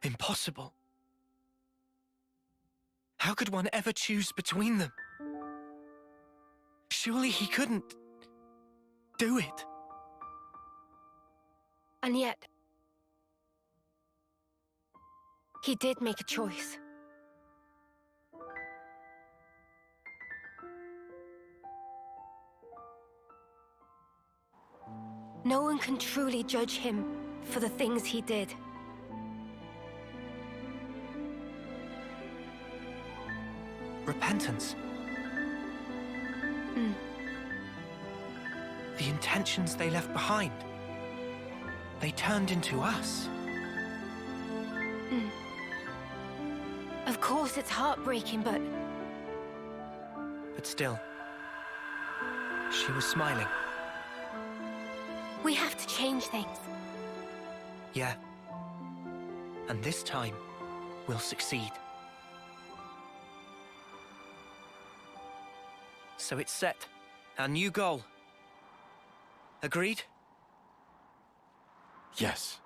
Impossible. How could one ever choose between them? Surely he couldn't do it. And yet, he did make a choice. No one can truly judge him for the things he did. Repentance. The intentions they left behind. They turned into us. Of course, it's heartbreaking, but still, she was smiling. we have to change things. Yeah. And this time, we'll succeed. So it's set. Our new goal. Agreed? Yes.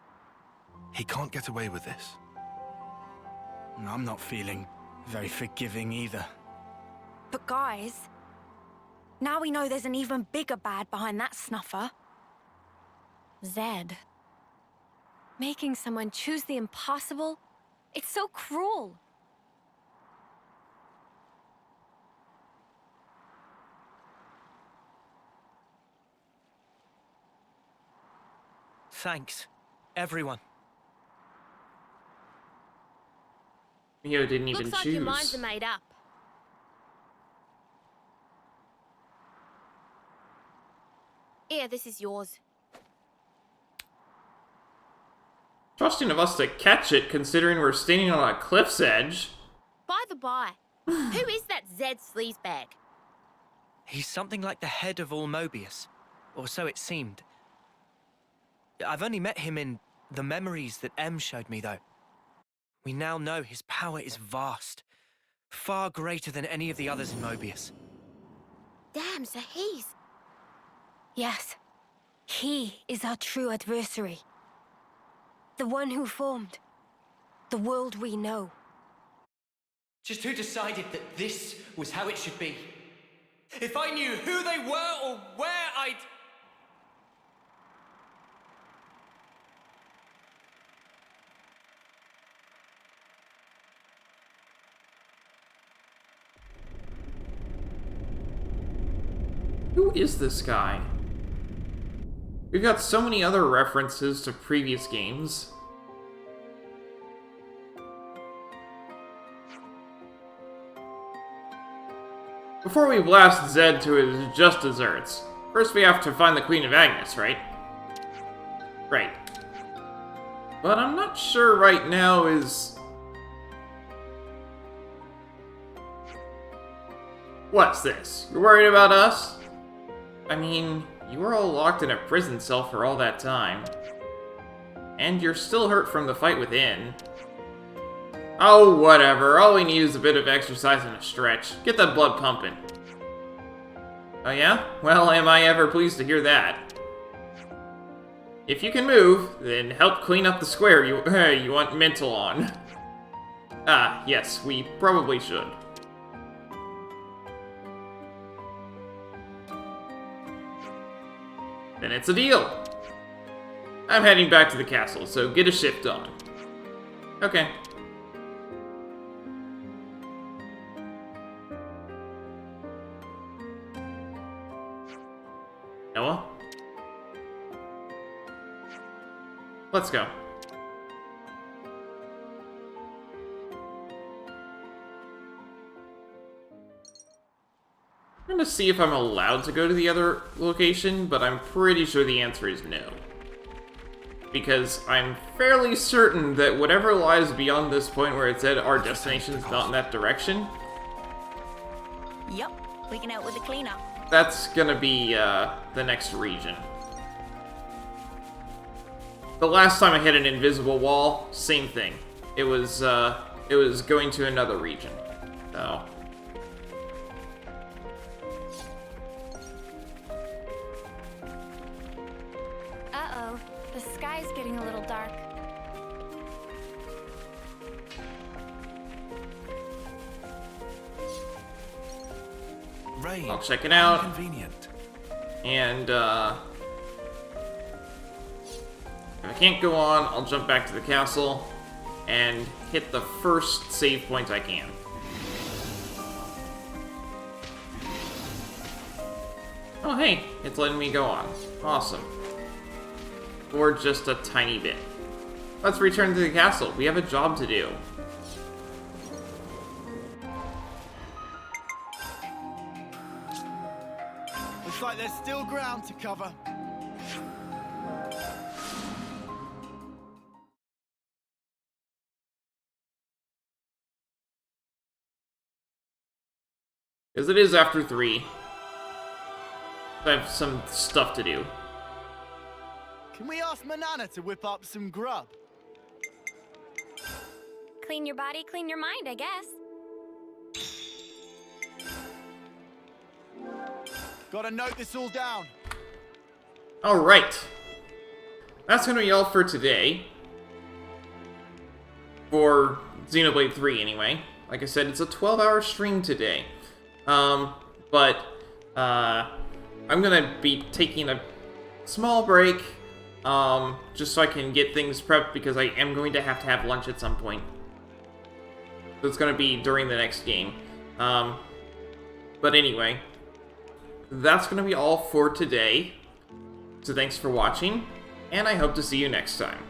He can't get away with this. I'm not feeling very forgiving either. But guys, now we know there's an even bigger bad behind that snuffer. Zed. Making someone choose the impossible? It's so cruel. Thanks, everyone. Mio didn't even Looks like choose. your minds are made up. Here, this is yours. Trusting of us to catch it, considering we're standing on a cliff's edge. By the by, who is that Zed sleazebag? He's something like the head of all Mobius, or so it seemed. I've only met him in the memories that M showed me, though. We now know his power is vast, far greater than any of the others in Mobius. Damn, so he's... Yes, he is our true adversary. The one who formed the world we know. Just who decided that this was how it should be? If I knew who they were or where I'd... Who is this guy? We've got so many other references to previous games. Before we blast Zed to his just desserts, first we have to find the Queen of Agnes, right? Right. But I'm not sure right now is... What's this? You're worried about us? I mean, you were all locked in a prison cell for all that time. And you're still hurt from the fight within. Oh, whatever. All we need is a bit of exercise and a stretch. Get that blood pumping. Oh yeah? Well, am I ever pleased to hear that. If you can move, then help clean up the square you want mental on. Ah, yes, we probably should. Then it's a deal. I'm heading back to the castle, so get a shift on. Okay. Noah? Let's go. I'm gonna see if I'm allowed to go to the other location, but I'm pretty sure the answer is no. Because I'm fairly certain that whatever lies beyond this point where it said our destination's not in that direction... Yup, we can help with the cleanup. That's gonna be, the next region. The last time I hit an invisible wall, same thing. It was going to another region. So... Uh-oh, the sky's getting a little dark. Rain. I'll check it out. Convenient. And, if I can't go on, I'll jump back to the castle and hit the first save point I can. Oh hey, it's letting me go on. Awesome. Or just a tiny bit. Let's return to the castle. We have a job to do. Looks like there's still ground to cover. Because it is after 3. I have some stuff to do. Can we ask Manana to whip up some grub? Clean your body, clean your mind, I guess. Gotta note this all down. Alright. That's gonna be all for today. For Xenoblade 3, anyway. Like I said, it's a 12-hour stream today. But I'm gonna be taking a small break, just so I can get things prepped, because I am going to have lunch at some point. So it's gonna be during the next game. But anyway, that's gonna be all for today. So thanks for watching, and I hope to see you next time.